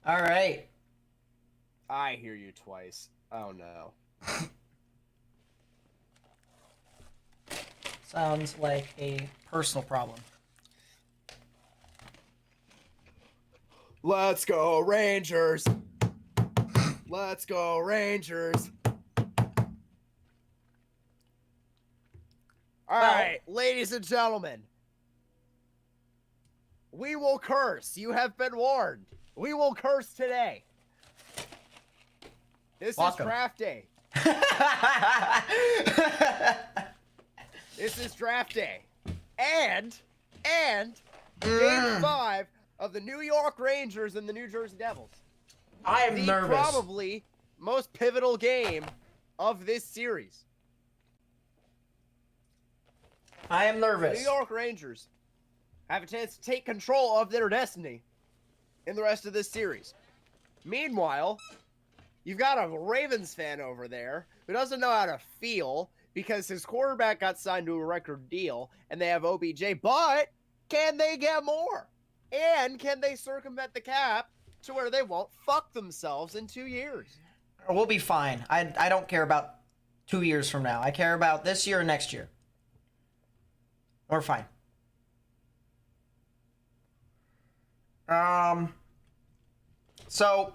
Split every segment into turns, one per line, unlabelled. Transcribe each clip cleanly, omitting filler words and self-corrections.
All right.
I hear you twice. Oh no.
Sounds like a personal problem.
Let's go Rangers. Let's go Rangers. All right, ladies and gentlemen. We will curse. You have been warned. We will curse today. This is draft day. This is draft day. And game 5 of the New York Rangers and the New Jersey Devils.
I am nervous.
Probably most pivotal game of this series.
I am nervous.
The New York Rangers have a chance to take control of their destiny in the rest of this series. Meanwhile, you've got a Ravens fan over there who doesn't know how to feel because his quarterback got signed to a record deal and they have OBJ, but can they get more? And can they circumvent the cap to where they won't fuck themselves in 2 years?
We'll be fine. I don't care about 2 years from now. I care about this year and next year. We're fine. So,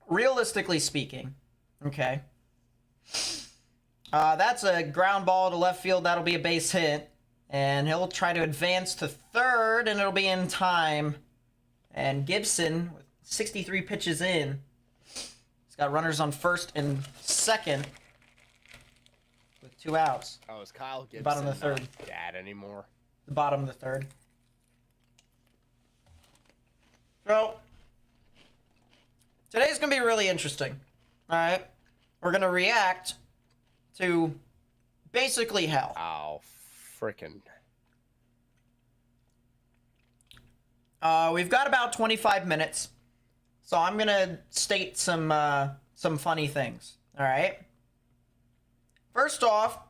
realistically speaking, okay, that's a ground ball to left field. That'll be a base hit. And he'll try to advance to third, and it'll be in time. And Gibson, with 63 pitches in, he's got runners on first and second with 2 outs.
Oh, is Kyle Gibson
bottom of the third.
not dad anymore?
The bottom of the third. So, today's going to be really interesting. Alright? We're going to react to basically hell.
Oh, frickin'.
We've got about 25 minutes. So I'm going to state some funny things. Alright? First off,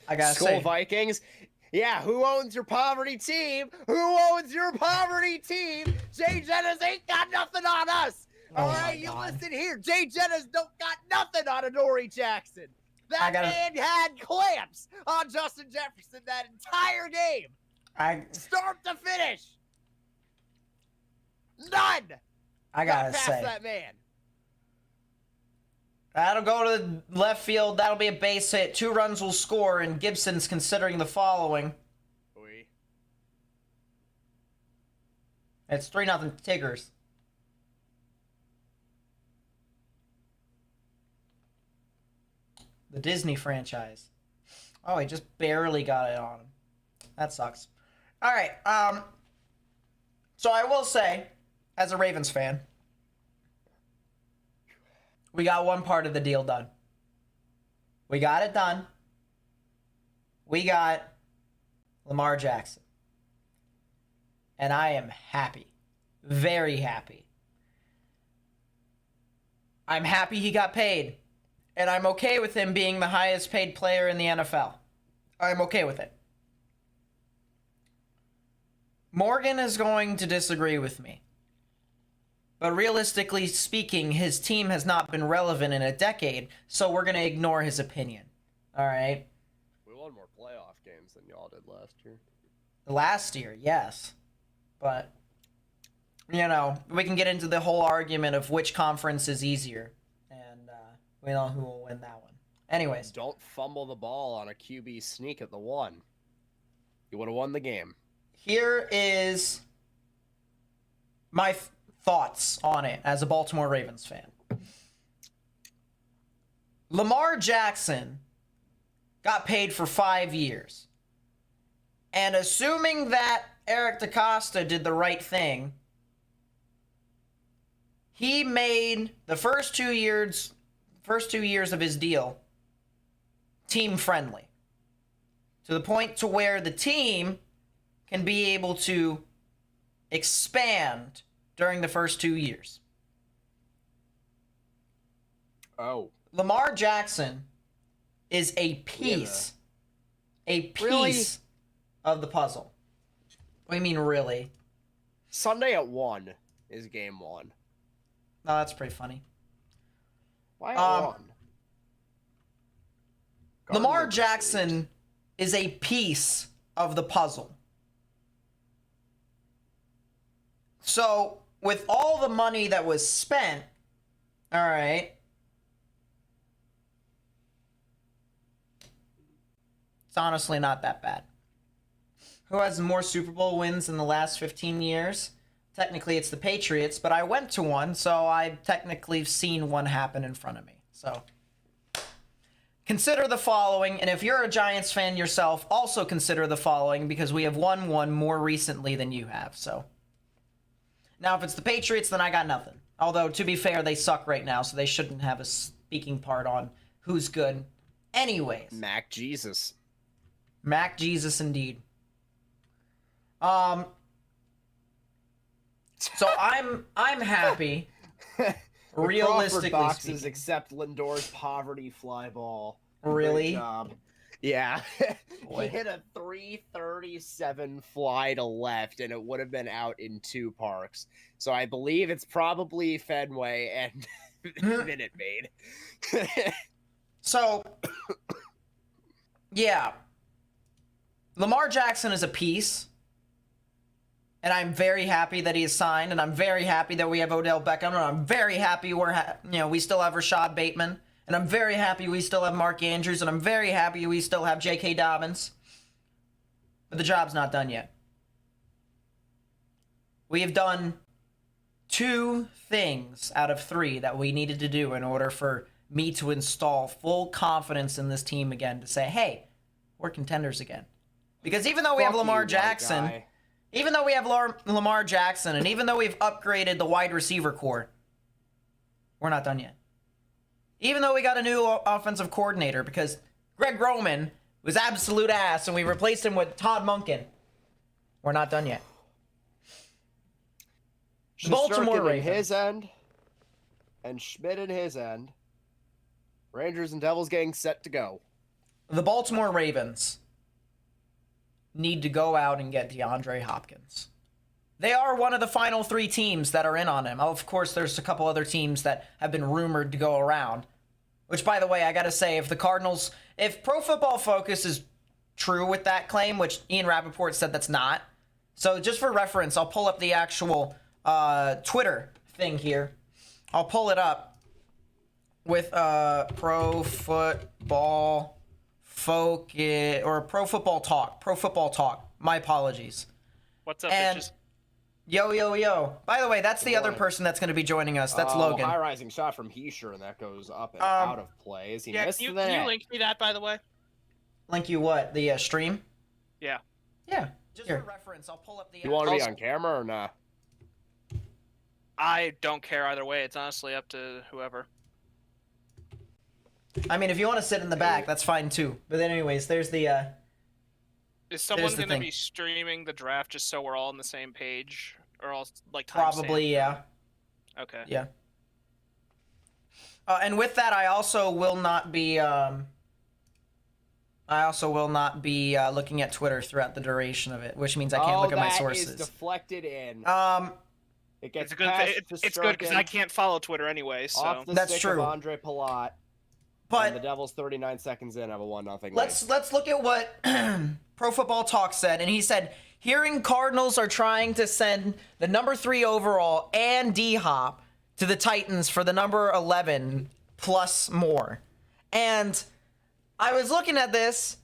I gotta
Skull
say,
Vikings. Yeah, who owns your poverty team? Who owns your poverty team? Jay Jettas ain't got nothing on us. All right, you listen here. Jay Jettas don't got nothing on Adoree Jackson. That man had clamps on Justin Jefferson that entire game. Start to finish. None.
I gotta
past
say,
that man.
That'll go to the left field. That'll be a base hit. 2 runs will score, and Gibson's considering the following.
Oui.
It's 3-0 Tigers. The Disney franchise. Oh, he just barely got it on him. That sucks. All right. So I will say, as a Ravens fan, we got one part of the deal done. We got it done. We got Lamar Jackson. And I am happy. Very happy. I'm happy he got paid. And I'm okay with him being the highest paid player in the NFL. I'm okay with it. Morgan is going to disagree with me. But realistically speaking, his team has not been relevant in a decade, so we're going to ignore his opinion. All right?
We won more playoff games than y'all did last year.
Last year, yes. But, you know, we can get into the whole argument of which conference is easier. And we know who will win that one. Anyways.
Don't fumble the ball on a QB sneak at the 1. You would have won the game.
Here is my thoughts on it as a Baltimore Ravens fan. Lamar Jackson got paid for 5 years. And assuming that Eric DaCosta did the right thing, he made the first 2 years of his deal team friendly. To the point to where the team can be able to expand during the first 2 years.
Oh.
Lamar Jackson is a piece. A piece of the puzzle. What do you mean, really?
Sunday at 1 is game 1.
No, that's pretty funny.
Why at 1?
Lamar Jackson is a piece of the puzzle. So, with all the money that was spent, all right, it's honestly not that bad. Who has more Super Bowl wins in the last 15 years? Technically, it's the Patriots, but I went to one, so I've technically seen one happen in front of me. So, consider the following, and if you're a Giants fan yourself, also consider the following, because we have won one more recently than you have, so. Now, if it's the Patriots, then I got nothing. Although, to be fair, they suck right now, so they shouldn't have a speaking part on who's good. Anyways.
Mac Jesus.
Mac Jesus, indeed. So I'm happy. Realistically
boxes
speaking.
except Lindor's poverty fly ball.
Really?
Great job. Yeah.
Boy.
He hit a 337 fly to left, and it would have been out in 2 parks. So I believe it's probably Fenway and Minute Maid.
So, yeah. Lamar Jackson is a piece. And I'm very happy that he is signed, and I'm very happy that we have Odell Beckham, and I'm very happy we still have Rashad Bateman, and I'm very happy we still have Mark Andrews, and I'm very happy we still have J.K. Dobbins. But the job's not done yet. We have done 2 things out of 3 that we needed to do in order for me to install full confidence in this team again, to say, hey, we're contenders again. Because even though we have Lamar Jackson... Even though we have Lamar Jackson, and even though we've upgraded the wide receiver core, we're not done yet. Even though we got a new offensive coordinator, because Greg Roman was absolute ass, and we replaced him with Todd Monken, we're not done yet. Baltimore Ravens.
His end, and Schmidt in his end. Rangers and Devils getting set to go.
The Baltimore Ravens need to go out and get DeAndre Hopkins. They are one of the final 3 teams that are in on him. Of course, there's a couple other teams that have been rumored to go around. Which, by the way, I gotta say, if Pro Football Focus is true with that claim, which Ian Rappaport said that's not. So just for reference, I'll pull up the actual Twitter thing here. I'll pull it up with Pro Football Focus or Pro Football Talk. My apologies.
What's up,
and
bitches?
Yo. By the way, that's the other person that's going to be joining us. That's Logan.
High rising shot from Heischer, and that goes up and out of play. Is he missed
you
that?
linked me that, by the way.
Link you what? The stream?
Yeah.
Yeah. Just for reference, I'll pull up the...
You want to be on camera or not?
I don't care either way. It's honestly up to whoever.
I mean, if you want to sit in the back, that's fine too. But then anyways, there's the...
Is someone going to be streaming the draft just so we're all on the same page? Or all, like,
Probably, yeah.
Okay.
Yeah. And with that, I also will not be... looking at Twitter throughout the duration of it, which means I can't look at my sources.
That is deflected in. It gets
it's good. It's good because I can't follow Twitter anyway. So
off the
that's
stick
true.
Of Andre Palat.
But
the Devils 39 seconds in have a 1-0 lead.
Let's look at what Pro Football Talk said, and he said, hearing Cardinals are trying to send the number 3 overall and D-Hop to the Titans for the number 11 plus more. And I was looking at this,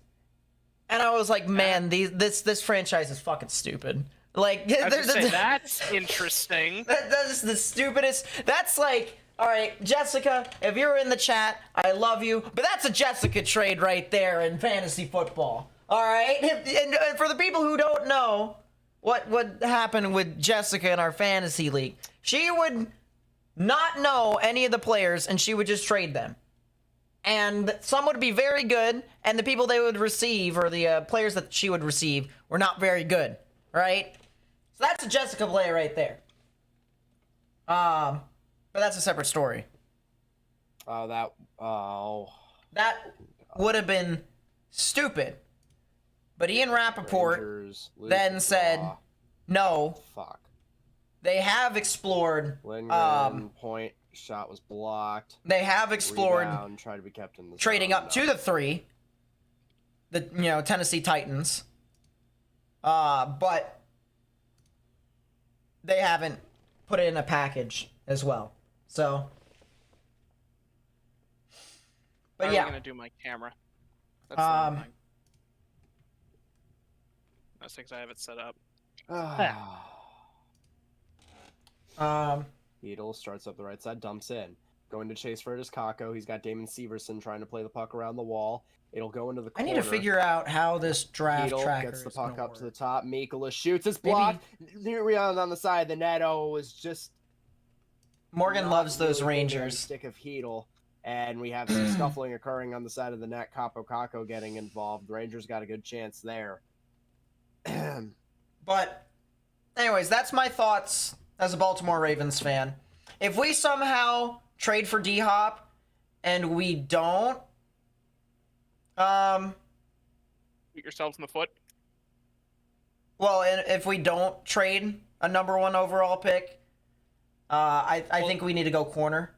and I was like, man, this franchise is fucking stupid. Like,
I was gonna say, that's interesting.
That is the stupidest. That's like, all right, Jessica, if you're in the chat, I love you, but that's a Jessica trade right there in fantasy football. All right, and for the people who don't know what would happen with Jessica in our fantasy league, she would not know any of the players, and she would just trade them. And some would be very good, and the people they would receive, or the players that she would receive, were not very good, right? So that's a Jessica play right there. But that's a separate story.
That
would have been stupid. But Ian Rappaport then said, no.
Fuck.
they have explored.
Lindgren, point, shot was blocked.
They have explored
Rebound, tried to be kept in the
trading
zone,
up to the 3. The Tennessee Titans. But they haven't put it in a package as well. So. But
How
yeah.
are we gonna do my camera? That's the one thing. That's because I have it set up.
Beadle starts up the right side, dumps in. Going to chase for it is Kako. He's got Damon Severson trying to play the puck around the wall. It'll go into the corner.
I need to figure out how this draft
Beadle
tracker
gets the
is
puck
gonna
up to the
work.
top. Mikola shoots. It's blocked. Rebound on the side of the net. Oh, it was just...
Morgan loves those
really
Rangers.
Stick of Heedle. And we have some scuffling occurring on the side of the net. Kako getting involved. The Rangers got a good chance there.
But, anyways, that's my thoughts as a Baltimore Ravens fan. If we somehow trade for D-Hop and we don't,
Shoot yourselves in the foot.
well, and if we don't trade a number 1 overall pick, I think we need to go corner.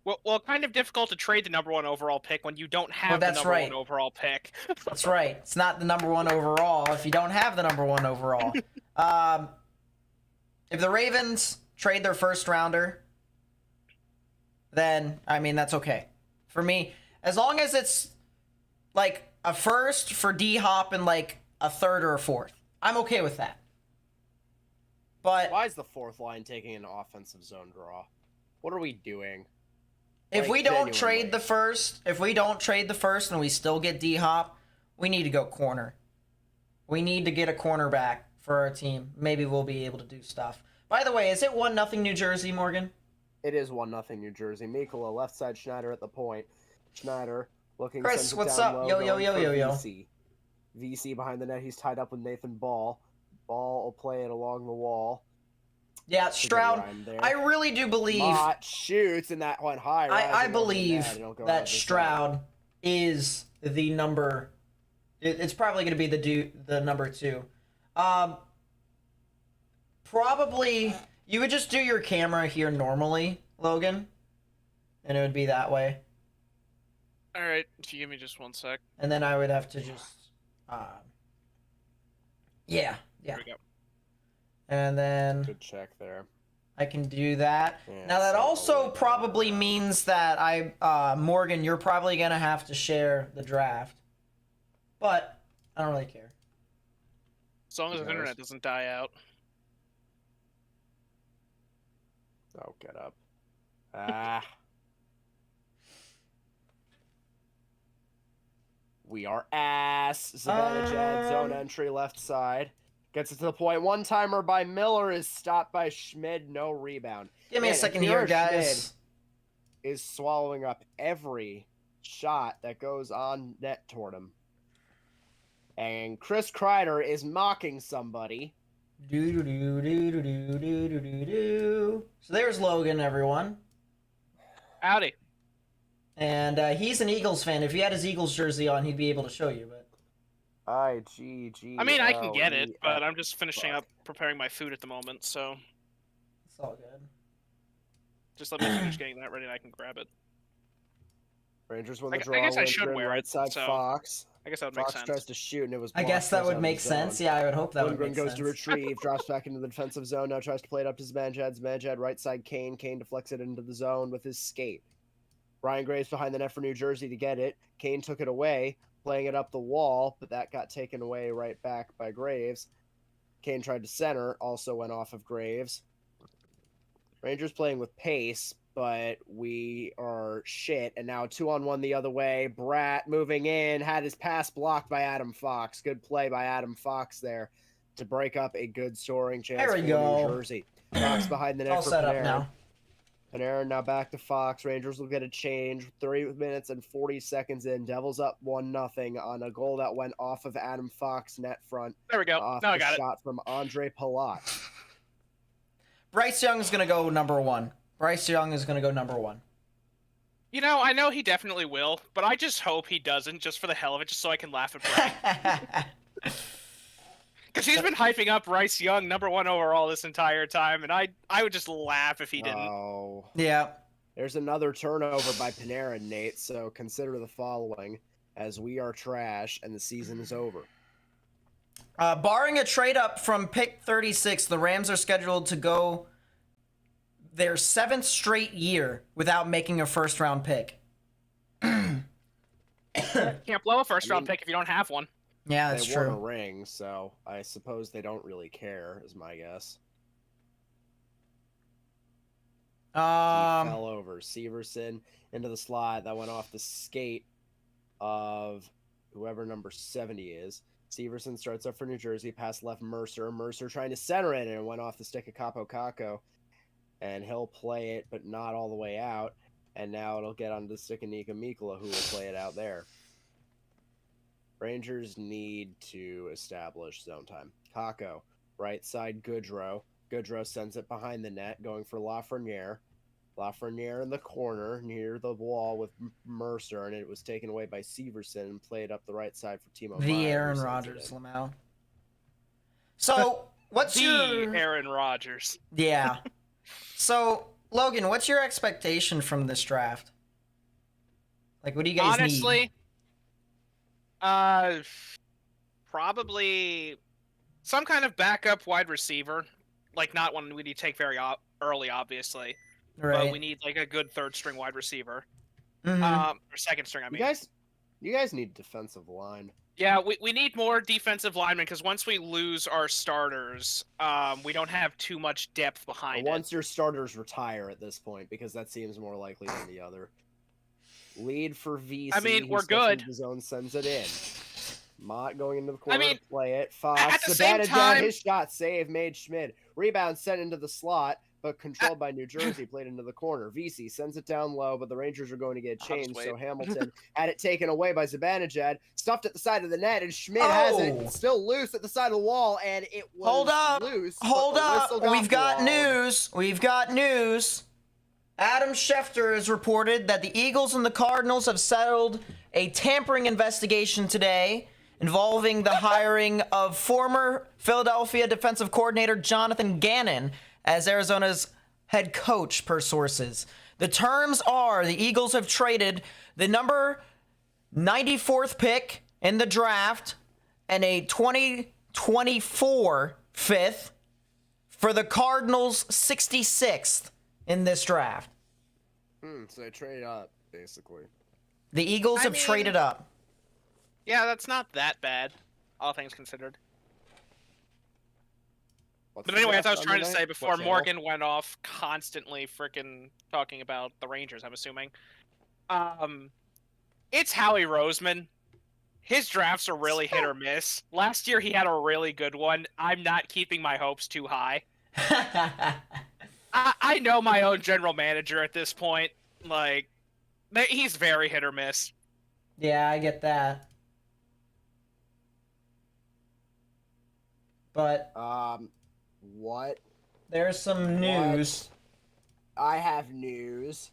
Well, kind of difficult to trade the number 1 overall pick when you don't have the number 1 overall pick.
That's right. It's not the number 1 overall if you don't have the number 1 overall. If the Ravens trade their first rounder, then, I mean, that's okay. For me, as long as it's like a first for D-Hop and like a third or a fourth, I'm okay with that. But
why is the fourth line taking an offensive zone draw? What are we doing?
If we don't trade the first, and we still get D-Hop, we need to go corner. We need to get a cornerback for our team. Maybe we'll be able to do stuff. By the way, is it 1-0 New Jersey, Morgan?
It is 1-0 New Jersey. Mikola, left side, Schneider at the point. Schneider looking.
Chris, what's up? Yo.
VC. VC behind the net. He's tied up with Nathan Ball. Ball will play it along the wall.
Yeah, Stroud. I really do believe.
Mott shoots, and that went high.
I believe that Stroud is the number. It's probably going to be the number 2. Probably you would just do your camera here normally, Logan, and it would be that way.
All right, if you give me just 1 sec.
And then I would have to just, yeah.
There we go.
And then
good check there.
I can do that. Yeah, now that also probably means that Morgan, you're probably gonna have to share the draft, but I don't really care.
As long as the internet doesn't die out.
Oh, get up. Ah. We are ass. Zibanejad, zone entry left side. Gets it to the point. One-timer by Miller is stopped by Schmid. No rebound.
Give me a second here, guys.
Schmid is swallowing up every shot that goes on net toward him. And Chris Kreider is mocking somebody.
So there's Logan, everyone.
Howdy.
And he's an Eagles fan. If he had his Eagles jersey on, he'd be able to show you, but...
I-G-G.
I mean, I can get it, but I'm just finishing up preparing my food at the moment, so...
It's all good.
Just let me finish getting that ready and I can grab it.
Rangers win the draw.
I guess I should wear
right
it,
side,
so...
Fox.
I guess that would make sense.
Fox tries to shoot, and it was
I guess that would make sense. Yeah, I would hope that would make sense.
Lindgren goes to retrieve, drops back into the defensive zone, now tries to play it up to Zibanejad. Zibanejad, right side, Kane. Kane deflects it into the zone with his skate. Ryan Graves behind the net for New Jersey to get it. Kane took it away, playing it up the wall, but that got taken away right back by Graves. Kane tried to center, also went off of Graves. Rangers playing with pace, but we are shit, and now 2-on-1 the other way. Bratt moving in, had his pass blocked by Adam Fox. Good play by Adam Fox there to break up a good scoring chance for New Jersey. Fox behind the net for Panarin. Panarin now back to Fox. Rangers will get a change. 3 minutes and 40 seconds in. Devils up 1-0 on a goal that went off of Adam Fox net front.
There we go. Now I got it.
Shot from Andre Palat.
Bryce Young's going to go number 1. Bryce Young is going to go number 1.
You know, I know he definitely will, but I just hope he doesn't, just for the hell of it, just so I can laugh at Brad. Because he's been hyping up Bryce Young, #1 overall this entire time, and I would just laugh if he didn't.
Oh.
Yeah.
There's another turnover by Panarin, Nate, so consider the following, as we are trash and the season is over.
Barring a trade up from pick 36, the Rams are scheduled to go their 7th straight year without making a first-round pick.
Can't blow a first-round pick if you don't have one.
Yeah, that's true.
They won a ring, so I suppose they don't really care, is my guess. He fell over. Severson into the slot. That went off the skate of whoever number 70 is. Severson starts up for New Jersey, pass left Mercer. Mercer trying to center it, and it went off the stick of Capo Caco. And he'll play it, but not all the way out. And now it'll get onto the stick of Nika Mikkola, who will play it out there. Rangers need to establish zone time. Caco, right side Goodrow. Goodrow sends it behind the net, going for Lafreniere. Lafreniere in the corner near the wall with Mercer, and it was taken away by Severson and played up the right side for Timo Meier.
The Aaron Rodgers, Lamau. So, what's your...
Aaron Rodgers.
Yeah. So, Logan, what's your expectation from this draft? Like, what do you guys need?
Honestly, probably some kind of backup wide receiver. Like, not one we need to take very early, obviously.
Right.
But we need, like, a good third-string wide receiver.
Mm-hmm.
Or second-string, I mean.
You guys need defensive line.
Yeah, we need more defensive linemen, because once we lose our starters, we don't have too much depth behind
Once your starters retire at this point, because that seems more likely than the other. Lead for VC.
I mean, we're good.
The zone sends it in. Mott going into the corner to play it.
At
Fox,
the same time,
his shot save made Schmid. Rebound sent into the slot, but controlled by New Jersey, played into the corner. VC sends it down low, but the Rangers are going to get changed, so Hamilton had it taken away by Zibanejad, stuffed at the side of the net, and Schmid has it. It's still loose at the side of the wall, and it was loose.
Hold up. We've got news. We've got news. Adam Schefter has reported that the Eagles and the Cardinals have settled a tampering investigation today involving the hiring of former Philadelphia defensive coordinator Jonathan Gannon as Arizona's head coach, per sources. The terms are the Eagles have traded the number 94th pick in the draft and a 2024 fifth for the Cardinals' 66th in this draft.
So they trade up, basically.
The Eagles have traded up.
Yeah, that's not that bad, all things considered. But anyway, as I was trying to say before Morgan went off constantly freaking talking about the Rangers, I'm assuming. It's Howie Roseman. His drafts are really hit or miss. Last year he had a really good one. I'm not keeping my hopes too high. I know my own general manager at this point. Like, he's very hit or miss.
Yeah, I get that. But
what?
There's some news.
I have news.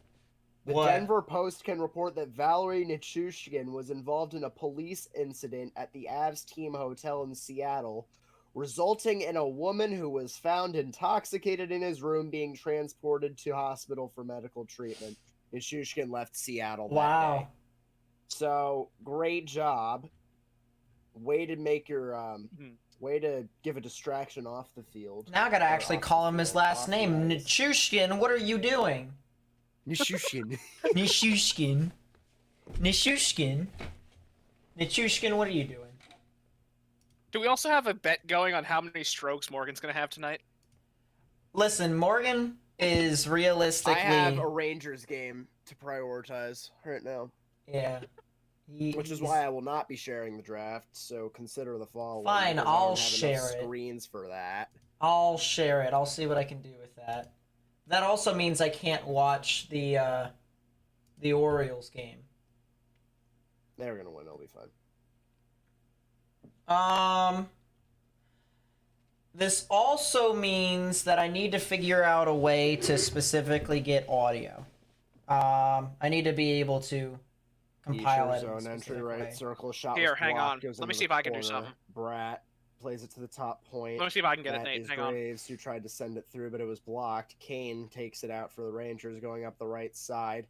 The Denver Post can report that Valerie Nichushkin was involved in a police incident at the Avs team hotel in Seattle, resulting in a woman who was found intoxicated in his room being transported to hospital for medical treatment. Nichushkin left Seattle that day. So, great job. Way to make your way to give a distraction off the field.
Now I gotta actually call him his last name. Nichushkin, what are you doing?
Nichushkin.
Nichushkin. Nichushkin. Nichushkin, what are you doing?
Do we also have a bet going on how many strokes Morgan's going to have tonight?
Listen, Morgan is realistically...
I have a Rangers game to prioritize right now.
Yeah.
Which is why I will not be sharing the draft, so consider the following.
Fine, I'll share it.
Screens for that.
I'll share it. I'll see what I can do with that. That also means I can't watch the Orioles game.
They're gonna win. It'll be fine.
This also means that I need to figure out a way to specifically get audio. I need to be able to compile it.
Zone entry, right circle shot.
Here, hang on. Let me see if I can do something.
Brat plays it to the top point.
Let me see if I can get it,
That
Nate.
is
Hang on.
Graves, who tried to send it through, but it was blocked. Kane takes it out for the Rangers, going up the right side.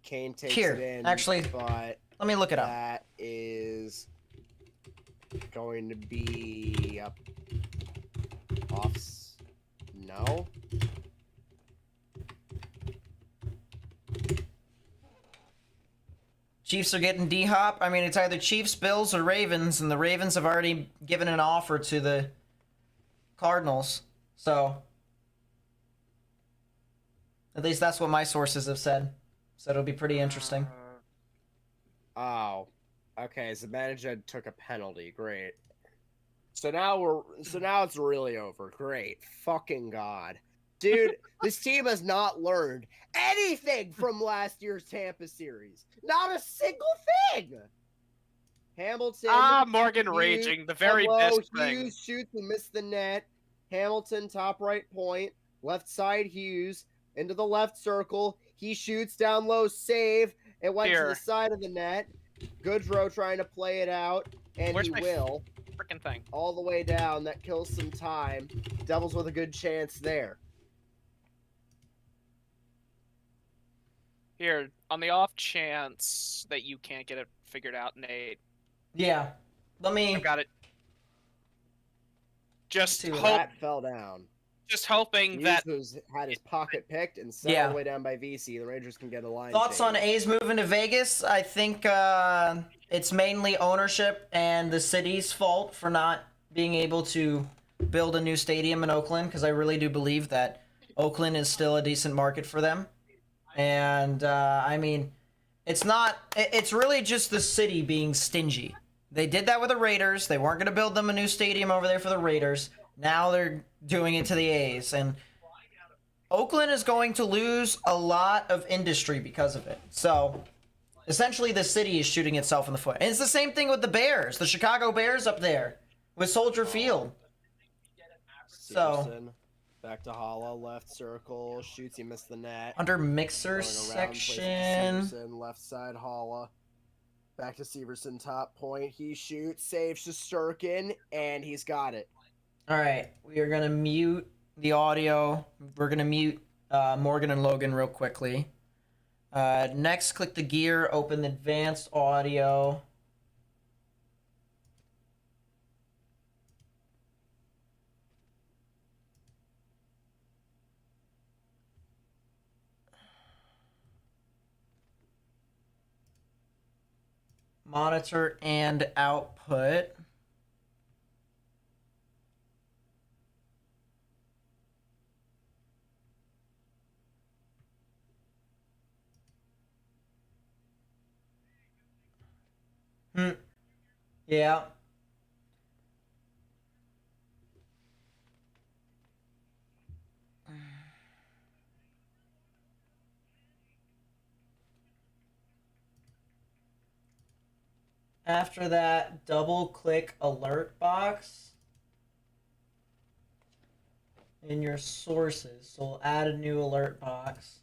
Kane takes
Here,
it in,
actually,
but
let me look it up.
that is going to be up. Offs. No.
Chiefs are getting D-Hop. I mean, it's either Chiefs, Bills, or Ravens, and the Ravens have already given an offer to the Cardinals. So, at least that's what my sources have said. So it'll be pretty interesting.
Oh. Okay, Zibanejad took a penalty. Great. So now it's really over. Great. Fucking God. Dude, this team has not learned anything from last year's Tampa series. Not a single thing. Hamilton.
Morgan
Hughes,
raging. The very
hello,
best thing.
Hughes shoots and missed the net. Hamilton, top right point. Left side, Hughes. Into the left circle. He shoots down low, save. It went to the side of the net. Goodrow trying to play it out, and
Where's
he
my
will.
Freaking thing.
All the way down. That kills some time. Devils with a good chance there.
Here, on the off chance that you can't get it figured out, Nate.
Yeah. Let me...
I've got it. Just
See what
hope.
Rat fell down.
Just hoping
Hughes
that
had his pocket picked and set all the way down by VC. The Rangers can get a line.
Thoughts
change.
on A's moving to Vegas? I think it's mainly ownership and the city's fault for not being able to build a new stadium in Oakland, because I really do believe that Oakland is still a decent market for them. And, I mean, it's really just the city being stingy. They did that with the Raiders. They weren't going to build them a new stadium over there for the Raiders. Now they're doing it to the A's. And Oakland is going to lose a lot of industry because of it. So, essentially, the city is shooting itself in the foot. And it's the same thing with the Bears, the Chicago Bears up there with Soldier Field. So,
Severson, back to Holla, left circle, shoots, he missed the net.
under mixer
Going around, plays it to
section.
Severson, left side, Holla. Back to Severson, top point. He shoots, saves to Sturkin, and he's got it.
All right, we are going to mute the audio. We're going to mute Morgan and Logan real quickly. Next, click the gear, open the advanced audio. Monitor and output. Yeah. After that, double click alert box in your sources. So we'll add a new alert box.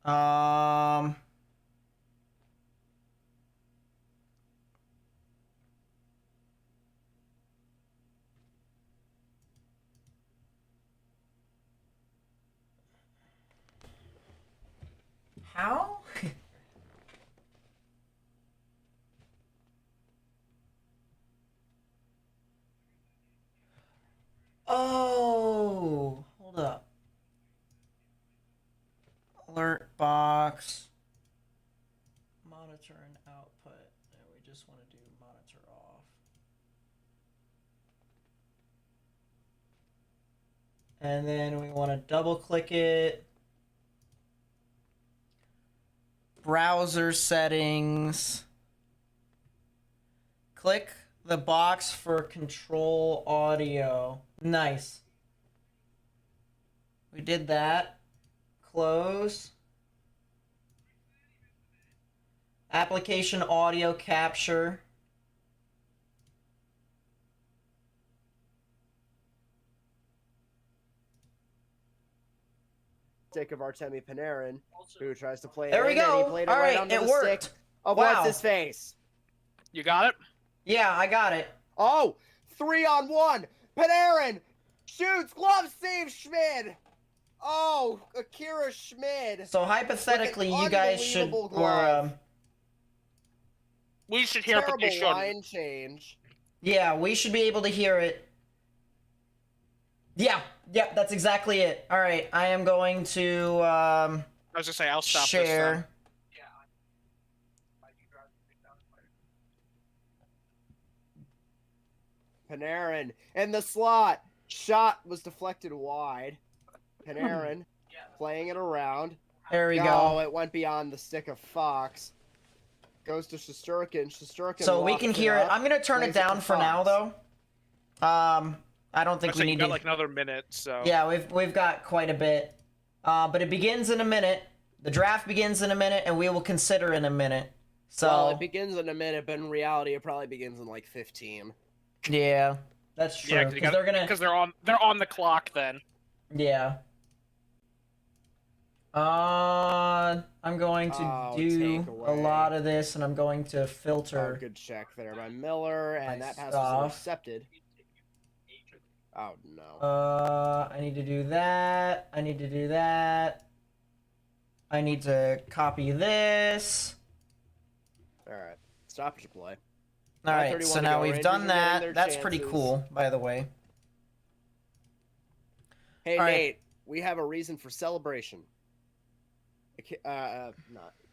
How? Oh, hold up. Alert box. Monitor and output. And we just want to do monitor off. And then we want to double click it. Browser settings. Click the box for control audio. Nice. We did that. Close. Application audio capture.
Stick of Artemi Panarin, who tries to play it
There we
in, and he
go.
played it
All
right
right,
onto
it
the
worked.
stick of
Wow.
what's his face.
You got it?
Yeah, I got it.
Oh, 3-on-1. Panarin shoots, glove save, Schmid. Oh, Akira Schmid.
So hypothetically,
With an
you guys should,
unbelievable
or
glove.
We should hear it, but they
Terrible
shouldn't.
line change.
yeah, we should be able to hear it. Yeah, that's exactly it. All right, I am going to
I was gonna say I'll stop this then.
share.
Panarin in the slot. Shot was deflected wide. Panarin playing it around.
There we
Oh,
go.
it went beyond the stick of Fox. Goes to Shesterkin. Shesterkin.
So we can
lofts
hear it.
up,
I'm gonna turn it
plays
down
to
for now,
Fox.
though. I don't think
I
we
think
need
you got
to.
like another minute, so.
Yeah, we've got quite a bit. But it begins in a minute. The draft begins in a minute, and we will consider in a minute. So
Well, it begins in a minute, but in reality, it probably begins in like 15.
yeah, that's true.
Yeah,
'cause they're gonna.
because they're on the clock then.
Yeah. I'm going to
Oh,
do
take
a
away.
lot of this, and I'm going to
Oh,
filter.
good check there by Miller, and
My
that pass was
stuff.
intercepted. Oh no.
I need to do that. I need to do that. I need to copy this.
All right, stoppage play.
All right,
5:31
so
to
now
go.
we've
Rangers
done
are getting their
that. That's pretty
chances.
cool, by the way.
Hey
All right.
Nate, we have a reason for celebration. Not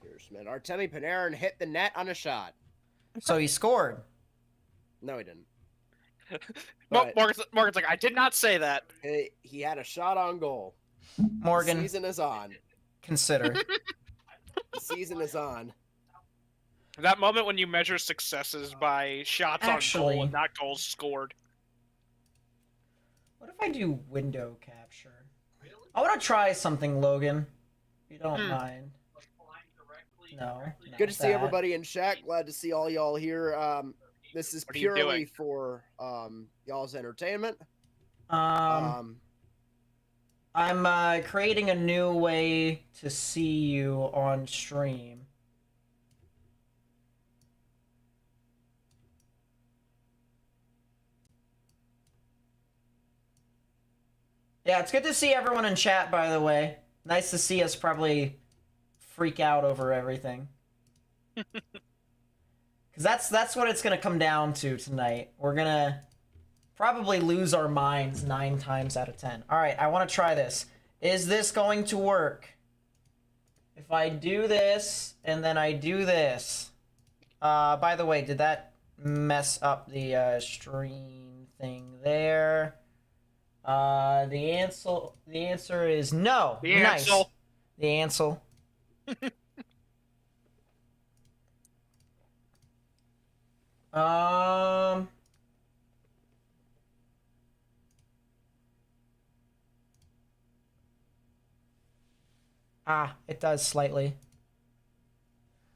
Pierceman. Artemi Panarin hit the net on a shot.
So he scored.
No, he didn't.
Well,
But
Morgan's like, I did not say that.
he had a shot on goal.
Morgan,
The season is on.
consider.
The season is on.
That moment when you measure successes by shots on
Actually-
goal and not goals scored.
What if I do window capture? I want to try something, Logan. If you don't mind. No.
Good
not
to see
that.
everybody in chat. Glad to see all y'all here. This is
What are you
purely
doing?
for y'all's entertainment.
I'm creating a new way to see you on stream. Yeah, it's good to see everyone in chat, by the way. Nice to see us probably freak out over everything. Because that's what it's going to come down to tonight. We're going to probably lose our minds 9 times out of 10. All right, I want to try this. Is this going to work? If I do this, and then I do this. By the way, did that mess up the stream thing there? The answer is no.
The
Nice.
ansel.
The ansel. It does slightly.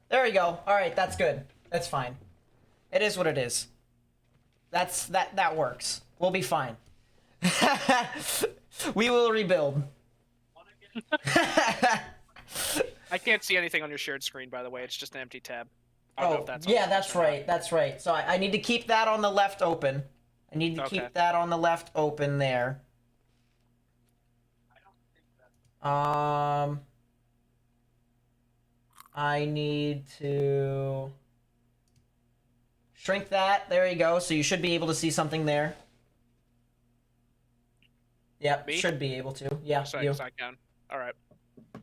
There we go. All right, that's good. That's fine. It is what it is. That works. We'll be fine. We will rebuild.
I can't see anything on your shared screen, by the way. It's just an empty tab. I don't know
Oh,
if that's
yeah,
on
that's
or not.
right. That's right. So I need to keep that on the left open. I need to
Okay.
keep that on the left open there. I need to shrink that. There you go. So you should be able to see something there. Yep,
Me?
should be able to. Yeah,
Sorry,
you.
I can. All right.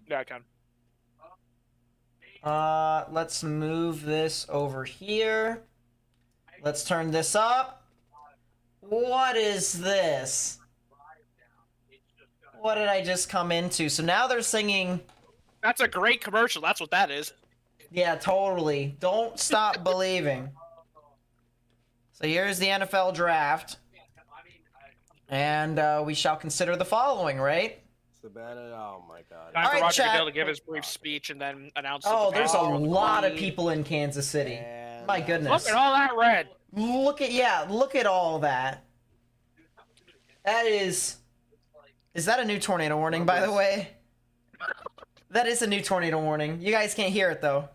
Yeah, I can.
Let's move this over here. Let's turn this up. What is this? What did I just come into? So now they're singing.
That's a great commercial. That's what that is.
Yeah, totally. Don't stop believing. So here's the NFL draft. And we shall consider the following, right?
Savannah, oh my god.
Time
All
for
right,
Roger
chat.
Goodell to give his brief speech and then announce. that
Oh,
the
there's a
Panthers are on the
lot of
lead.
people in Kansas City.
And,
My
Look
goodness.
at all that red.
Look at all that. That is that a new tornado warning, by the way? That is a new tornado warning. You guys can't hear it, though.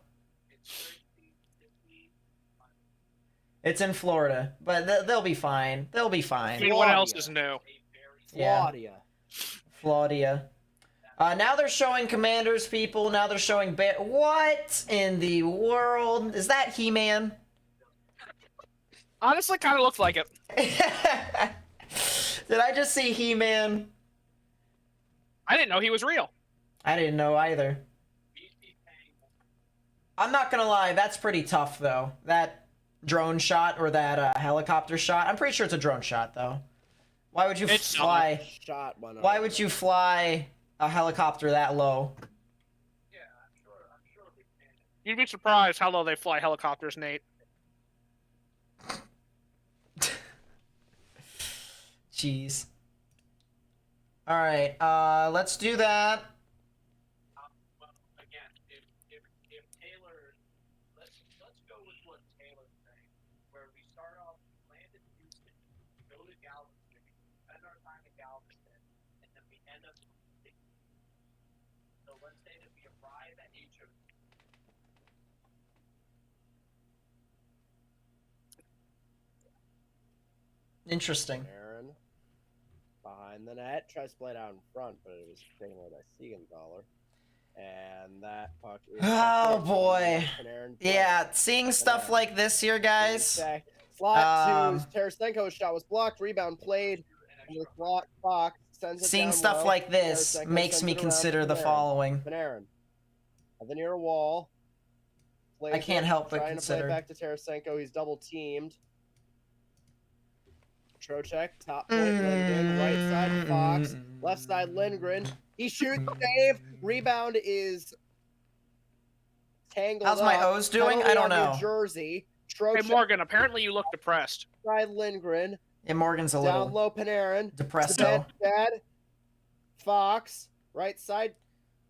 It's in Florida, but they'll be fine. They'll be
I
fine.
mean, what else is new?
Yeah.
Claudia.
Flaudia. Now they're showing Commanders, people. Now they're showing What in the world? Is that He-Man?
Honestly, kind of looks like it.
Did I just see He-Man?
I didn't know he was real.
I didn't know either. I'm not gonna lie, that's pretty tough, though. That drone shot or that helicopter shot. I'm pretty sure it's a drone shot, though. Why would you fly?
Shot one
Why would you fly a helicopter that low?
You'd be surprised how low they fly helicopters, Nate.
Jeez. All right, let's do that.
Well, again, if Taylor, let's go with what Taylor's saying, where we start off, land in Houston, go to Galveston, spend our time in Galveston, and then we end up. So let's say that we arrive at HO.
Interesting.
Aaron behind the net, tries to play it out in front, but it was taken away by Siegenthaler. And that puck is
Oh boy.
Panarin
Yeah, seeing stuff like this here, guys.
Slot to Tarasenko, shot was blocked, rebound played. With block, Fox sends it
Seeing
down
stuff
low.
like this
Tarasenko
makes
sends
me
it around
consider
to
the
Panarin.
following.
Panarin at the near wall.
I can't help but
trying
consider.
to play it back to Tarasenko. He's double teamed. Trocheck, top point, Lindgren, right side Fox, left side Lindgren. He shoots, save, rebound is tangled
How's my
up.
O's doing?
Penalty
I don't
on
know.
New Jersey.
Hey,
Trocheck,
Morgan, apparently you look depressed.
side Lindgren,
And Morgan's a
down
little
low Panarin.
depresso.
Dad, Fox, right side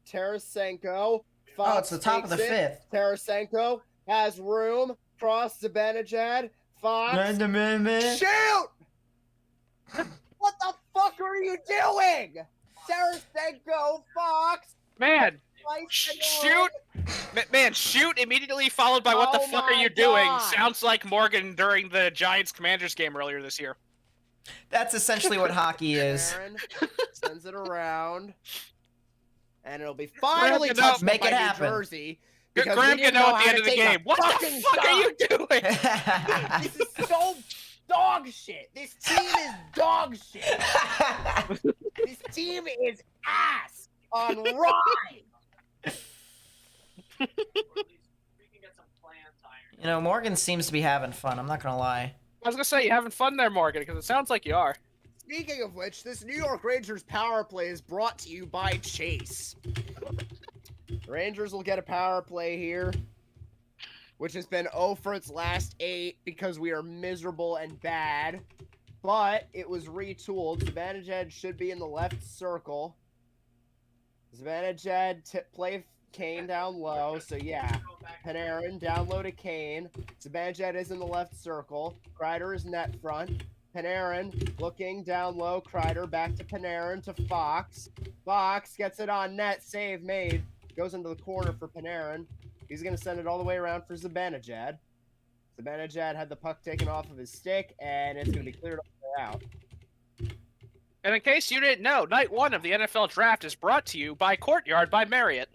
Tarasenko. Fox
Oh, it's the top of the
takes it.
fifth.
Tarasenko has room. Cross Zibanejad. Fox. Shoot! What the fuck are you doing? Tarasenko, Fox.
Man,
Right
shoot! Man, shoot immediately followed by what the
Oh
fuck are
my
you doing?
God.
Sounds like Morgan during the Giants-Commanders game earlier this year.
That's essentially what hockey is.
Aaron sends it around. And it'll be finally
Graham,
touched
make
by
it
New
happen.
Jersey. Because
Graham
we
can
didn't
know
know
at the
how
end
to
of the
take a
game. What the
fucking
fuck are you doing?
This is so dog shit. This team is dog shit. This team is ass on rye.
You know, Morgan seems to be having fun. I'm not gonna lie.
I was gonna say, you having fun there, Morgan, because it sounds like you are.
Speaking of which, this New York Rangers power play is brought to you by Chase. Rangers will get a power play here, which has been 0 for its last 8 because we are miserable and bad. But it was retooled. Zibanejad should be in the left circle. Zibanejad play Kane down low, so yeah. Panarin down low to Kane. Zibanejad is in the left circle. Kreider is net front. Panarin looking down low. Kreider back to Panarin to Fox. Fox gets it on net. Save made. Goes into the corner for Panarin. He's going to send it all the way around for Zibanejad. Zibanejad had the puck taken off of his stick, and it's going to be cleared all the way out.
And in case you didn't know, Night 1 of the NFL Draft is brought to you by Courtyard by Marriott.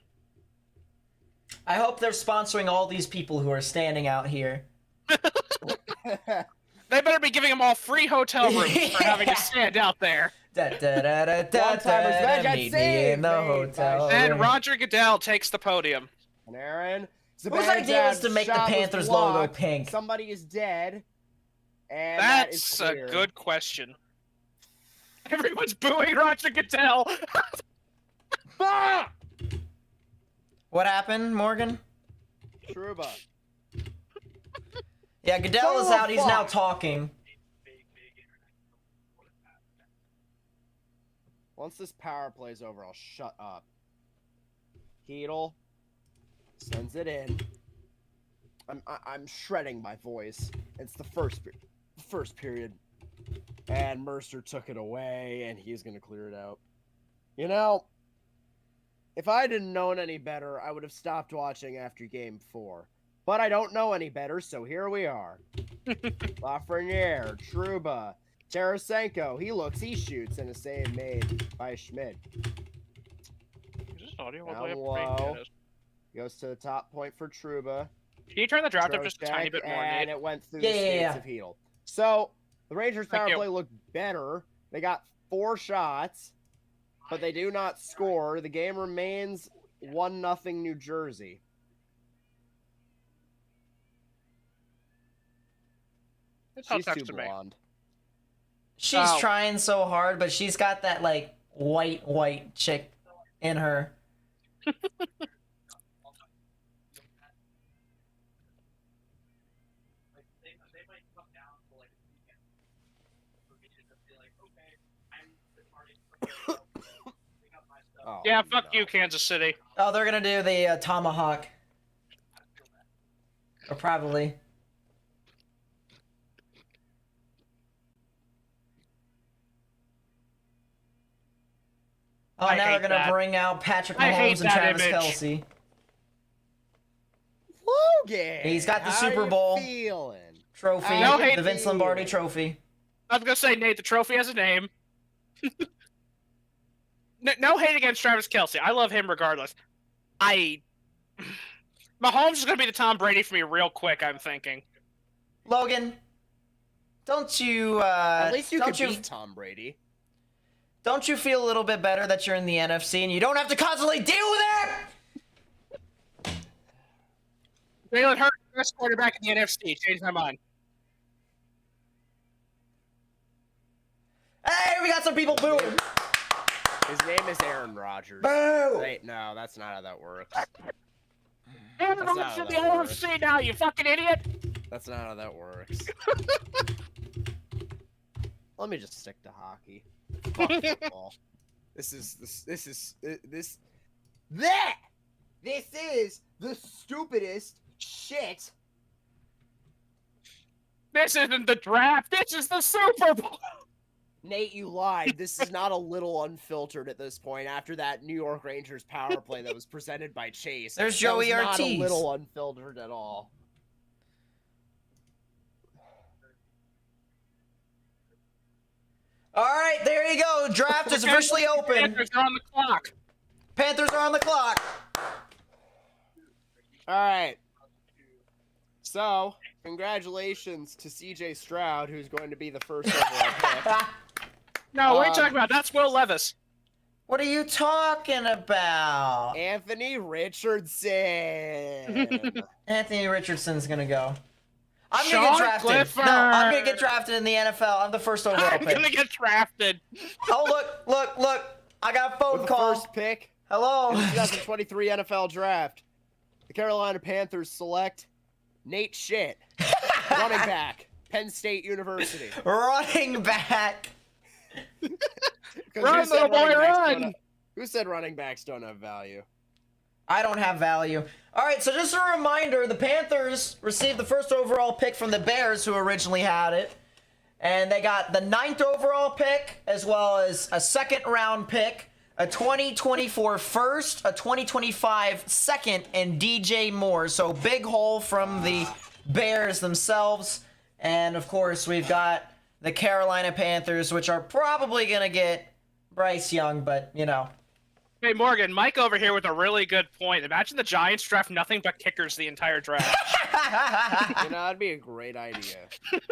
I hope they're sponsoring all these people who are standing out here.
They better be giving them all free hotel rooms for having to stand out there.
One-timers, Zibanejad
meet me
save
in the
made
hotel.
by
And
room.
Roger Goodell takes the podium.
Panarin.
Whose idea was to make the
shot was
Panthers logo
blocked.
pink?
Somebody is dead. And that is
That's a
clear.
good question. Everyone's booing Roger Goodell.
Ah!
What happened, Morgan?
Truba.
Yeah, Goodell
Son
is
of a
out. He's now
fuck.
talking.
Once this power play's over, I'll shut up. Heedle sends it in. I'm shredding my voice. It's the first period, and Mercer took it away, and he's gonna clear it out. You know, if I didn't known any better, I would have stopped watching after Game 4. But I don't know any better, so here we are. Lafreniere, Truba, Tarasenko. He shoots, and a save made by Schmidt.
Is this audio all the
Down
way up?
low.
It is.
Goes to the top point for Truba.
Can you turn the draft up just a tiny
Trocheck,
bit more,
and
Nate?
it went through
Yeah,
the
yeah,
skates
yeah.
of Heedle. So the Rangers
Thank
power
you.
play looked better. They got 4 shots, but they do not score. The game remains 1-0 New Jersey.
It's how
She's
it
too
texted me.
blonde.
She's
Oh.
trying so hard, but she's got that like white chick in her.
Like they might come down to like a weekend for me to just be like, okay, I'm departing from pick up my stuff.
Oh,
Yeah, fuck
no.
you, Kansas City.
Oh, they're gonna do the tomahawk, or probably. Oh,
I
now they're
hate
gonna
that.
bring out Patrick
I hate
Mahomes and
that
Travis
image.
Kelce.
Logan!
He's got the
how
Super
you
Bowl.
feeling?
Trophy,
No
hate
the Vince
for you.
Lombardi Trophy.
I was gonna say, Nate, the trophy has a name. No hate against Travis Kelce. I love him regardless. Mahomes is gonna be the Tom Brady for me real quick. I'm thinking.
Logan, don't you?
At least you
don't
could
you?
beat Tom Brady.
Don't you feel a little bit better that you're in the NFC and you don't have to constantly deal with it?
Jalen Hurts, best quarterback in the NFC. Change my mind.
Hey, we got some people booing.
His name is Aaron Rodgers.
Boo!
Wait, no, that's not how that works.
Aaron
That's
Rodgers
not
in the
how that works.
NFC now, you fucking idiot.
That's not how that works. Let me just stick to hockey. Fuck football. This is the stupidest shit.
This isn't the draft. This is the Super Bowl.
Nate, you lied. This is not a little unfiltered at this point after that New York Rangers power play that was presented by Chase.
There's
That was
Joey
not a
Ortiz.
little unfiltered at all.
All right, there you go. Draft is officially open.
Panthers are on the clock.
Panthers are on the clock.
All right. So, congratulations to CJ Stroud, who's going to be the first overall pick.
No, what are you talking about? That's Will Levis.
What are you talking about?
Anthony Richardson.
Anthony Richardson's gonna go. I'm
Sean
gonna get drafted.
Clifford.
No, I'm gonna get drafted in the NFL. I'm the first overall
I'm
pick.
gonna get drafted.
Oh, look. I got a phone
With the
call.
first pick
Hello.
in the 2023 NFL Draft, the Carolina Panthers select Nate Shit, running back, Penn State University.
Running back.
'Cause
Run,
who said
little boy,
running backs
run!
don't have- Who said running backs don't have value?
I don't have value. All right, so just a reminder, the Panthers received the first overall pick from the Bears, who originally had it. And they got the 9th overall pick, as well as a 2nd round pick, a 2024 first, a 2025 second, and DJ Moore. So big haul from the Bears themselves. And of course, we've got the Carolina Panthers, which are probably going to get Bryce Young, but you know.
Hey, Morgan, Mike over here with a really good point. Imagine the Giants draft nothing but kickers the entire draft.
You know, that'd be a great idea.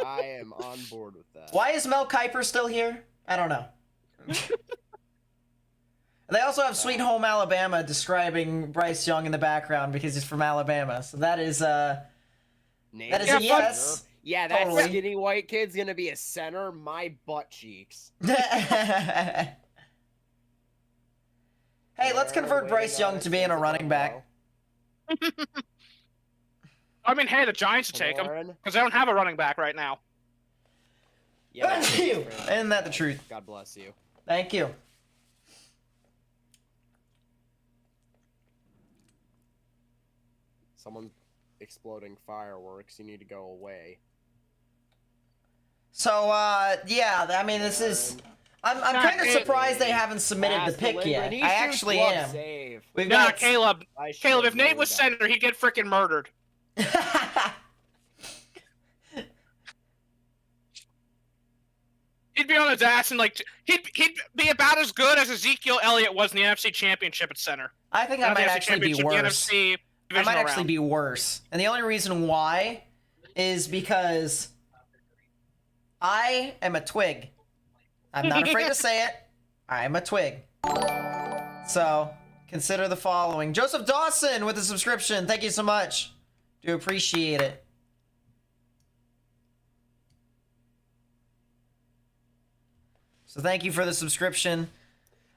I am on board with that.
Why is Mel Kiper still here? I don't know. They also have Sweet Home Alabama describing Bryce Young in the background because he's from Alabama. So that is
Nate
that is
Yeah,
a yes.
Yeah, that
Totally.
skinny white kid's gonna be a center. My butt cheeks.
Hey, let's convert Bryce Young to being a running back.
I mean, hey, the Giants will take him
Aaron?
because they don't have a running back right now.
Yeah,
Thank you. Isn't that the truth?
God bless you.
Thank you.
Someone's exploding fireworks. You need to go away.
So yeah, I mean this is. I'm
Not
kind of
really.
surprised they haven't submitted
Pass
the
to
pick
Lindgren.
yet.
He
I
shoots
actually
glove
am.
Save.
We've
Nah,
got
Caleb.
I should
Caleb, if Nate
know
was
that.
center, he'd get freaking murdered. He'd be on his ass and like he'd be about as good as Ezekiel Elliott was in the NFC Championship at center.
I think I might actually be worse.
The NFC
I might actually
round.
be worse. And the only reason why is because I am a twig. I'm not afraid to say it. I'm a twig. So, consider the following. Joseph Dawson with a subscription. Thank you so much. Do appreciate it. So thank you for the subscription.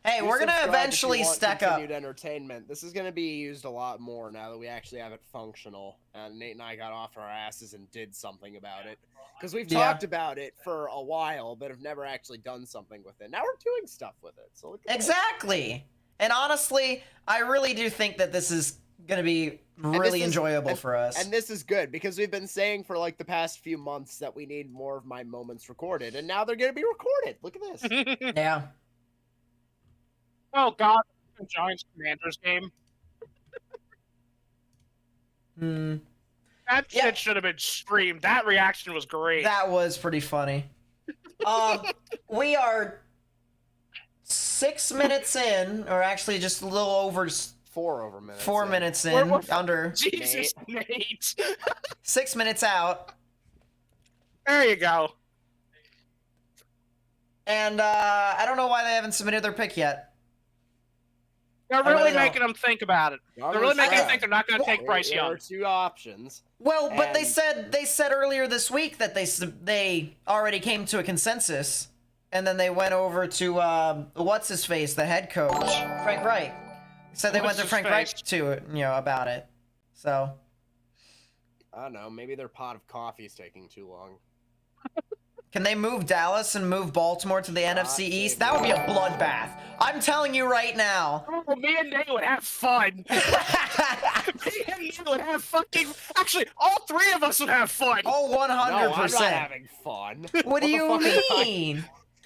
Hey,
Do
we're gonna
subscribe if you
eventually
want
stack up.
continued entertainment. This is gonna be used a lot more now that we actually have it functional. And Nate and I got off our asses and did something about it. Because we've
Yeah.
talked about it for a while, but have never actually done something with it. Now we're doing stuff with it. So look at this.
Exactly. And honestly, I really do think that this is gonna be really enjoyable for us.
And this is good because we've been saying for like the past few months that we need more of my moments recorded, and now they're gonna be recorded. Look at this.
Yeah.
Oh God, the Giants Commanders game.
Hmm.
That
Yeah.
shit should have been streamed. That reaction was great.
That was pretty funny. We are 6 minutes in, or actually just a little over
4 minutes.
4
in.
minutes in,
We're-
under
Jesus, Nate.
6 minutes out,
There you go.
and I don't know why they haven't submitted their pick yet.
They're
I really
really
don't.
making them think about it.
Y'all
They're really
gonna
making them
try.
think they're not going to take Bryce
There
Young.
are 2 options.
Well, but they
And-
said earlier this week that they already came to a consensus, and then they went over to what's his face, the head coach, Frank Reich. Said they went to Frank Reich to about it. So
I don't know. Maybe their pot of coffee is taking too long.
can they move Dallas and move Baltimore to the NFC East? That would be a bloodbath. I'm telling you right now.
Oh, me and Nate would have fun. Me and Nate would have fucking. Actually, all 3 of us would have fun.
Oh,
No, I'm not
100%.
having fun.
What do
the
you
fuck am I-
mean?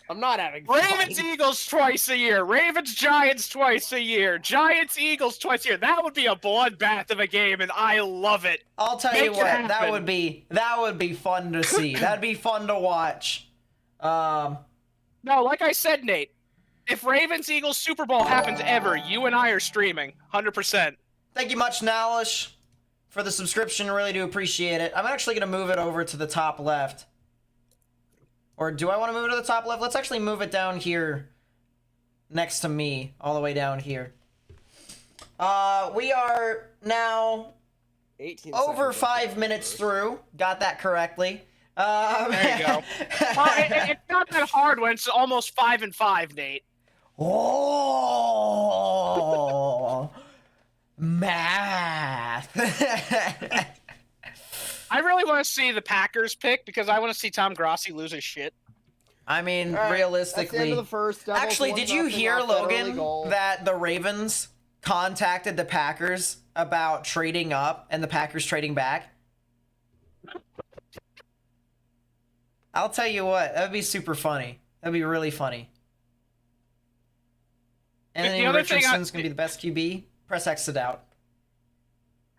I'm not having fun.
Ravens Eagles twice a year. Ravens Giants twice a year. Giants Eagles twice a year. That would be a bloodbath of a game, and I love it.
I'll tell
Make
you
it
what, that
happen.
would be fun to see. That'd be fun to watch.
No, like I said, Nate, if Ravens Eagles Super Bowl happens ever, you and I are streaming 100%.
Thank you much, Nalish, for the subscription. Really do appreciate it. I'm actually gonna move it over to the top left. Or do I want to move it to the top left? Let's actually move it down here next to me, all the way down here. We are now
18
over
seconds
5 minutes through. Got that correctly.
There you go. It's not that hard when it's almost 5-5, Nate.
Oh, math.
I really want to see the Packers pick because I want to see Tom Grossi lose his shit.
I mean,
All right, that's the
realistically.
end of the first. Devils
Actually, did you
1-0
hear,
off that early
Logan,
goal.
that the Ravens contacted the Packers about trading up and the Packers trading back? I'll tell you what, that would be super funny. That'd be really funny. Anthony
other thing
Richardson's going to be the best QB? Press X to doubt.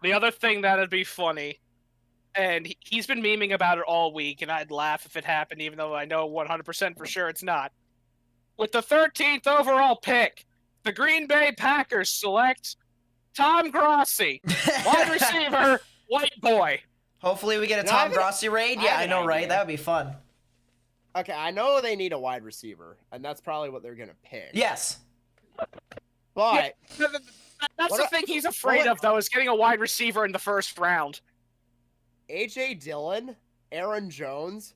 The other thing that'd be funny, and he's been memeing about it all week, and I'd laugh if it happened, even though I know 100% for sure it's not. With the 13th overall pick, the Green Bay Packers select Tom Grossi, wide receiver, white boy.
Hopefully we get a
No, I
Tom
have an-
Grossi raid.
I
Yeah,
have
I
an
know, right?
idea.
That would be fun.
Okay, I know they need a wide receiver, and that's probably what they're gonna pick.
Yes.
But
That's
What
the
a-
thing he's afraid
what-
of, though, is getting a wide receiver in the first round.
AJ Dillon, Aaron Jones,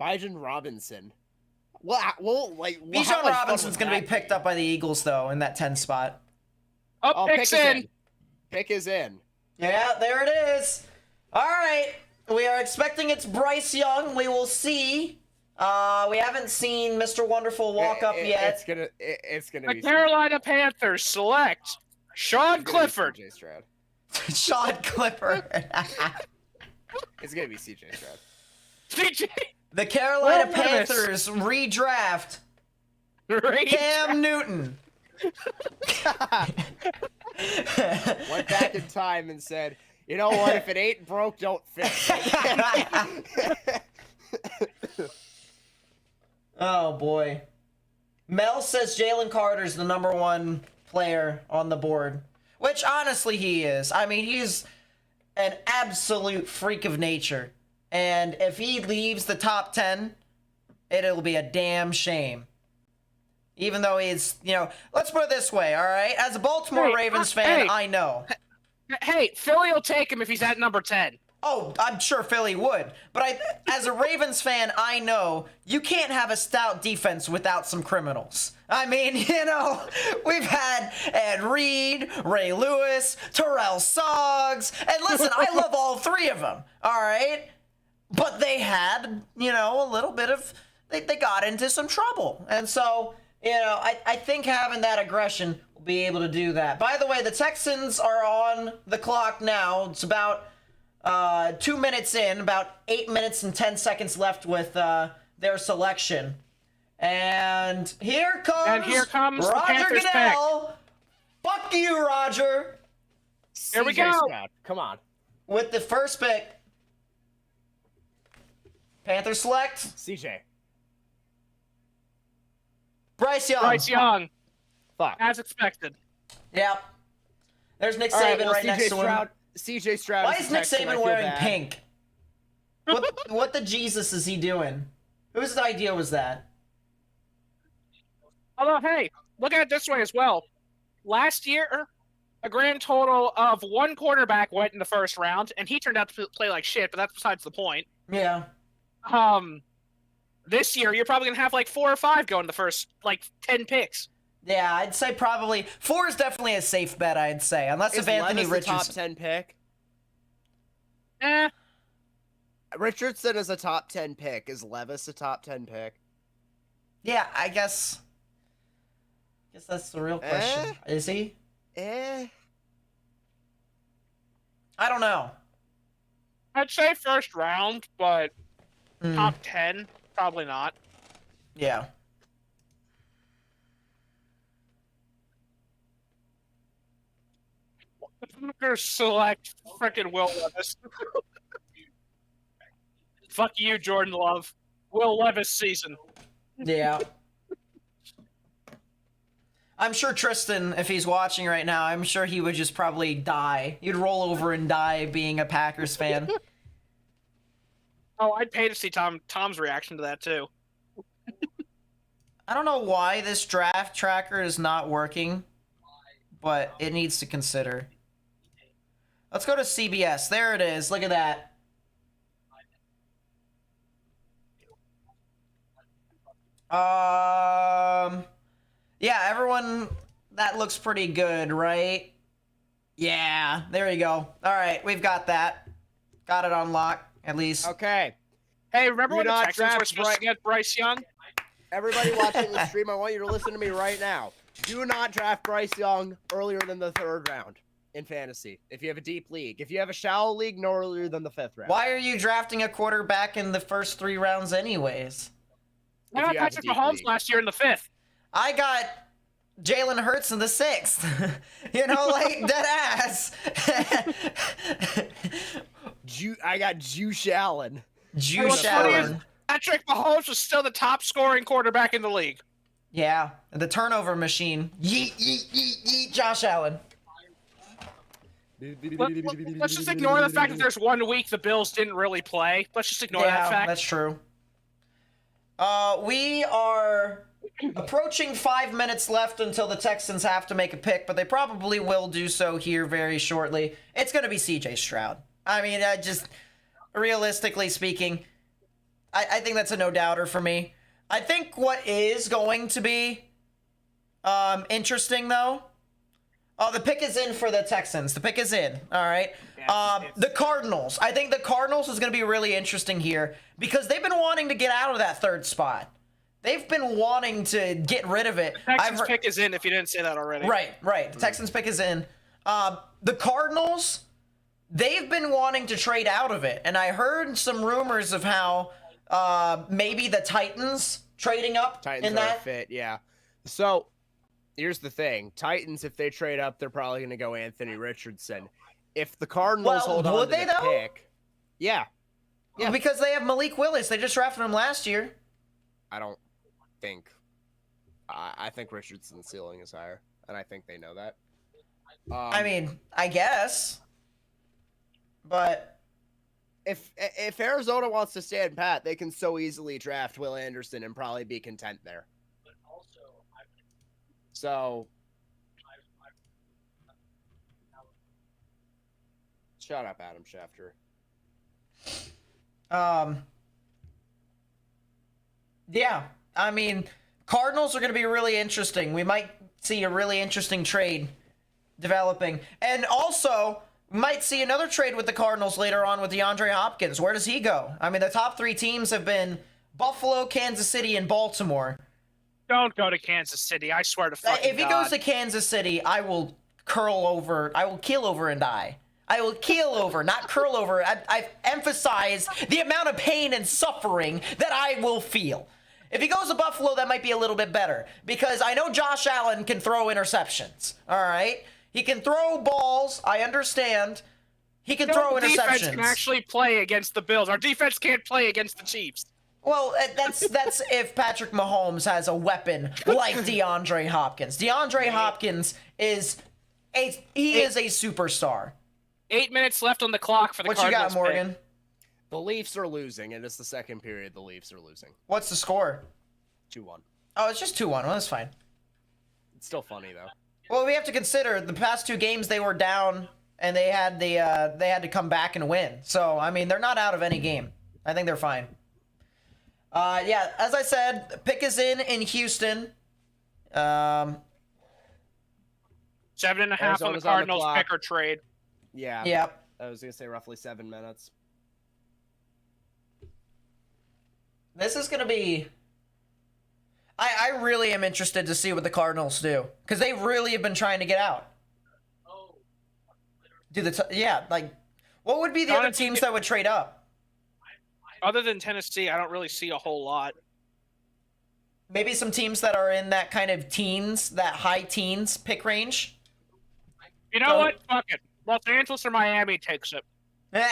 Bijan Robinson. Well, like how
Bijan
much fun
Robinson's
would
going to be
that
picked up by the Eagles, though, in that 10 spot.
Oh,
Oh,
picks
pick is
in.
Pick is in.
Yeah, there it is. All right. We are expecting it's Bryce Young. We will see. We haven't seen Mr. Wonderful walk up yet.
It's gonna
The
be
Carolina Panthers select Sean Clifford.
CJ Stroud.
Sean Clifford.
It's gonna be CJ Stroud.
CJ.
The Carolina
Will Levis.
Panthers redraft Cam Newton.
Went back in time and said, "You know what? If it ain't broke, don't fix it."
Oh, boy. Mel says Jalen Carter's the #1 player on the board. Which, honestly, he is. I mean, he's an absolute freak of nature. And if he leaves the top 10, it'll be a damn shame. Even though he's, let's put it this way, all right? As a Baltimore Ravens fan, I know.
Hey, Philly will take him if he's at number 10.
Oh, I'm sure Philly would. But as a Ravens fan, I know you can't have a stout defense without some criminals. I mean, we've had Ed Reed, Ray Lewis, Terrell Suggs, and listen, I love all three of them, all right? But they had, a little bit of, they got into some trouble. And so, I think having that aggression will be able to do that. By the way, the Texans are on the clock now. It's about 2 minutes in, about 8 minutes and 10 seconds left with their selection. And here comes
the
Roger
Panthers
Goodell. Fuck you, Roger.
Here we
CJ
go.
Stroud. Come on.
With the first pick, Panthers select
CJ.
Bryce Young.
Bryce Young,
Fuck.
as expected.
Yep. There's Nick
All
Saban
well,
right next to him.
CJ Stroud.
Why
is
is Nick
the Texan, I
Saban
feel
wearing
bad.
pink? What what the Jesus is he doing? Whose idea was that?
Although, hey, look at it this way as well. Last year, a grand total of 1 quarterback went in the first round, and he turned out to play like shit, but that's besides the point.
Yeah.
This year, you're probably going to have like 4 or 5 go in the first, 10 picks.
Yeah, I'd say probably 4 is definitely a safe bet, I'd say. Unless
Is
if Anthony
Levis the top
Richardson.
10 pick?
Eh,
Richardson is a top 10 pick. Is Levis a top 10 pick?
Yeah, I guess that's the real question. Is he?
Eh.
I don't know.
I'd say first round, but
Hmm.
top 10, probably not.
Yeah.
The Packers select frickin' Will Levis. Fuck you, Jordan Love. Will Levis season.
Yeah. I'm sure Tristan, if he's watching right now, I'm sure he would just probably die. He'd roll over and die being a Packers fan.
Oh, I'd pay to see Tom's reaction to that too.
I don't know why this draft tracker is not working, but it needs to consider. Let's go to CBS. There it is. Look at that. Yeah, everyone, that looks pretty good, right? Yeah, there you go. All right, we've got that. Got it on lock, at least.
Okay.
Hey, remember
Do
when the
not
Texans were
draft
supposed to get Bryce Young?
Everybody watching the stream, I want you to listen to me right now. Do not draft Bryce Young earlier than the 3rd round in fantasy. If you have a deep league. If you have a shallow league, no earlier than the 5th round.
Why are you drafting a quarterback in the first 3 rounds anyways?
I
If
got
you have a
Patrick
deep
Mahomes
league.
last year in the 5th.
I got Jalen Hurts in the 6th. Dead ass.
I got Juice Allen.
Juice
What's funny is
Allen.
Patrick Mahomes was still the top scoring quarterback in the league.
Yeah, the turnover machine. Yeet, yeet, yeet, yeet, Josh Allen.
Let's just ignore the fact that there's 1 week the Bills didn't really play. Let's just ignore that fact.
That's true. We are approaching 5 minutes left until the Texans have to make a pick, but they probably will do so here very shortly. It's going to be CJ Stroud. I mean, realistically speaking, I think that's a no-doubter for me. I think what is going to be interesting, though, the pick is in for the Texans. The pick is in, all right? The Cardinals. I think the Cardinals is going to be really interesting here because they've been wanting to get out of that 3rd spot. They've been wanting to get rid of it.
Texans pick is in if you didn't say that already.
Right. The Texans pick is in. The Cardinals, they've been wanting to trade out of it. And I heard some rumors of how maybe the Titans trading up
Titans
in
are a
that.
fit, yeah. So, here's the thing. Titans, if they trade up, they're probably going to go Anthony Richardson. If the Cardinals hold on to
would they,
the
though?
pick... Yeah.
Because they have Malik Willis. They just drafted him last year.
I don't think Richardson's ceiling is higher, and I think they know that.
I mean, I guess. But
if Arizona wants to stand pat, they can so easily draft Will Anderson and probably be content there.
But also,
So, shut up, Adam Schefter.
Yeah, I mean, Cardinals are going to be really interesting. We might see a really interesting trade developing. And also, we might see another trade with the Cardinals later on with DeAndre Hopkins. Where does he go? I mean, the top 3 teams have been Buffalo, Kansas City, and Baltimore.
Don't go to Kansas City. I swear to fucking
If he
God.
goes to Kansas City, I will keel over and die. I will keel over, not curl over. I've emphasized the amount of pain and suffering that I will feel. If he goes to Buffalo, that might be a little bit better. Because I know Josh Allen can throw interceptions. All right? He can throw balls. I understand. He can throw
No defense
interceptions.
can actually play against the Bills. Our defense can't play against the Chiefs.
Well, that's if Patrick Mahomes has a weapon like DeAndre Hopkins. DeAndre Hopkins is a superstar.
8 minutes left on the clock for the
What
Cardinals.
you got, Morgan?
The Leafs are losing, and it's the second period. The Leafs are losing.
What's the score?
2-1.
Oh, it's just 2-1. Well, that's fine.
It's still funny though.
Well, we have to consider the past 2 games they were down, and they had to come back and win. So, I mean, they're not out of any game. I think they're fine. Yeah, as I said, pick is in Houston.
7.5 on the
Arizona's on the
Cardinals
clock.
pick or trade.
Yeah.
Yep.
I was gonna say roughly 7 minutes.
This is going to be... I really am interested to see what the Cardinals do. Because they really have been trying to get out. What would be the other
Honestly,
teams that would trade up?
Other than Tennessee, I don't really see a whole lot.
Maybe some teams that are in that kind of teens, that high teens pick range?
You know what? Fuck it. Los Angeles or Miami takes it.
Eh.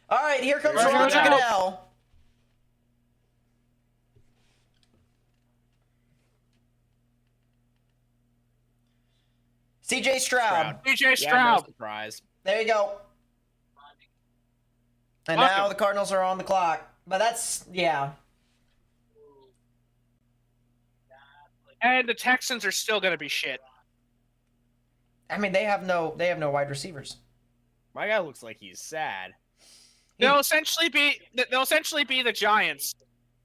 All right, here comes
Roger
Roger
Goodell.
Goodell. CJ Stroud.
DJ
Yeah, no
Stroud.
surprise.
There you go. And
Fuck
now
him.
the Cardinals are on the clock. But that's, yeah.
And the Texans are still going to be shit.
I mean, they have no wide receivers.
My guy looks like he's sad.
They'll essentially be the Giants,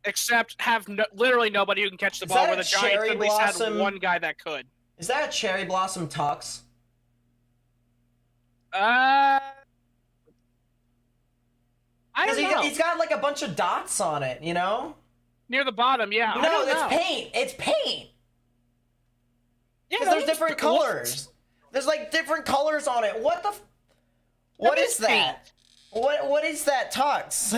except have literally nobody who can catch the
Is
ball.
that
Where
a
the Giants
cherry
at least had
blossom?
one guy that could.
Is that a cherry blossom tux?
I
Because
don't know.
he's got like a bunch of dots on it, you know?
Near the bottom, yeah. I
No,
don't
it's
know.
paint. It's paint.
Yeah,
Because there's
that
different
looks-
colors. There's like different colors on it. What the? What
That
is
is
that? What is that tux?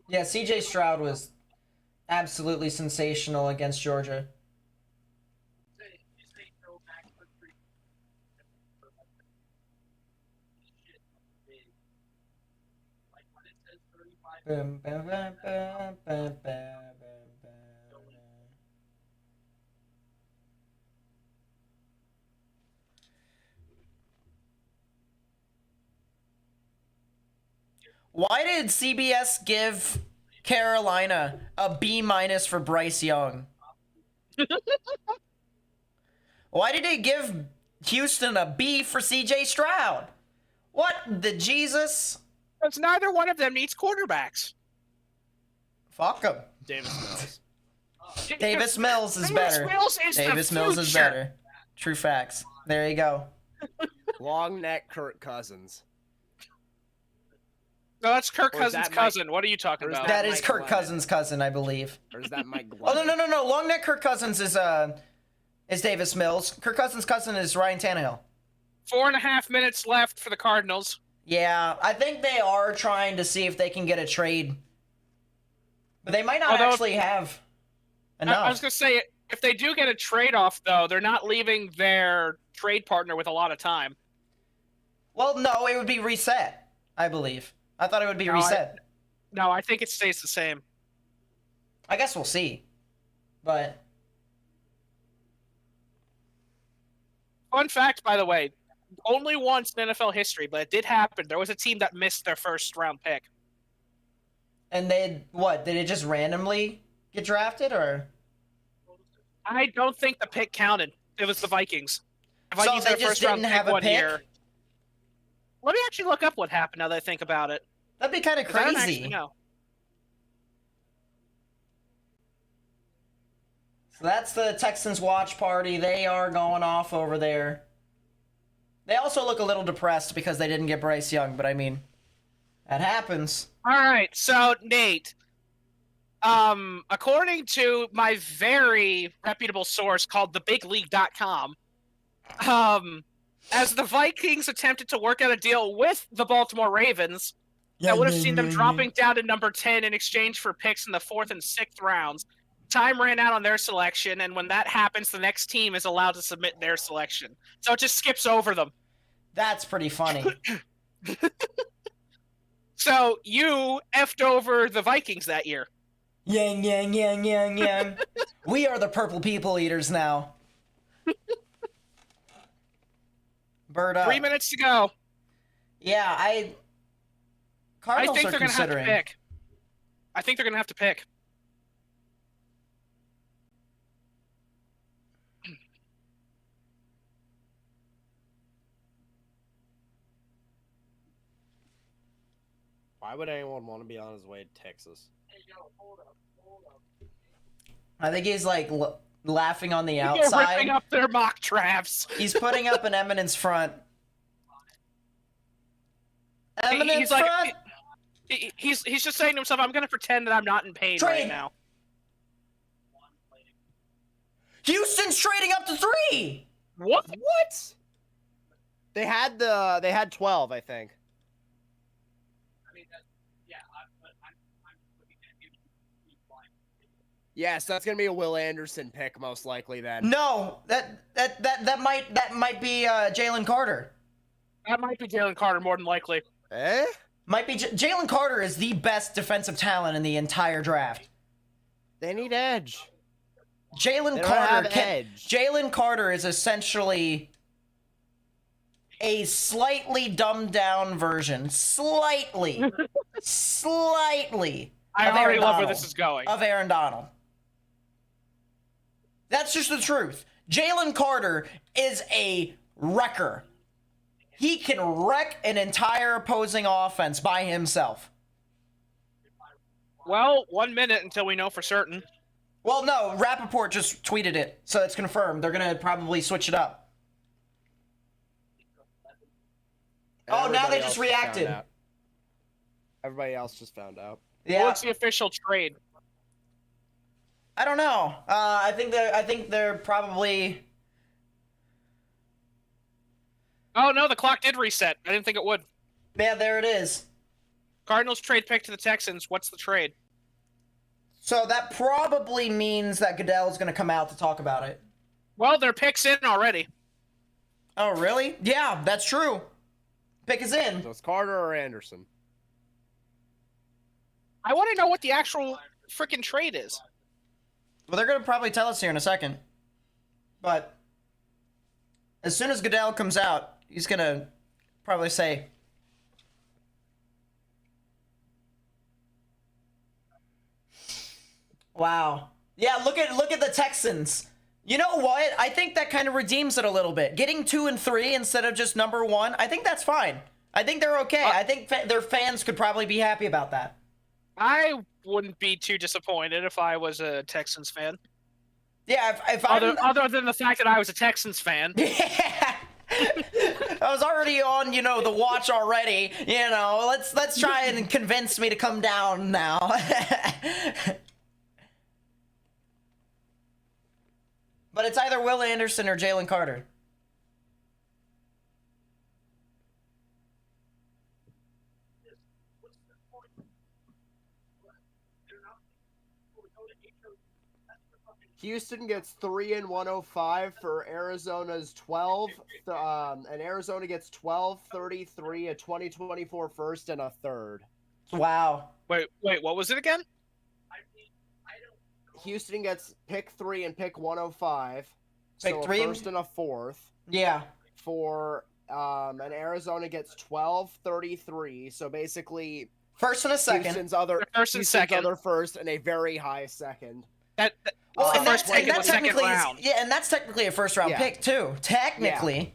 Yeah, CJ Stroud was absolutely sensational against Georgia. Bum, bum, bum, bum, bum, bum, bum. Why did CBS give Carolina a B- for Bryce Young? Why did they give Houston a B for CJ Stroud? What the Jesus?
Because neither one of them needs quarterbacks.
Fuck him.
Davis Mills.
Davis Mills is
Davis
better.
Mills is
Davis
the
Mills is
future.
better. True facts. There you go.
Long neck Kirk Cousins.
No, that's Kirk
Or is
Cousins'
that Mike-
cousin. What are you talking
or is
about?
That is
Mike
Kirk
Glennon.
Cousins' cousin, I believe.
Or is that Mike
Oh
Glennon?
no. Long neck Kirk Cousins is Davis Mills. Kirk Cousins' cousin is Ryan Tannehill.
4.5 minutes left for the Cardinals.
Yeah, I think they are trying to see if they can get a trade. But they might not
Although-
actually have
I
enough.
was gonna say If they do get a trade-off, though, they're not leaving their trade partner with a lot of time.
Well, no, it would be reset, I believe. I thought it would be
No,
reset.
No, I think it stays the same.
I guess we'll see. But
Fun fact, by the way, only once in NFL history, but it did happen. There was a team that missed their first-round pick.
and what? Did it just randomly get drafted, or?
I don't think the pick counted. It was the Vikings. The
So
Vikings
they
had a
just
first-round
didn't
pick
have a
one
pick?
year. Let me actually look up what happened now that I think about it.
That'd be kind of
'Cause I don't actually
crazy.
know.
So that's the Texans watch party. They are going off over there. They also look a little depressed because they didn't get Bryce Young, but I mean, that happens.
All right, so Nate, according to my very reputable source called thebigleague.com, as the Vikings attempted to work out a deal with the Baltimore Ravens that would have seen them dropping down to number 10 in exchange for picks in the 4th and 6th rounds, time ran out on their selection, and when that happens, the next team is allowed to submit their selection. So it just skips over them.
That's pretty funny.
So you effed over the Vikings that year.
Yang, yang, yang, yang, yang. We are the purple people eaters now. Bird up.
3 minutes to go.
Yeah,
I
Cardinals
think
are
they're going to have to
considering.
pick. I think they're going to have to pick.
Why would anyone want to be on his way to Texas?
Hey, yo, hold up.
I think he's like laughing on the
They're
outside.
ripping up their mock drafts.
He's putting up an Eminence front. Eminence
He's like-
front.
He's just saying to himself, I'm going to pretend that I'm not in pain
Trade.
right now.
Houston's trading up to 3.
What?
What? They had 12, I think.
I mean, yeah, but I'm looking at him. He's flying.
Yes, that's gonna be a Will Anderson pick most likely then.
No, that might be Jalen Carter.
That might be Jalen Carter more than likely.
Eh?
Might be Jalen Carter is the best defensive talent in the entire draft.
They need edge.
Jalen
They don't
Carter
have edge.
Jalen Carter is essentially a slightly dumbed down version, slightly
I
of
already
Aaron
love where
Donald.
this is going.
Of Aaron Donald. That's just the truth. Jalen Carter is a wrecker. He can wreck an entire opposing offense by himself.
Well, 1 minute until we know for certain.
Well, no, Rappaport just tweeted it, so it's confirmed. They're going to probably switch it up.
And
Oh, now
everybody
they just
else found
reacted.
out. Everybody else just found out.
Yeah,
What's the official trade?
I don't know. I think they're probably.
Oh, no, the clock did reset. I didn't think it would.
Yeah, there it is.
Cardinals trade pick to the Texans. What's the trade?
So that probably means that Goodell's going to come out to talk about it.
Well, their pick's in already.
Oh, really? Yeah, that's true. Pick is in.
So it's Carter or Anderson.
I want to know what the actual freaking trade is.
Well, they're going to probably tell us here in a second. But as soon as Goodell comes out, he's going to probably say, wow. Yeah, look at the Texans. You know what? I think that kind of redeems it a little bit. Getting 2 and 3 instead of just number 1, I think that's fine. I think they're okay. I think their fans could probably be happy about that.
I wouldn't be too disappointed if I was a Texans fan.
Yeah, if I'm...
Other than the fact that I was a Texans fan.
Yeah. I was already on, the watch already. Let's try and convince me to come down now. But it's either Will Anderson or Jalen Carter.
What's the point? They're not. We go to HO. That's the fucking
Houston gets 3 and 105 for Arizona's 12. And Arizona gets 12, 33, a 2024 first, and a third.
Wow.
Wait, what was it again?
Houston gets pick 3 and pick 105.
Pick
so
3
a first and a fourth.
Yeah.
For and Arizona gets 12, 33. So basically,
First and a second.
Houston's other first and a very high second.
Well, and
first
that's,
pick
and
in
that
the second
technically
round.
and that's technically a first round
Yeah.
pick too. Technically.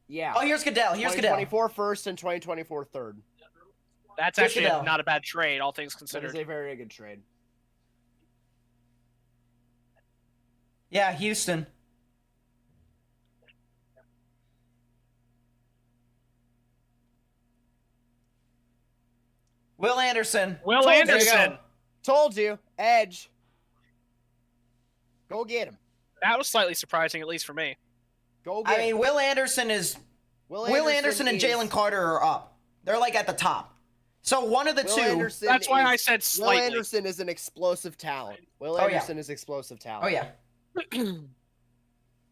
Yeah.
Oh, here's Goodell. Here's Goodell.
2024 first and 2024 third.
That's
Here's
actually
Goodell.
not a bad trade, all things
That
considered.
is a very good trade.
Yeah, Houston. Will Anderson.
Will
Told you.
Anderson.
Told you, Edge. Go get him.
That was slightly surprising, at least for me.
Go get
I mean,
him.
Will Anderson and Jalen Carter are up. They're like at the top. So one of the two.
That's why I said
Will
slightly.
Anderson is an explosive talent. Will
Oh, yeah.
Anderson is explosive talent.
Oh yeah.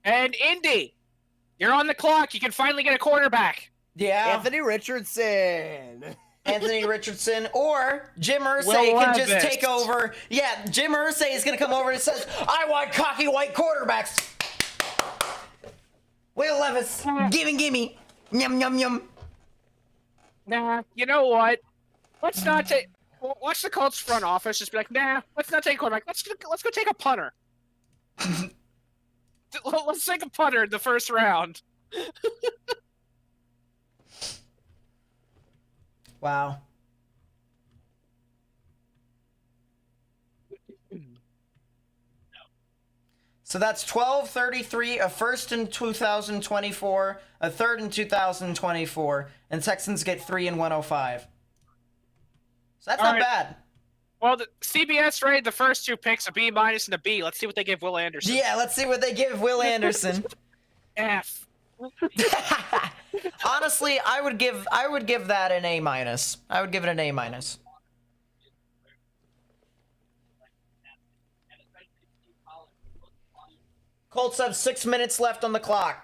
And Indy, you're on the clock. You can finally get a quarterback.
Yeah.
Anthony Richardson.
Anthony Richardson or Jim Irsay
Will
can just
Levis.
take over. Yeah, Jim Irsay is going to come over and says, "I want cocky white quarterbacks." Will Levis, gimme, yum yum yum.
Nah, you know what? Let's not take. Watch the Colts front office just be like, nah, let's not take a quarterback. Let's go take a punter. Let's take a punter in the first round.
Wow. So that's 1233, a first in 2024, a third in 2024, and Texans get 3 and 105. So that's
All
not
right.
bad.
Well, the CBS rated the first two picks a B- and a B. Let's see what they give Will Anderson.
Yeah, let's see what they give Will Anderson.
F.
Honestly, I would give that an A minus. I would give it an A minus. Colts have 6 minutes left on the clock.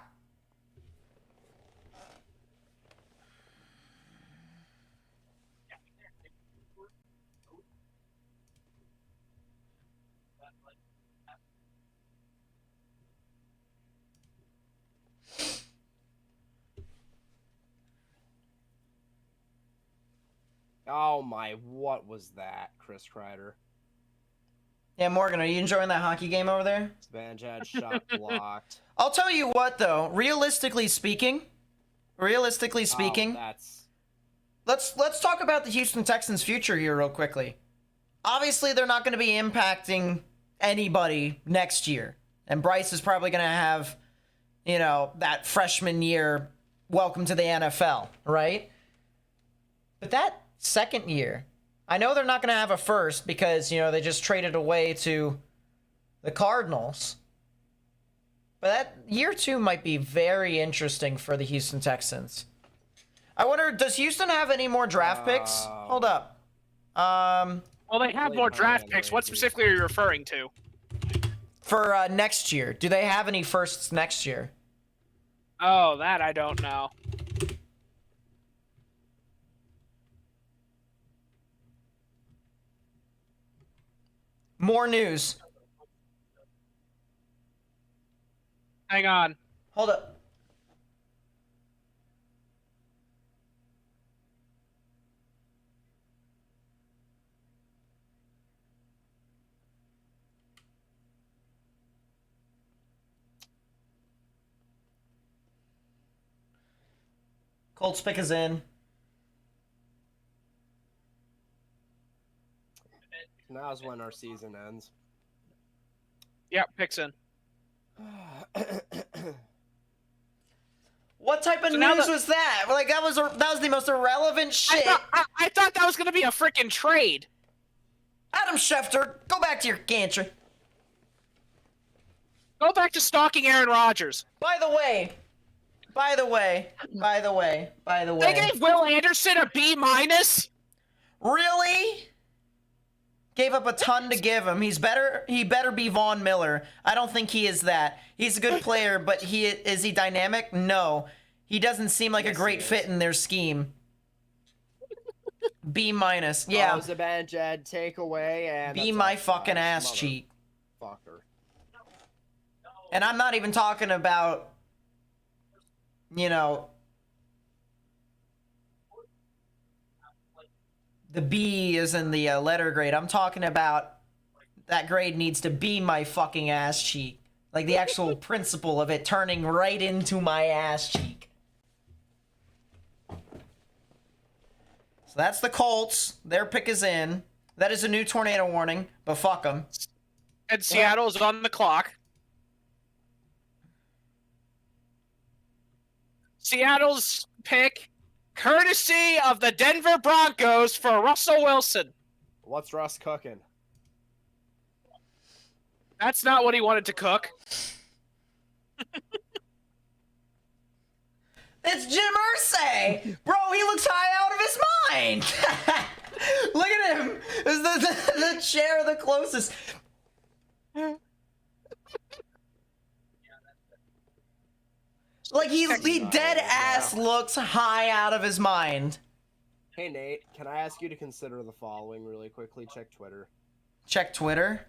Oh my, what was that, Chris Kreider?
Yeah, Morgan, are you enjoying that hockey game over there?
Vanjad shot blocked.
I'll tell you what, though. Realistically speaking,
Oh, that's
let's talk about the Houston Texans' future here real quickly. Obviously, they're not going to be impacting anybody next year, and Bryce is probably going to have, you know, that freshman year welcome to the NFL, right? But that second year, I know they're not going to have a first because, you know, they just traded away to the Cardinals. But that year two might be very interesting for the Houston Texans. I wonder, does Houston have any more draft picks? Hold up.
Well, they have
Really
more
high
draft
on
picks.
the
What
Rangers.
specifically are you referring to?
For next year, do they have any firsts next year?
Oh, that I don't know.
More news.
Hang on.
Hold up. Colts pick is in.
now's when our season ends.
Yep, picks in.
What type of
So now
news
the-
was that? Like that was the most irrelevant shit.
I thought that was going to be a freaking trade.
Adam Schefter, go back to your gantry.
Go back to stalking Aaron Rodgers.
By the way,
They gave Will Anderson a B-.
really? Gave up a ton to give him. He better be Von Miller. I don't think he is that. He's a good player, but is he dynamic? No. He doesn't seem like a great fit in their scheme. B-. Yeah.
Zibanejad, take away, and
Be my fucking ass cheek.
Fucker.
And I'm not even talking about, you know, the B is in the letter grade. I'm talking about that grade needs to be my fucking ass cheek. Like the actual principle of it turning right into my ass cheek. So that's the Colts. Their pick is in. That is a new tornado warning, but fuck them.
And Seattle's on the clock. Seattle's pick, courtesy of the Denver Broncos for Russell Wilson.
What's Russ cooking?
That's not what he wanted to cook.
It's Jim Irsay! Bro, he looks high out of his mind! Look at him! It's the chair the closest. Like, he dead ass looks high out of his mind.
Hey, Nate, can I ask you to consider the following really quickly? Check Twitter.
Check Twitter?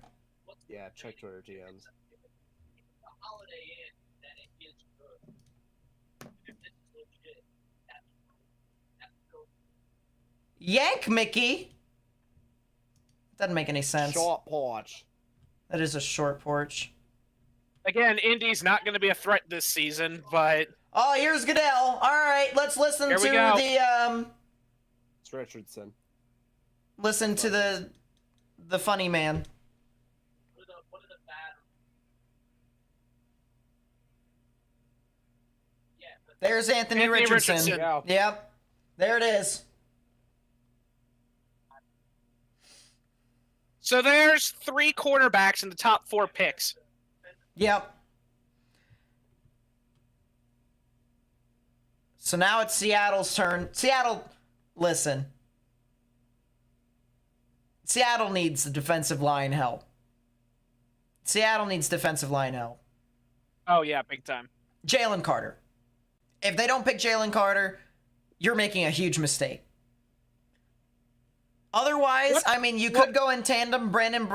Yeah, check Twitter DMs.
Yank Mickey! Doesn't make any sense.
Short porch.
That is a short porch.
Again, Indy's not going to be a threat this season, but...
Oh, here's Goodell. Alright, let's listen to the,
It's Richardson.
Listen to the funny man. There's Anthony Richardson.
Yeah.
Yep. There it is.
So there's 3 quarterbacks in the top 4 picks.
Yep. So now it's Seattle's turn. Seattle, listen. Seattle needs the defensive line help. Seattle needs defensive line help.
Oh, yeah, big time.
Jalen Carter. If they don't pick Jalen Carter, you're making a huge mistake. Otherwise, I mean, you could go in tandem, Brian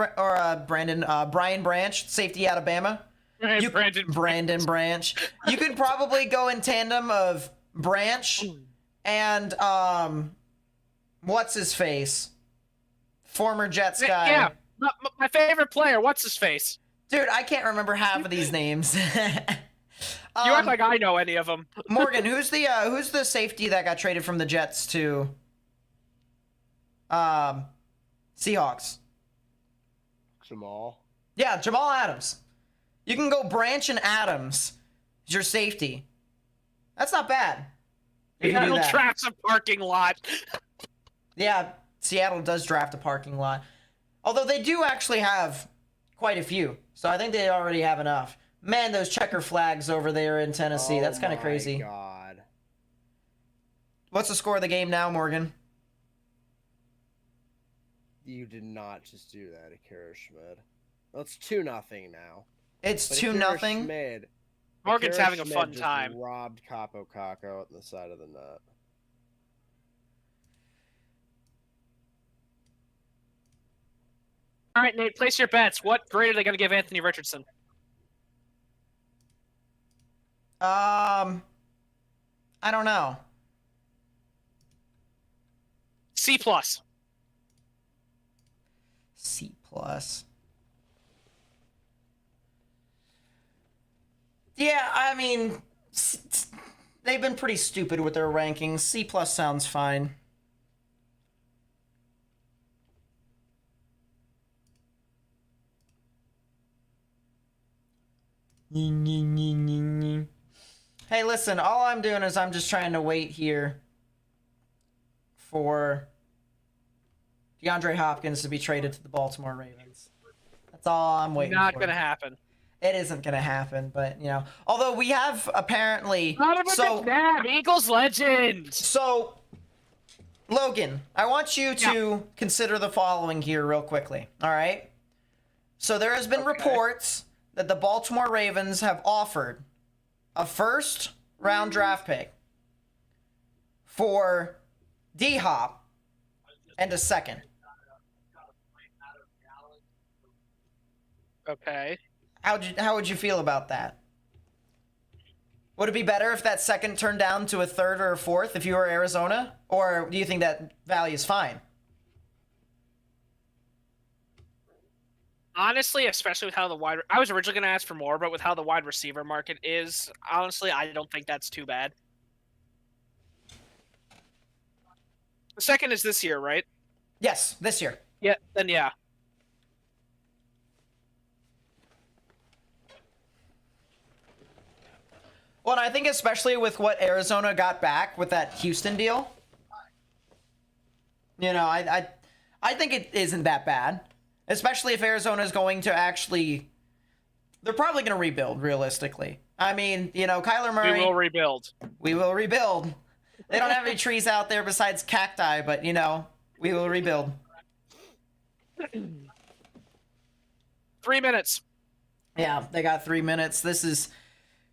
Branch, safety Alabama. Brandon Branch. You could probably go in tandem of Branch and what's his face, former Jets guy.
Yeah, my favorite player. What's his face?
Dude, I can't remember half of these names.
You act like I know any of them.
Morgan, who's the safety that got traded from the Jets to Seahawks?
Jamal.
Yeah, Jamal Adams. You can go Branch and Adams as your safety. That's not bad.
Seattle drafts a parking lot.
Yeah, Seattle does draft a parking lot. Although they do actually have quite a few. So I think they already have enough. Man, those checker flags over there in Tennessee. That's kind of crazy.
Oh, my God.
What's the score of the game now, Morgan?
You did not just do that, Akira Schmid. Well, it's 2-0 now.
It's
But
2-0.
Schmid,
Morgan's
Akira
having a
Schmid
fun
just
time.
Robbed Capo Caco at the side of the net.
All right, Nate, place your bets. What grade are they going to give Anthony Richardson?
I don't know.
C+.
C+. Yeah, I mean, they've been pretty stupid with their rankings. C+ sounds fine. Hey, listen, all I'm doing is I'm just trying to wait here for DeAndre Hopkins to be traded to the Baltimore Ravens. That's all I'm waiting
Not
for.
going to happen.
It isn't going to happen, but, you know. Although we have apparently...
Not about the Eagles legend!
So, Logan, I want you to consider the following here real quickly. All right. So there has been reports that the Baltimore Ravens have offered a first-round draft pick for D-Hop and a second.
Okay.
How would you feel about that? Would it be better if that second turned down to a third or a fourth if you were Arizona? Or do you think that value is fine?
Honestly, especially with how I was originally going to ask for more, but with how the wide receiver market is, honestly, I don't think that's too bad. The second is this year, right?
Yes, this year.
Yeah, then yeah.
Well, I think especially with what Arizona got back with that Houston deal, you know, I think it isn't that bad. Especially if Arizona is going to actually, they're probably going to rebuild realistically. I mean, you know, Kyler Murray.
We will rebuild.
We will rebuild. They don't have any trees out there besides cacti, but you know, we will rebuild.
3 minutes.
Yeah, they got 3 minutes. This is,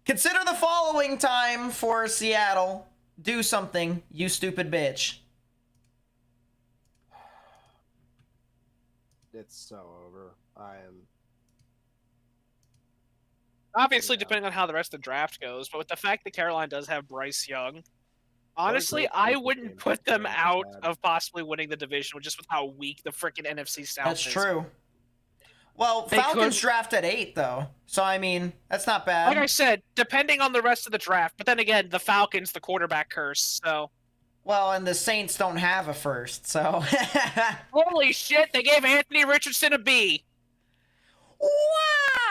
consider the following time for Seattle. Do something, you stupid bitch.
It's so over. I am.
Obviously,
Yeah.
depending on how the rest of the draft goes, but with the fact that Carolina does have Bryce Young, honestly,
great
I
football
wouldn't
game
put them
Carolina's
out
had.
of possibly winning the division just with how weak the freaking NFC South
That's
is.
true. Well,
They
Falcons
could-
draft at 8, though. So, I mean, that's not bad.
Like I said, depending on the rest of the draft, but then again, the Falcons, the quarterback curse, so.
Well, and the Saints don't have a first, so.
Holy shit, they gave Anthony Richardson a B.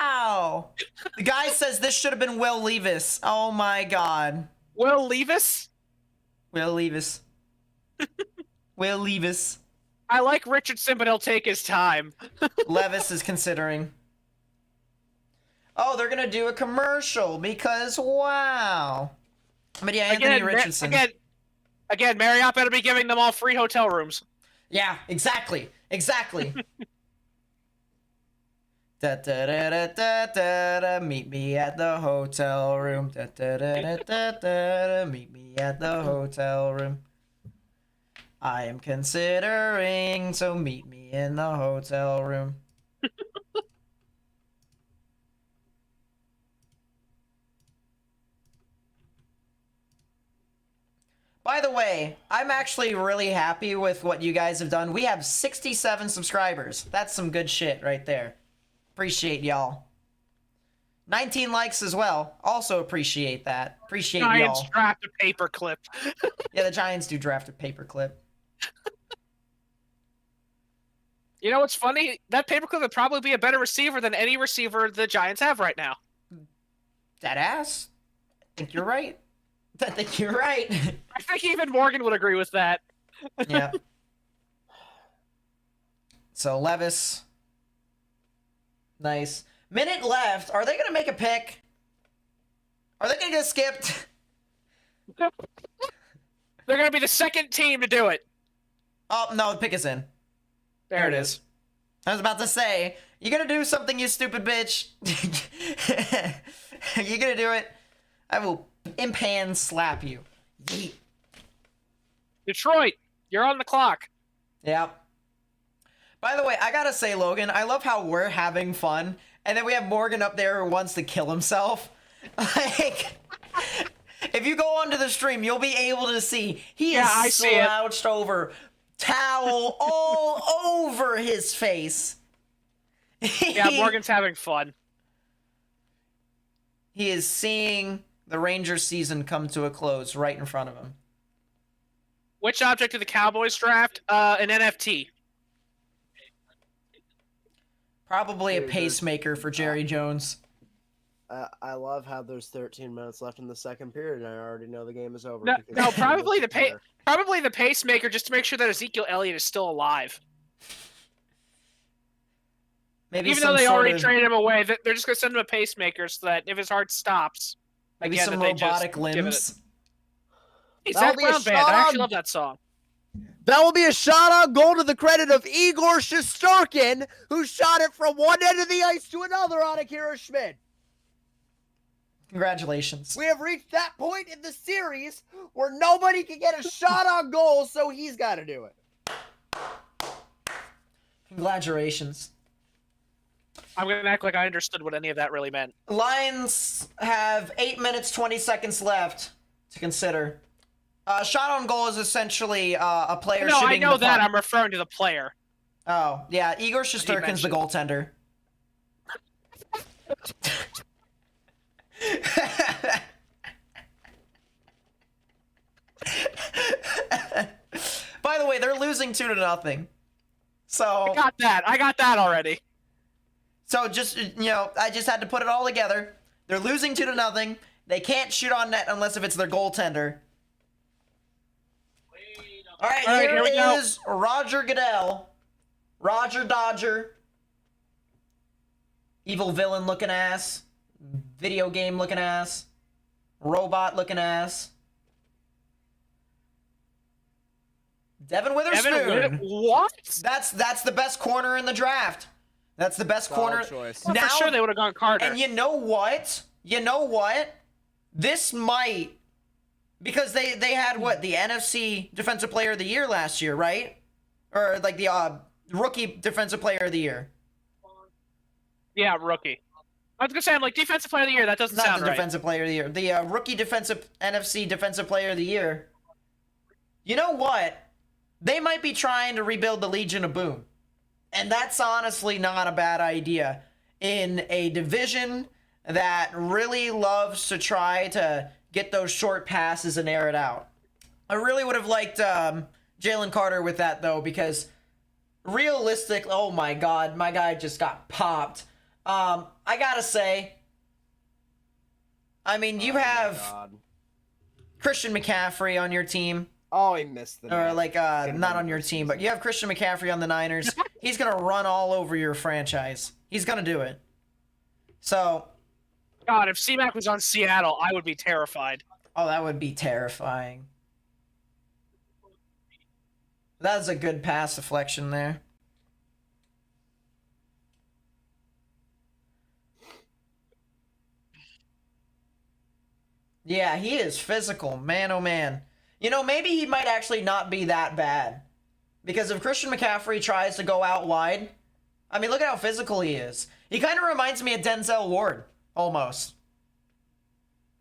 Wow! The guy says this should have been Will Levis. Oh my god.
Will Levis?
Will Levis. Will Levis.
I like Richardson, but he'll take his time.
Levis is considering. Oh, they're gonna do a commercial because wow. But yeah, Anthony Richardson.
Again, Marriott better be giving them all free hotel rooms.
Yeah, exactly. Exactly. Da, da, da, da, da, da, da, meet me at the hotel room. Da, da, da, da, da, da, da, meet me at the hotel room. I am considering, so meet me in the hotel room. By the way, I'm actually really happy with what you guys have done. We have 67 subscribers. That's some good shit right there. Appreciate y'all. 19 likes as well. Also appreciate that. Appreciate
Giants
y'all.
draft a paperclip.
Yeah, the Giants do draft a paperclip.
You know what's funny? That paperclip would probably be a better receiver than any receiver the Giants have right now.
That ass. I think you're right. I think you're right.
I think even Morgan would agree with that.
Yeah. So Levis. Nice. Minute left. Are they going to make a pick? Are they going to get skipped?
They're going to be the second team to do it.
Oh, no, the pick is in.
There it is.
I was about to say, you going to do something, you stupid bitch. You going to do it? I will impan slap you. Yeet.
Detroit, you're on the clock.
Yep. By the way, I gotta say, Logan, I love how we're having fun, and then we have Morgan up there who wants to kill himself. Like, if you go onto the stream, you'll be able to see he
I
is
see it.
slouched over, towel all over his face.
Yeah, Morgan's having fun.
He is seeing the Rangers season come to a close right in front of him.
Which object did the Cowboys draft? An NFT.
Probably a
Dude,
pacemaker for Jerry Jones.
I love how there's 13 minutes left in the second period, and I already know the game is over.
No,
because
no,
it's
probably the
player.
Probably the pacemaker just to make sure that Ezekiel Elliott is still alive.
Maybe
Even
some
though they
sort
already
of,
traded him away, they're just going to send him a pacemaker so that if his heart stops,
maybe
again,
some
that they just
robotic
give it-
limbs.
Hey,
That'll
Zach
be a
Brown Band. I
shot
actually
on-
love that song.
That will be a shot on goal to the credit of Igor Shesterkin, who shot it from one end of the ice to another on Akira Schmid.
Congratulations.
We have reached that point in the series where nobody can get a shot on goal, so he's got to do it.
Congratulations.
I'm going to act like I understood what any of that really meant.
Lions have 8 minutes, 20 seconds left to consider. Shot on goal is essentially a player
No,
shooting
I know
the
that.
puck.
I'm referring to the player.
Oh, yeah. Igor Shesterkin's the goaltender. By the way, they're losing 2-0. So
I got that already.
So just, I just had to put it all together. They're losing 2-0. They can't shoot on net unless if it's their goaltender. All right, here
we go.
is Roger Goodell. Roger Dodger. Evil villain looking ass. Video game looking ass. Robot looking ass. Devin Witherspoon.
What?
That's the best corner in the draft. That's the best corner.
Choice.
Well, for sure they would have gone Carter.
And you know what? This might, because they had what, the NFC Defensive Player of the Year last year, right? Or like the Rookie Defensive Player of the Year.
Yeah, rookie. I was gonna say, I'm like, Defensive Player of the Year. That doesn't
Not
sound
the
right.
Defensive Player of the Year. The Rookie NFC Defensive Player of the Year. You know what? They might be trying to rebuild the Legion of Boom. And that's honestly not a bad idea. In a division that really loves to try to get those short passes and air it out. I really would have liked Jalen Carter with that, though, because realistic, oh my god, my guy just got popped. I gotta say, I mean, you have Christian McCaffrey on your team.
Oh, he missed the
Or
net.
like, not on your team, but you have Christian McCaffrey on the Niners. He's going to run all over your franchise. He's going to do it. So.
God, if C-Mac was on Seattle, I would be terrified.
Oh, that would be terrifying. That was a good pass deflection there. Yeah, he is physical. Man, oh man. You know, maybe he might actually not be that bad. Because if Christian McCaffrey tries to go out wide, I mean, look at how physical he is. He kind of reminds me of Denzel Ward, almost.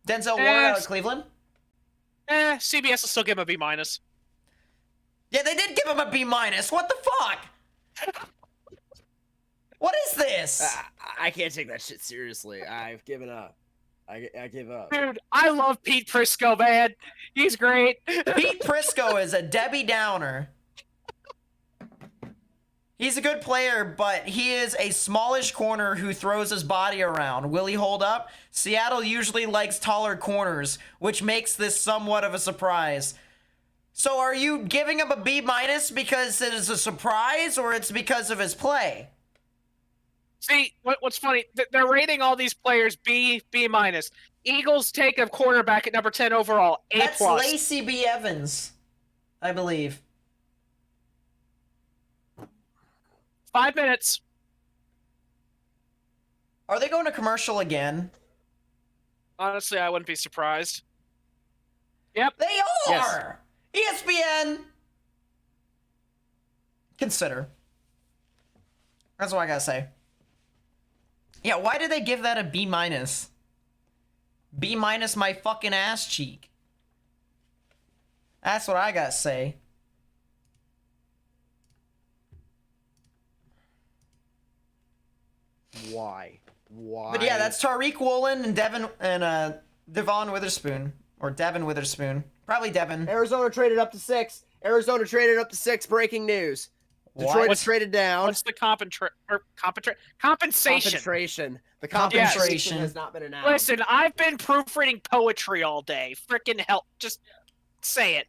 Denzel Ward out of Cleveland?
CBS will still give him a B-.
Yeah, they did give him a B-. What the fuck? What is this?
I can't take that shit seriously. I've given up. I give up.
Dude, I love Pete Prisco, man. He's great.
Pete Prisco is a Debbie Downer. He's a good player, but he is a smallish corner who throws his body around. Will he hold up? Seattle usually likes taller corners, which makes this somewhat of a surprise. So are you giving him a B- because it is a surprise, or it's because of his play?
See, what's funny, they're rating all these players B-. Eagles take a quarterback at number 10 overall, A+.
That's Lacey B. Evans, I believe.
5 minutes.
Are they going to commercial again?
Honestly, I wouldn't be surprised. Yep.
They are! Yes. ESPN! Consider. That's what I gotta say. Yeah, why did they give that a B-? B- my fucking ass cheek. That's what I gotta say.
Why?
But yeah, that's Tariq Woolen and Devon Witherspoon. Or Devin Witherspoon. Probably Devin.
Arizona traded up to 6. Breaking news. Detroit was traded down.
What's the compensation?
The compensation has not been announced.
Listen, I've been proofreading poetry all day. Frickin' hell. Just say it.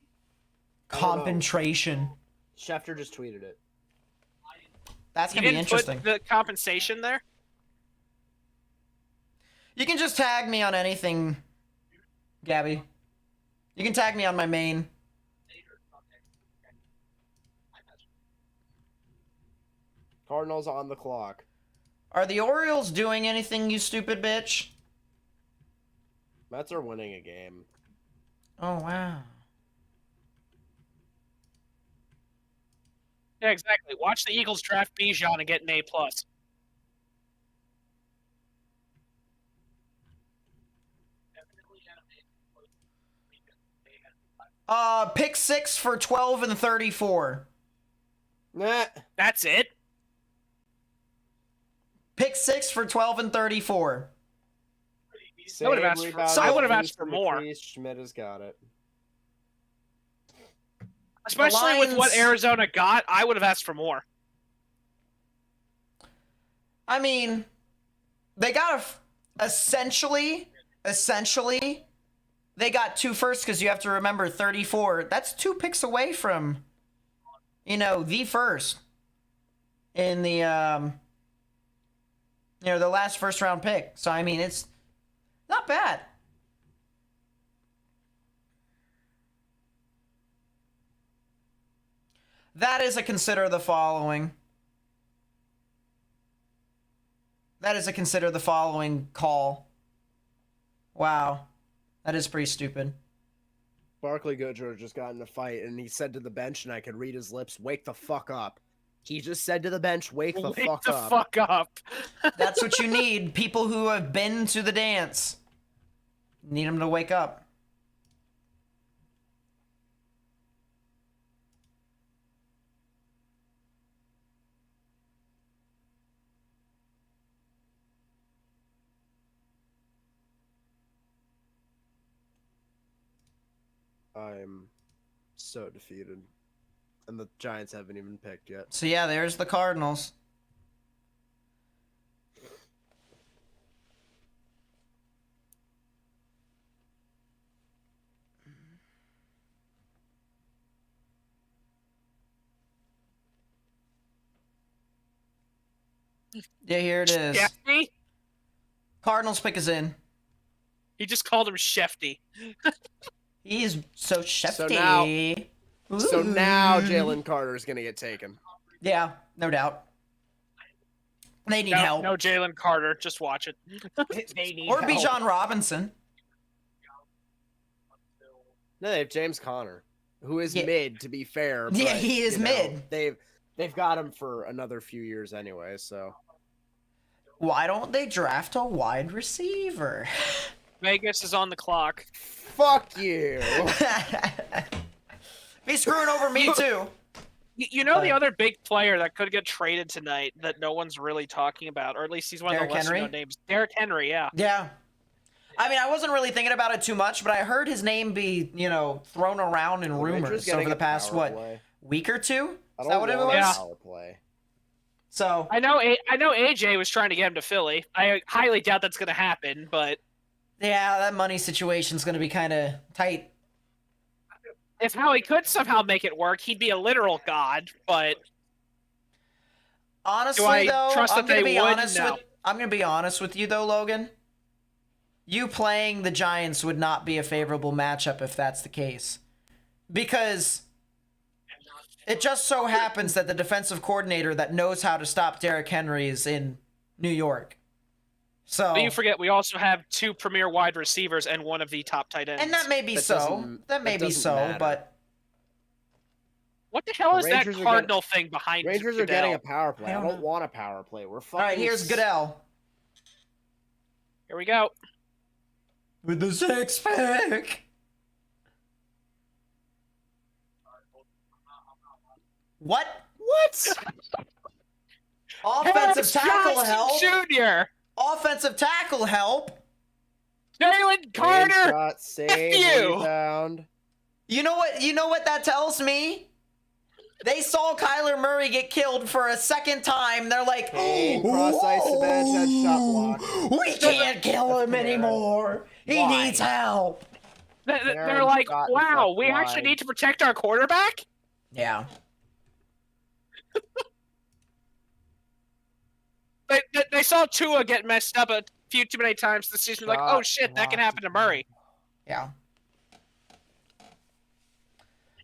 Compensation.
Schefter just tweeted it.
That's
You
gonna be
didn't
interesting.
put the compensation there?
You can just tag me on anything, Gabby. You can tag me on my main.
Cardinals on the clock.
Are the Orioles doing anything, you stupid bitch?
Mets are winning a game.
Oh, wow.
Yeah, exactly. Watch the Eagles draft Bijan and get an A+.
Pick 6 for 12 and 34.
Nah.
That's it?
Pick 6 for 12 and 34.
I would have asked for more.
Schmidt has got it.
Especially with what
Lions-
Arizona got, I would have asked for more.
I mean, they got essentially, they got 2 firsts because you have to remember 34. That's 2 picks away from, the first in the, the last first round pick. So, I mean, it's not bad. That is a consider the following. That is a consider the following call. Wow. That is pretty stupid.
Barkley Goodrow just got in a fight, and he said to the bench, and I could read his lips, "Wake the fuck up." He just said to the bench, "Wake the fuck up."
Fuck up.
That's what you need. People who have been to the dance. Need them to wake up.
I'm so defeated. And the Giants haven't even picked yet.
So yeah, there's the Cardinals. Yeah, here it is.
Shefty?
Cardinals pick is in.
He just called him Shefty.
He is so shifty.
So now Jalen Carter is going to get taken.
Yeah, no doubt. They need
No,
help.
no Jalen Carter. Just watch it.
They need
Or
help.
Bijan Robinson.
No, they have James Conner, who is mid, to be fair.
Yeah,
but,
he is mid.
They've got him for another few years anyway, so.
Why don't they draft a wide receiver?
Vegas is on the clock.
Fuck you.
He's screwing over me too.
You know the other big player that could get traded tonight that no one's really talking about, or at least he's one of the lesser known names. Derrick Henry, yeah.
Yeah. I mean, I wasn't really thinking about it too much, but I heard his name be, thrown around in rumors over the past, week or two? Is that what it was?
Yeah.
So
I know AJ was trying to get him to Philly. I highly doubt that's going to happen, but
yeah, that money situation's going to be kind of tight.
If Howie could somehow make it work, he'd be a literal god, but
honestly, though,
trust
I'm
that
going to be
would?
honest
No.
with I'm going to be honest with you though, Logan. You playing the Giants would not be a favorable matchup if that's the case. Because it just so happens that the defensive coordinator that knows how to stop Derrick Henry is in New York. So
But you forget we also have 2 premier wide receivers and one of the top tight ends.
and that may be so. That may be so,
matter.
but
what the hell is that
Rangers are
Cardinal thing behind
Rangers
Goodell?
are getting a power play.
I
I
don't
don't want a power play. We're fucking.
all right, here's Goodell
Here we go.
with the 6 pick. What? Offensive tackle help.
Jr.
Offensive tackle help.
Jalen Carter.
Shot, save,
you.
rebound.
You know what that tells me? They saw Kyler Murray get killed for a second time. They're like,
Hey, cross ice the bench, that shot block.
we can't kill him anymore. He
Why?
needs help.
They're like,
shot
wow,
fuck
we actually
wide.
need to protect our quarterback?
Yeah.
They saw Tua get messed up a few too many times this season. Like, oh shit, that can happen to Murray.
Yeah.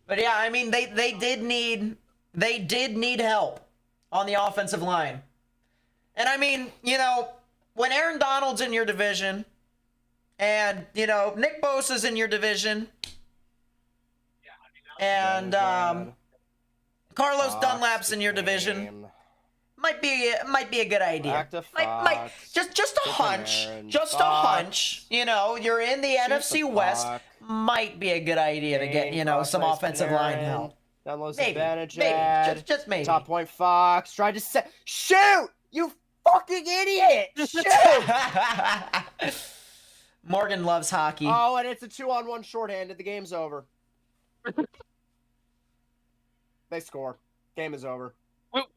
But yeah, I mean they did need help on the offensive line. And I mean, you know, when Aaron Donald's in your division and, you know, Nick Bosa's in your division and Carlos Dunlap's in your division, might be a good idea. Just a hunch. Just a hunch. You know, you're in the NFC West. Might be a good idea to get, you know, some offensive line help. Maybe. Just maybe.
Top point Fox. Tried to set. Shoot! You fucking idiot! Shoot!
Morgan loves hockey.
Oh, and it's a 2-on-1 shorthanded. The game's over. They score. Game is over.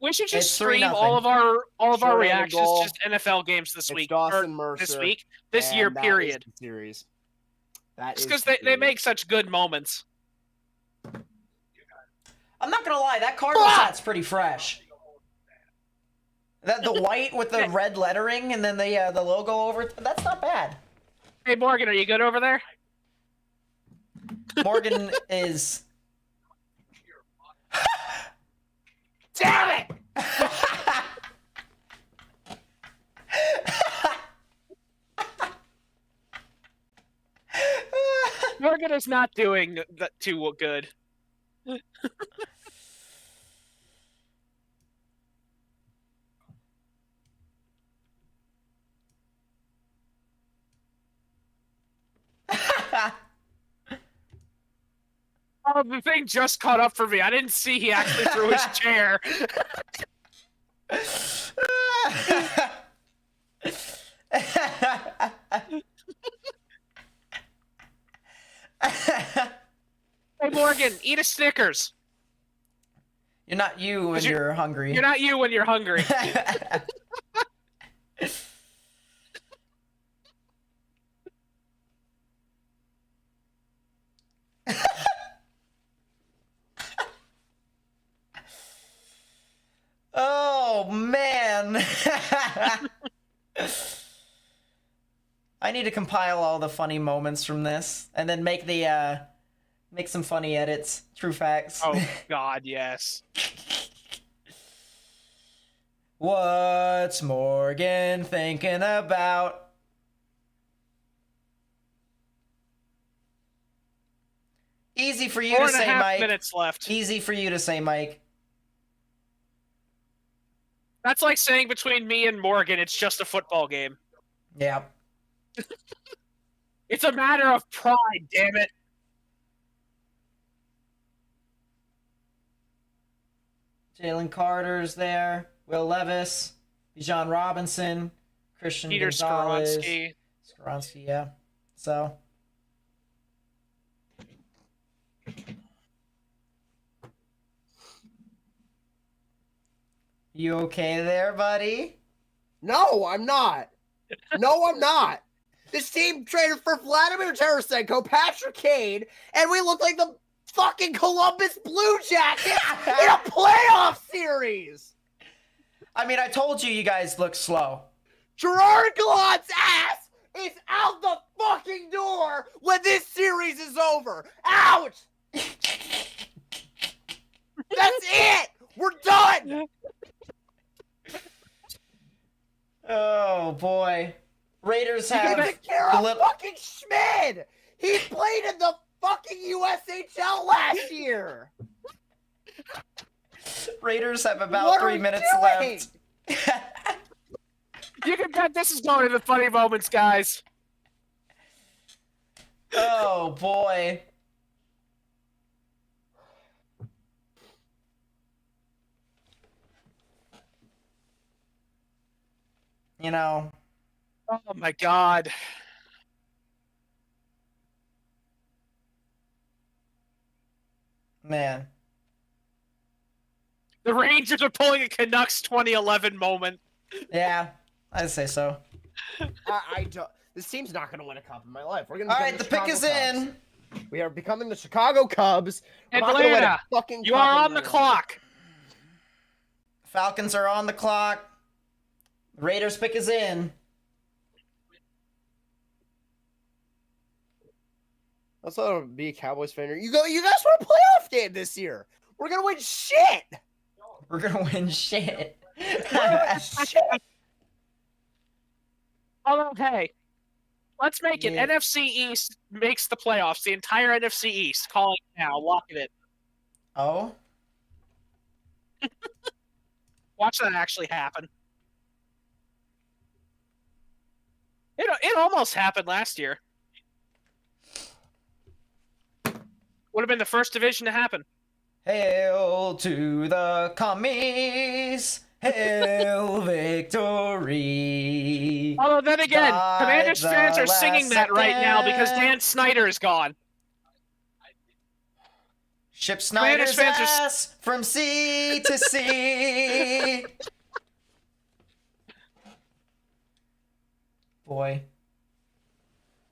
We should just
It's
stream
3-0.
all of our reactions
goal.
to just NFL games this
It's
week.
Dawson
or
Mercer,
this week. This
and
year,
that
period.
is the series. That
Just
is
because
the
they
series.
make such good moments.
I'm not gonna lie, that Cardinals hat's pretty fresh. The white with the red lettering and then the logo over it, that's not bad.
Hey, Morgan, are you good over there?
Morgan is...
Damn it!
Morgan is not doing that too good. Oh, the thing just caught up for me. I didn't see he actually threw his chair. Hey, Morgan, eat a Snickers.
You're not you when you're hungry.
You're not you when you're hungry.
Oh, man. I need to compile all the funny moments from this and then make the make some funny edits. True facts.
Oh, God, yes.
What's Morgan thinking about? Easy for you to say,
4.5
Mike.
minutes left.
Easy for you to say, Mike.
That's like saying between me and Morgan, it's just a football game.
Yeah.
It's a matter of pride, damn it.
Jalen Carter's there. Will Levis. Bijan Robinson. Christian
Peter
Gonzalez.
Skoronski.
Skoronski, yeah. So. You okay there, buddy?
No, I'm not. No, I'm not. This team traded for Vladimir Tarasenko, Patrick Kane, and we look like the fucking Columbus Blue Jackets in a playoff series.
I mean, I told you guys look slow.
Gerard Gallant's ass is out the fucking door when this series is over. Out! That's it! We're done!
Oh, boy. Raiders
You
have...
take care of fucking Schmid! He played in the fucking USHL last year!
Raiders have about
What are
3
we
minutes
doing?
left.
You can bet this is going to the funny moments, guys.
Oh, boy. You know...
Oh, my God.
Man.
The Rangers are pulling a Canucks 2011 moment.
Yeah, I'd say so.
I don't. This team's not going to win a cup in my life. We're going.
All right, the pick is in.
We are becoming the Chicago Cubs. We're not gonna win a
Atlanta,
fucking
you
cup
are
in
on
my
the
life.
clock.
Falcons are on the clock. Raiders pick is in.
Let's let him be a Cowboys fan. You guys want a playoff game this year? We're gonna win shit.
We're gonna win shit.
Although, hey, let's make it.
Yeah.
NFC East makes the playoffs. The entire NFC East. Calling it now. Locking it.
Oh?
Watch that actually happen. It almost happened last year. Would have been the first division to happen.
Hail to the commies! Hail victory!
Although then again,
Died
Commanders
the
fans are
last
singing that right now because
second.
Dan Snyder is gone.
Ship Snyder's
Commanders fans are
ass from sea to sea. Boy.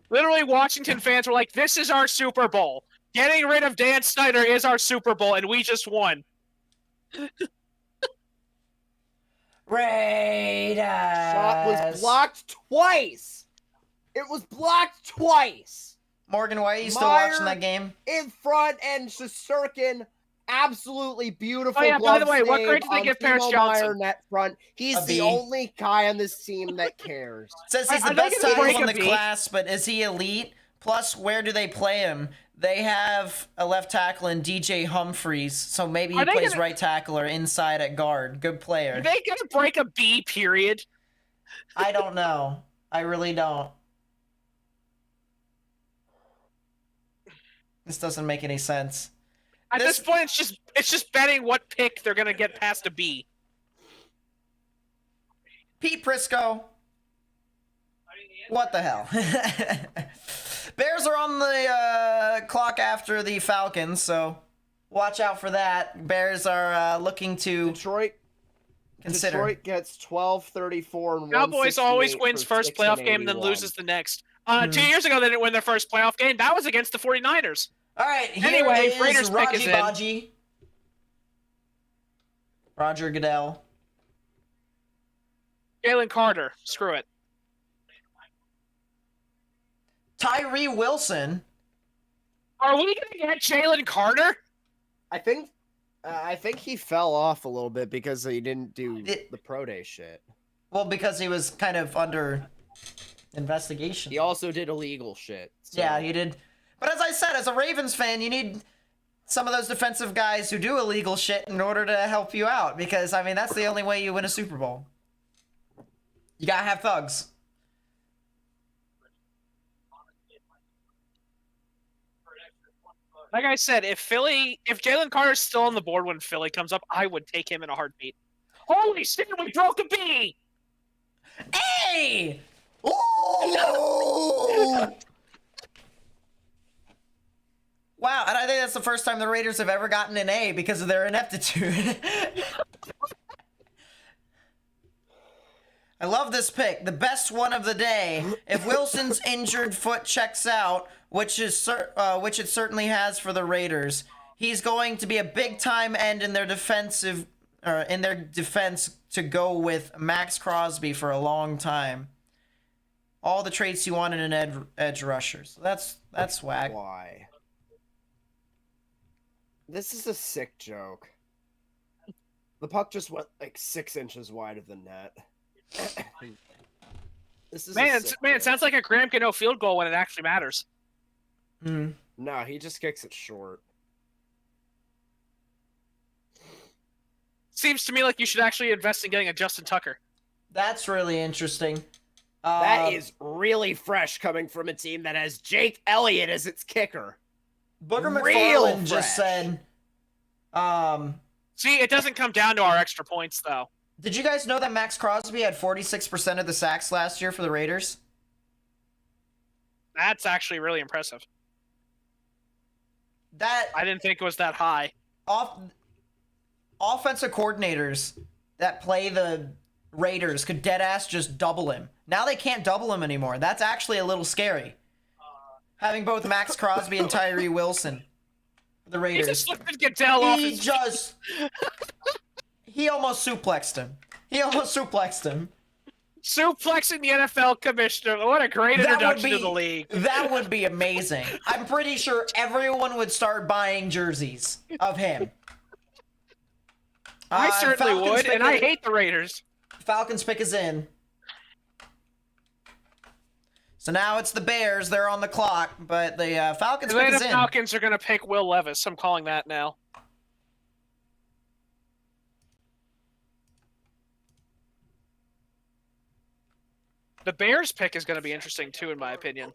Literally, Washington fans were like, "This is our Super Bowl. Getting rid of Dan Snyder is our Super Bowl, and we just won."
Raiders.
Shot was blocked twice. It was blocked twice.
Morgan, why are you still
Meyer
watching that game?
In front and Shusterkin, absolutely beautiful.
Oh, yeah, by the
glove
way, what
save
grade did they
on
give Paris
Timo
Johnson?
Meyer net front. He's
A
the
B.
only guy on this team that cares.
Says he's
I
the
think
best
it's a
tackle
break
in
of
the
B.
class, but is he elite? Plus, where do they play him? They have a left tackle in DJ Humphreys, so maybe he
Are they
plays
gonna-
right tackle or inside at guard. Good player.
Are they gonna break a B period?
I don't know. I really don't. This doesn't make any sense.
At
This-
this point, it's just betting what pick they're gonna get past a B.
Pete Prisco. What the hell? Bears are on the clock after the Falcons, so watch out for that. Bears are looking to
Detroit
consider.
gets 12, 34, and
Cowboys
168
always wins
for
first
6
playoff
and
game and then
81.
loses the next. 2 years ago, they didn't win their first playoff game. That was against the 49ers.
All right, here
Anyway,
is
Raiders pick is
Raji
in.
Baji. Roger Goodell.
Jalen Carter. Screw it.
Tyree Wilson.
Are we gonna get Jalen Carter?
I think he fell off a little bit because he didn't do the pro day shit.
Well, because he was kind of under investigation.
He also did illegal shit. So.
Yeah, he did. But as I said, as a Ravens fan, you need some of those defensive guys who do illegal shit in order to help you out. Because, I mean, that's the only way you win a Super Bowl. You gotta have thugs.
Like I said, if Jalen Carter's still on the board when Philly comes up, I would take him in a heartbeat. Holy shit, we broke a B!
Hey! Ooh! Wow, and I think that's the first time the Raiders have ever gotten an A because of their ineptitude. I love this pick. The best one of the day. If Wilson's injured foot checks out, which it certainly has for the Raiders, he's going to be a big-time end in their defense to go with Max Crosby for a long time. All the traits you want in an edge rusher. So that's whack.
Why? This is a sick joke. The puck just went like 6 inches wide of the net. This is
Man, it sounds like a Graham Gano field goal when it actually matters.
Mm.
No, he just kicks it short.
Seems to me like you should actually invest in getting a Justin Tucker.
That's really interesting.
That is really fresh coming from a team that has Jake Elliott as its kicker.
Booger
real
McFarland just
fresh.
said.
See, it doesn't come down to our extra points, though.
Did you guys know that Max Crosby had 46% of the sacks last year for the Raiders?
That's actually really impressive.
That
I didn't think it was that high.
offensive coordinators that play the Raiders could deadass just double him. Now they can't double him anymore. That's actually a little scary. Having both Max Crosby and Tyree Wilson for the
He
Raiders.
just lifted Goodell off
He
his
just... He almost suplexed him.
suplexing the NFL commissioner. What a great introduction to the league.
That would be amazing. I'm pretty sure everyone would start buying jerseys of him.
I certainly
Falcons
would,
pick
and I
is-
hate the Raiders.
Falcons pick is in. So now it's the Bears. They're on the clock, but the Falcons
The
pick is
Atlanta
in.
Falcons are going to pick Will Levis. I'm calling that now. The Bears pick is going to be interesting, too, in my opinion.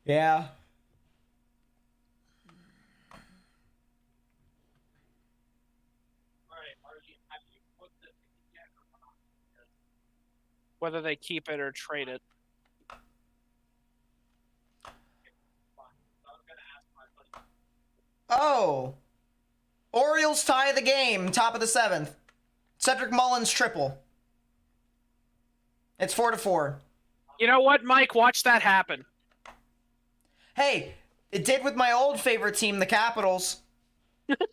Yeah.
Whether they keep it or trade it.
Oh. Orioles tie the game, top of the 7th. Cedric Mullins triple. It's 4-4.
You know what, Mike? Watch that happen.
Hey, it did with my old favorite team, the Capitals.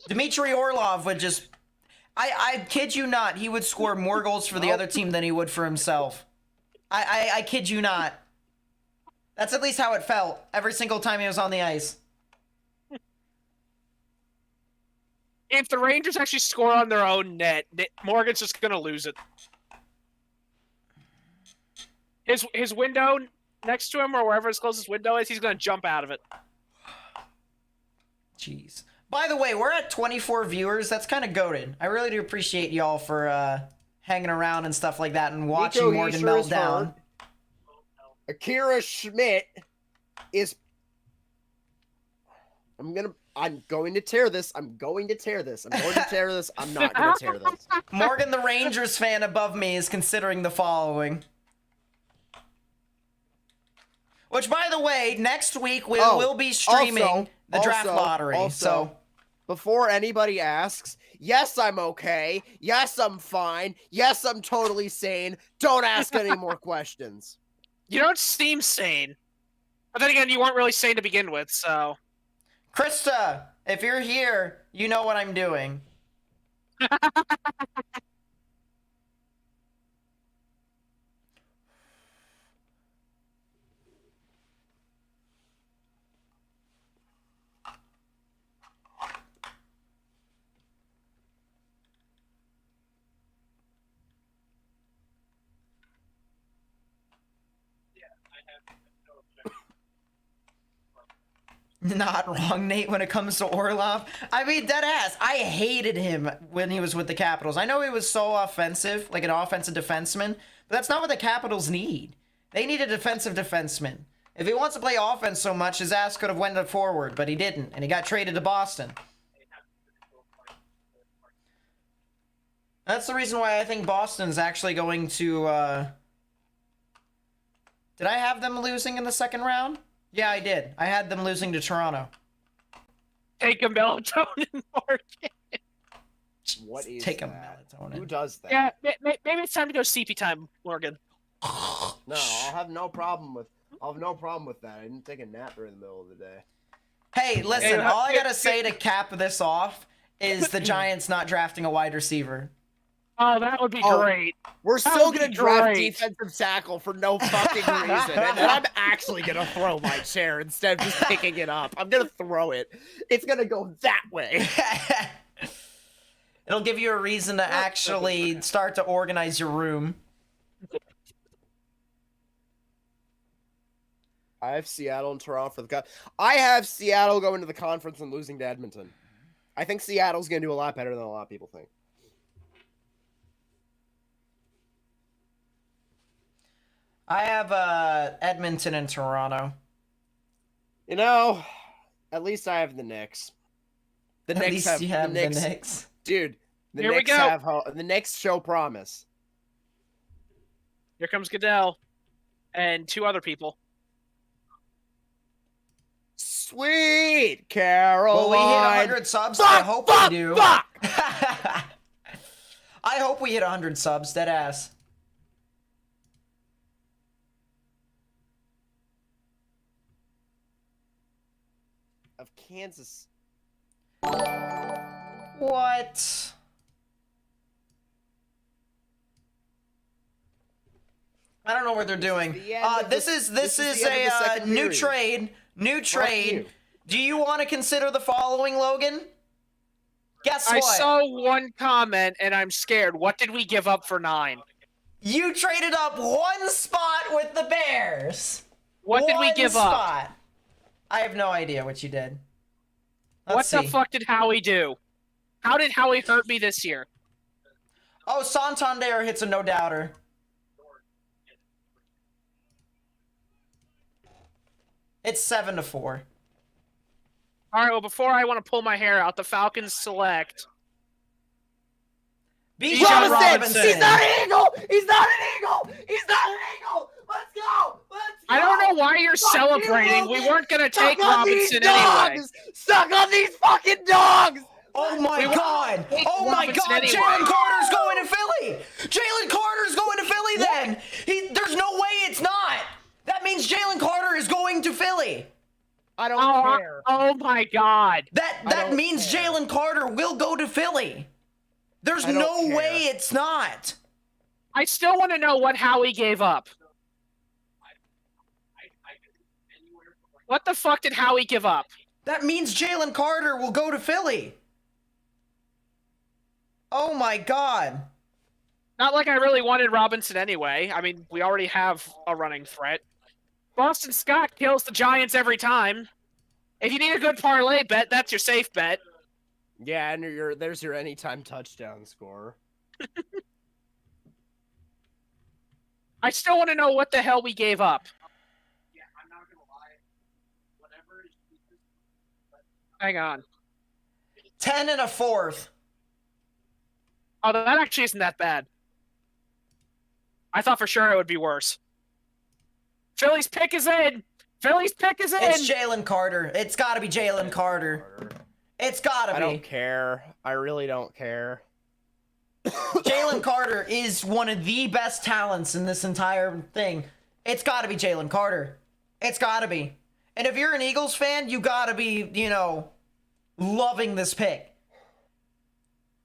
Dmitry Orlov would just... I kid you not, he would score more goals for the other team than he would for himself. I kid you not. That's at least how it felt every single time he was on the ice.
If the Rangers actually score on their own net, Morgan's just going to lose it. His window next to him, or wherever his closest window is, he's going to jump out of it.
Jeez. By the way, we're at 24 viewers. That's kind of goated. I really do appreciate y'all for hanging around and stuff like that and watching
Nico
Morgan
Hischier
melt
is
down.
hurt. Akira Schmidt is... I'm going to tear this. I'm going to tear this. I'm going to tear this. I'm not going to tear this.
Morgan, the Rangers fan above me, is considering the following. Which, by the way, next week we will be streaming the draft lottery. So,
before anybody asks, yes, I'm okay. Yes, I'm fine. Yes, I'm totally sane. Don't ask any more questions.
You don't seem sane. But then again, you weren't really sane to begin with, so...
Krista, if you're here, you know what I'm doing. Not wrong, Nate, when it comes to Orlov. I mean, dead ass. I hated him when he was with the Capitals. I know he was so offensive, like an offensive defenseman, but that's not what the Capitals need. They need a defensive defenseman. If he wants to play offense so much, his ass could have went forward, but he didn't, and he got traded to Boston. That's the reason why I think Boston's actually going to, Did I have them losing in the second round? Yeah, I did. I had them losing to Toronto.
Take a melatonin, Morgan.
What is
Take a
that?
melatonin.
Who does that?
Yeah, maybe it's time to go CP time, Morgan.
No, I'll have no problem with that. I didn't take a nap during the middle of the day.
Hey, listen, all I gotta say to cap this off is the Giants not drafting a wide receiver.
Oh, that would be great.
We're
That
still
would
gonna
be
draft
great.
defensive tackle for no fucking reason, and then I'm actually gonna throw my chair instead of just picking it up. I'm gonna throw it. It's gonna go that way.
It'll give you a reason to actually start to organize your room.
I have Seattle and Toronto for the I have Seattle going to the conference and losing to Edmonton. I think Seattle's gonna do a lot better than a lot of people think.
I have Edmonton and Toronto.
You know, at least I have the Knicks.
At least you have the Knicks.
Dude, the
Here we
Knicks
go.
have the Knicks show promise.
Here comes Goodell and two other people.
Sweet Caroline.
Well, we hit 100 subs.
Fuck,
I hope
fuck,
we do.
fuck!
I hope we hit 100 subs, dead ass.
Of Kansas.
What? I don't know what they're doing.
the end of
This
the-
is
this is the end of the
a
second
new
period.
trade. New
Fuck
trade.
you.
Do you want to consider the following, Logan? Guess
I
what?
saw one comment and I'm scared. What did we give up for 9?
You traded up one spot with the Bears.
What did we
One
give up?
spot. I have no idea what you did. Let's
What
see.
the fuck did Howie do? How did Howie hurt me this year?
Oh, Santander hits a no-doubter. It's 7-4.
All right, well, before I want to pull my hair out, the Falcons select.
Bijan
Robinson.
He's not an Eagle! He's not an Eagle! He's not an Eagle! Let's go! Let's go!
I don't know why you're
Fuck
celebrating.
you,
We
Logan.
weren't going to
Suck
take
on these
Robinson anyway.
dogs! Suck on these fucking dogs!
Oh my
We won't
God!
take
Oh my
Robinson
God!
anyway.
Jalen Carter's going to Philly! Jalen Carter's going to Philly then! There's no way it's not! That means Jalen Carter is going to Philly!
I don't care.
Oh my God.
That
don't
means
care.
Jalen Carter will go to Philly! There's
I don't
no
care.
way it's not!
I still want to know what Howie gave up. What the fuck did Howie give up?
That means Jalen Carter will go to Philly! Oh my God!
Not like I really wanted Robinson anyway. I mean, we already have a running threat. Boston Scott kills the Giants every time. If you need a good parlay bet, that's your safe bet.
Yeah, and there's your anytime touchdown score.
I still want to know what the hell we gave up.
Yeah, I'm not gonna lie. Whatever is
Hang on.
10 and a fourth.
Oh, that actually isn't that bad. I thought for sure it would be worse. Philly's pick is in. Philly's pick is in.
It's Jalen Carter. It's gotta be Jalen Carter. It's gotta be.
I don't care. I really don't care.
Jalen Carter is one of the best talents in this entire thing. It's gotta be Jalen Carter. It's gotta be. And if you're an Eagles fan, you gotta be, loving this pick.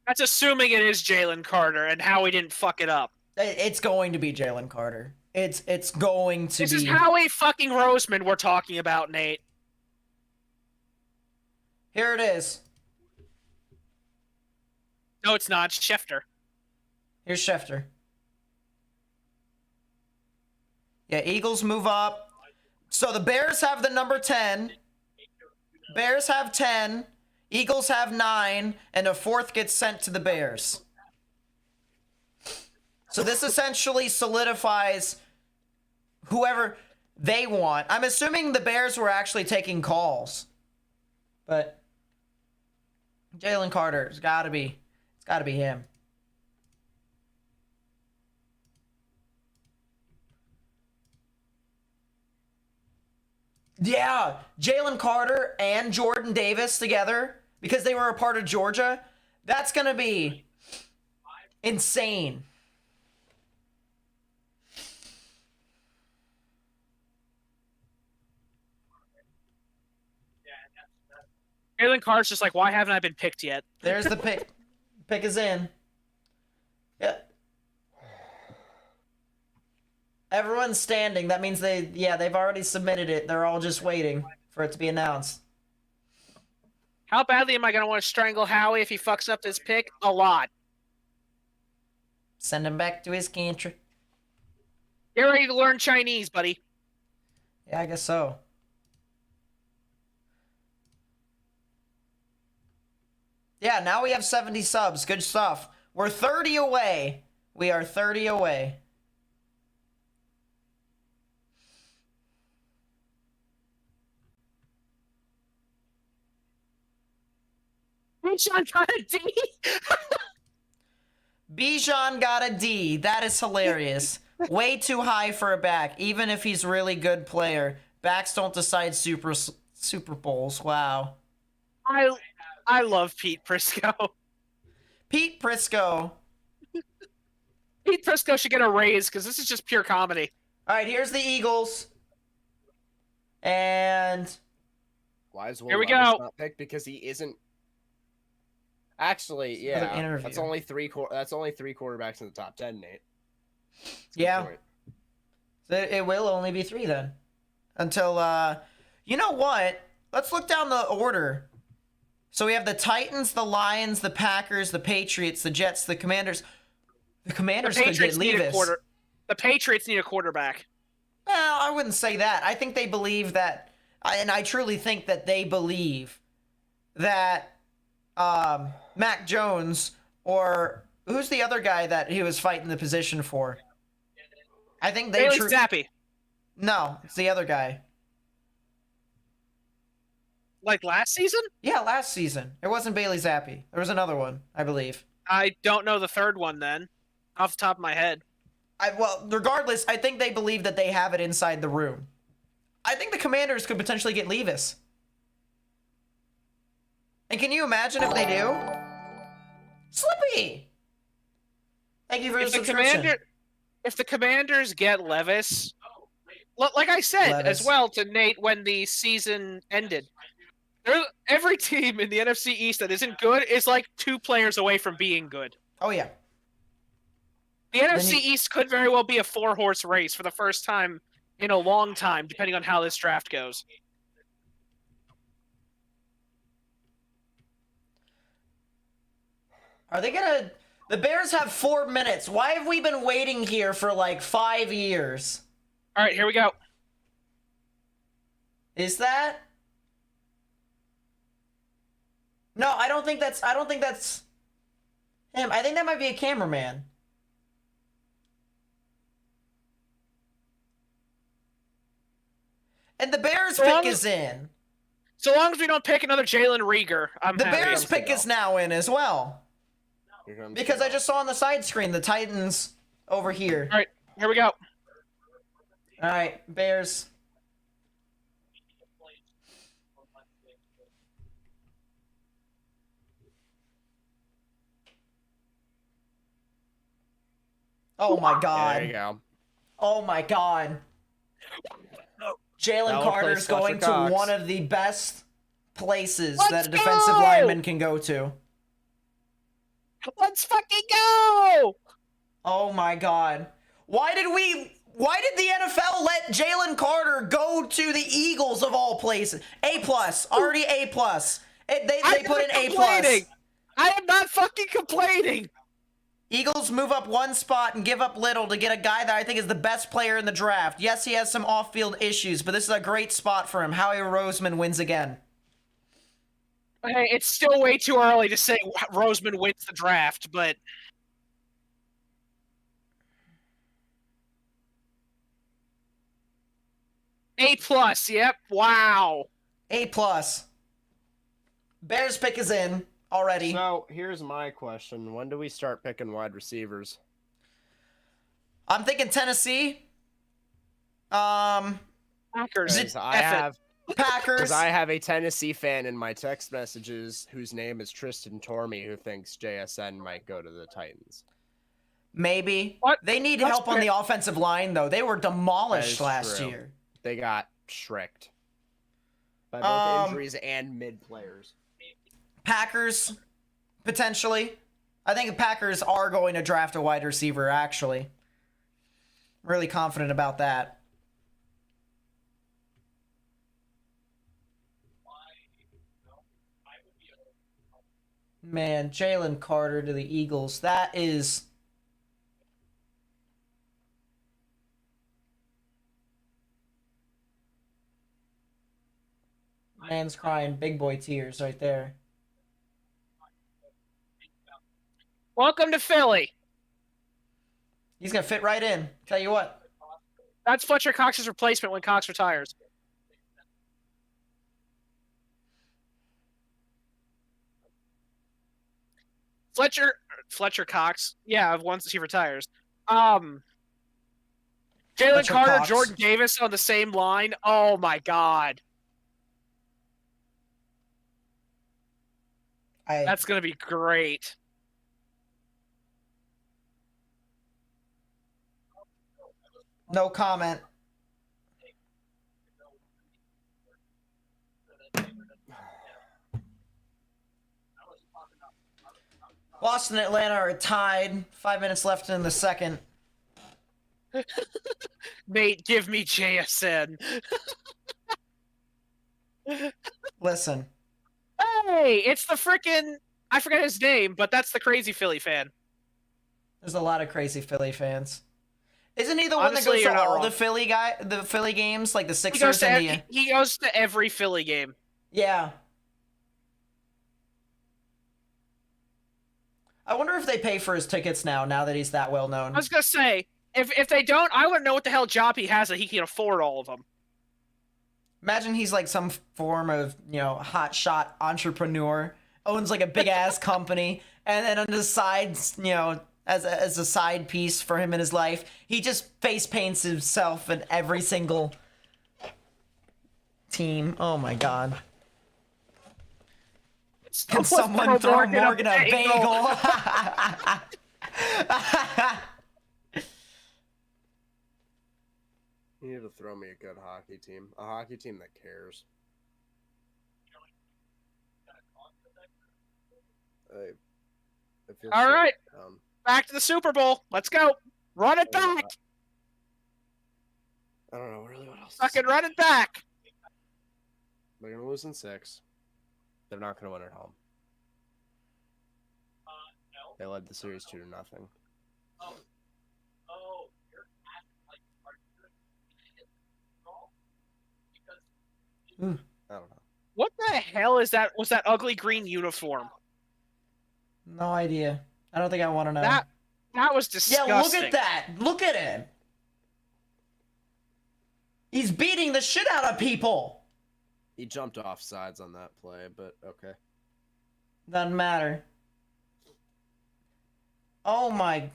That's assuming it is Jalen Carter and Howie didn't fuck it up.
It's going to be Jalen Carter. It's going to
This
be.
is Howie fucking Roseman we're talking about, Nate.
Here it is.
No, it's not. It's Schefter.
Here's Schefter. Yeah, Eagles move up. So the Bears have the number 10. Bears have 10. Eagles have 9. And a fourth gets sent to the Bears. So this essentially solidifies whoever they want. I'm assuming the Bears were actually taking calls. But Jalen Carter, it's gotta be him. Yeah, Jalen Carter and Jordan Davis together because they were a part of Georgia. That's gonna be insane.
Jalen Carter's just like, why haven't I been picked yet?
There's the pick. Pick is in. Yeah. Everyone's standing. That means they've already submitted it. They're all just waiting for it to be announced.
How badly am I going to want to strangle Howie if he fucks up this pick? A lot.
Send him back to his country.
Get ready to learn Chinese, buddy.
Yeah, I guess so. Yeah, now we have 70 subs. Good stuff. We're 30 away. We are 30 away.
Bijan got a D.
Bijan got a D. That is hilarious. Way too high for a back, even if he's really good player. Backs don't decide Super Bowls. Wow.
I love Pete Prisco.
Pete Prisco.
Pete Prisco should get a raise because this is just pure comedy.
All right, here's the Eagles. And
Why is Will
Here we
Levis
go.
not picked? Because he isn't. Actually,
Another
yeah,
interview.
that's only three quarterbacks in the top 10, Nate.
yeah,
Point.
so it will only be 3 then. Until, you know what? Let's look down the order. So we have the Titans, the Lions, the Packers, the Patriots, the Jets, the Commanders. The Commanders could get Levis.
The Patriots need a quarterback.
Well, I wouldn't say that. I think they believe that, and I truly think that they believe that Mac Jones, or who's the other guy that he was fighting the position for? I think they...
Bailey Zappi.
No, it's the other guy.
Like last season?
Yeah, last season. It wasn't Bailey Zappi. There was another one, I believe.
I don't know the third one then, off the top of my head.
Well, regardless, I think they believe that they have it inside the room. I think the Commanders could potentially get Levis. And can you imagine if they do? Slippy! Thank you for the subscription.
If the Commanders get Levis, like I said as well to Nate when the season ended, every team in the NFC East that isn't good is like 2 players away from being good.
Oh, yeah.
The NFC East could very well be a 4-horse race for the first time in a long time, depending on how this draft goes.
Are they gonna... The Bears have 4 minutes. Why have we been waiting here for like 5 years?
All right, here we go.
Is that? No, I don't think that's him. I think that might be a cameraman. And the Bears pick is in.
So long as we don't pick another Jalen Rieger, I'm happy.
The Bears pick is now in as well. Because I just saw on the side screen the Titans over here.
All right, here we go.
All right, Bears. Oh my God.
There you go.
Oh my God. Jalen Carter's going to one of the best places that a defensive lineman can go to.
Let's fucking go!
Oh my God. Why did the NFL let Jalen Carter go to the Eagles of all places? A+, already A+. They put an A+.
I am not fucking complaining.
Eagles move up 1 spot and give up little to get a guy that I think is the best player in the draft. Yes, he has some off-field issues, but this is a great spot for him. Howie Roseman wins again.
Hey, it's still way too early to say Roseman wins the draft, but... A+, yep, wow.
A+. Bears pick is in already.
So, here's my question. When do we start picking wide receivers?
I'm thinking Tennessee.
Packers.
Packers. Because I have a Tennessee fan in my text messages whose name is Tristan Tormey who thinks JSN might go to the Titans.
Maybe.
What?
They need help on the offensive line, though. They were demolished last
true.
year.
They got shreked by both injuries and mid-players.
Packers, potentially. I think the Packers are going to draft a wide receiver, actually. I'm really confident about that. Man, Jalen Carter to the Eagles. That is... Man's crying big boy tears right there.
Welcome to Philly.
He's going to fit right in. Tell you what.
That's Fletcher Cox's replacement when Cox retires. Fletcher Cox. Yeah, once he retires. Jalen Carter,
Cox.
Jordan Davis on the same line. Oh my God. That's going to be great.
No comment. Boston and Atlanta are tied. 5 minutes left in the second.
Nate, give me JSN.
Listen.
Hey! Hey, it's the frickin' I forget his name, but that's the crazy Philly fan.
There's a lot of crazy Philly fans. Isn't he the one that
Honestly,
goes
you're
to
not
all
wrong.
the Philly games, like the
He goes
Sixers
to
and the
he goes to every Philly game.
yeah. I wonder if they pay for his tickets now that he's that well known.
I was gonna say, if they don't, I wouldn't know what the hell job he has that he can afford all of them.
Imagine he's like some form of, hot shot entrepreneur, owns like a big ass company, and then on the sides, as a side piece for him in his life, he just face paints himself in every single team. Oh my god. Can someone throw Morgan a bagel?
You need to throw me a good hockey team. A hockey team that cares. I feel
All
so
right.
down.
Back to the Super Bowl. Let's go. Run it back.
I don't know really what else.
Fucking run it back.
They're gonna lose in 6. They're not gonna win at home.
No.
They led the series 2-0.
Oh, you're acting like are you wrong? Because
I don't know.
What the hell is that? Was that ugly green uniform?
No idea. I don't think I want to know.
That was disgusting.
Yeah, look at that. Look at him. He's beating the shit out of people.
He jumped off sides on that play, but okay.
Doesn't matter. Oh my.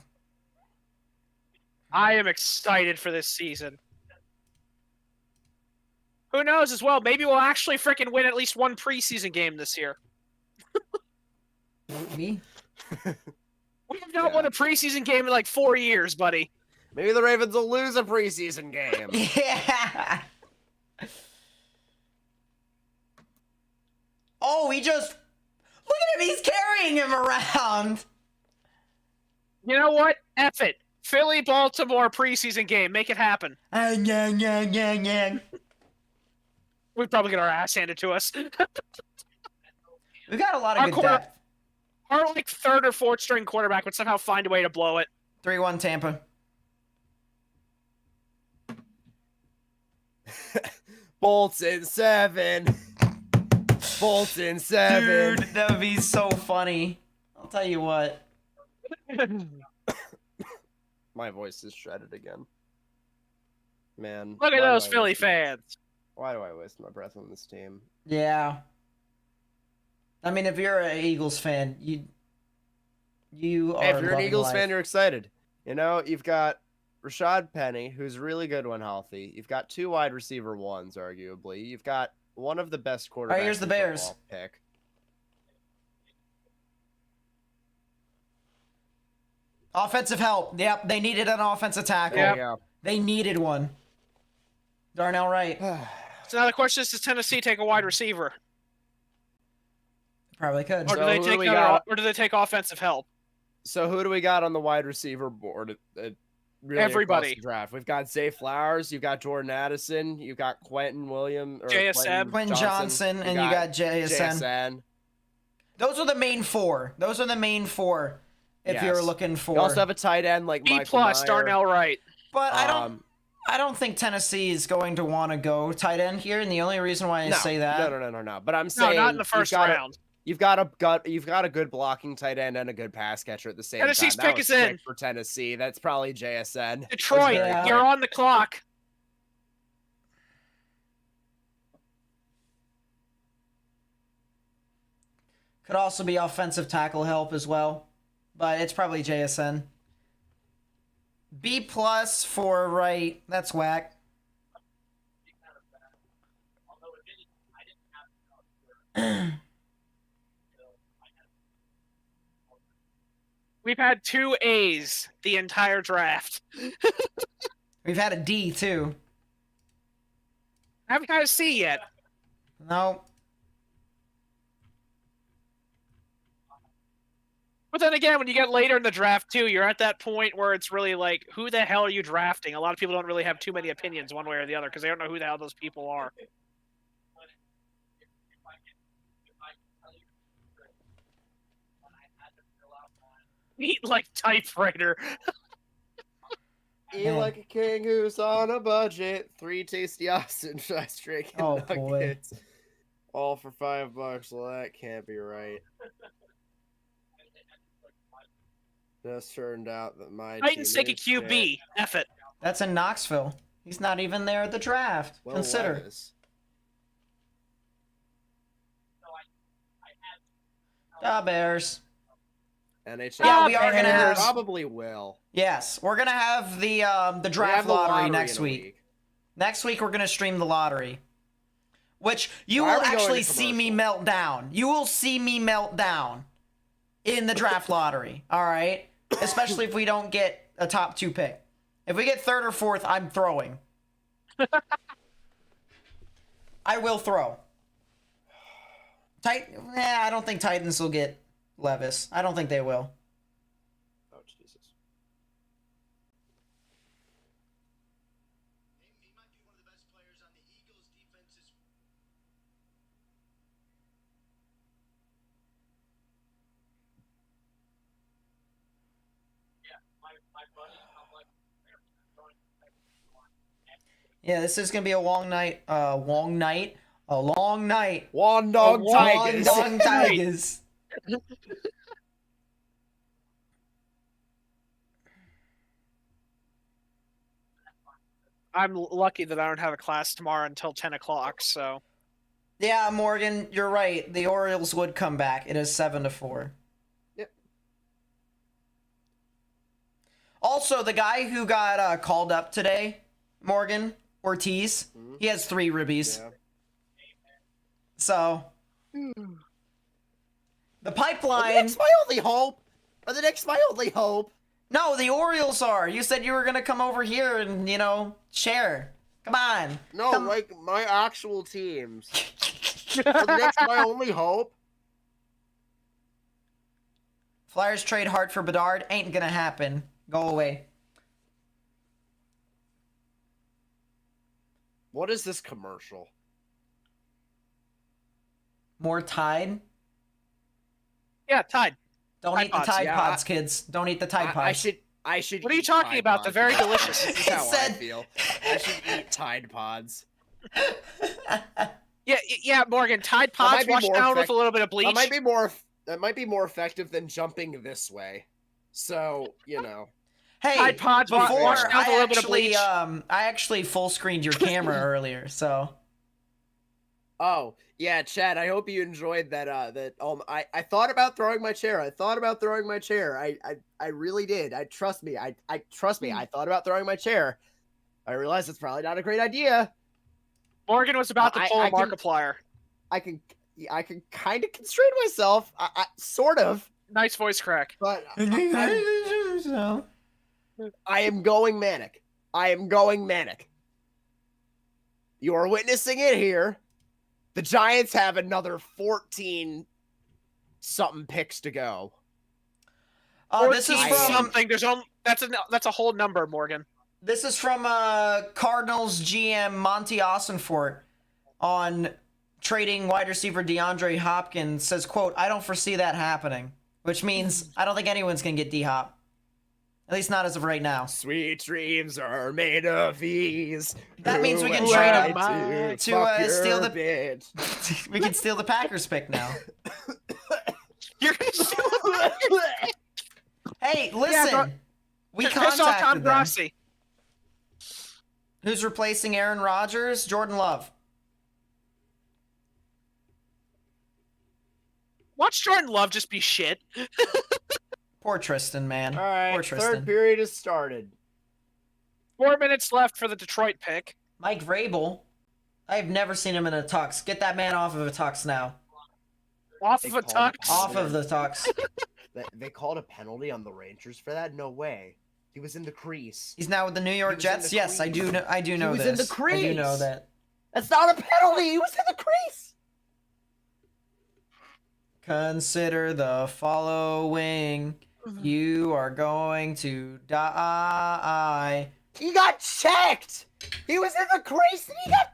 I am excited for this season. Who knows as well? Maybe we'll actually freaking win at least one preseason game this year.
Me?
We have not won a preseason game in like 4 years, buddy.
Maybe the Ravens will lose a preseason game.
Yeah. Oh, he just. Look at him. He's carrying him around.
You know what? F it. Philly Baltimore preseason game. Make it happen.
Yeah.
We'd probably get our ass handed to us.
We got a lot of good depth.
Our like third or fourth string quarterback would somehow find a way to blow it.
3-1 Tampa.
Bolts in 7. Bolts in 7.
Dude, that would be so funny. I'll tell you what.
My voice is shredded again. Man.
Look at those Philly fans.
Why do I waste my breath on this team?
Yeah. I mean, if you're an Eagles fan, you are.
Hey, if you're an
loving
Eagles
life.
fan, you're excited. You know, you've got Rashad Penny, who's really good when healthy. You've got 2 wide receiver ones, arguably. You've got one of the best quarterbacks.
All right, here's the
in
Bears.
football. Pick.
Offensive help. Yep, they needed an offensive tackle.
Yep.
Yeah.
They needed one. Darnell Wright.
So now the question is, does Tennessee take a wide receiver?
Probably could.
Or
So
do they
who do
take
we got?
or do they take offensive help?
So who do we got on the wide receiver board? Really
Everybody.
across the draft. We've got Zay Flowers. You've got Jordan Addison. You've got Quentin Williams. Or
JSN.
Quentin Johnson, and you got JSN.
JSN.
Those are the main 4. Those are the main 4. If
Yes.
you're looking for.
You also have a tight end like
B
Michael
plus
Mayer.
Darnell Wright.
But
Um,
I don't think Tennessee is going to want to go tight end here, and the only reason why I say that.
No. But I'm
No,
saying
not in the first round.
You've got a good blocking tight end and a good pass catcher at the same
Tennessee's
time. That
pick
was
is in.
quick for Tennessee. That's probably JSN.
Detroit,
Yeah.
you're on the clock.
Could also be offensive tackle help as well, but it's probably JSN. B plus for Wright. That's whack.
We've had 2 A's the entire draft.
We've had a D too.
I haven't got a C yet.
No.
But then again, when you get later in the draft too, you're at that point where it's really like, who the hell are you drafting? A lot of people don't really have too many opinions one way or the other because they don't know who the hell those people are. Eat like typewriter.
Eat
Man.
like a king who's on a budget. 3 tasty Austin fries, chicken
Oh, boy.
nuggets. All for $5. Well, that can't be right. Just turned out that my
Titans
team
take a
is shit.
QB. F it.
That's in Knoxville. He's not even there at the draft.
Will
Consider.
Levis.
Da Bears.
NHL.
Yeah, we are gonna have-
Probably will.
Yes, we're gonna have the
We have
draft
the
lottery
in
next
a
week. Next week we're gonna stream the lottery, which you
Why are
will
we going
actually
to
see me
commercial?
melt down. You will see me melt down in the draft lottery. All right, especially if we don't get a top 2 pick. If we get 3rd or 4th, I'm throwing. I will throw. I don't think Titans will get Levis. I don't think they will.
Oh, Jesus.
He might be one of the best players on the Eagles' defense.
My buddy, I'm like,
Yeah, this is gonna be a long night. A long night.
Wandong Tigers.
Wandong Tigers.
I'm lucky that I don't have a class tomorrow until 10 o'clock, so.
Yeah, Morgan, you're right. The Orioles would come back. It is 7-4.
Yep.
Also, the guy who got called up today, Morgan Ortiz, he has 3 ribbies.
Yeah.
So, the
Are the
pipeline.
Knicks my only hope? Are the Knicks my only hope?
No, the Orioles are. You said you were gonna come over here and share. Come on.
No,
Come-
like my actual teams. Are the Knicks my only hope?
Flyers trade Hart for Bedard. Ain't gonna happen. Go away.
What is this commercial?
More Tide.
Yeah, Tide.
Don't
Tide
eat the
Pods,
Tide
yeah.
Pods, kids. Don't eat the Tide Pods.
I should.
What are you
eat
talking
Tide
about? They're
Pods.
very delicious.
This is
It
how
said-
I feel. I should eat Tide Pods.
Yeah, Morgan. Tide
might
Pods
be
washed
more
down with
effect-
a little bit of bleach.
That might be more effective than jumping this way. So,
Hey,
Tide Pods
before
washed down with a
I
little bit of
actually,
bleach.
I actually full screened your camera earlier, so
Oh, yeah, Chad, I hope you enjoyed that I thought about throwing my chair. I really did. Trust me. I thought about throwing my chair. I realized it's probably not a great idea.
Morgan was about to pull
I
a
can-
Markiplier.
I can kind of constrain myself. I sort of,
Nice voice crack.
but
so
I am going manic. You are witnessing it here. The Giants have another 14 something picks to go.
this is
14
from
something. That's a whole number, Morgan.
Cardinals GM Monty Ossenfort on trading wide receiver DeAndre Hopkins. Says, "quote I don't foresee that happening," which means I don't think anyone's gonna get D-Hop. At least not as of right now.
Sweet dreams are made of these.
That means we can
Who
trade
am
him
I
to,
fuck
steal
your
the-
bitch.
We can steal the Packers pick now.
You're gonna steal
Hey, listen.
bro-
We
Piss off Tom
contacted them.
Grassi.
Who's replacing Aaron Rodgers? Jordan Love.
Watch Jordan Love just be shit.
Poor Tristan, man.
All
Poor
right,
Tristan.
third period has started.
4 minutes left for the Detroit pick.
Mike Vrabel. I've never seen him in a tux. Get that man off of a tux now.
Off
They
of a
called it
tux.
Off of the tux.
They called a penalty on the Rangers for that? No way. He was in the crease.
He's now with the New York
He was in
Jets.
the
Yes, I do
crease.
know. I do know
was
this.
in the
I do know
crease.
that.
That's not a penalty. He was in the crease.
Consider the following. You are going to die.
He got checked. He was in the crease and he got.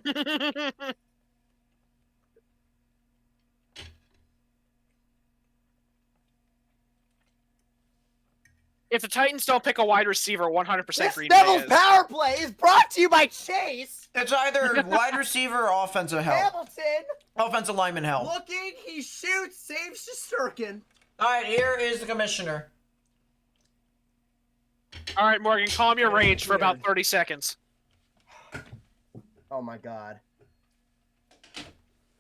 Fuck!
If the Titans don't pick a wide receiver, 100%
This
Green
Devil's
Bay is.
power play is brought to you by Chase.
It's either wide receiver or offensive help.
Hamilton
Offensive lineman help.
looking, he shoots, saves Shesterkin.
All right, here is the commissioner.
All right, Morgan, calm your rage for about
Weird.
30 seconds.
Oh my god.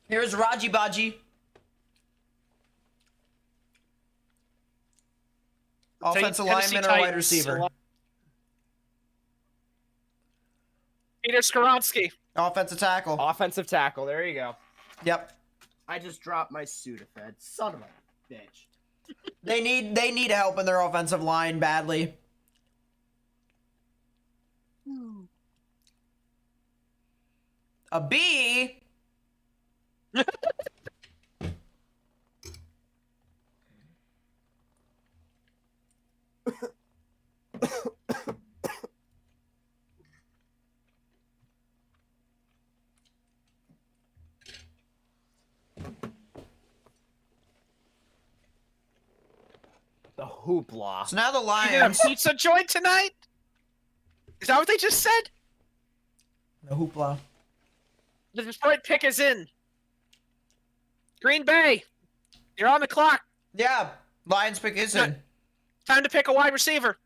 Here's Raji Baji. Offensive
Tennessee
lineman or wide
Titans
receiver?
select- Peter Skoronski.
Offensive tackle.
Offensive tackle, there you go.
Yep.
I just dropped my Sudafed. Son of a bitch.
They need help in their offensive line badly. A B.
The hoopla.
So now the
You get a
Lions.
pizza joint tonight? Is that what they just said?
The hoopla.
The Detroit pick is in. Green Bay, you're on the clock.
Yeah, Lions pick is in.
Time to pick a wide receiver.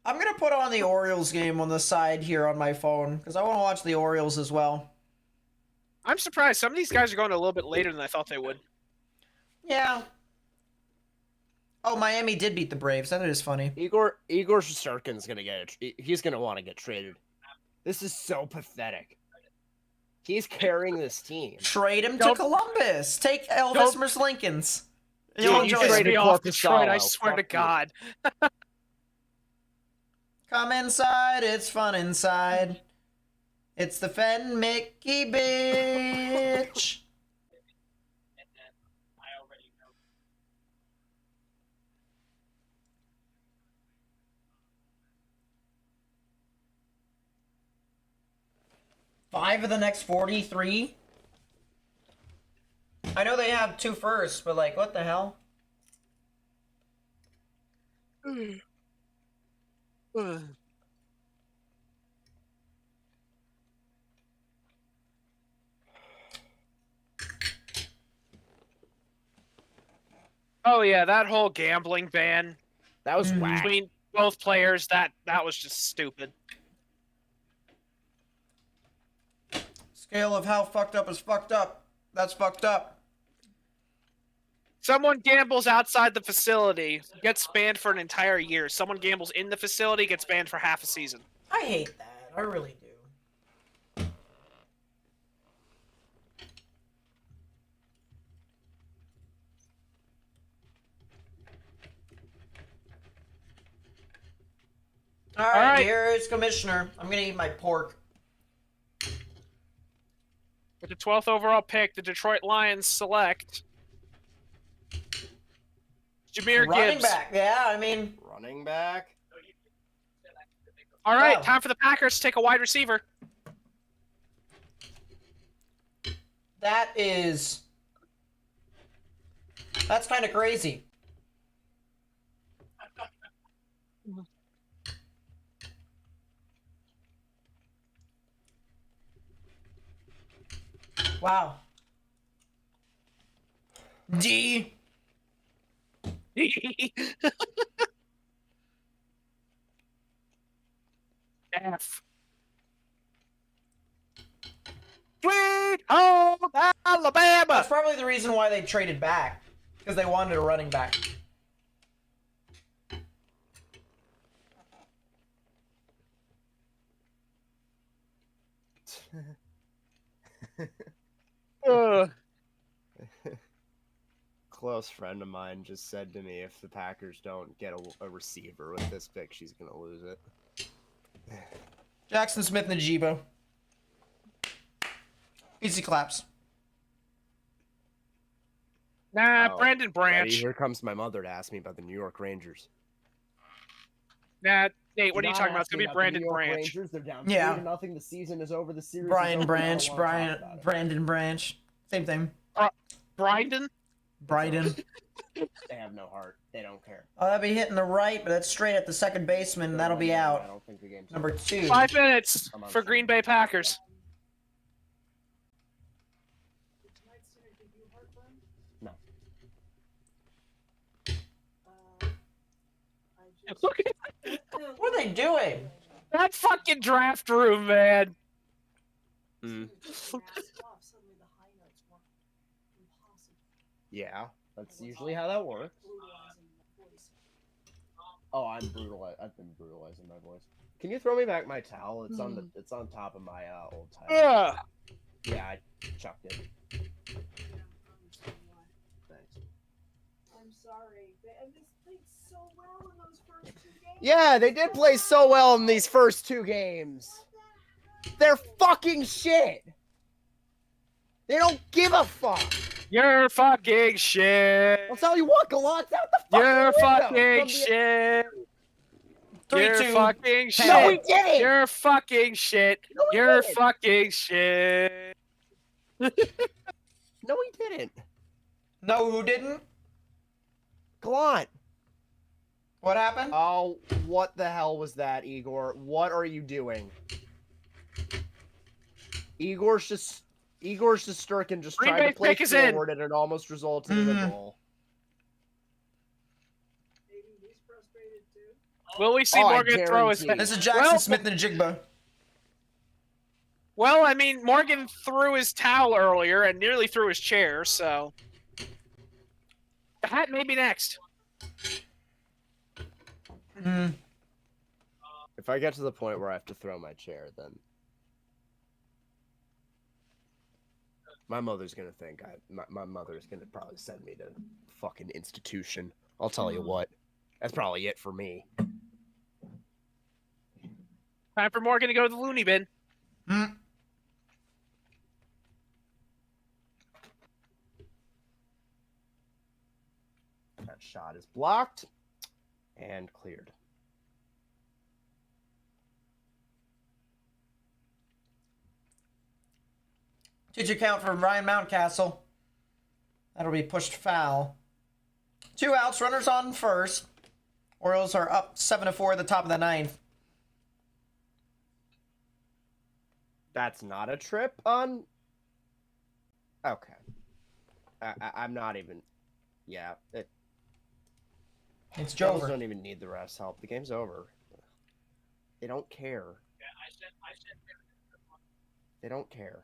I'm gonna put on the Orioles game on the side here on my phone because I want to watch the Orioles as well.
I'm surprised. Some of these guys are going a little bit later than I thought they would.
Yeah. Oh, Miami did beat the Braves. That is funny.
Igor Shesterkin's gonna he's gonna want to get traded. This is so pathetic. He's carrying this team.
Trade him to
Don't-
Columbus. Take Elvis
Don't-
Merzlikins.
Dude,
You'll
you
enjoy
pissed
it.
traded
me off,
Corpusalo.
Detroit. I swear to
Fuck you.
God.
Come inside, it's fun inside. It's the Fen Mickey bitch.
And then I already know.
5 of the next 43? I know they have 2 firsts, but like, what the hell?
Oh yeah, that whole gambling ban
That was
Mhm.
whack.
between both players, that was just stupid.
Scale of how fucked up is fucked up. That's fucked up.
Someone gambles outside the facility, gets banned for an entire year. Someone gambles in the facility, gets banned for half a season.
I hate that. I really do. All right, here is Commissioner. I'm gonna eat my pork.
With the 12th overall pick, the Detroit Lions select Jahmyr
Running
Gibbs.
back. Yeah, I mean,
Running back.
All right,
Oh.
time for the Packers to take a wide receiver.
that's kind of crazy. Wow. D.
F. Sweet home Alabama.
That's probably the reason why they traded back, because they wanted a running back.
Ugh.
Close friend of mine just said to me, if the Packers don't get a receiver with this pick, she's gonna lose it.
Jackson Smith and Najebo. Easy claps.
Nah,
Oh,
Brandon
Ready?
Branch.
Here comes my mother to ask me about the New York Rangers.
Nah, Nate, what are
Do
you
not
talking about?
ask
It's gonna
me
be
about the
Brandon
New York
Branch.
Rangers. They're down
Yeah.
3-0. The season is over. The series.
Brian
is over. I
Branch,
don't wanna talk about it.
Brandon Branch. Same thing.
Bryden?
Bryden.
They have no heart. They don't care.
Oh, that'll be hitting the right, but that's straight at the second baseman. That'll be
I
out.
don't think the game's
Number 2.
5 minutes
I'm
for
unsure.
Green Bay Packers.
Did tonight's dinner give you heartburn?
No.
I just.
Look at
What are they doing?
that fucking draft room, man.
Mm.
Suddenly the high notes weren't impossible.
Yeah, that's usually how that works.
Brutalizing the voice.
Oh, I've been brutalizing my voice. Can you throw me back my towel? It's on top of my old towel.
Yeah.
Yeah, I chucked it.
I don't understand why.
Thanks.
I'm sorry. And this played so well in those first 2 games.
Yeah, they did play so well in these first 2 games. They're fucking shit. They don't give a fuck.
You're fucking shit.
I'll tell you what, Galant's out the fucking
You're
window.
fucking
From the-
shit.
3-2.
You're fucking shit.
No, he didn't.
You're fucking shit.
No, he
You're
didn't.
fucking shit.
No, he didn't.
No, who didn't?
Gallant.
What happened?
Oh, what the hell was that, Igor? What are you doing? Igor Shesterkin just
Green
tried
Bay
to play
pick is in.
forward and it almost resulted in a goal.
Maybe he's frustrated too.
Will we see
Oh, I
Morgan throw his
guarantee.
This is Jackson
Well-
Smith and Jigba.
Well, I mean, Morgan threw his towel earlier and nearly threw his chair, so the hat may be next.
Mm.
If I get to the point where I have to throw my chair, then my mother's gonna think my mother's gonna probably send me to fucking institution. I'll tell you what. That's probably it for me.
Time for Morgan to go to the loony bin.
Mm.
That shot is blocked and cleared.
Did you count from Ryan Mountcastle? That'll be pushed foul. 2 outs, runners on first. Orioles are up 7-4 at the top of the 9th.
That's not a trip on. Okay. I'm not even. Yeah.
It's
Devils
Jover.
don't even need the refs' help. The game's over. They don't care.
Yeah, I said.
They don't care.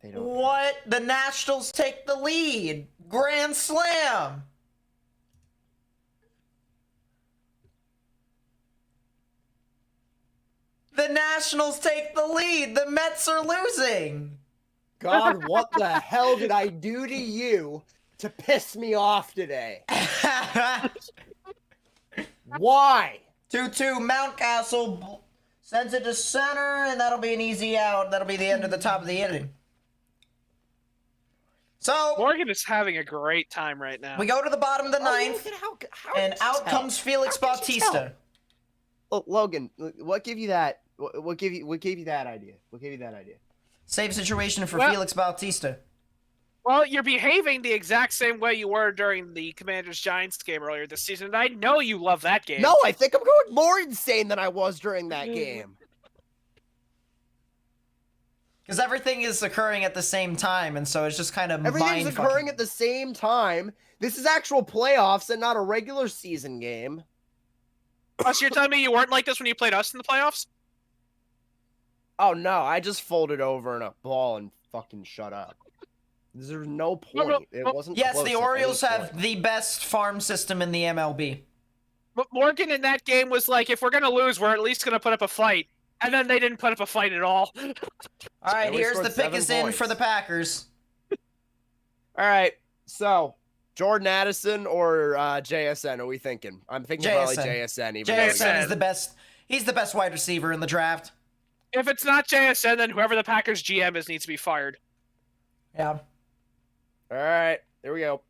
They don't.
What? The Nationals take the lead. Grand slam. The Nationals take the lead. The Mets are losing.
God, what the hell did I do to you to piss me off today? Why?
2-2. Mountcastle sends it to center, and that'll be an easy out. That'll be the end of the top of the inning. So
Morgan is having a great time right now.
we go to the bottom of the
Oh,
ninth,
look at how
and
could you
out
tell?
comes Felix
How could you tell?
Bautista.
Oh, Logan, what gave you that? What gave you that idea? What gave you that idea?
Save situation for
Well-
Felix Bautista.
Well, you're behaving the exact same way you were during the Commanders-Giants game earlier this season, and I know you love that game.
No, I think I'm going more insane than I was during that game.
Because everything is occurring at the same time, and so it's just kind of
Everything's occurring at the same time. This is actual playoffs and not a regular season game.
So you're telling me you weren't like this when you played us in the playoffs?
Oh no, I just folded over in a ball and fucking shut up. There's no point. It wasn't.
Yes,
close
the
at any
Orioles have
point.
the best farm system in the MLB.
But Morgan in that game was like, if we're going to lose, we're at least going to put up a fight. And then they didn't put up a fight at all.
All right,
only
here's
scored
the pick
7
is in
points.
for the Packers.
All right, so Jordan Addison or JSN? Are we thinking? I'm thinking probably
JSN.
JSN. Even though he
JSN
got-
is the best. He's the best wide receiver in the draft.
If it's not JSN, then whoever the Packers GM is needs to be fired.
Yeah.
All right, there we go.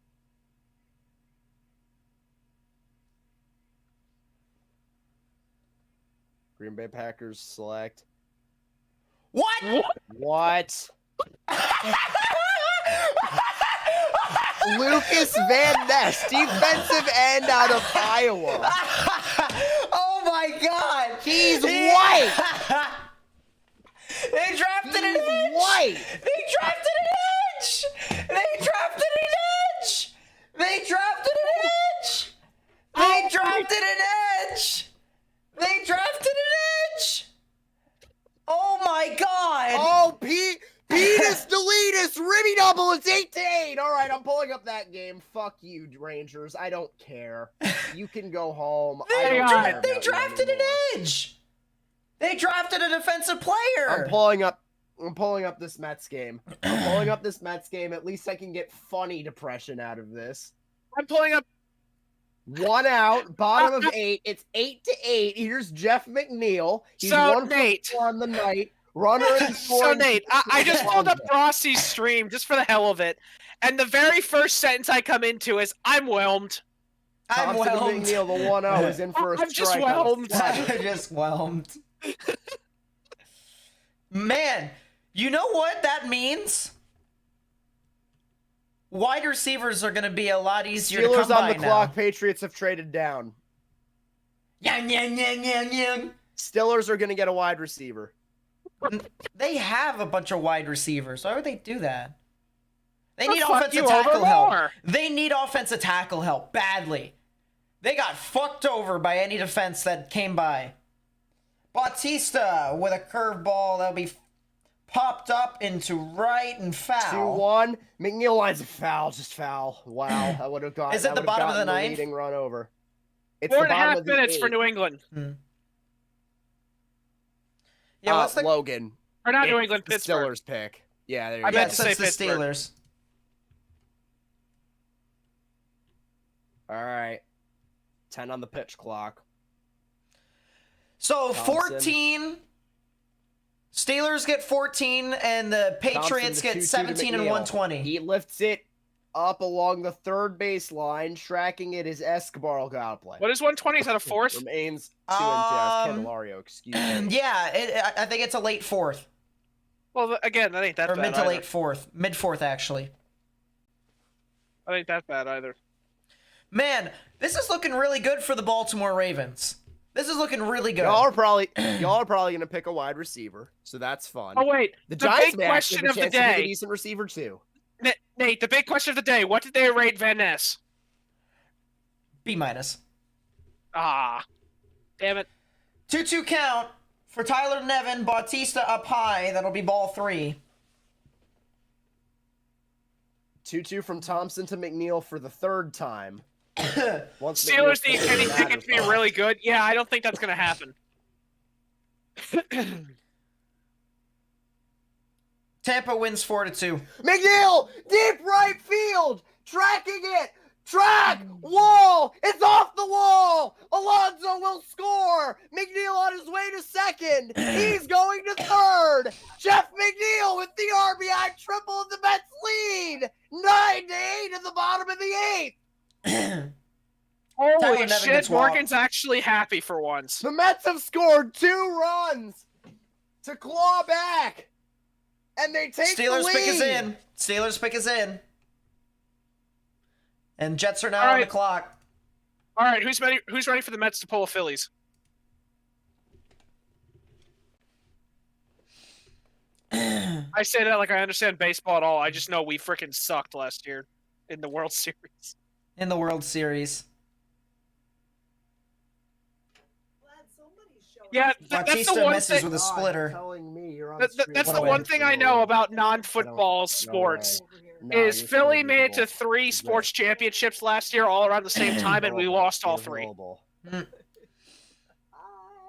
Green Bay Packers select.
What?
What? Lucas Van Ness, defensive end out of Iowa.
Oh my God!
He's white.
They drafted an
He's
edge.
white.
They drafted an edge. They drafted an edge. They drafted an edge. They drafted an edge. They drafted an edge. Oh my God!
Oh, Petus Deletus, Ribby double, it's 8-8. All right, I'm pulling up that game. Fuck you, Rangers. I don't care. You can go home.
They,
I don't care
they
about you
drafted an
anymore.
edge. They drafted a defensive player.
I'm pulling up this Mets game. I'm pulling up this Mets game. At least I can get funny depression out of this.
I'm pulling up.
1 out, bottom of 8. It's 8-8. Here's Jeff McNeil. He's
So,
1 for
Nate.
4 on the night. Runner and
So
scoring.
Nate, I just pulled up Rossi's stream just for the hell of it, and the very first sentence I come into is, "I'm whelmed."
I'm
Thompson
whelmed.
McNeil, the 1-0, is in for a
I'm just
strike on
whelmed.
the
I'm just whelmed. Man, you know what that means? Wide receivers are going to be a lot easier to
Steelers
come
on
by
the
now.
clock. Patriots have traded down.
Yang, yang, yang, yang, yang.
Steelers are going to get a wide receiver.
They have a bunch of wide receivers. Why would they do that? They
I'll
need
fuck
offensive
you over
tackle help.
more.
They need offensive tackle help badly. They got fucked over by any defense that came by. Bautista with a curveball that'll be popped up into right and foul.
2-1. McNeil lines a foul. Just foul. Wow. I would have got.
Is it the bottom of the ninth?
Leading run over. It's
Four
the
and a
bottom
half
of the
minutes for
8th.
New England,
Yeah, what's the
Logan?
or not New
It's
England,
the
Pittsburgh.
Steelers pick. Yeah, there you
I
go.
meant
yeah,
to say
since the
Pittsburgh.
Steelers.
All right. 10 on the pitch clock.
So
Thompson.
14. Steelers get 14, and the Patriots
Thompson, the 2-2
get
to
17 and
McNeil.
120.
He lifts it up along the third baseline. Tracking it is Escobar Godplay.
What is 120? Is that a fourth?
Remains 2 and Candelario, excuse me.
Yeah, I think it's a late fourth.
Well, again, that ain't that
Or
bad
mid to
either.
late fourth. Mid fourth, actually.
That ain't that bad either.
Man, this is looking really good for the Baltimore Ravens. This is looking really good.
Y'all are probably gonna pick a wide receiver, so that's fun.
Oh wait,
The
the
Giants
big
may actually
question
have
of
a
the
chance to pick a
day,
decent receiver too.
Nate. The big question of the day: what did they rate Van Ness?
B minus.
Ah, damn it.
2-2 count for Tyler Nevin. Bautista up high. That'll be ball 3.
2-2 from Thompson to McNeil for the third time. Once
Steelers
McNeil
need
plays
Kenny
the
Pickett to be
batter
really good. Yeah, I don't think that's gonna happen.
Tampa wins 4-2.
McNeil, deep right field, tracking it, track, wall, it's off the wall. Alonso will score. McNeil on his way to second. He's going to third. Jeff McNeil with the RBI triple of the Mets lead. 9-8 at the bottom of the 8th.
Holy
Tyler Nevin
shit,
gets walked.
Morgan's actually happy for once.
The Mets have scored 2 runs to claw back. And they take the
Steelers
lead.
pick is in. Steelers pick is in. And Jets are now
All
on the
right.
clock.
All right, who's ready? Who's ready for the Mets to pull a Phillies? I say that like I understand baseball at all. I just know we freaking sucked last year in the World Series.
In the World Series.
Glad somebody's showing
Yeah,
up.
that's the
Bautista
one
misses
thing.
with a splitter.
Telling me you're on
That's
screen.
the
What a
one
win.
thing I know about non-football
No
sports.
Over here.
No,
Is
you're
Philly
still
made it to
visible.
3 sports championships last year, all around the same time, and we lost all
You're
3.
available.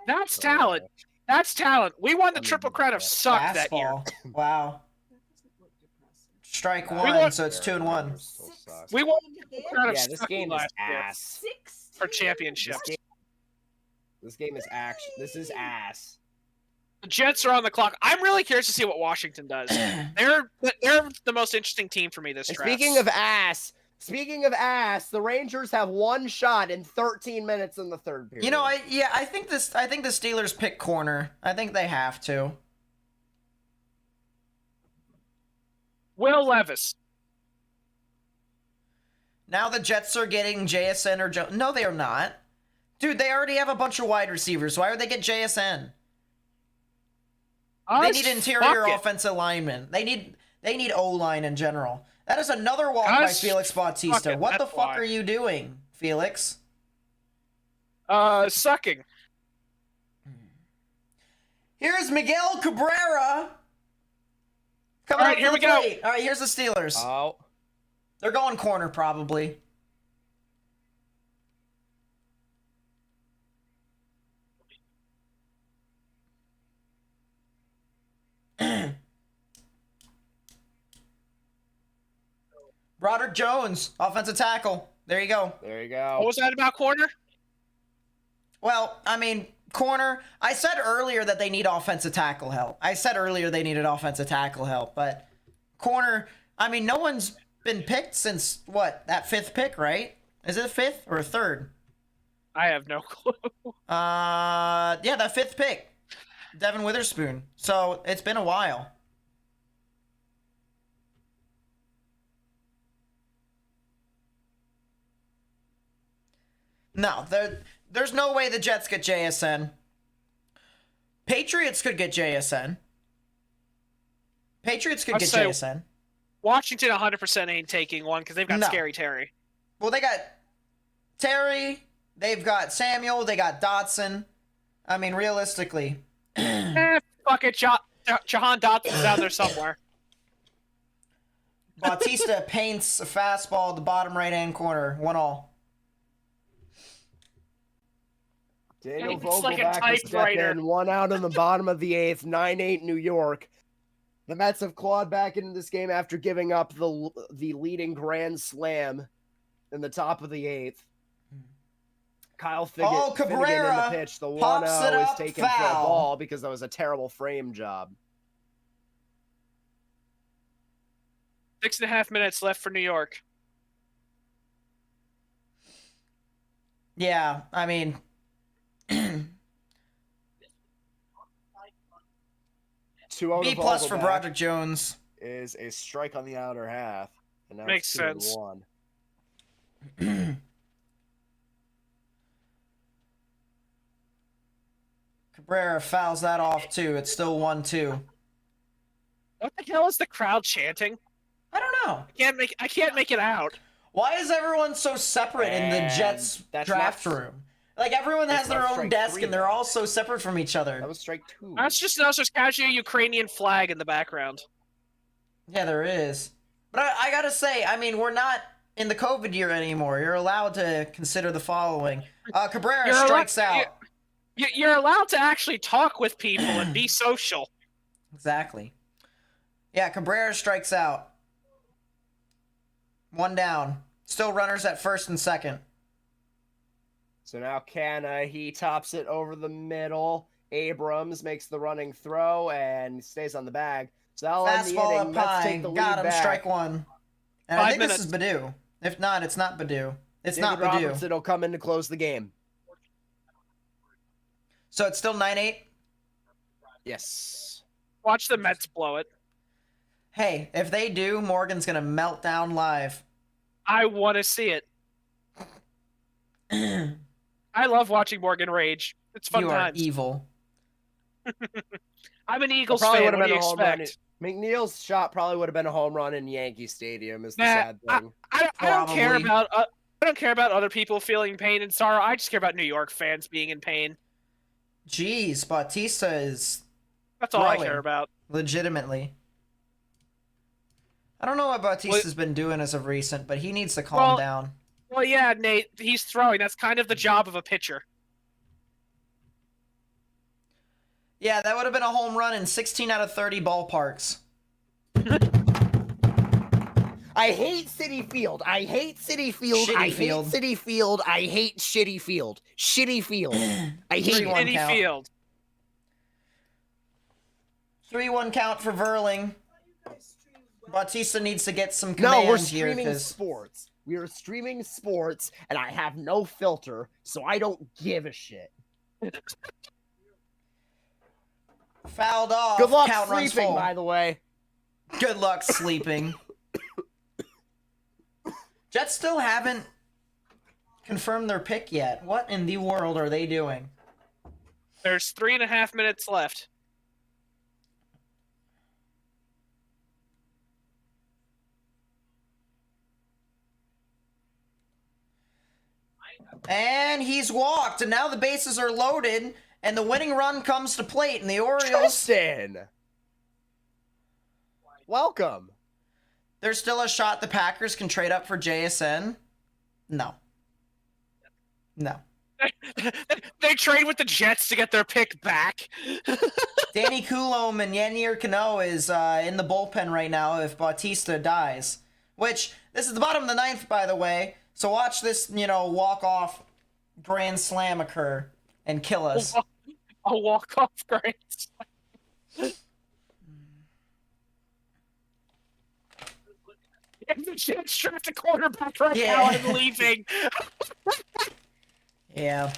That's talent. That's talent. We won the
I mean,
Triple Crown of
yeah.
Suck that year.
Fastball. Wow.
That doesn't look depressing.
Strike
We
1,
want-
so it's 2-1.
Still sucks.
We won
Sixteen
the
hit?
Crown of
Yeah, this
Suck
game is
last year
ass.
16?
for championships.
This game is action. This is ass.
The Jets are on the clock. I'm really curious to see what Washington does. They're the most interesting team for me this
And
draft.
speaking of ass, Speaking of ass, the Rangers have one shot in 13 minutes in the third period.
You know, I think the Steelers pick corner. I think they have to.
Will Levis.
Now the Jets are getting JSN or Joe. No, they are not. Dude, they already have a bunch of wide receivers. Why would they get JSN? They need interior offensive linemen. They need O-line in general. That is another walk by Felix Bautista. What the fuck are you doing, Felix?
Sucking.
Here's Miguel Cabrera.
All right, here we go.
All right, here's the Steelers.
Oh.
They're going corner, probably. Broderick Jones, offensive tackle. There you go.
There you go.
What was that about corner?
Well, I mean, corner. I said earlier that they need offensive tackle help. I said earlier they needed offensive tackle help, but corner, I mean, no one's been picked since, what, that 5th pick, right? Is it a 5th or a 3rd?
I have no clue.
Yeah, that 5th pick. Devin Witherspoon. So, it's been a while. No, there's no way the Jets get JSN. Patriots could get JSN. Patriots could get JSN.
Washington 100% ain't taking one because they've got Scary Terry.
Well, they got Terry, they've got Samuel, they got Dotson. I mean, realistically.
Fuck it, Jahan Dotson's down there somewhere.
Bautista paints a fastball at the bottom right-hand corner. 1-1.
Daniel
It's like a
Vogelbach is
typewriter.
in, 1 out in the bottom of the 8th, 9-8 New York. The Mets have clawed back into this game after giving up the leading grand slam in the top of the 8th. Kyle Finnegan in the pitch. The 1-0 is taken for a ball because that was a terrible frame job.
6.5 minutes left for New York.
Yeah, I mean... B+ for Broderick Jones.
Is a strike on the outer half. And now
Makes sense.
2-1.
Cabrera fouls that off too. It's still 1-2.
What the hell is the crowd chanting?
I don't know.
I can't make it out.
Why is everyone so separate in the Jets draft room? Like everyone has their own desk and they're all so separate from each other.
That was strike 2.
That's just casual Ukrainian flag in the background.
Yeah, there is. But I gotta say, I mean, we're not in the COVID year anymore. You're allowed to consider the following. Cabrera strikes out.
You're allowed to actually talk with people and be social.
Exactly. Yeah, Cabrera strikes out. 1 down. Still runners at first and second.
So now Canna, he tops it over the middle. Abrams makes the running throw and stays on the bag. So that'll end the
Fastball
inning.
up
Mets
high.
take the lead
Got him.
back.
Strike 1. And I think this is Badu. If not, it's not Badu. It's not Badu.
Robertson will come in to close the game.
So it's still 9-8?
Yes.
Watch the Mets blow it.
Hey, if they do, Morgan's gonna melt down live.
I want to see it. I love watching Morgan rage. It's fun times.
You are evil.
I'm an Eagles fan. What do you expect?
McNeil's shot probably would have been a home run in Yankee Stadium. Is the sad thing.
I don't care about. I don't care about other people feeling pain and sorrow. I just care about New York fans being in pain.
Jeez, Bautista is.
That's all I care about.
Legitimately. I don't know what Bautista's been doing as of recent, but he needs to calm down.
Well, yeah, Nate, he's throwing. That's kind of the job of a pitcher.
Yeah, that would have been a home run in 16 out of 30 ballparks.
I hate Citi Field. I hate Citi Field. I hate Citi Field. I hate Shitty Field. Shitty Field. I hate
Shitty Field.
3-1 count for Verling. Bautista needs to get some
No, we're
commands here
streaming
'cause-
sports. We are streaming sports, and I have no filter, so I don't give a shit.
fouled off.
Good luck
Count runs
sleeping,
full.
by the way.
Good luck sleeping. Jets still haven't confirmed their pick yet. What in the world are they doing?
There's 3.5 minutes left.
And he's walked, and now the bases are loaded, and the winning run comes to plate, and the Orioles,
Tristan! Welcome.
there's still a shot the Packers can trade up for JSN. No. No.
They trade with the Jets to get their pick back.
Danny Coulomb and Yannier Cano is in the bullpen right now if Bautista dies. Which, this is the bottom of the ninth, by the way. So watch this, walk-off grand slam occur and kill us.
A walk-off grand slam. And the Jets draft a quarterback right now and leaving.
Yeah.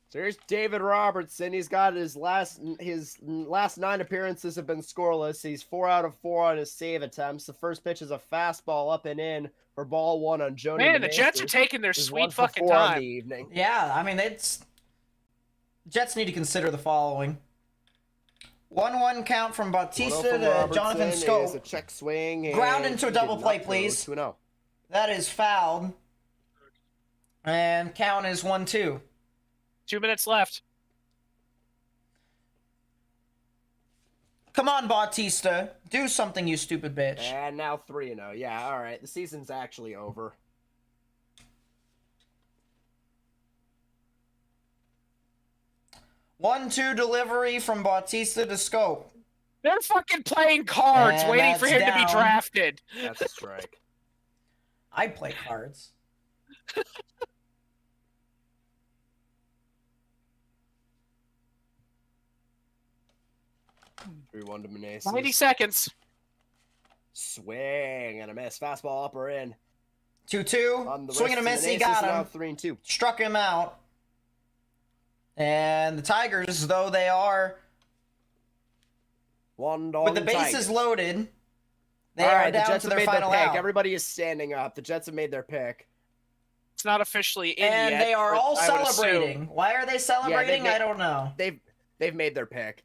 So here's David Robertson. He's got his last 9 appearances have been scoreless. He's 4 out of 4 on his save attempts. The first pitch is a fastball up and in for ball 1 on Joni.
Man, the Jets are taking their sweet fucking
On the
time.
evening.
Yeah, I mean, Jets need to consider the following. 1-1 count from Bautista to Jonathan
Is a
Scope.
check swing.
Ground
and
into a
he
double
did
play,
not go
please.
2-0.
That is fouled. And count is 1-2.
2 minutes left.
Come on, Bautista. Do something, you stupid bitch.
And now 3-0. Yeah, all right. The season's actually over.
One-two delivery from Bautista to Scope.
They're fucking playing cards,
And
waiting for
that's
him to be
down.
drafted.
That's a strike.
I'd play cards.
3-1 to Meneses.
90 seconds.
Swing and a miss. Fastball up or in.
2-2.
On the
Swing and a
wrist
miss,
to
he got
Meneses, now
him.
3-2.
Struck him out. And the Tigers, though they are,
One dog
with the
and
bases
Tigers.
loaded, they
All
are
right, the
down
Jets
to
have
their
made
final
their pick.
out.
Everybody is standing up. The Jets have made their pick.
It's not officially in
And
yet.
they are
but
all
I would assume-
celebrating. Why are they celebrating?
made-
I don't know.
They've made their pick.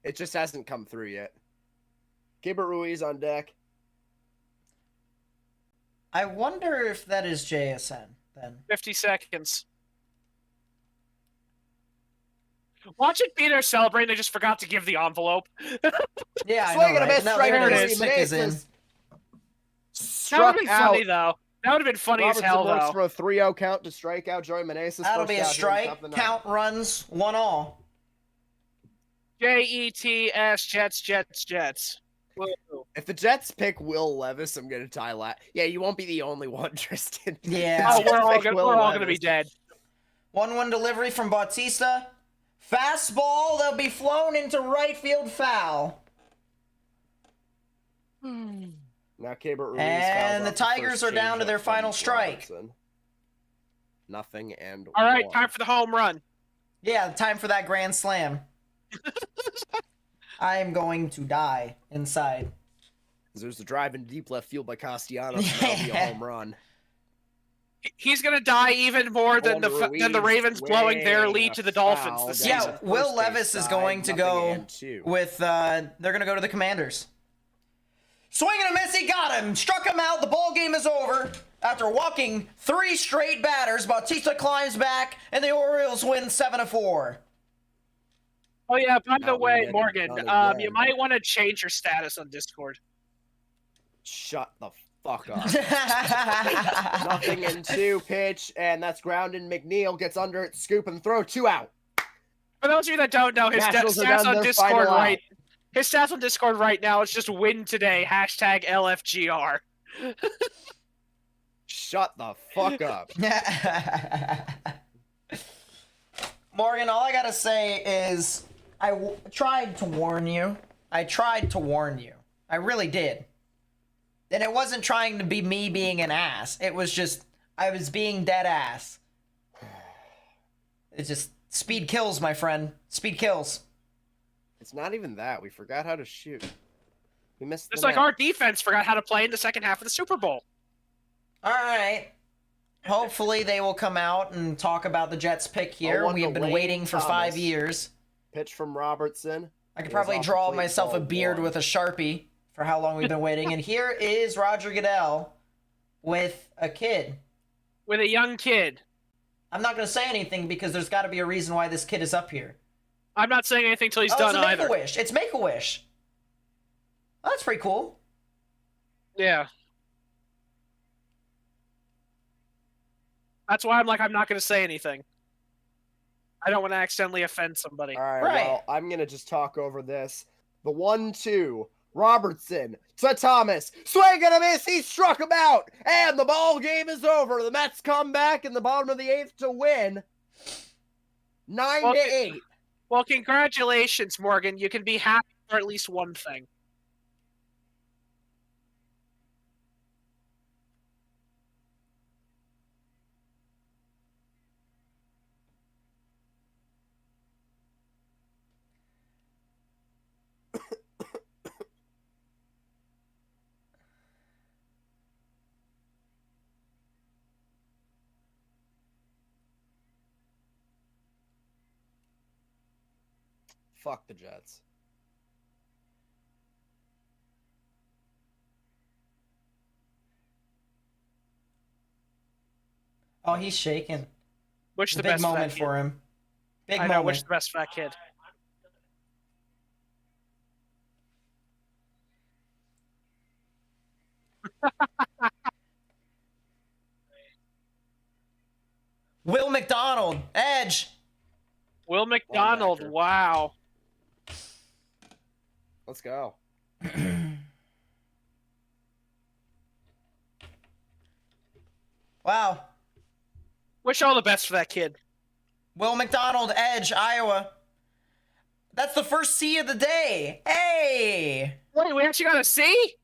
It just hasn't come through yet. Gilbert Ruiz on deck.
I wonder if that is JSN then.
50 seconds. Watch it be there celebrating. They just forgot to give the envelope.
Yeah, I
Swing
know,
and a
right?
miss.
No,
Strike
there
it
it
is.
is. Sick is in.
Meneses.
That would
Struck
have been
out.
funny, though. That would have been funny
Robertson
as hell,
works
though.
for a 3-0 count to strike out Joey Meneses.
That'll
First
be a
out here in
strike.
top of the ninth.
Count runs 1-all.
Jets, Jets, Jets. Whoa.
If the Jets pick Will Levis, I'm gonna tie
Oh,
you won't be the only one, Tristan.
Yeah.
Oh,
Jets
we're all
pick
gonna,
Will
we're all gonna be
Levis.
dead.
1-1 delivery from Bautista. Fastball, they'll be flown into right field foul.
Now Gilbert Ruiz
And
fouls
the
off
Tigers
first
are down to
changeup
their
from
final strike.
Robertson. Nothing and
All right,
1.
time for the home run.
Yeah, time for that grand slam. I am going to die inside.
There's a drive in deep left field by Castellanos. That'll be a home run.
He's gonna die even more than
Hold
the
Ruiz,
Ravens blowing their
swing,
lead
a
to the Dolphins
foul
this
down
season.
Yeah,
the
Will
first base
Levis is
side,
going to
nothing
go
and 2.
with, they're going to go to the Commanders. Swing and a miss, he got him. Struck him out. The ball game is over. After walking 3 straight batters, Bautista climbs back, and the Orioles win 7-4.
Oh yeah, by the
Not
way,
again,
Morgan,
not
you
again.
might want to change your status on Discord.
Shut the fuck up. Nothing and 2 pitch, and that's grounded. McNeil gets under it, scoop and throw, 2 out.
For those of you that don't know, his
Nationals are
stats
down
on
their
Discord
final out.
right. His stats on Discord right now is just win today #LFGR.
Shut the fuck up.
Morgan, all I gotta say is I tried to warn you. I tried to warn you. I really did. And it wasn't trying to be me being an ass. It was just, I was being dead ass. It's just, speed kills, my friend. Speed kills.
It's not even that. We forgot how to shoot. We missed
Just
the
like
net.
our defense forgot how to play in the second half of the Super Bowl.
All right. Hopefully they will come out and talk about the Jets pick here.
0-1
We have
to
been
Lane
waiting for 5
Thomas.
years.
Pitch from Robertson.
I could
It was
probably
off
draw
complete
myself a
ball
beard
one.
with a Sharpie for how long we've been waiting. And here is Roger Goodell with a kid.
With a young kid.
I'm not going to say anything because there's got to be a reason why this kid is up here.
I'm not saying anything till he's
Oh,
done
it's a
either.
Make-A-Wish. It's Make-A-Wish. Oh, that's pretty cool.
Yeah. That's why I'm like, I'm not going to say anything. I don't want to accidentally offend somebody.
All right,
Right.
well, I'm going to just talk over this. The 1-2. Robertson to Thomas. Swing and a miss. He struck him out. And the ball game is over. The Mets come back in the bottom of the 8th to win. 9-8.
Well, congratulations, Morgan. You can be happy for at least one thing.
Fuck the Jets.
Oh, he's shaking.
Wish
It's a
the
big
best
moment
for that
for him. Big
kid. I know.
moment.
Wish the best for that kid.
Will McDonald, edge.
Will McDonald.
Linebacker.
Wow.
Let's go.
Wow.
Wish all the best for that kid.
Will McDonald, edge, Iowa. That's the first C of the day. Hey!
Wait, we actually got a C?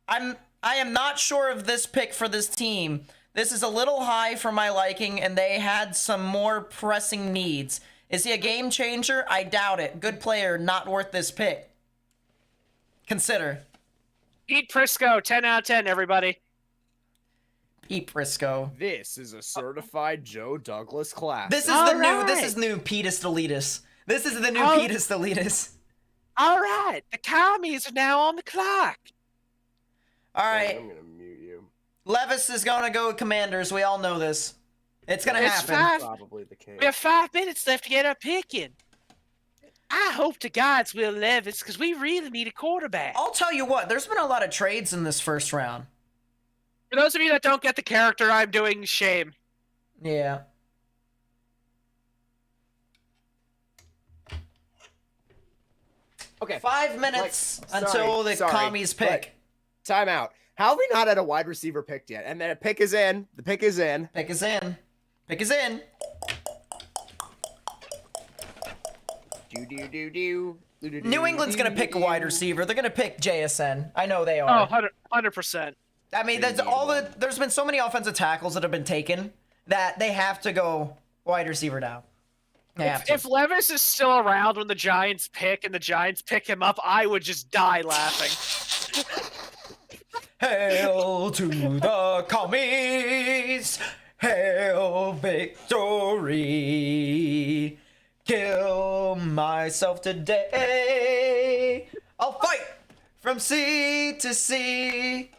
I am not sure of this pick for this team. This is a little high for my liking, and they had some more pressing needs. Is he a game changer? I doubt it. Good player, not worth this pick. Consider.
Pete Prisco, 10 out of 10, everybody.
Pete Briscoe.
This is a certified Joe Douglas class.
This is
All
the new.
right.
This is new Petus Deletus. This is the new
Oh.
Petus Deletus.
All right, the commies are now on the clock.
All
I'm
right,
going to mute you.
Levis is gonna go with Commanders. We all know this. It's gonna
It's
happen.
fine.
Probably the case.
We have 5 minutes left to get our pick in. I hope to God it's Will Levis because we really need a quarterback.
I'll tell you what. There's been a lot of trades in this first round.
For those of you that don't get the character, I'm doing shame.
Yeah.
Okay.
5 minutes
Like,
until the
sorry,
commies pick.
Time out. How have we not had a wide receiver picked yet? And then a pick is in. The pick is in.
Pick is in. Pick is in.
Do.
New England's gonna pick a wide receiver. They're gonna pick JSN. I know they
Oh,
are.
100%.
I mean,
They
that's
need
all the.
one.
There's been so many offensive tackles that have been taken that they have to go wide receiver now. They have to.
If Levis is still around when the Giants pick and the Giants pick him up, I would just die laughing.
Hail to the commies! Hail victory! Kill myself today! I'll fight from sea to sea,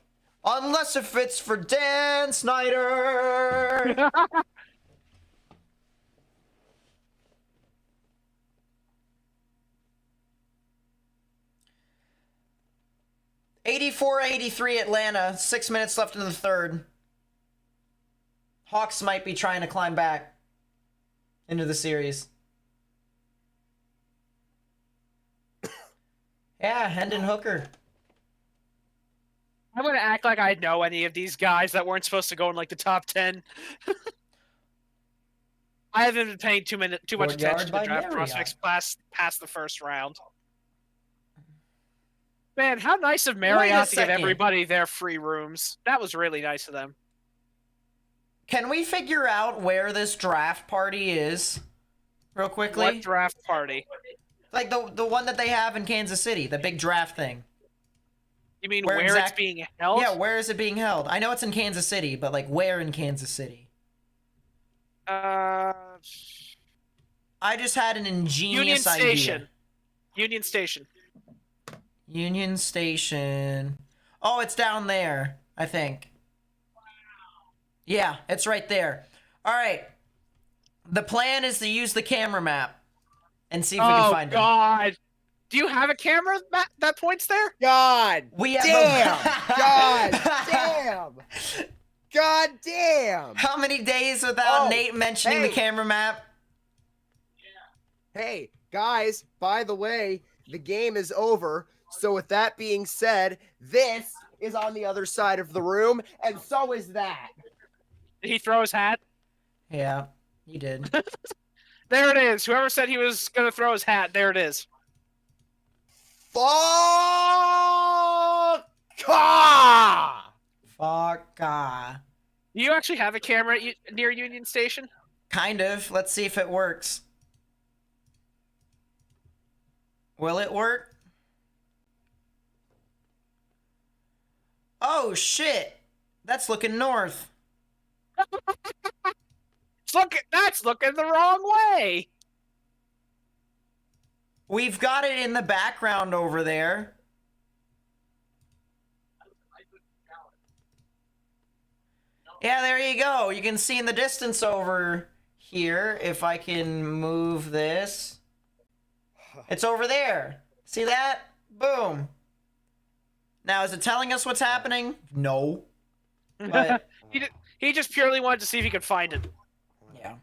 unless if it's for Dan Snyder! 84-83 Atlanta. 6 minutes left in the third. Hawks might be trying to climb back into the series. Yeah, Hendon Hooker.
I'm gonna act like I know any of these guys that weren't supposed to go in like the top 10. I haven't been paying too much
Courtyard
attention to
by
draft
Marriott.
prospects past the first round. Man, how nice of Marriott to give
second.
everybody their free rooms. That was really nice of them.
Can we figure out where this draft party is? Real quickly?
What draft party?
Like the one that they have in Kansas City, the big draft thing.
You mean
Where
where it's being held?
Yeah, where is it being held? I know it's in Kansas City, but like where in Kansas City?
Uh,
I just had an ingenious
Union Station.
idea.
Union Station.
Union Station. Oh, it's down there, I think. Yeah, it's right there. All right. The plan is to use the camera map and see if we can find
Oh, God. Do you have a camera that points there?
God
We have
damn! God damn! God damn!
How many days without
Oh,
Nate mentioning the
hey.
camera map?
Hey, guys, by the way, the game is over. So with that being said, this is on the other side of the room, and so is that.
Did he throw his hat?
Yeah, you did.
There it is. Whoever said he was going to throw his hat, there it is.
Fuck!
Fuck.
Do you actually have a camera near Union Station?
Kind of. Let's see if it works. Will it work? Oh, shit. That's looking north.
That's looking the wrong way.
We've got it in the background over there. Yeah, there you go. You can see in the distance over here, if I can move this. It's over there. See that? Boom. Now, is it telling us what's happening? No. But,
He just purely wanted to see if he could find it.
yeah.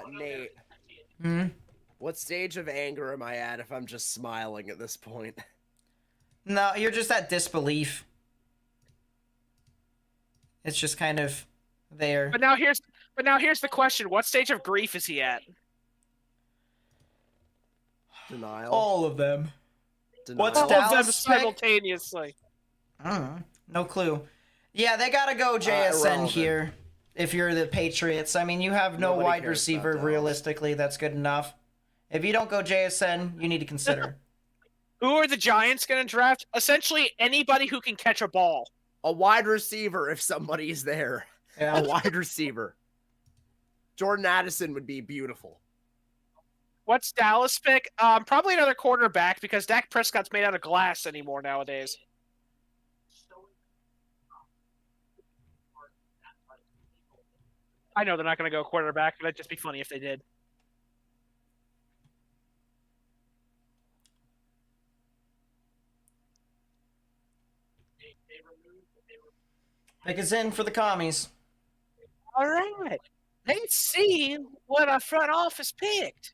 Nate,
Hmm?
what stage of anger am I at if I'm just smiling at this point?
No, you're just at disbelief. It's just kind of there.
But now here's the question: what stage of grief is he at?
Denial.
All of them.
Denial.
What's
All of them
Dallas pick?
simultaneously.
I don't know. No clue. Yeah, they gotta go JSN
irrelevant.
here. If you're the Patriots, I mean, you have no
Nobody
wide
cares about
receiver.
Dallas.
Realistically, that's good enough. If you don't go JSN, you need to consider.
Who are the Giants going to draft? Essentially anybody who can catch a ball.
A wide receiver if somebody's there. A
Yeah.
wide receiver. Jordan Addison would be beautiful.
What's Dallas pick? Probably another quarterback because Dak Prescott's made out of glass anymore nowadays. I know they're not going to go quarterback, but it'd just be funny if they did.
Pick us in for the commies.
All right. Let's see what our front office picked.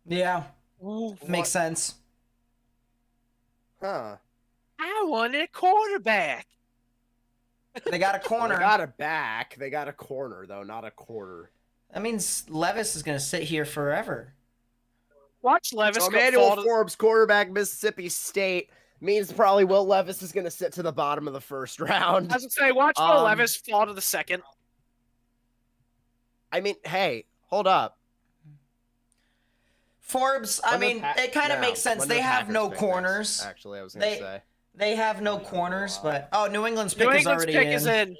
Yeah,
Ooh,
makes sense.
Huh.
I wanted a quarterback.
They got a corner.
They got a back. They got a corner, though, not a quarter.
That means Levis is gonna sit here forever.
Watch Levis
So
go
Emmanuel
fall to...
Forbes, quarterback, Mississippi State, means probably Will Levis is going to sit to the bottom of the first round.
I was going to say, watch Will Levis fall to the second.
I mean, hey, hold up.
Forbes, I
When the
mean,
Pa-
it kind of
now,
makes sense.
when
They
the
have
Packers
no
pick
corners.
next, actually, I was going to say.
They have no corners, but New England's pick
New
is
England's
already
pick
in.
is in.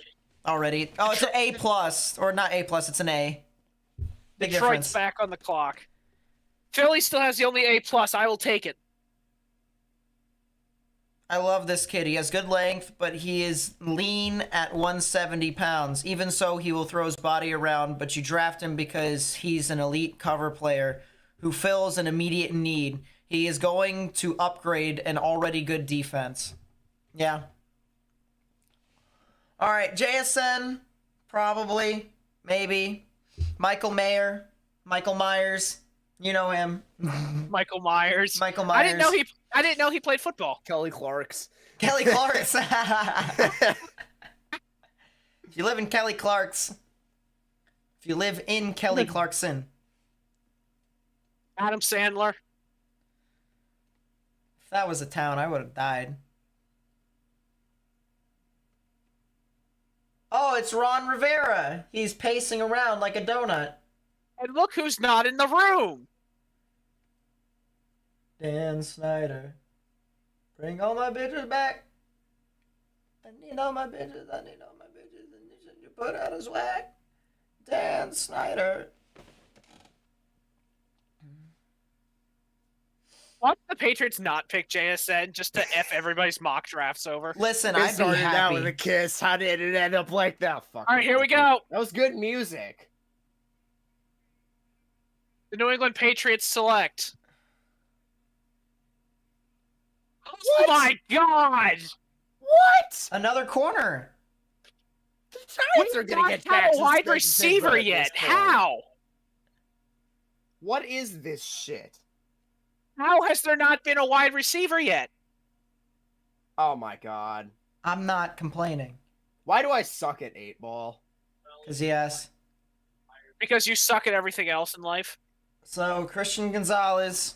Already. Oh, it's an A plus, or not A plus. It's an A. Big
Detroit's
difference.
back on the clock. Philly still has the only A plus. I will take it.
I love this kid. He has good length, but he is lean at 170 pounds. Even so, he will throw his body around, but you draft him because he's an elite cover player who fills an immediate need. He is going to upgrade an already good defense. Yeah. All right, JSN, probably, maybe. Michael Myers, you know him.
Michael Myers.
Michael Myers.
I didn't know he played football.
Kelly Clark's.
Kelly Clark's. you live in Kelly Clark's, if you live in Kelly Clarkson,
Adam Sandler.
if that was a town, I would have died. Oh, it's Ron Rivera. He's pacing around like a donut.
And look who's not in the room.
Dan Snyder. Bring all my bitches back. I need all my bitches. I need all my bitches. And you put out a swag. Dan Snyder.
Why did the Patriots not pick JSN just to F everybody's mock drafts over?
Listen,
It
I'd be
started out with a
happy.
kiss. How did it end up like that? Fuck.
All right, here we go.
That was good music.
The New England Patriots select. Oh
What?
my God!
What?
Another corner.
The Giants are
We've
gonna
not
get
had
taxed.
a wide receiver yet. How?
What is this shit?
How has there not been a wide receiver yet?
Oh my god.
I'm not complaining.
Why do I suck at 8-ball?
Because yes.
Because you suck at everything else in life.
So, Christian Gonzalez.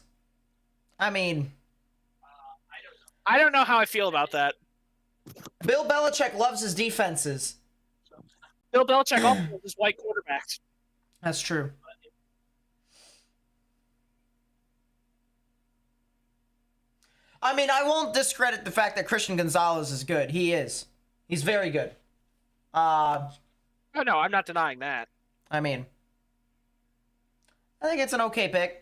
I mean,
I don't know how I feel about that.
Bill Belichick loves his defenses.
Bill Belichick also loves his white quarterbacks.
That's true. I mean, I won't discredit the fact that Christian Gonzalez is good. He is. He's very good.
Oh no, I'm not denying that.
I mean, I think it's an okay pick.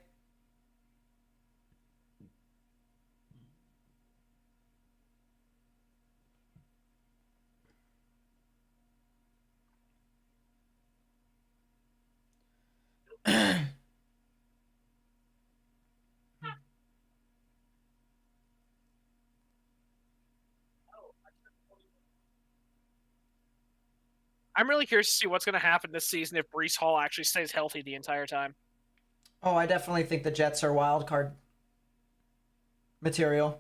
I'm really curious to see what's going to happen this season if Breece Hall actually stays healthy the entire time.
Oh, I definitely think the Jets are wild card material.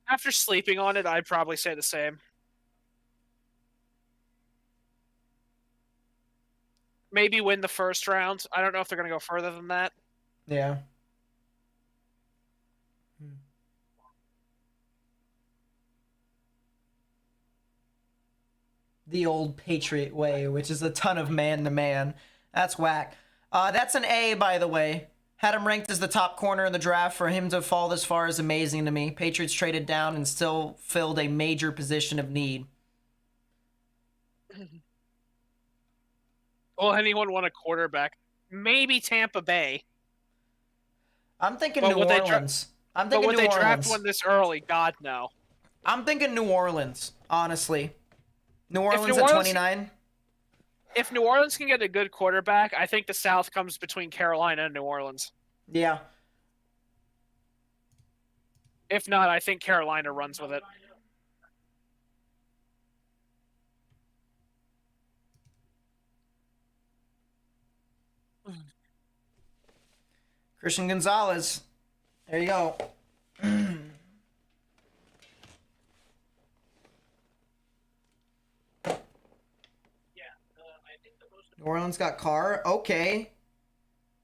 After sleeping on it, I'd probably say the same. Maybe win the first round. I don't know if they're going to go further than that.
Yeah. The old Patriot way, which is a ton of man-to-man. That's whack. That's an A, by the way. Had him ranked as the top corner in the draft. For him to fall this far is amazing to me. Patriots traded down and still filled a major position of need.
Will anyone want a quarterback? Maybe Tampa Bay.
I'm thinking
But
New
would they
Orleans. I'm
But
thinking
would
New
they
Orleans.
draft one this early? God, no.
I'm thinking New Orleans, honestly. New Orleans
New
at
Orleans-
29.
If New Orleans can get a good quarterback, I think the South comes between Carolina and New Orleans.
Yeah.
If not, I think Carolina runs with it.
Christian Gonzalez. There you go. New Orleans got Carr. Okay.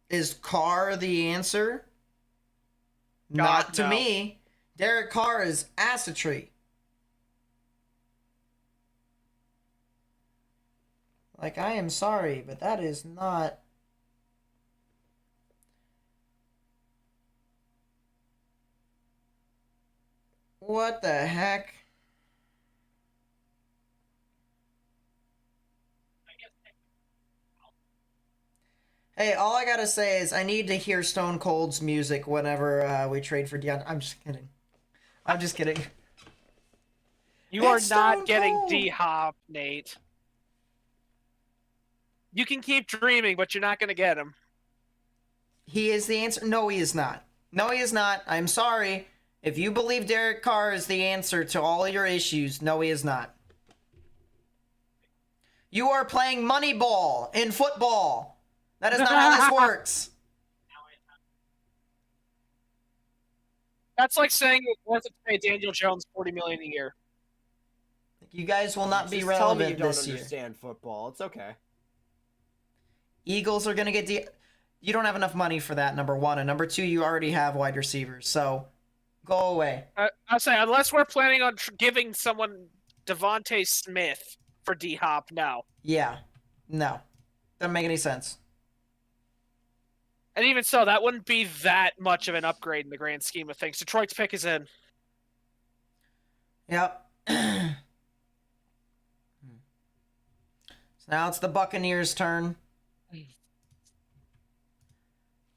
Is Carr the answer? Not to
no.
me. Derek Carr is ass a tree. Like, I am sorry, but that is not... What the heck? Hey, all I gotta say is I need to hear Stone Cold's music whenever we trade for DeAndre. I'm just kidding. I'm just kidding.
You are
It's
not
Stone
getting
Cold.
D-Hop, Nate. You can keep dreaming, but you're not going to get him.
He is the answer. No, he is not. No, he is not. I'm sorry. If you believe Derek Carr is the answer to all your issues, no, he is not. You are playing Moneyball in football. That is not how this works.
That's like saying it's worth it to pay Daniel Jones $40 million a year.
I think You guys will not be
Just tell me you
relevant
don't
this year.
understand football. It's okay.
Eagles are going to get you don't have enough money for that, number one. And number two, you already have wide receivers. So go away.
I'll say, unless we're planning on giving someone Devontae Smith for D-Hop, no.
Yeah. No. Doesn't make any sense.
And even so, that wouldn't be that much of an upgrade in the grand scheme of things. Detroit's pick is in.
Yep. So now it's the Buccaneers' turn.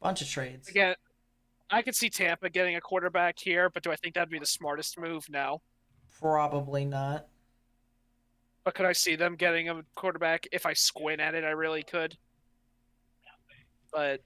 Bunch of trades.
Again, I could see Tampa getting a quarterback here, but do I think that'd be the smartest move? No.
Probably not.
But could I see them getting a quarterback? If I squint at it, I really could. But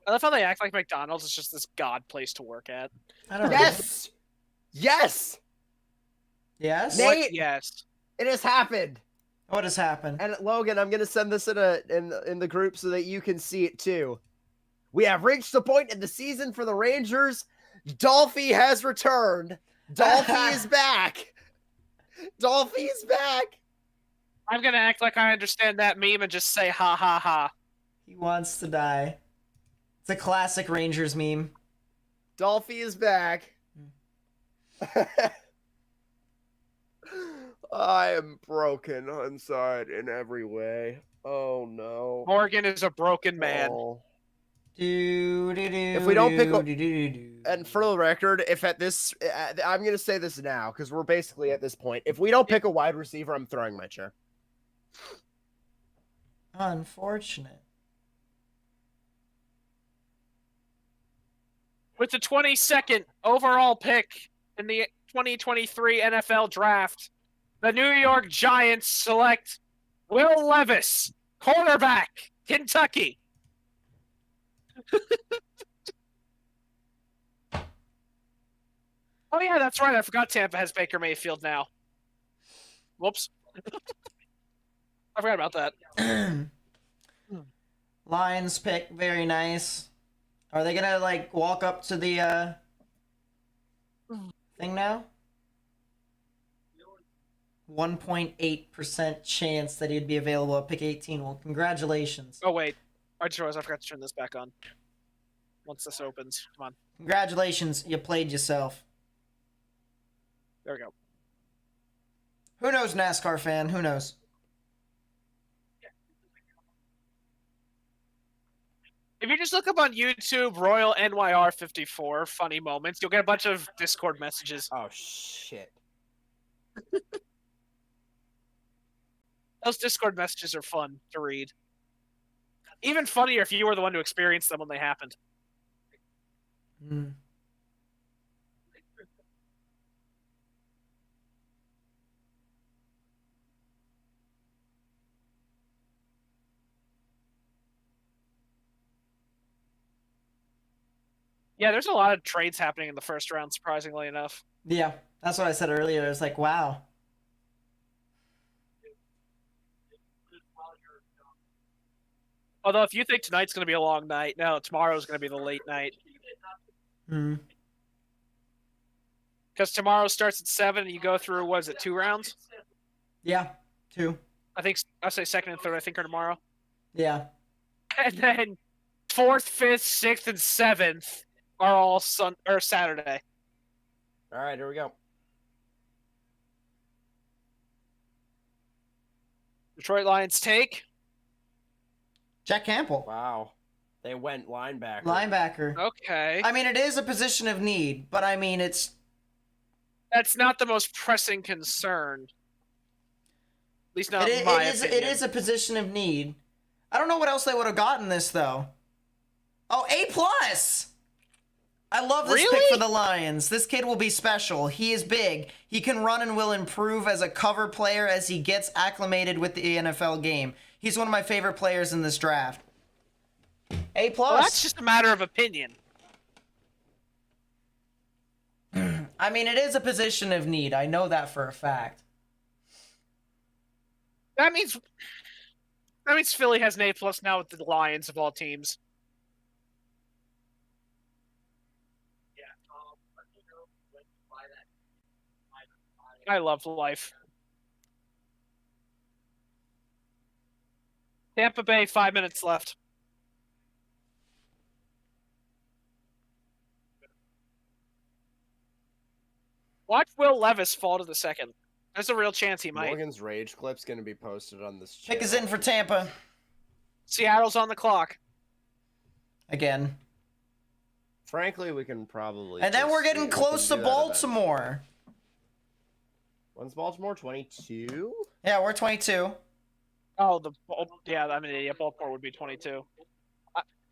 I love how they act like McDonald's is just this god place to work at.
I don't know.
Yes! Yes!
Yes?
Nate-
What? Yes.
It has happened.
What has happened?
And Logan, I'm gonna send this in the group so that you can see it too. We have reached the point in the season for the Rangers. Dolphy has returned. Dolphy is back. Dolphy is back.
I'm gonna act like I understand that meme and just say ha ha ha.
He wants to die. It's a classic Rangers meme.
Dolphy is back. I am broken inside in every way. Oh no.
Morgan is a broken man.
Oh.
If
we don't pick up- And for the record, if at this, I'm going to say this now because we're basically at this point. If we don't pick a wide receiver, I'm throwing my chair.
Unfortunate.
With the 22nd overall pick in the 2023 NFL Draft, the New York Giants select Will Levis, cornerback, Kentucky. Oh yeah, that's right. I forgot Tampa has Baker Mayfield now. Whoops. I forgot about that.
Lions pick, very nice. Are they gonna like walk up to the thing now? 1.8% chance that he'd be available at pick 18. Well, congratulations.
Oh wait, I just realized I forgot to turn this back on. Once this opens, come on.
Congratulations, you played yourself.
There we go.
Who knows, NASCAR fan? Who knows?
If you just look up on YouTube, Royal NYR 54 funny moments, you'll get a bunch of Discord messages.
Oh, shit.
Those Discord messages are fun to read. Even funnier if you were the one to experience them when they happened.
Hmm.
Yeah, there's a lot of trades happening in the first round, surprisingly enough.
Yeah, that's what I said earlier. It's like, wow.
Although, if you think tonight's going to be a long night, no, tomorrow's going to be the late night.
Hmm.
Because tomorrow starts at 7 and you go through, what is it, 2 rounds?
Yeah, 2.
I think, I'll say 2nd and 3rd, I think, are tomorrow.
Yeah.
And then 4th, 5th, 6th, and 7th are all Saturday.
All right, here we go.
Detroit Lions take.
Jack Campbell.
Wow. They went linebacker.
Linebacker.
Okay.
I mean, it is a position of need, but I mean, it's...
That's not the most pressing concern. At least not in my opinion.
It is a position of need. I don't know what else they would have gotten this, though. Oh, A+! I love this pick for the Lions. This kid will be special. He is big. He can run and will improve as a cover player as he gets acclimated with the NFL game. He's one of my favorite players in this draft. A+.
Well, that's just a matter of opinion.
I mean, it is a position of need. I know that for a fact.
That means Philly has an A+ now with the Lions of all teams.
Yeah, let me know when you buy that.
I love life. Tampa Bay, 5 minutes left. Watch Will Levis fall to the second. There's a real chance he might.
Morgan's rage clip's gonna be posted on this
Pick
channel.
is in for Tampa.
Seattle's on the clock.
Again.
Frankly, we can probably.
And then
just-
we're getting
we can
close to
do that
Baltimore.
When's Baltimore? 22?
Yeah, we're 22.
Oh, Baltimore would be 22.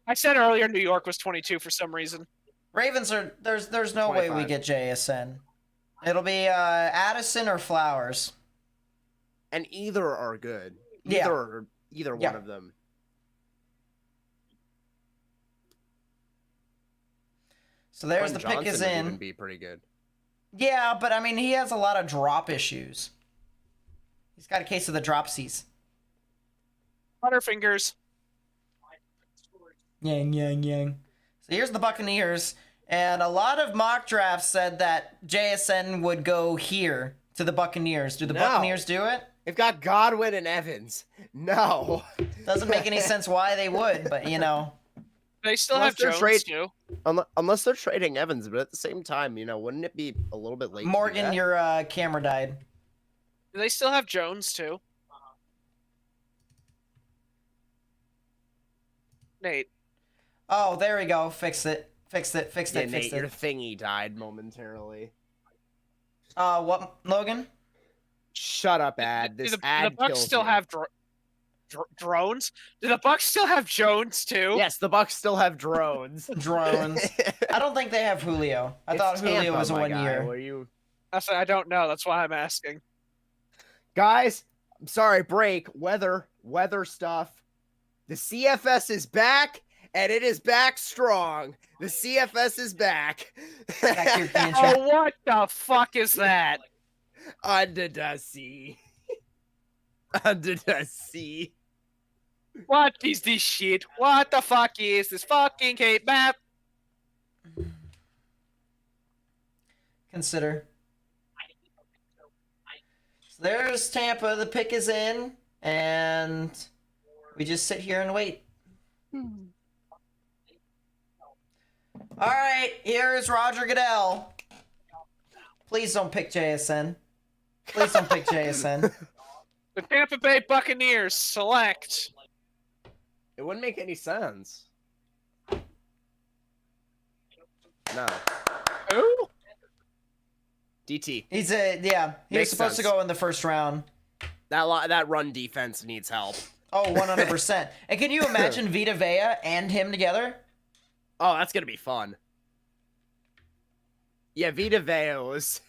I said earlier New York was 22 for some reason.
Ravens are there's no way we
25.
get JSN. It'll be Addison or Flowers.
And either are good.
Yeah.
Either
Yeah.
one of them.
So there's
Quentin
the pick
Johnson
is
would
in.
even be pretty good.
Yeah, but I mean he has a lot of drop issues. He's got a case of the dropsies.
Butterfingers.
Yang, yang, yang. So here's the Buccaneers. And a lot of mock drafts said that JSN would go here to the Buccaneers. Do the
No.
Buccaneers do it?
They've got Godwin and Evans. No.
Doesn't make any sense why they would, but you know.
They still
Unless
have
they're
Jones
trade-
too.
Unless they're trading Evans, but at the same time, wouldn't it be a little bit late? to do
Morgan,
that?
your camera died.
They still have Jones too. Nate.
Oh, there we go. Fixed it. Fixed it. Fixed
Yeah,
it.
Nate,
Fixed
your
it.
thingy died momentarily.
What, Logan?
Shut up, ad. This
Do the
ad
Bucks
kills
still
me.
have drones? Do the Bucks still have Jones too?
Yes, the Bucks still have drones.
Drones. I don't think they have Julio. I thought Julio was a 1 year.
Were you
I don't know. That's why I'm asking.
guys? I'm sorry. Break. Weather stuff. The CFS is back, and it is back strong. The CFS is back.
Back here, Pietro.
Oh, what the fuck is that?
Under the sea. Under the sea.
What is this shit? What the fuck is this fucking Cape map?
Consider. So there's Tampa. The pick is in, and we just sit here and wait. All right, here's Roger Goodell. Please don't pick JSN. Please don't pick JSN.
The Tampa Bay Buccaneers select.
It wouldn't make any sense. No.
Who?
DT.
He was
Makes
supposed to
sense.
go in the first round.
That run defense needs help.
Oh, 100%. And can you imagine Vita Vea and him together?
Oh, that's gonna be fun. Yeah, Vita Vea was.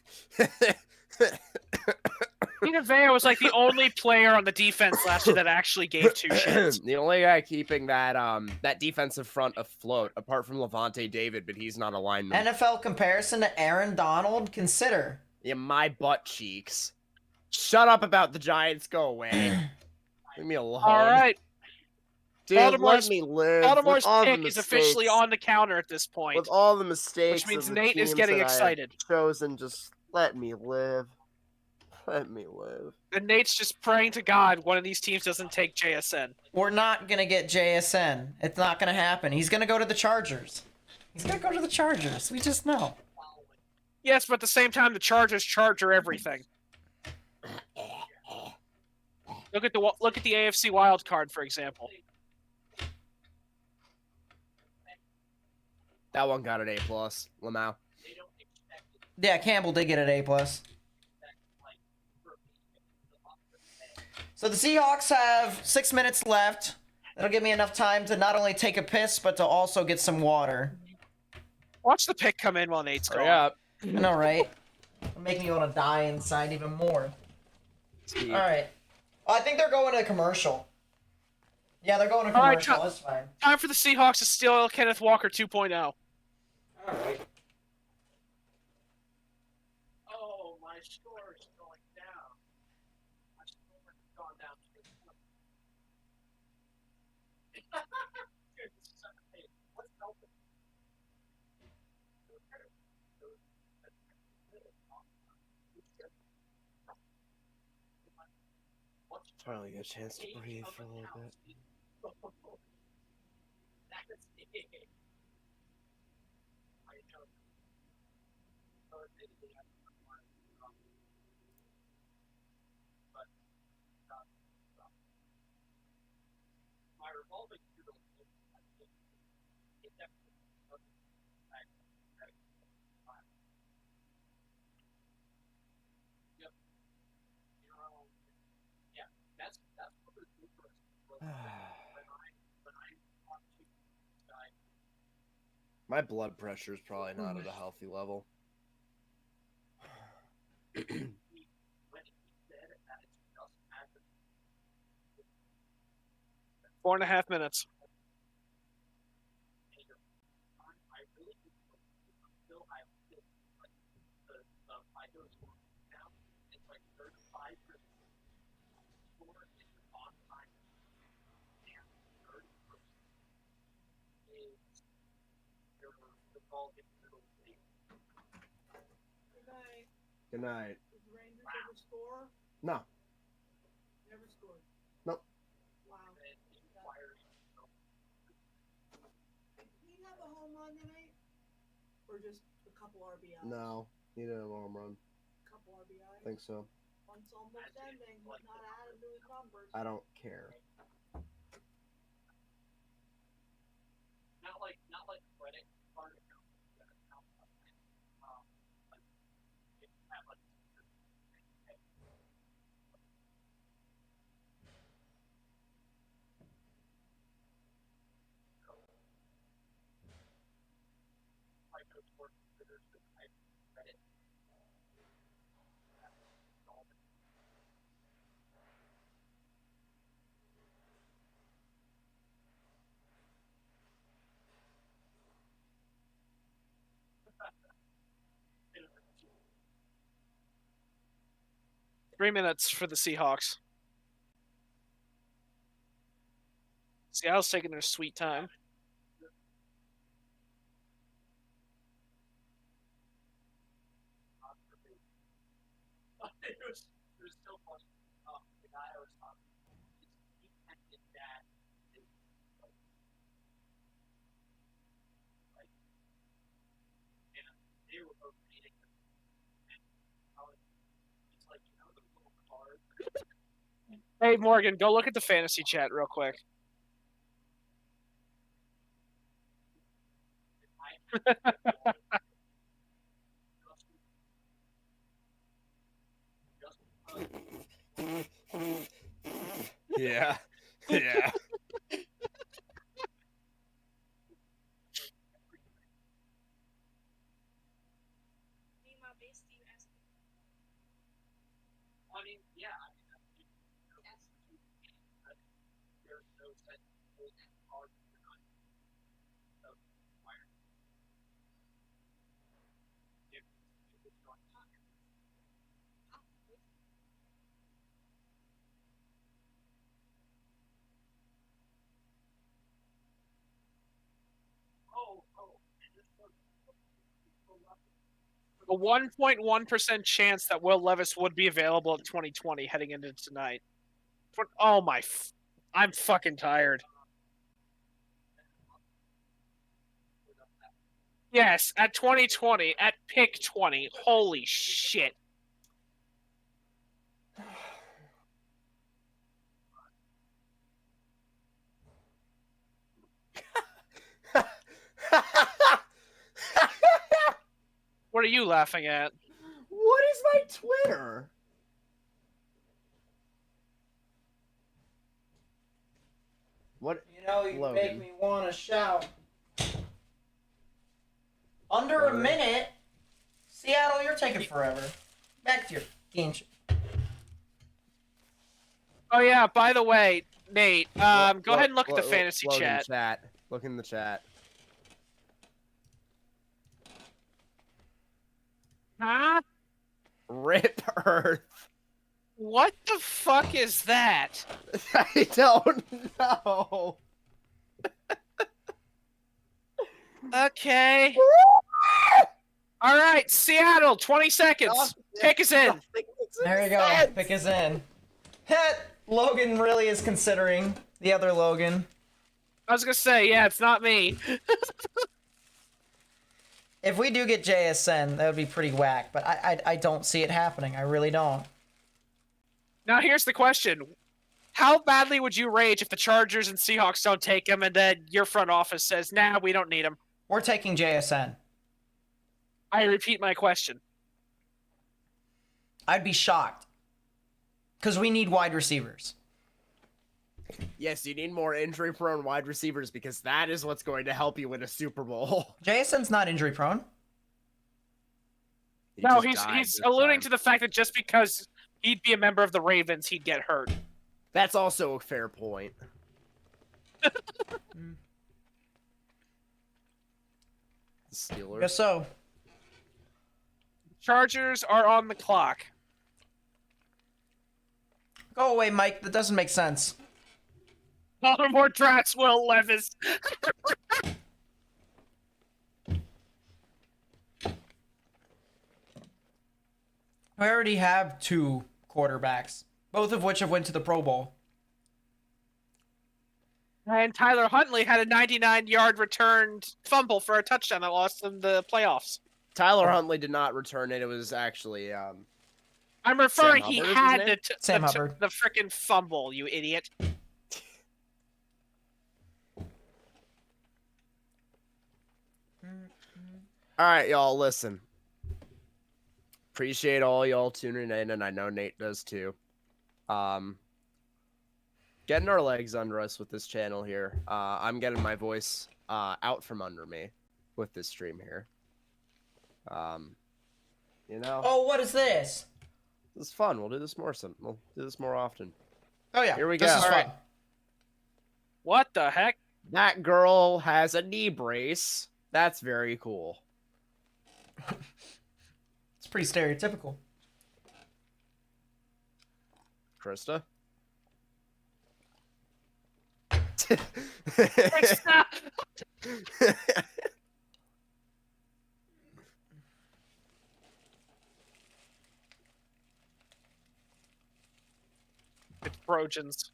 Vita Vea was like the only player on the defense last year that actually gave two shits.
The only guy keeping that defensive front afloat, apart from Levante David, but he's not a lineman.
NFL comparison to Aaron Donald? Consider.
Yeah, my butt cheeks. Shut up about the Giants. Go away. Leave me alone.
All right,
Dude,
Baltimore's-
let me live.
Baltimore's
with all the
pick is officially
mistakes-
on the counter at this point.
With all the mistakes,
Which means
of the
Nate is
teams
getting
that I have
excited.
chosen, just let me live. Let me live.
And Nate's just praying to God one of these teams doesn't take JSN.
We're not going to get JSN. It's not going to happen. He's going to go to the Chargers. He's going to go to the Chargers. We just know.
Yes, but at the same time, the Chargers charger everything. Look at the AFC wild card, for example.
That one got an A+. Lamau.
Yeah, Campbell did get an A+. So the Seahawks have 6 minutes left. That'll give me enough time to not only take a piss, but to also get some water.
Watch the pick come in while Nate's gone.
Hurry up.
I know, right? It'll make me want to die inside even more.
Speed.
All right. Oh, I think they're going to commercial. Yeah, they're going to
All right,
commercial. That's fine.
Time for the Seahawks to steal Kenneth Walker 2.0.
All right.
Oh, my score is going down. My score has gone down to Dude, this is unfair. What's helping?
Finally get a chance to breathe for a little bit.
That's it. I know. So admittedly, I don't want to but my revolving hero is it definitely doesn't act like Yep. You know, yeah, that's what the super when I talk to this guy.
My blood pressure is probably not at a healthy level.
When he said that it's just happened,
4.5 minutes.
I really still I feel like the FICO score now it's like 35% score is on time and 30% is your ball gets middle of the
Good night.
Good night.
Did the Rangers ever score?
No.
Never scored.
Nope.
Wow.
and it requires
Did he have a home run tonight? Or just a couple RBIs?
No. He didn't have a home run.
Couple RBIs?
I think so.
Once almost ending, but not added to his numbers.
I don't care.
not like credit card account that account like if you have like FICO score considers the type of credit.
3 minutes for the Seahawks. Seattle's taking their sweet time.
It was so funny. The guy I was talking to, he texted that is like, and they were both reading it. And it's like, you know, the little card.
Hey, Morgan, go look at the fantasy chat real quick.
Yeah. Yeah.
I mean, yeah. There's no sense in holding cards if you're not required. If it's not
A 1.1% chance that Will Levis would be available in 2020 heading into tonight. Oh my! I'm fucking tired. Yes, at 2020, at pick 20. Holy shit. What are you laughing at?
What is my Twitter? What?
You know, you
Logan.
make me want to shout. Under a
Really?
minute. Seattle, you're taking forever. Back to your game.
Oh yeah, by the way, Nate, go ahead and look at the
Look-
fantasy
look in
chat.
chat. Look in the chat.
Huh?
Rip Earth.
What the fuck is that?
I don't know.
Okay. All right, Seattle, 20 seconds. Pick us in.
There you go. Pick us in. Hit! Logan really is considering the other Logan.
I was gonna say, yeah, it's not me.
If we do get JSN, that would be pretty whack, but I don't see it happening. I really don't.
Now here's the question. How badly would you rage if the Chargers and Seahawks don't take him and then your front office says, nah, we don't need him?
We're taking JSN.
I repeat my question.
I'd be shocked. Because we need wide receivers.
Yes, you need more injury-prone wide receivers because that is what's going to help you win a Super Bowl.
JSN's not injury prone.
He
No,
just died
he's
this
alluding
time.
to the fact that just because he'd be a member of the Ravens, he'd get hurt.
That's also a fair point. Steelers.
Guess so.
Chargers are on the clock.
Go away, Mike. That doesn't make sense.
Baltimore drafts Will Levis.
We already have 2 quarterbacks, both of which have went to the Pro Bowl.
And Tyler Huntley had a 99-yard returned fumble for a touchdown that lost them the playoffs.
Tyler Huntley did not return it. It was actually
I'm referring
Sam
he
Hubbard is his
had
name?
Sam Hubbard.
the frickin' fumble, you idiot.
all right, y'all. Listen. Appreciate all y'all tuning in, and I know Nate does too. Getting our legs under us with this channel here. I'm getting my voice out from under me with this stream here. You know,
Oh, what is this?
this is fun. We'll do this more. We'll do this more often.
Oh, yeah.
Here we
This
go.
is
All
fun.
right.
What the heck?
That girl has a knee brace. That's very cool.
It's pretty stereotypical.
Krista.
It's Trojans.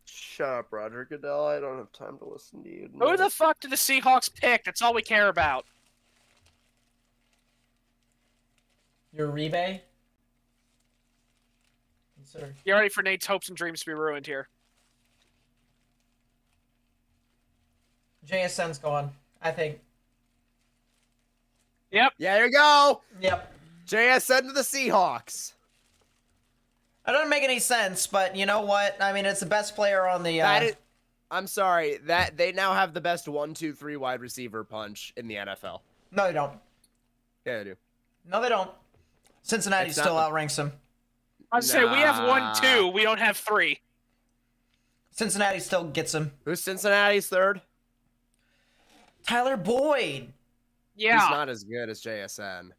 Shut up, Roger Goodell. I don't have time to listen to you.
Who the fuck did the Seahawks pick? That's all we care about.
Your rebate? Consider.
You're ready for Nate's hopes and dreams to be ruined here.
JSN's gone, I think.
Yep.
Yeah, there you go.
Yep.
JSN to the Seahawks.
That doesn't make any sense, but you know what? I mean, it's the best player on the.
That is, I'm sorry. That they now have the best 1-2-3 wide receiver punch in the NFL.
No, they don't.
Yeah, they do.
No, they don't. Cincinnati
It's
still
not-
outranks them.
I'd say we have
Nah.
1-2. We don't have 3.
Cincinnati still gets them.
Who's Cincinnati's third?
Tyler Boyd.
Yeah.
He's not as good as JSN.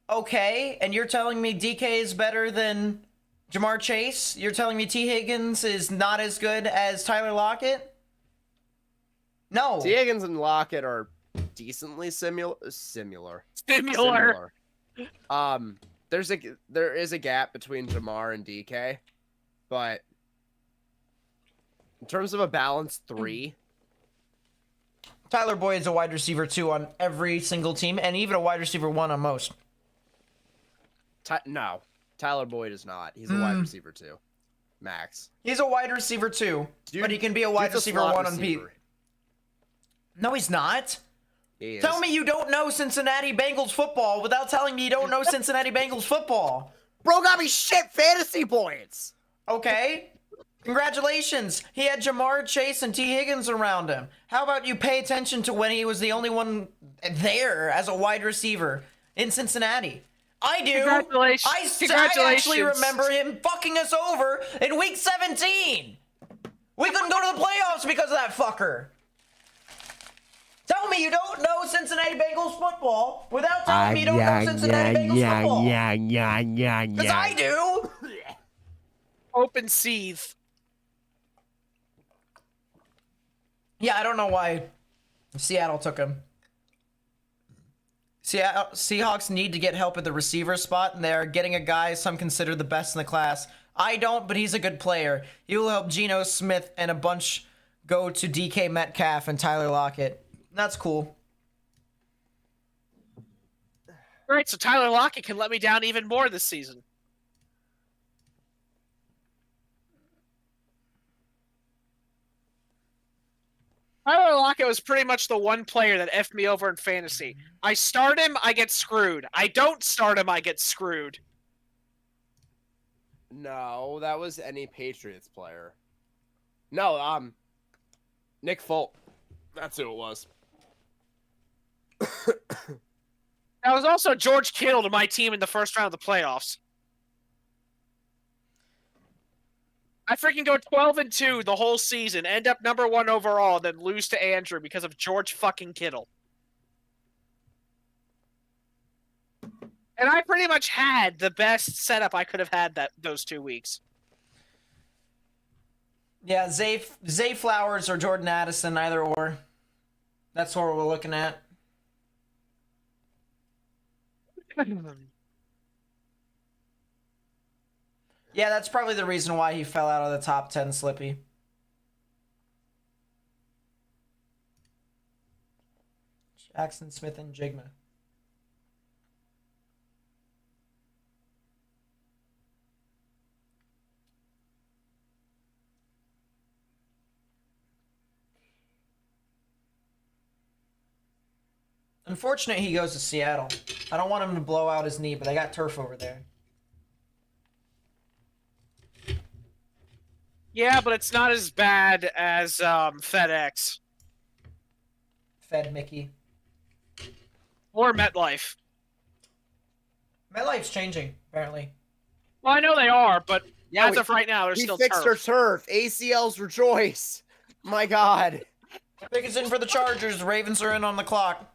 Okay, and you're telling me DK is better than Jamar Chase? You're telling me T. Higgins is not as good as Tyler Lockett? No.
T. Higgins and Lockett are decently similar.
Similar.
There is a gap between Jamar and DK, but in terms of a balanced 3,
Tyler Boyd's a wide receiver 2 on every single team, and even a wide receiver 1 on most.
no, Tyler Boyd is not. He's a wide receiver 2, max.
He's a wide receiver 2, but he can be a wide
Dude's a
receiver
slot
1 on Pete.
receiver.
No, he's not.
He is.
Tell me you don't know Cincinnati Bengals football without telling me you don't know Cincinnati Bengals football.
Bro got me shit fantasy points.
Okay? Congratulations. He had Jamar Chase and T. Higgins around him. How about you pay attention to when he was the only one there as a wide receiver in Cincinnati? I do.
Congratulations.
I actually
Congratulations.
remember him fucking us over in week 17. We couldn't go to the playoffs because of that fucker. Tell me you don't know Cincinnati Bengals football without telling me you don't know Cincinnati Bengals football. Because I do.
Open seethe.
Yeah, I don't know why Seattle took him. Seahawks need to get help at the receiver spot, and they're getting a guy some consider the best in the class. I don't, but he's a good player. He will help Geno Smith and a bunch go to DK Metcalf and Tyler Lockett. That's cool.
All right, so Tyler Lockett can let me down even more this season. Tyler Lockett was pretty much the one player that effed me over in fantasy. I start him, I get screwed. I don't start him, I get screwed.
No, that was any Patriots player. No, Nick Folk. That's who it was.
That was also George Kittle to my team in the first round of the playoffs. I freaking go 12-2 the whole season, end up number 1 overall, then lose to Andrew because of George fucking Kittle. And I pretty much had the best setup I could have had those 2 weeks.
Yeah, Zay Flowers or Jordan Addison, either or. That's what we're looking at. Yeah, that's probably the reason why he fell out of the top 10, Slippy. Jackson Smith and Jigma. Unfortunate he goes to Seattle. I don't want him to blow out his knee, but they got turf over there.
Yeah, but it's not as bad as FedEx.
Fed Mickey.
Or MetLife.
MetLife's changing, apparently.
Well, I know they are, but
Yeah,
as of right now, they're
we
still
fixed
turf.
our turf. ACLs rejoice. My God.
Pickens in for the Chargers. The Ravens are in on the clock.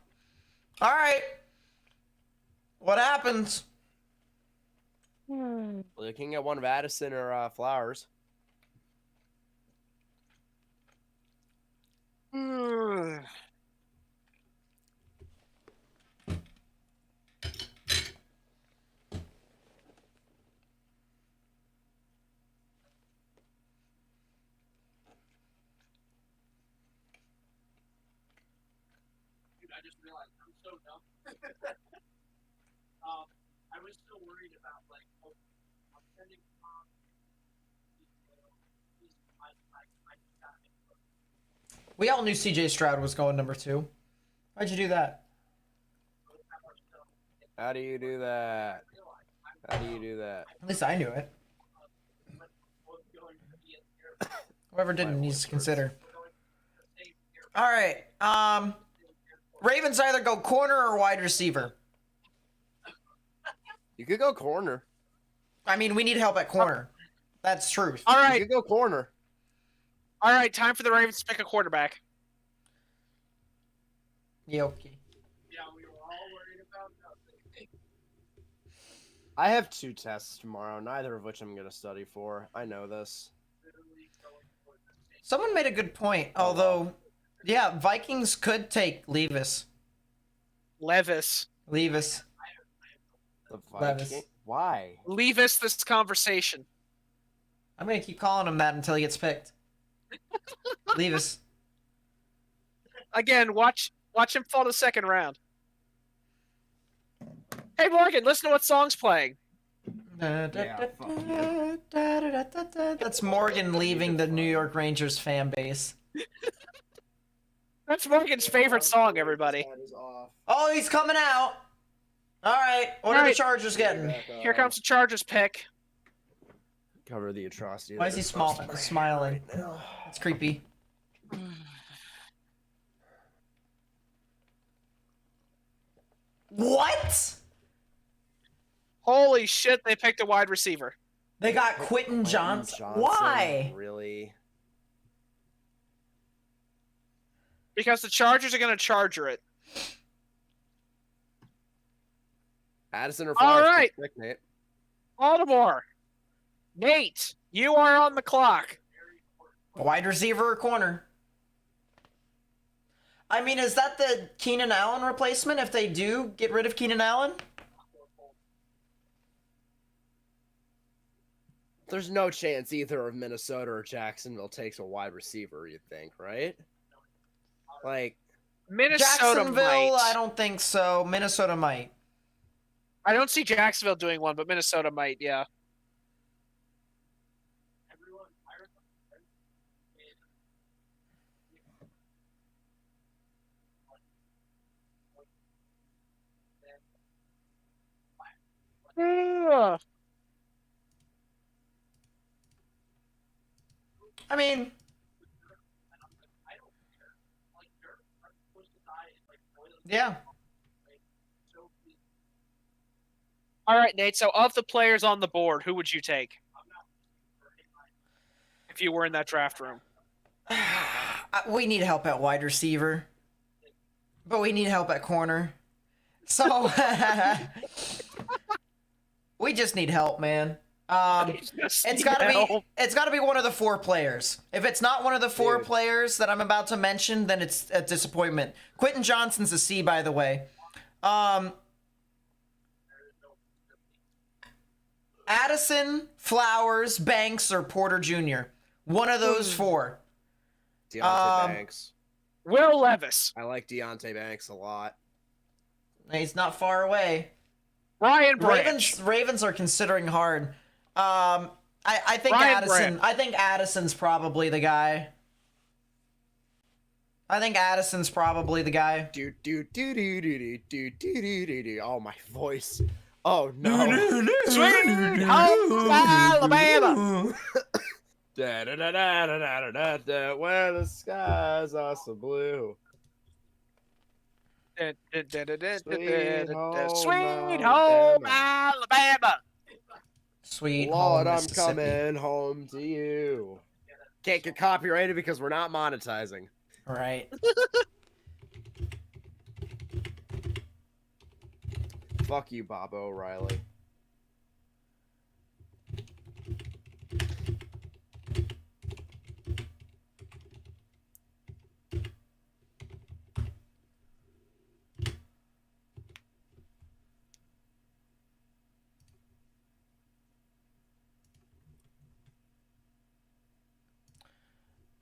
All right. What happens?
Well, you can get one of Addison or Flowers.
Dude, I just realized I'm so dumb. I was still worried about like, oh, I'm sending Tom.
We all knew CJ Stroud was going number 2. Why'd you do that?
How do you do that? How do you do that?
At least I knew it. Whoever didn't needs to consider. All right. Ravens either go corner or wide receiver.
You could go corner.
I mean, we need help at corner. That's truth.
All
You
right,
could go corner.
all right. Time for the Ravens to pick a quarterback.
Yeah, okay.
Yeah, we were all worried about nothing.
I have 2 tests tomorrow, neither of which I'm going to study for. I know this.
Literally going for the same.
Someone made a good point.
Oh,
Although, yeah, Vikings could take Levis.
Levis.
Levis.
The
Levis.
Viking? Why?
Leave us this conversation.
I'm gonna keep calling him that until he gets picked. Levis.
Again, watch him fall to the second round. Hey Morgan, listen to what song's playing.
That's Morgan leaving the New York Rangers fan base.
That's Morgan's favorite song, everybody.
Oh, he's coming out. All right. What are the
Alright.
Chargers getting?
Here comes the Chargers pick.
Cover the atrocity.
Why is he smiling? It's creepy. What?
Holy shit, they picked a wide receiver.
They got Quentin Johnson. Why?
Really?
Because the Chargers are going to charger it.
Addison or
All
Flowers?
right.
Pick, Nate.
Baltimore. Nate, you are on the clock.
Wide receiver or corner? I mean, is that the Keenan Allen replacement if they do get rid of Keenan Allen?
There's no chance either of Minnesota or Jacksonville takes a wide receiver, you'd think, right? Like,
Minnesota
Jacksonville,
might.
I don't think so. Minnesota might.
I don't see Jacksonville doing one, but Minnesota might, yeah. Ugh.
I mean, yeah.
All right, Nate. So, of the players on the board, who would you take if you were in that draft room?
We need help at wide receiver, but we need help at corner. So we just need help, man. It's gotta be one of the 4 players. If it's not one of the 4 players that I'm about to mention, then it's a disappointment. Quentin Johnson's a C, by the way. Addison, Flowers, Banks, or Porter Jr. One of those 4.
Deontay Banks.
Will Levis.
I like Deontay Banks a lot.
He's not far away.
Ryan Branch.
Ravens are considering hard. I think
Ryan
Addison.
Branch.
I think Addison's probably the guy.
Oh, my voice. Oh no.
Sweet home Alabama.
Da, da, da, da, da, da, da, da, where the skies are so blue.
Sweet home Alabama.
Sweet
Lord,
home
I'm
Mississippi.
coming home to you. Can't get copyrighted because we're not monetizing.
Right.
Fuck you, Bob O'Reilly.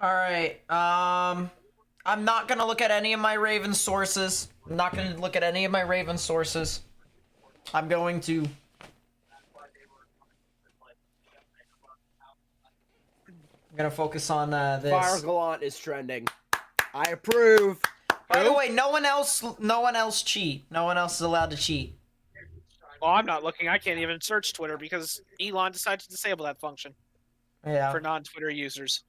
All right. I'm not gonna look at any of my Raven sources. I'm going to. I'm gonna focus on this.
Fire Gallant is trending. I approve.
By the way, no one else cheat. No one else is allowed to cheat.
Oh, I'm not looking. I can't even search Twitter because Elon decided to disable that function
Yeah.
for non-Twitter users.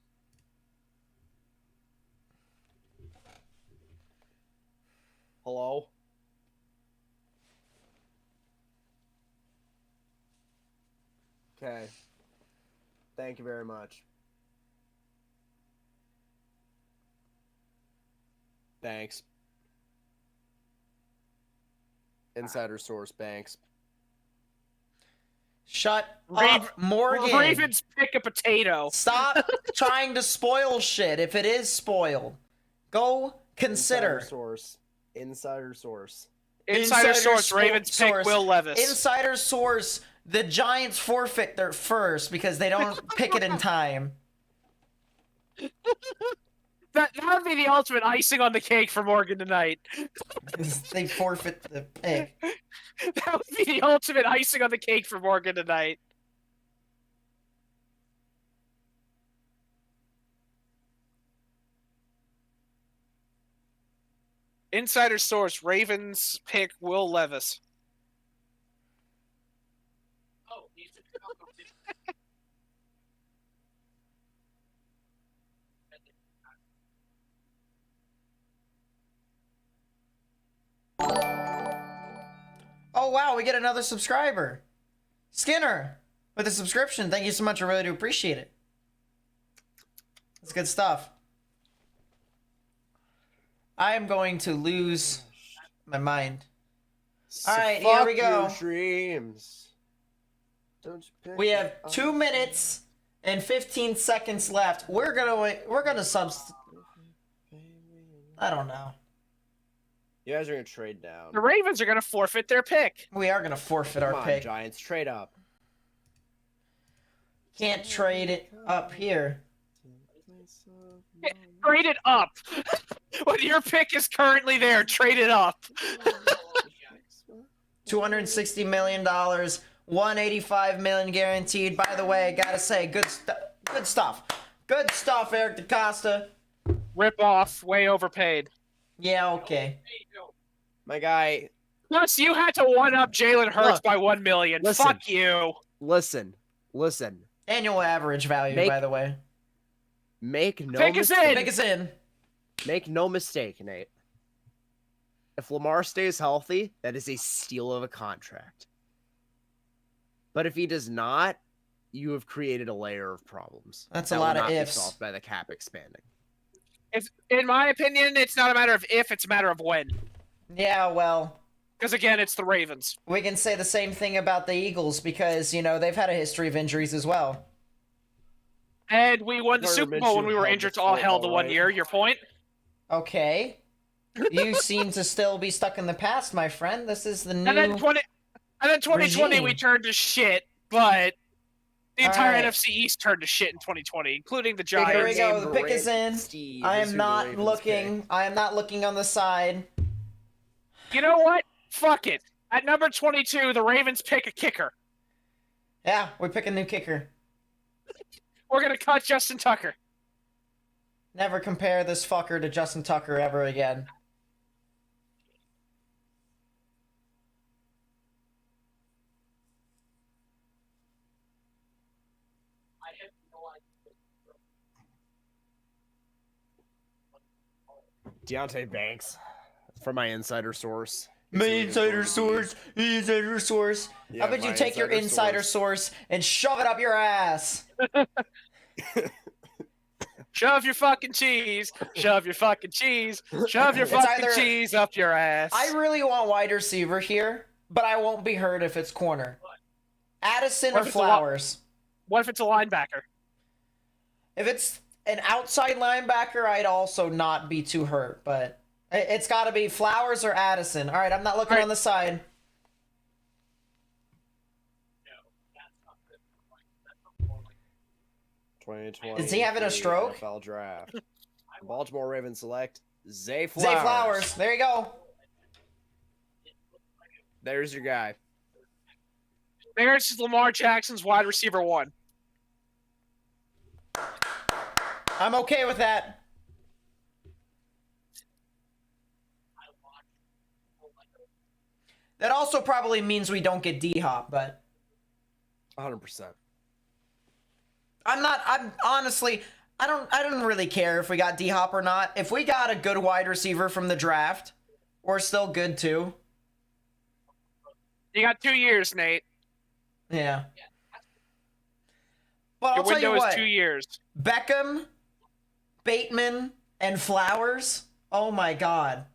Hello? Okay. Thank you very much. Thanks. Insider source, Banks.
Shut up, Morgan.
Ravens pick a potato.
Stop trying to spoil shit if it is spoiled. Go consider.
Insider source. Insider source.
Insider source, Ravens pick
source.
Will Levis.
Insider source, the Giants forfeit their first because they don't pick it in time.
That would be the ultimate icing on the cake for Morgan tonight.
They forfeit the pick.
That would be the ultimate icing on the cake for Morgan tonight. Insider source, Ravens pick Will Levis.
Oh, he's
Oh wow, we get another subscriber. Skinner with a subscription. Thank you so much. I really do appreciate it. That's good stuff. I am going to lose my mind.
So
All right,
fuck
here we go.
Your dreams. Don't you pick
We have
it up.
2 minutes and 15 seconds left. We're gonna I don't know.
You guys are gonna trade down.
The Ravens are going to forfeit their pick.
We are gonna forfeit
Come
our
on,
pick.
Giants, trade up.
Can't trade it up here.
Trade it up. When your pick is currently there, trade it up.
$260 million, $185 million guaranteed. By the way, gotta say, good stuff. Good stuff, Eric DaCosta.
Rip off, way overpaid.
Yeah, okay.
My guy,
Plus, you had to one-up Jalen Hurts
Look,
by $1 million.
listen.
Fuck you.
listen.
Annual average value, by the way.
Make no
Pick us
mistake.
in.
Pick us in.
Make no mistake, Nate. If Lamar stays healthy, that is a steal of a contract. But if he does not, you have created a layer of problems.
That's
that
a
will
lot of
not be
ifs.
solved by the cap expanding.
In my opinion, it's not a matter of if, it's a matter of when.
Yeah, well,
Because, again, it's the Ravens.
we can say the same thing about the Eagles because, you know, they've had a history of injuries as well.
And we won the
Gardner
Super Bowl when we were
Minshew
injured
held
to all
the
hell the
football,
one
right?
year. Your point?
Okay. You seem to still be stuck in the past, my friend. This is the new...
And then 2020 we
regime.
turned to shit, but the
All
entire
right.
NFC East turned to shit in 2020, including the
Here we
Giants.
go. The pick is in.
Steve
I
is
am
who the
not
Ravens
looking.
pick.
I am not looking on the side.
You know what? Fuck it. At number 22, the Ravens pick a kicker.
Yeah, we pick a new kicker.
We're going to cut Justin Tucker.
Never compare this fucker to Justin Tucker ever again.
I have no idea.
Deontay Banks, from my insider source.
My insider source. Insider source.
Yeah,
How about you
my
take your insider source and shove it up your ass?
Shove your fucking cheese. Shove your fucking cheese. Shove your
It's
fucking
either-
cheese up your ass.
I really want wide receiver here, but I won't be hurt if it's corner. Addison
What
or
if it's a
Flowers?
What if it's a linebacker?
If it's an outside linebacker, I'd also not be too hurt, but it's got to be Flowers or Addison. All right, I'm not looking
All right.
on the side.
No, that's not good. That's not more like
2020.
Is he having a stroke?
NFL draft. Baltimore Ravens select Zay Flowers.
Zay Flowers. There you go.
There's your guy.
There's Lamar Jackson's wide receiver 1.
I'm okay with that. That also probably means we don't get D-Hop, but
100%.
I'm honestly, I don't really care if we got D-Hop or not. If we got a good wide receiver from the draft, we're still good too.
You got 2 years, Nate.
Yeah. But
Your
I'll tell
window
you
is
what,
2 years.
Beckham, Bateman, and Flowers. Oh my God.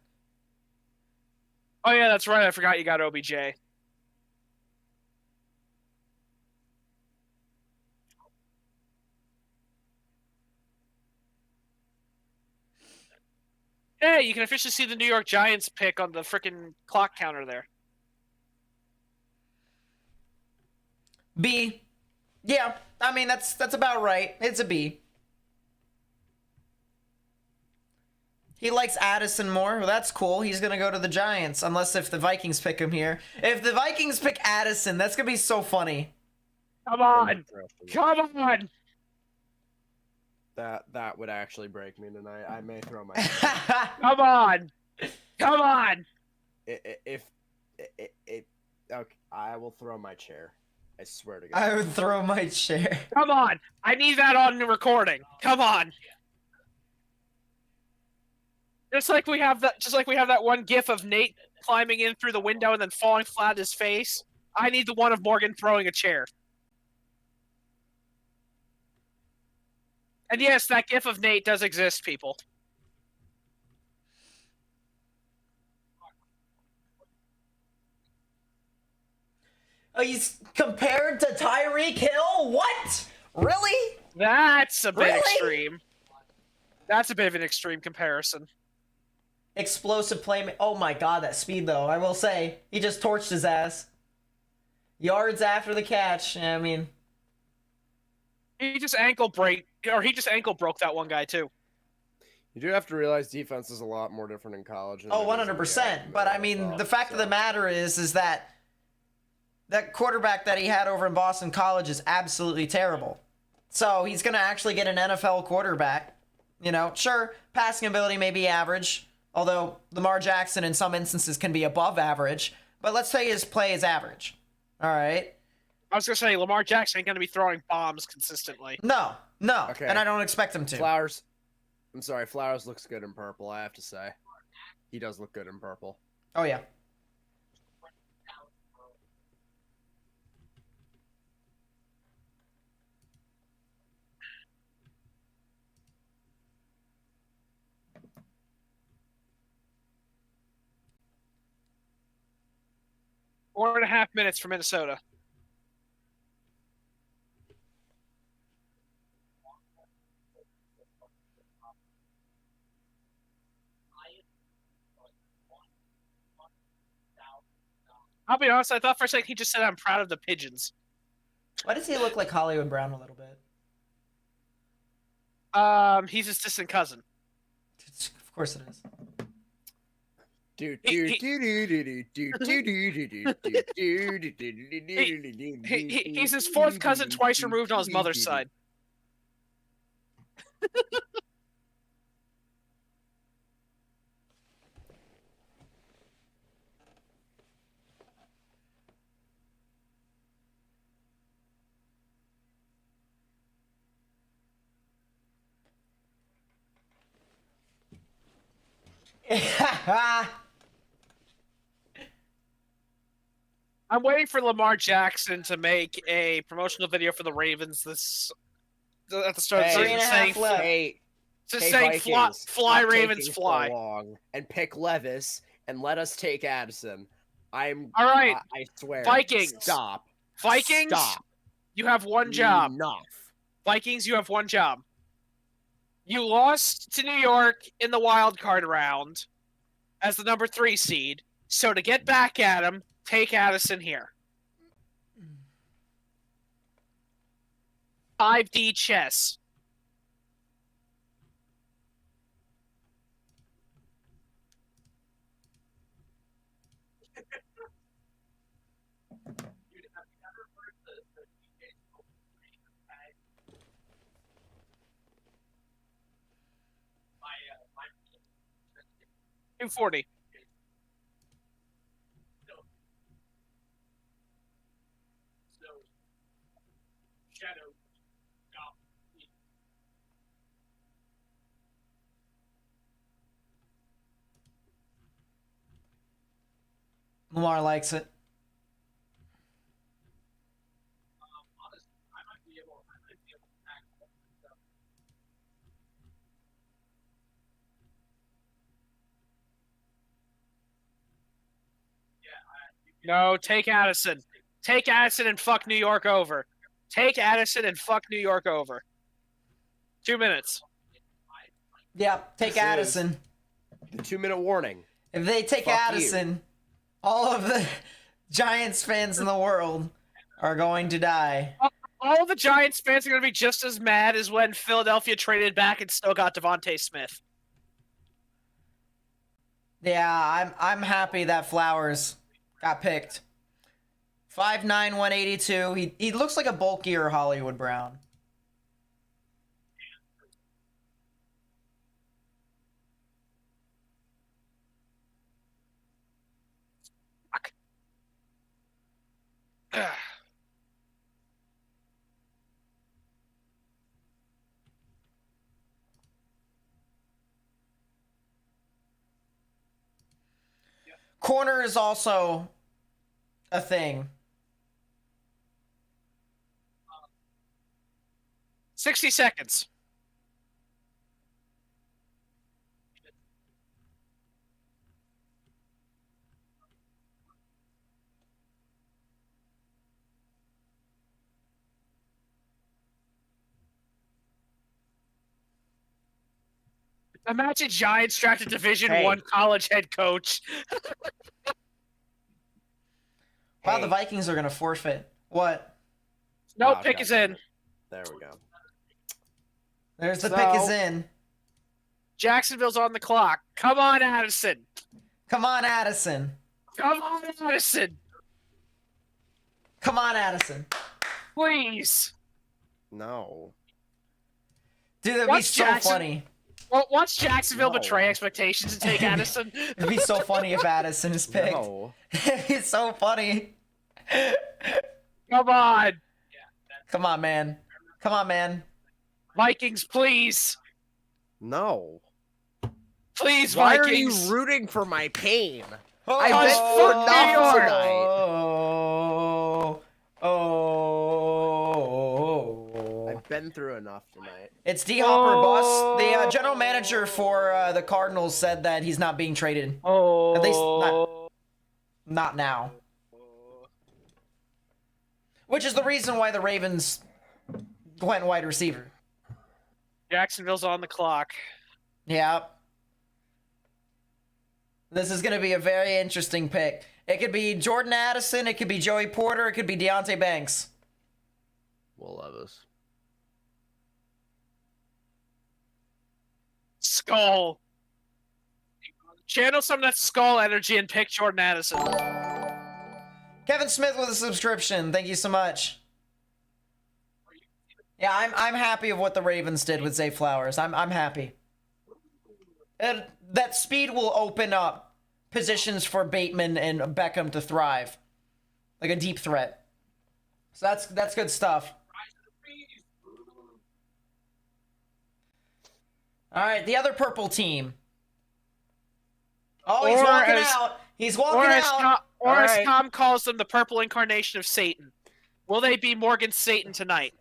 Oh, yeah, that's right. I forgot you got OBJ. Hey, you can officially see the New York Giants pick on the freaking clock counter there.
B. Yeah, I mean that's about right. It's a B. He likes Addison more. Well, that's cool. He's gonna go to the Giants, unless if the Vikings pick him here. If the Vikings pick Addison, that's gonna be so funny.
Come on! Come on!
That would actually break me tonight. I may throw my
Come on! Come on!
if okay, I will throw my chair. I swear to God.
I would throw my chair.
Come on! I need that on the recording. Come on! Just like we have that one gif of Nate climbing in through the window and then falling flat on his face. I need the one of Morgan throwing a chair. And yes, that gif of Nate does exist, people.
Oh, he's compared to Tyreek Hill? What? Really?
That's a bit
Really?
extreme. That's a bit of an extreme comparison.
Explosive play. Oh my god, that speed though. I will say, he just torched his ass. Yards after the catch. I mean,
He just ankle broke that one guy too.
You do have to realize defense is a lot more different in college. Than
oh,
it is in
100%. But I mean,
NFL,
the fact of the matter is that that quarterback that he had over in Boston College is absolutely terrible. So he's going to actually get an NFL quarterback. You know, sure, passing ability may be average, although Lamar Jackson in some instances can be above average. But let's say his play is average. All right?
I was going to say, Lamar Jackson ain't going to be throwing bombs consistently.
No.
Okay.
And I don't expect him to.
Flowers. I'm sorry, Flowers looks good in purple, I have to say. He does look good in purple.
Oh, yeah.
Four and a half minutes for Minnesota. I'll be honest, I thought for a second he just said I'm proud of the pigeons.
Why does he look like Hollywood Brown a little bit?
He's his distant cousin.
Of course it is.
He's his fourth cousin twice removed on his mother's side. I'm waiting for Lamar Jackson to make a promotional video for the Ravens at the start of the
Three
season
and a
saying,
half left.
saying fly,
Vikings,
fly
stop
Ravens,
taking
fly.
so long and pick Levis and let us take Addison. All
right,
I swear.
Vikings.
Stop.
Vikings,
Stop.
you have one job.
Enough.
Vikings, you have one job. You lost to New York in the wild card round as the number 3 seed. So to get back at him, take Addison here. 5D chess. $240.
Lamar likes it.
No, take Addison. Take Addison and fuck New York over. Take Addison and fuck New York over. 2 minutes.
Yeah, take
This is-
Addison.
The 2-minute warning.
If they take
Fuck
Addison, all of the Giants fans in the world are going to die.
All the Giants fans are going to be just as mad as when Philadelphia traded back and still got Devontae Smith.
Yeah, I'm happy that Flowers got picked. 5'9", 182. He looks like a bulkier Hollywood Brown. Corner is also a thing.
60 seconds. Imagine Giants drafted Division
Hey.
One college head coach.
Wow,
Hey.
the Vikings are gonna forfeit. What?
No
Oh,
pick is
goddamn
in.
it. There we go.
There's the pick is
So-
in.
Jacksonville's on the clock. Come on, Addison.
Come on, Addison.
Come on, Addison.
Come on, Addison.
Please.
No.
Dude, that'd be
What's
so
Jackson-
funny.
Well, once Jacksonville
No.
betray expectations and take Addison.
It'd be so funny if Addison is picked.
No.
It'd be so funny.
Come on.
Come on, man. Come on, man.
Vikings, please.
No.
Please,
Why are
Vikings.
you rooting for my pain?
Oh,
I
bet for New York.
I've been through enough tonight.
It's D Hopper, boss. The general manager for the Cardinals said that he's not being traded.
Oh.
At least not now. Which is the reason why the Ravens went wide receiver.
Jacksonville's on the clock.
Yeah. This is going to be a very interesting pick. It could be Jordan Addison, it could be Joey Porter, it could be Deontay Banks.
Will Levis.
Skull. Channel some of that skull energy and pick Jordan Addison.
Kevin Smith with a subscription. Thank you so much. Yeah, I'm happy of what the Ravens did with Zay Flowers. I'm happy. And that speed will open up positions for Bateman and Beckham to thrive. Like a deep threat. So that's good stuff. Alright, the other purple team. Oh, he's
Or
walking
as-
out. He's walking
As
out.
Alright.
Tom calls them the purple incarnation of Satan. Will they be Morgan's Satan tonight?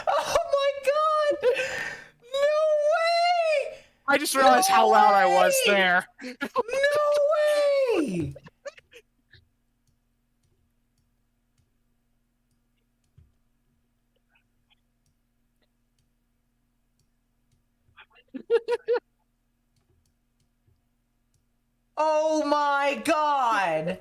Oh my god! No way!
I just realized how loud I was
way!
there.
No way! Oh my god!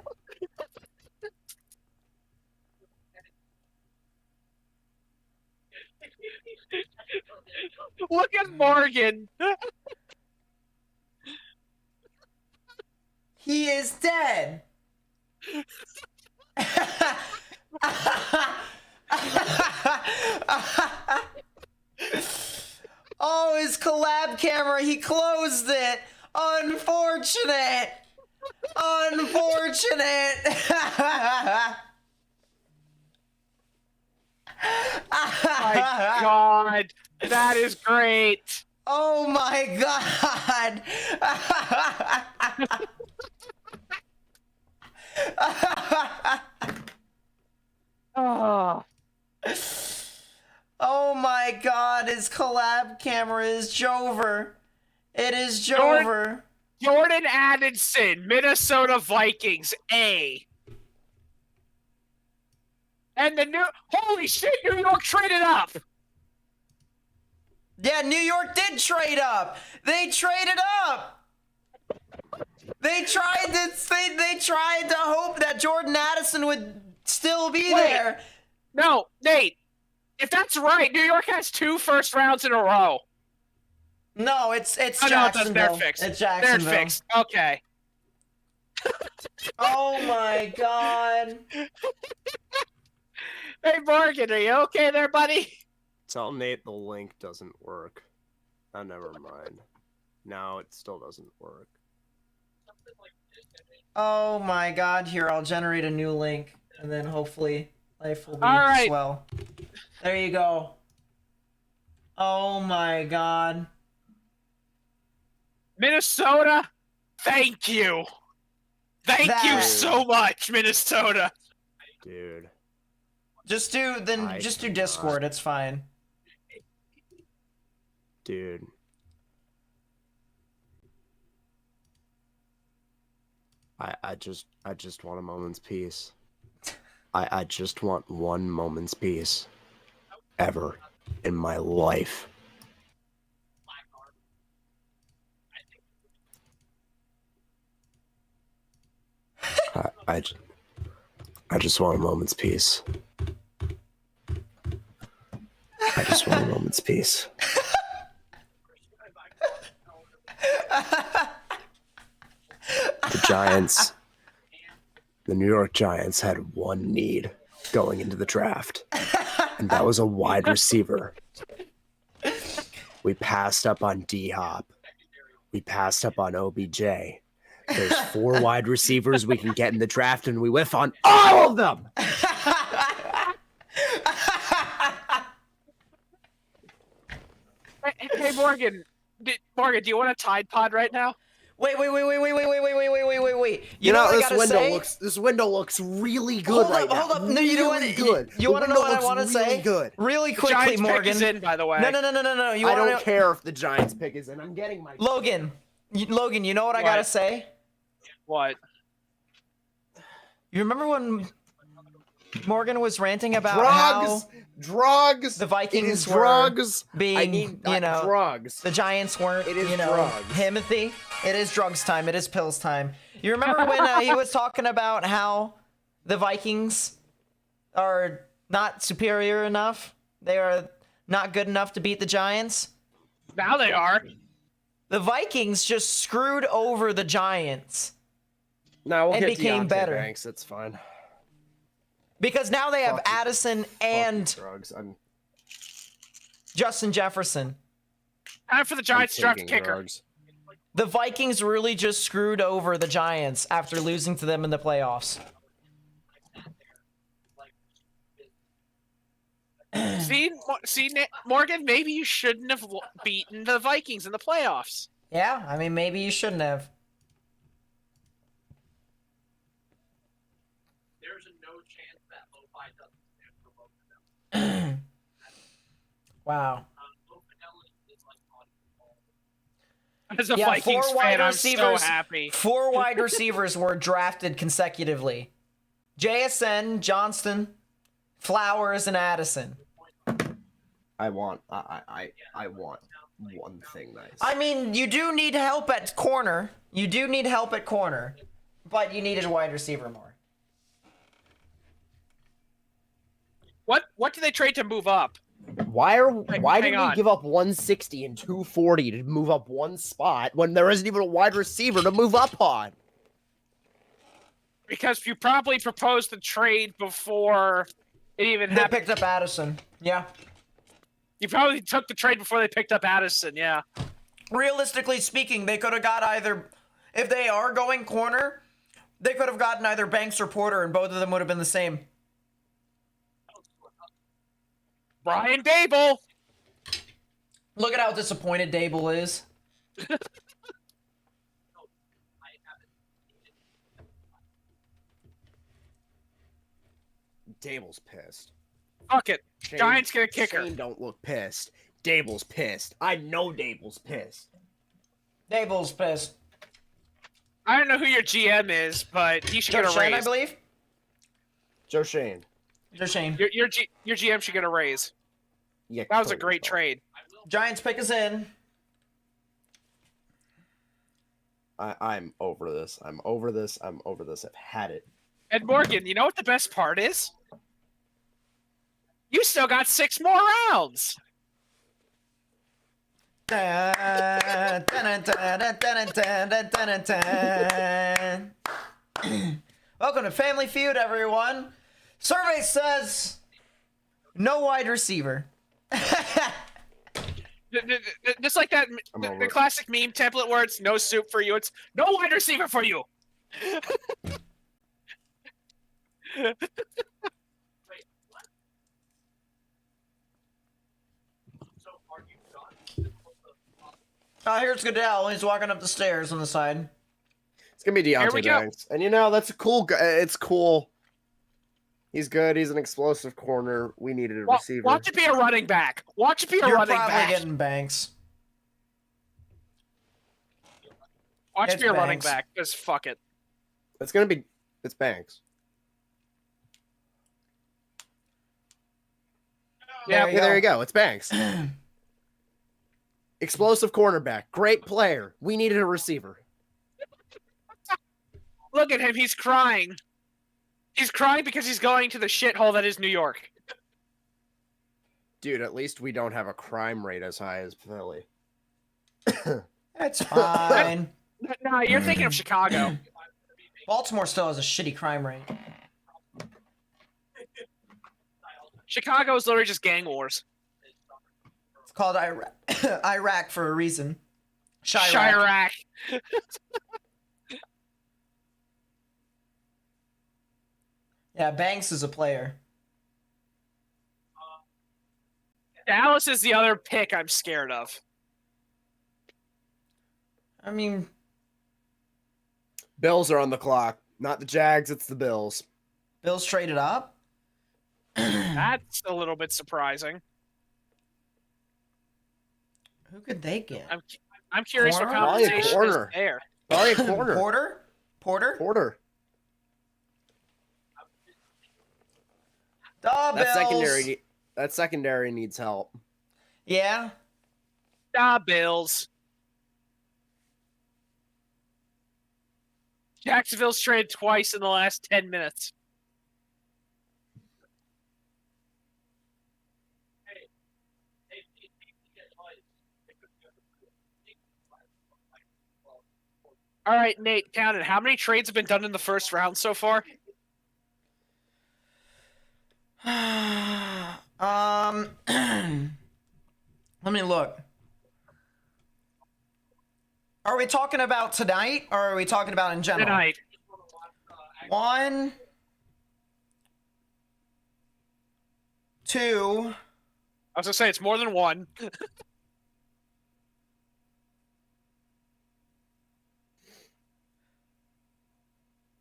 Look at Morgan.
He is dead! Oh, his collab camera, he closed it! Unfortunate! Unfortunate!
My God, that is great.
Oh my god!
Oh.
Oh my god, his collab camera is Jover. It is
Jordan-
Jover.
Jordan Addison, Minnesota Vikings, A. And the new holy shit, New York traded up.
Yeah, New York did trade up. They traded up. They tried to hope that Jordan Addison would still be
Wait.
there.
No, Nate. If that's right, New York has 2 first rounds in a row.
No, it's
Oh, no, it doesn't.
Jacksonville.
They're fixed.
It's
They're
Jacksonville.
fixed. Okay.
Oh my god.
Hey, Morgan, are you okay there, buddy?
Tell Nate the link doesn't work. Oh, never mind. No, it still doesn't work.
Oh my god, here, I'll generate a new link, and then hopefully life will be
All right.
swell. There you go. Oh my god.
Minnesota, thank you. Thank you
That-
so much, Minnesota.
Dude.
Just do
I cannot.
Discord. It's fine.
Dude. I just want a moment's peace. I just want one moment's peace. Ever in my life. I just want a moment's peace. I just want a moment's peace. The Giants, the New York Giants had one need going into the draft, and that was a wide receiver. We passed up on D-Hop. We passed up on OBJ. There's 4 wide receivers we can get in the draft, and we whiff on all of them.
Hey, Morgan. Morgan, do you want a Tide Pod right now?
Wait. You
You
know
know,
what I
this
gotta
window
say?
this window looks really good
Hold
right
up,
now.
hold up. No, you know what?
Really good.
You
The
want to know
window
what I
looks
want to
really
say?
Good.
Really
The
quickly,
Giants pick
Morgan.
is in, by the way.
No. You
I
wanna
don't care if the Giants pick is in. I'm getting my
Logan, you know what I gotta
What?
say?
What?
You remember when Morgan was ranting about how
drugs.
the Vikings
it is
were
drugs.
being,
I need drugs.
the Giants weren't,
It is
drugs.
drugs.
Timothy, it is drugs time. It is pills time. You remember when he was talking about how the Vikings are not superior enough? They are not good enough to beat the Giants?
Now they are.
The Vikings just screwed over the Giants
Now we'll
and
get
became
Deontay
better.
Banks. That's fine.
because now they have
Fuck you.
Addison and
Drugs. I'm
Justin Jefferson.
Time for the Giants to draft a
taking
kicker.
drugs.
The Vikings really just screwed over the Giants after losing to them in the playoffs.
See, Morgan, maybe you shouldn't have beaten the Vikings in the playoffs.
Yeah, I mean, maybe you shouldn't have.
There's a no chance that Lo-Fi doesn't stand for both of them.
Wow.
Lo-Fidelity is like on the ball.
As a
Yeah,
Vikings
four wide
fan, I'm so
receivers.
happy.
4 wide receivers were drafted consecutively. JSN, Johnston, Flowers, and Addison.
I want one thing nice.
I mean, you do need help at corner. But you needed a wide receiver more.
What did they trade to move up?
Why
hang
did we
on.
give up 160 and 240 to move up one spot when there isn't even a wide receiver to move up on?
Because you probably proposed the trade before it even
They
happened.
picked up Addison. Yeah.
You probably took the trade before they picked up Addison, yeah.
Realistically speaking, they could have got either, if they are going corner, they could have gotten either Banks or Porter, and both of them would have been the same.
Brian Dable!
Look at how disappointed Dable is.
Dable's pissed.
Fuck it.
Shane-
Giants get a kicker.
Shane don't look pissed. Dable's pissed. I know Dable's pissed.
Dable's pissed.
I don't know who your GM is, but he should get a
Shane, I
raise.
believe.
Joe Shane.
Shane.
Your GM should get a raise.
Yeah,
That was a
totally
great
don't.
trade.
Giants pick us in.
I'm over this. I'm over this. I've had it.
And Morgan, you know what the best part is? You still got 6 more rounds.
Welcome to Family Feud, everyone. Survey says no wide receiver.
Just like that,
I'm
the
over it.
classic meme template where it's no soup for you, it's no wide receiver for you.
So are you done?
Here's Goodell. He's walking up the stairs on the side.
It's gonna be
Here we
Deontay
go.
Banks, and that's a cool guy. It's cool. He's good. He's an explosive corner. We needed a receiver.
Watch it be a running back. Watch it be a
You're
running
probably
back.
getting Banks.
Watch it
It's
be a running
Banks.
back. Because fuck it.
It's Banks.
Yeah,
There
Yeah, there you go. It's Banks. Explosive cornerback. Great player. We needed a receiver.
Look at him. He's crying. He's crying because he's going to the shithole that is New York.
Dude, at least we don't have a crime rate as high as Philly.
It's fine.
No, you're thinking of Chicago.
Baltimore still has a shitty crime rate.
Chicago is literally just gang wars.
It's called Iraq, Iraq for a reason. Chirac.
Chirac.
Yeah, Banks is a player.
Dallas is the other pick I'm scared of.
I mean,
Bills are on the clock. Not the Jags, it's the Bills.
Bills traded up.
That's a little bit surprising.
Who could they get?
I'm curious what
Corner?
compensation is
Corner.
there.
Probably a corner.
Porter? The Bills.
That secondary needs help.
Yeah.
Bills. Jacksonville's traded twice in the last 10 minutes. All right, Nate, count it. How many trades have been done in the first round so far?
Let me look. Are we talking about tonight, or are we talking about in general?
Tonight.
1, 2.
I was gonna say it's more than one.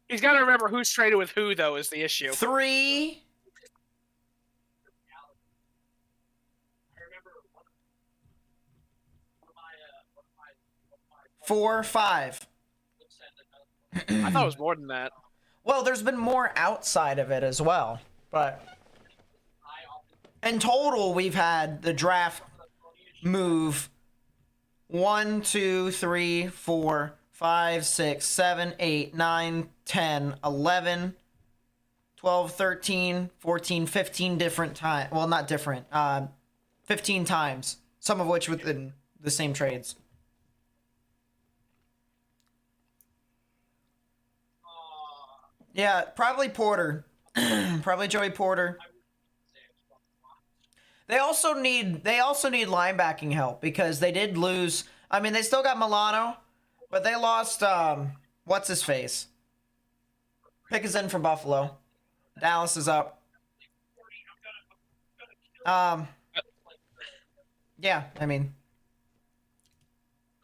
He's got to remember who's traded with who, though, is the issue.
3. 4, 5.
I thought it was more than that.
Well, there's been more outside of it as well, but in total, we've had the draft move 1, 2, 3, 4, 5, 6, 7, 8, 9, 10, 11, 12, 13, 14, 15 different times. Well, not different. 15 times. Some of which within the same trades. Yeah, probably Porter. Probably Joey Porter. They also need linebacking help because they did lose. I mean, they still got Milano, but they lost what's his face? Pick is in for Buffalo. Dallas is up. Yeah, I mean,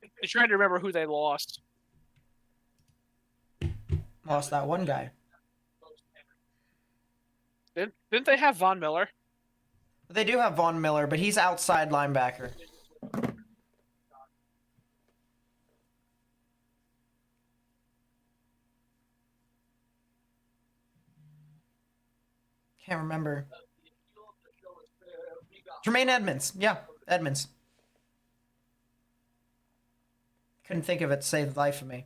I'm trying to remember who they lost.
lost that one guy.
Didn't they have Von Miller?
They do have Von Miller, but he's outside linebacker. Can't remember. Jermaine Edmonds. Yeah, Edmonds. Couldn't think of it to save the life of me.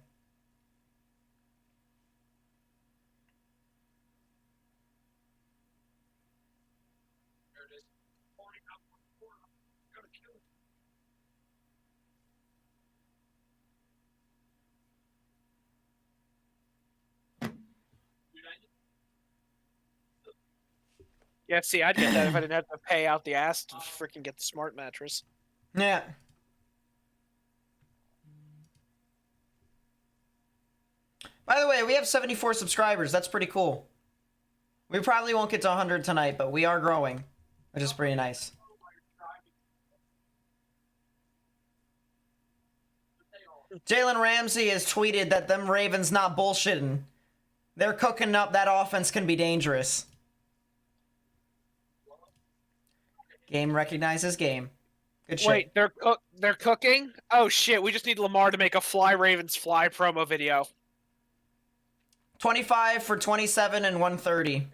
Yeah, see, I'd get that if I didn't have to pay out the ass to freaking get the smart mattress.
Yeah. By the way, we have 74 subscribers. That's pretty cool. We probably won't get to 100 tonight, but we are growing, which is pretty nice. Jalen Ramsey has tweeted that them Ravens not bullshitting. They're cooking up. That offense can be dangerous. Game recognizes game. Good shit.
Wait, they're cooking? Oh shit, we just need Lamar to make a Fly Ravens Fly promo video.
25 for 27 and 130.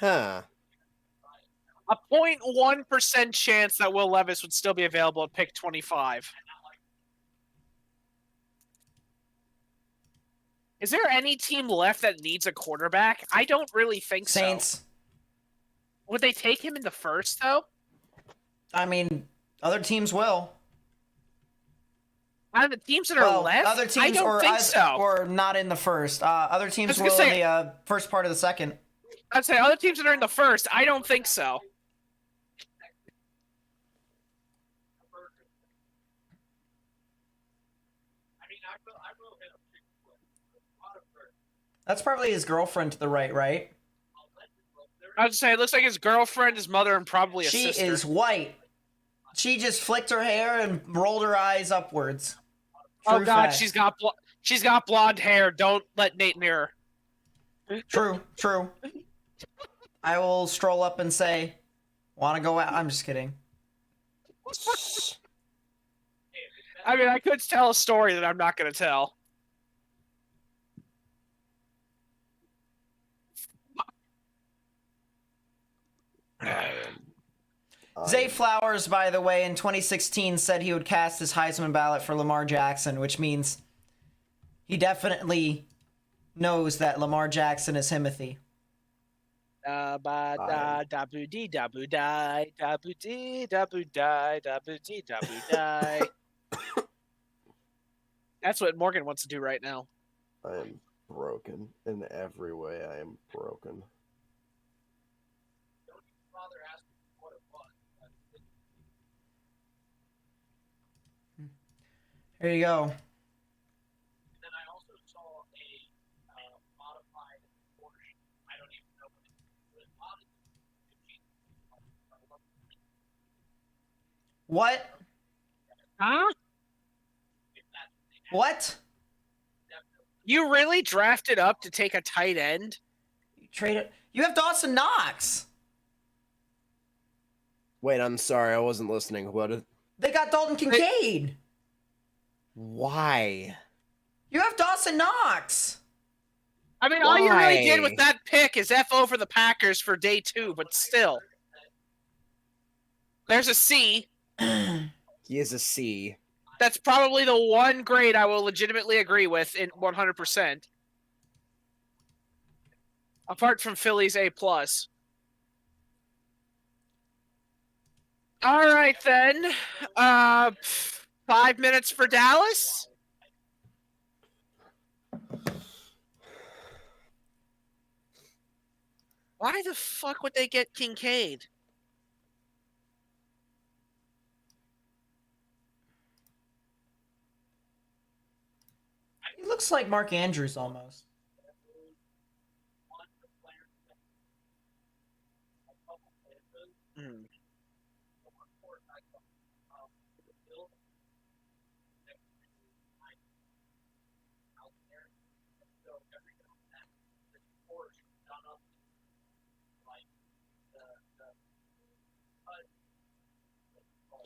Huh.
A 0.1% chance that Will Levis would still be available at pick 25. Is there any team left that needs a quarterback? I don't really think so.
Saints.
Would they take him in the first, though?
I mean, other teams will.
Out of the teams that are left?
Other teams
I don't think so.
or not in the first. Other teams
I was
will
gonna
in the first part of the second.
I'd say other teams that are in the first, I don't think so.
That's probably his girlfriend to the right, right?
I'd say it looks like his girlfriend, his mother, and probably a
She
sister.
is white. She just flicked her hair and rolled her eyes upwards.
Oh
True
god,
fact.
she's got blonde hair. Don't let Nate near her.
True. I will stroll up and say, "Want to go out?" I'm just kidding.
I mean, I could tell a story that I'm not going to tell.
Zay Flowers, by the way, in 2016 said he would cast his Heisman ballot for Lamar Jackson, which means he definitely knows that Lamar Jackson is Himothy.
Da ba da da boo dee da boo die da boo dee da boo die da boo dee da boo die. That's what Morgan wants to do right now.
I am broken in every way. I am broken.
Here you go.
Then I also saw a modified Porsche. I don't even know what it was modded.
What?
Huh?
What?
You really drafted up to take a tight end?
You traded. You have Dawson Knox.
Wait, I'm sorry. I wasn't listening. What?
They got Dalton Kincaid.
Why?
You have Dawson Knox.
I mean, all you really did
Why?
with that pick is F over the Packers for day 2, but still. There's a C.
He is a C.
That's probably the one grade I will legitimately agree with in 100%. Apart from Philly's A+. All right, then. 5 minutes for Dallas? Why the fuck would they get Kincaid?
He looks like Mark Andrews almost.
Hmm.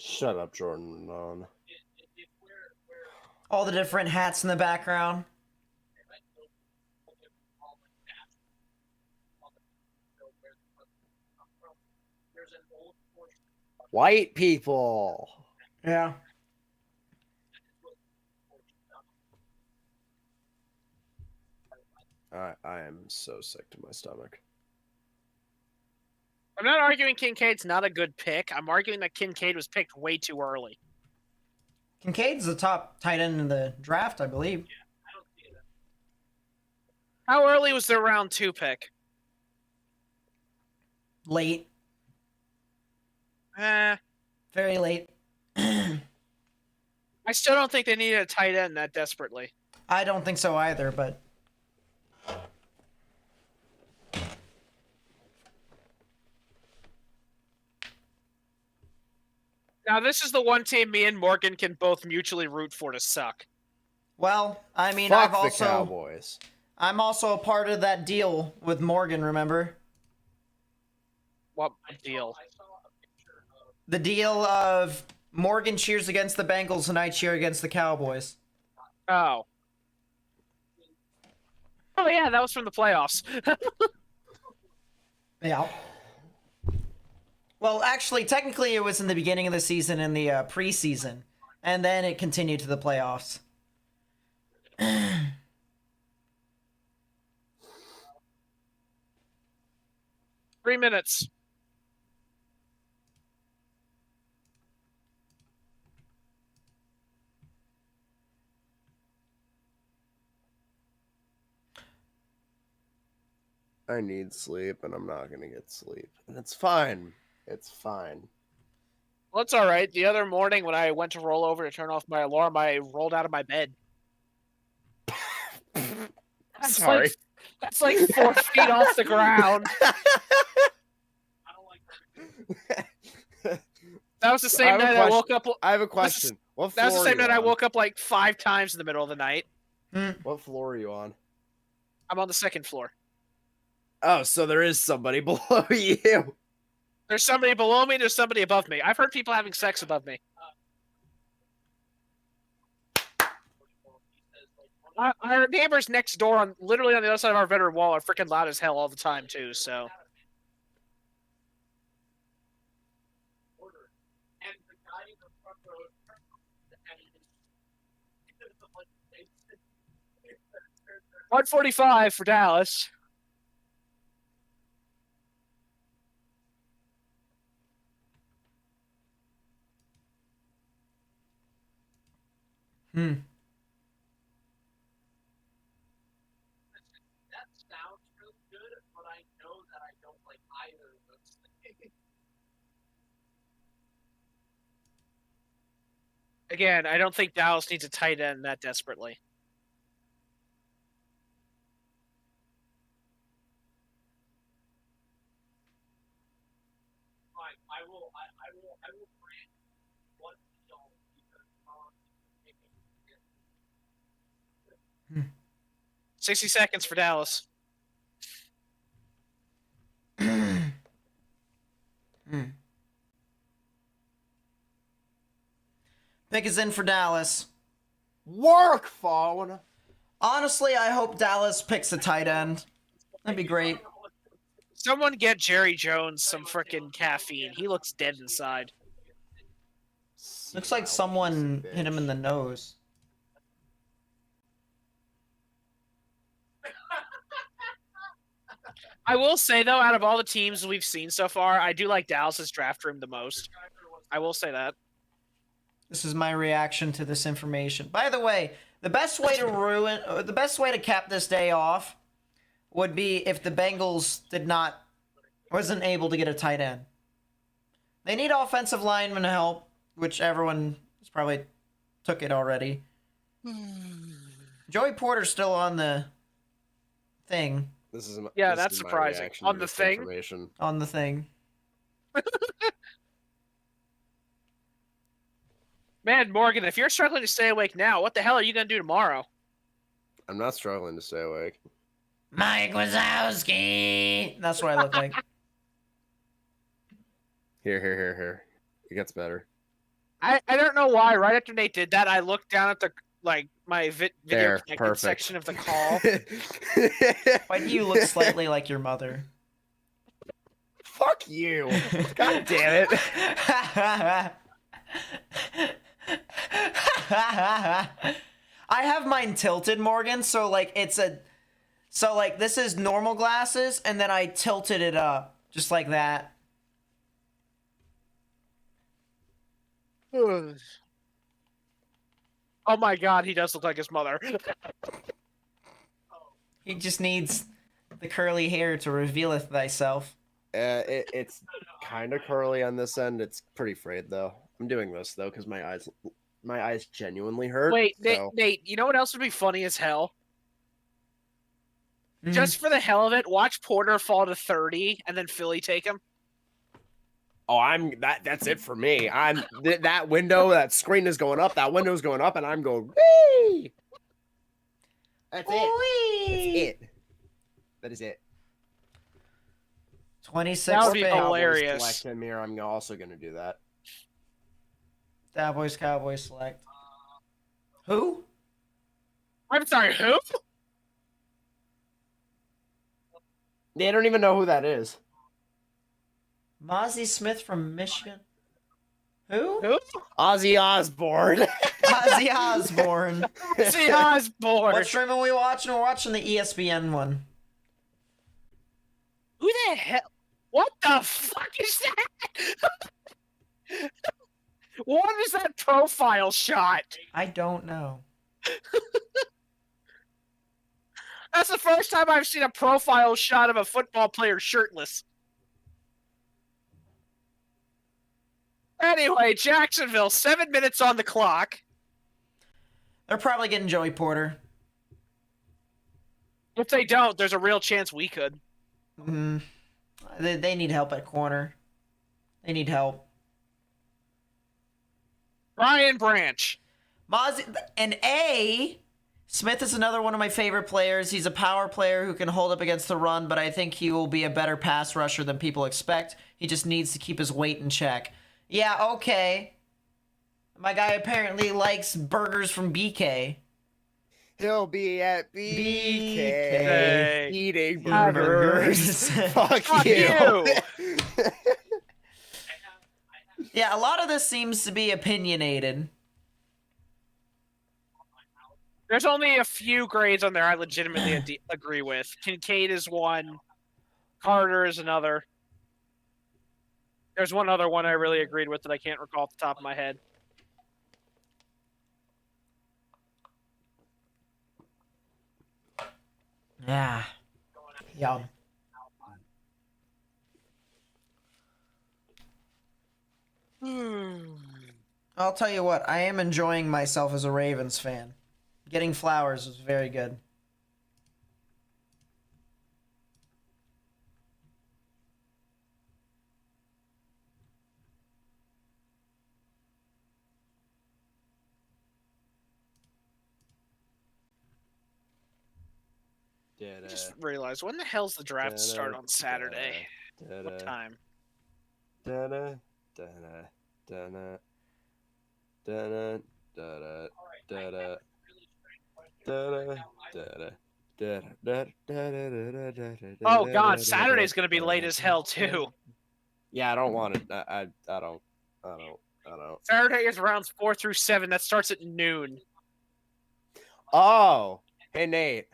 Shut up, Jordan. On.
All the different hats in the background.
White people.
Yeah.
I am so sick to my stomach.
I'm not arguing Kincaid's not a good pick. I'm arguing that Kincaid was picked way too early.
Kincaid's the top tight end in the draft, I believe.
How early was their round 2 pick?
Late. Very late.
I still don't think they needed a tight end that desperately.
I don't think so either, but
Now, this is the one team me and Morgan can both mutually root for to suck.
Well, I mean,
Fuck the Cowboys.
I'm also a part of that deal with Morgan, remember?
What deal?
The deal of Morgan cheers against the Bengals and I cheer against the Cowboys.
Oh. Oh, yeah, that was from the playoffs.
Yeah. Well, actually, technically, it was in the beginning of the season in the preseason, and then it continued to the playoffs.
3 minutes.
I need sleep, and I'm not gonna get sleep, and it's fine. It's fine.
Well, it's all right. The other morning when I went to roll over to turn off my alarm, I rolled out of my bed. That's
Sorry.
That's like 4 feet off the ground. That was the same night I woke up.
I have a question. What floor
That was the same
are you
night I
on?
woke up like 5 times in the middle of the night.
What floor are you on?
I'm on the 2nd floor.
Oh, so there is somebody below you.
There's somebody below me, there's somebody above me. I've heard people having sex above me. Our neighbors next door, literally on the other side of our bedroom wall, are freaking loud as hell all the time, too, so.
And the guy in the front row, and
145 for Dallas.
that sounds really good, but I know that I don't like either of those things.
Again, I don't think Dallas needs a tight end that desperately.
Fine, I will grant one deal because
60 seconds for Dallas.
Pick is in for Dallas.
Work phone.
Honestly, I hope Dallas picks a tight end. That'd be great.
Someone get Jerry Jones some frickin' caffeine. He looks dead inside.
Looks like someone hit him in the nose.
I will say, though, out of all the teams we've seen so far, I do like Dallas's draft room the most. I will say that.
This is my reaction to this information. By the way, the best way to cap this day off would be if the Bengals wasn't able to get a tight end. They need offensive lineman help, which everyone has probably took it already. Joey Porter's still on the thing.
This is
that's surprising. On the thing?
On the thing.
Man, Morgan, if you're struggling to stay awake now, what the hell are you going to do tomorrow?
I'm not struggling to stay awake.
Mike Wazowski! That's what I look like.
Here. It gets better.
I don't know why. Right after Nate did that, I looked down at my video
There,
connected
perfect.
section of the call.
Why do you look slightly like your mother?
Fuck you. God damn it.
I have mine tilted, Morgan, so this is normal glasses, and then I tilted it up, just like that.
Oh my god, he does look like his mother.
He just needs the curly hair to revealeth thyself.
It's kind of curly on this end. It's pretty frayed, though. I'm doing this, though, because my eyes genuinely hurt.
Wait,
so.
Nate, you know what else would be funny as hell?
Mm.
Just for the hell of it, watch Porter fall to 30 and then Philly take him.
Oh, that's it for me. That window, that screen is going up, that window's going up, and I'm going, whee! That's it. That's it. That is it.
26
That would be
picks.
hilarious.
Select him here. I'm also going to do that.
Cowboys select. Who?
I'm sorry, who?
They don't even know who that is.
Mozzie Smith from Michigan. Who?
Who?
Ozzy Osbourne.
Ozzy Osbourne.
See Osborne.
What stream are we watching? We're watching the ESPN one.
Who the hell? What the fuck is that? What is that profile shot?
I don't know.
That's the first time I've seen a profile shot of a football player shirtless. Anyway, Jacksonville, 7 minutes on the clock.
They're probably getting Joey Porter.
If they don't, there's a real chance we could.
They need help at corner. They need help.
Brian Branch.
Mozzie and Smith is another one of my favorite players. He's a power player who can hold up against the run, but I think he will be a better pass rusher than people expect. He just needs to keep his weight in check. Yeah, okay. My guy apparently likes burgers from BK.
He'll be at BK
BK.
eating
Burgers.
burgers. Fuck
Fuck
you.
you.
Yeah, a lot of this seems to be opinionated.
There's only a few grades on there I legitimately agree with. Kincaid is one. Carter is another. There's one other one I really agreed with that I can't recall off the top of my head.
Yeah. Yum. I'll tell you what, I am enjoying myself as a Ravens fan. Getting flowers was very good.
I just realized, when the hell's the draft start on Saturday? What time? Oh god, Saturday's gonna be late as hell too.
Yeah, I don't want it. I don't.
Saturday is rounds 4 through 7. That starts at noon.
Oh, hey Nate.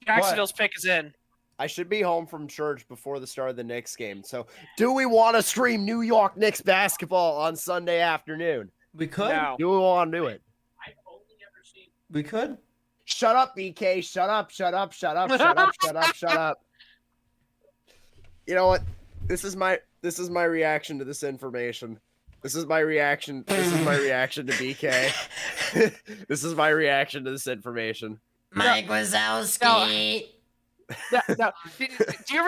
Jacksonville's pick is in.
I should be home from church before the start of the Knicks game. So, do we want to stream New York Knicks basketball on Sunday afternoon?
We could.
No.
Do we want to do it?
I've only ever seen
We could.
Shut up, BK. Shut up, shut up, shut up, shut up, shut up, shut up. You know what? This is my reaction to this information. This is my reaction. This is my reaction to BK. This is my reaction to this information.
Mike Wazowski.
No. Do you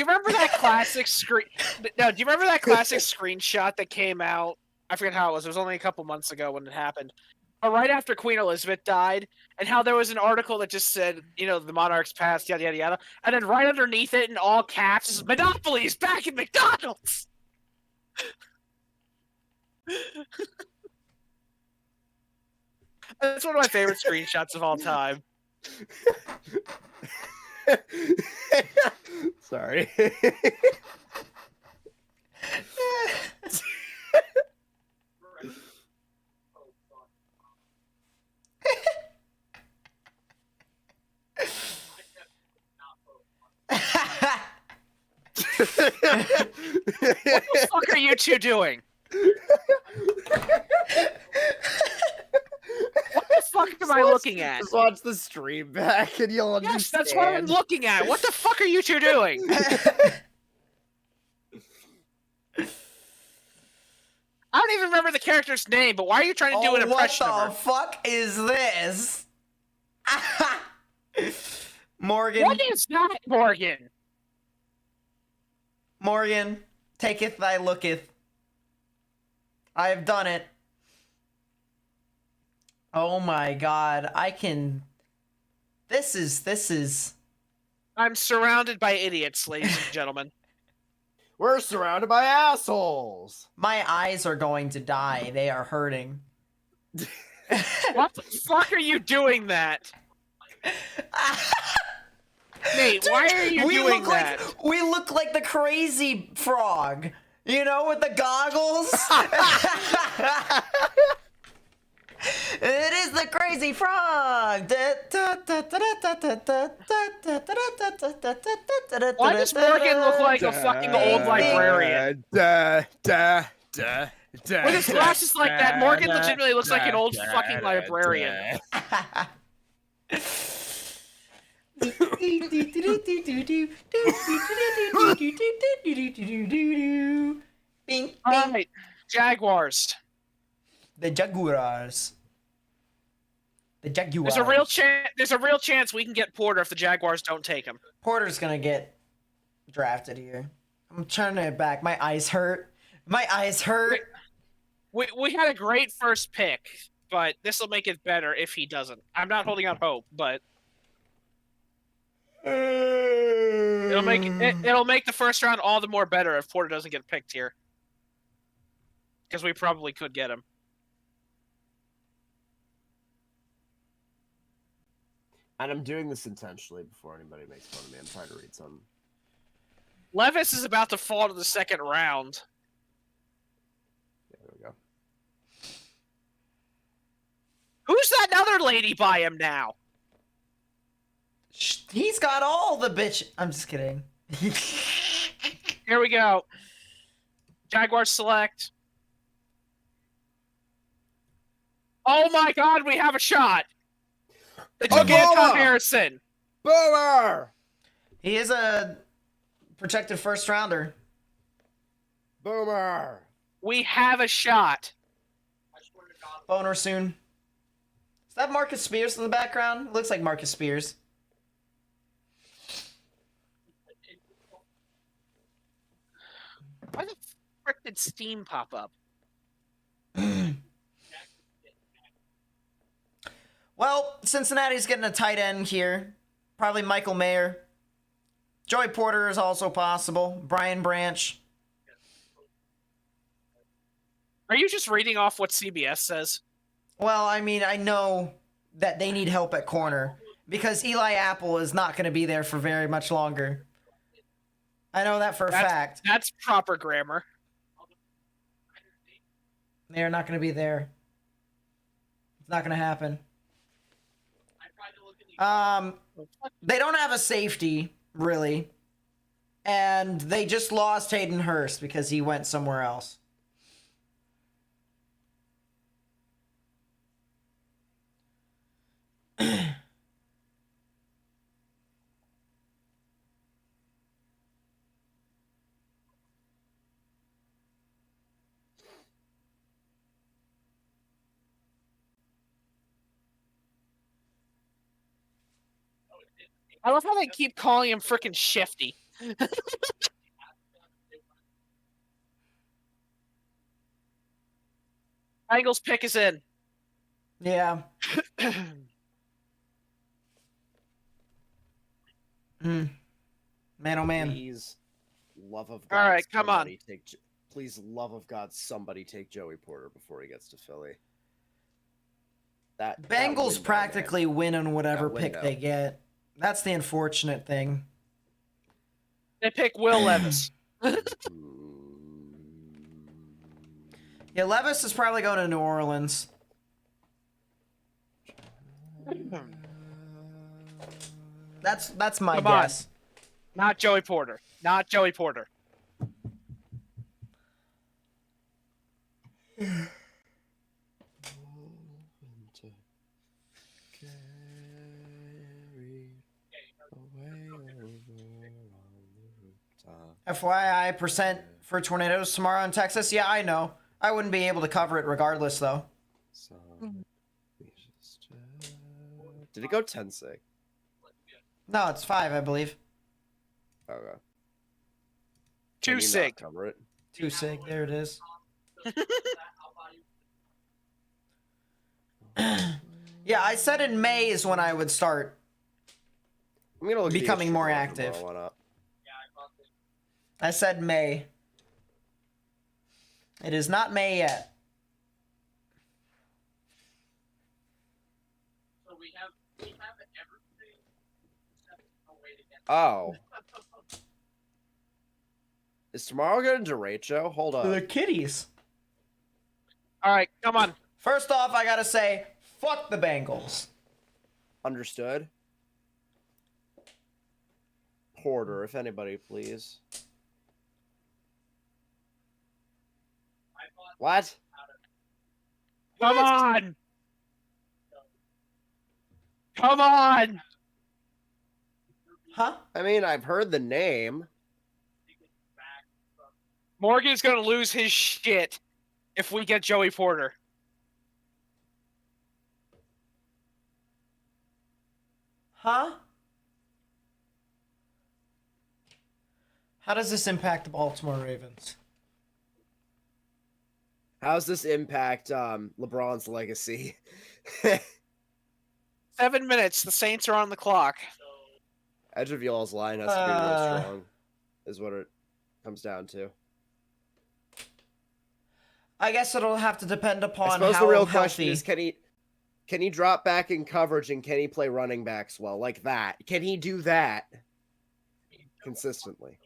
remember that classic screen? No, do you remember that classic screenshot that came out? I forget how it was. It was only a couple months ago when it happened. But right after Queen Elizabeth died, and how there was an article that just said, the monarch's passed, yada yada yada, and then right underneath it in all caps is Monopoly is back at McDonald's. That's one of my favorite screenshots of all time.
Sorry.
What the fuck are you two doing? What the fuck am I looking at?
Just watch the stream back and you'll understand.
Yes, that's what I'm looking at. What the fuck are you two doing? I don't even remember the character's name, but why are you trying to do an impression
What
of
the
her?
fuck is this? Morgan.
What is that, Morgan?
Morgan, taketh thy looketh. I have done it. Oh my god. I can... This is...
I'm surrounded by idiots, ladies and gentlemen.
We're surrounded by assholes.
My eyes are going to die. They are hurting.
What the fuck are you doing that? Nate, why are you doing that?
We look like the crazy frog. You know, with the goggles? It is the crazy frog.
Why does Morgan look like a fucking old librarian? With his glasses like that, Morgan legitimately looks like an old fucking librarian. Alright, Jaguars.
The Jaguars. The Jaguars.
There's a real chance we can get Porter if the Jaguars don't take him.
Porter's gonna get drafted here. I'm turning it back. My eyes hurt. My eyes hurt.
We had a great first pick, but this will make it better if he doesn't. I'm not holding out hope, but it'll make the first round all the more better if Porter doesn't get picked here, because we probably could get him.
And I'm doing this intentionally before anybody makes fun of me. I'm trying to read some.
Levis is about to fall to the second round.
There we go.
Who's that other lady by him now?
He's got all the bitch. I'm just kidding.
Here we go. Jaguars select. Oh my god, we have a shot! They took Anton Harrison.
Boomer!
He is a projected first rounder.
Boomer!
We have a shot.
Boner soon. Is that Marcus Spears in the background? It looks like Marcus Spears.
Why the frick did Steam pop up?
Well, Cincinnati's getting a tight end here. Probably Michael Mayer. Joey Porter is also possible. Brian Branch.
Are you just reading off what CBS says?
Well, I mean, I know that they need help at corner because Eli Apple is not going to be there for very much longer. I know that for a fact.
That's proper grammar.
They're not going to be there. It's not going to happen. They don't have a safety, really. And they just lost Hayden Hurst because he went somewhere else.
I love how they keep calling him frickin' Shifty. Bengals pick is in.
Yeah. Man, oh man.
Please, love of God.
All right, come on.
Please, love of God, somebody take Joey Porter before he gets to Philly. That
Bengals
window,
practically win on whatever
That
pick
window.
they get. That's the unfortunate thing.
They pick Will Levis.
man.
Yeah, Levis is probably going to New Orleans. That's my
Come on.
guess.
Not Joey Porter. Not Joey Porter.
FYI, percent for tornadoes tomorrow in Texas. Yeah, I know. I wouldn't be able to cover it regardless, though.
Did it go 10 sig?
No, it's 5, I believe.
Okay. Can
2
you not
sig.
cover it?
2 sig. There it is. Yeah, I said in May is when I would start
I'm gonna look at the
becoming
issue
more
board
active.
tomorrow, why not?
I said May. It is not May yet.
So we have everything except a way to get.
Oh. Is tomorrow going to Derecho? Hold up.
The kitties.
All right, come on.
First off, I gotta say, fuck the Bengals.
Understood. Porter, if anybody, please. What?
Come on. Come on.
Huh?
I mean, I've heard the name.
Morgan's going to lose his shit if we get Joey Porter.
Huh? How does this impact the Baltimore Ravens?
How's this impact LeBron's legacy?
7 minutes. The Saints are on the clock.
Edge of y'all's line has to be real strong, is what it comes down to.
I guess it'll have to depend upon
I suppose
how
the real
healthy.
question is, can he drop back in coverage and can he play running backs well, like that? Can he do that consistently?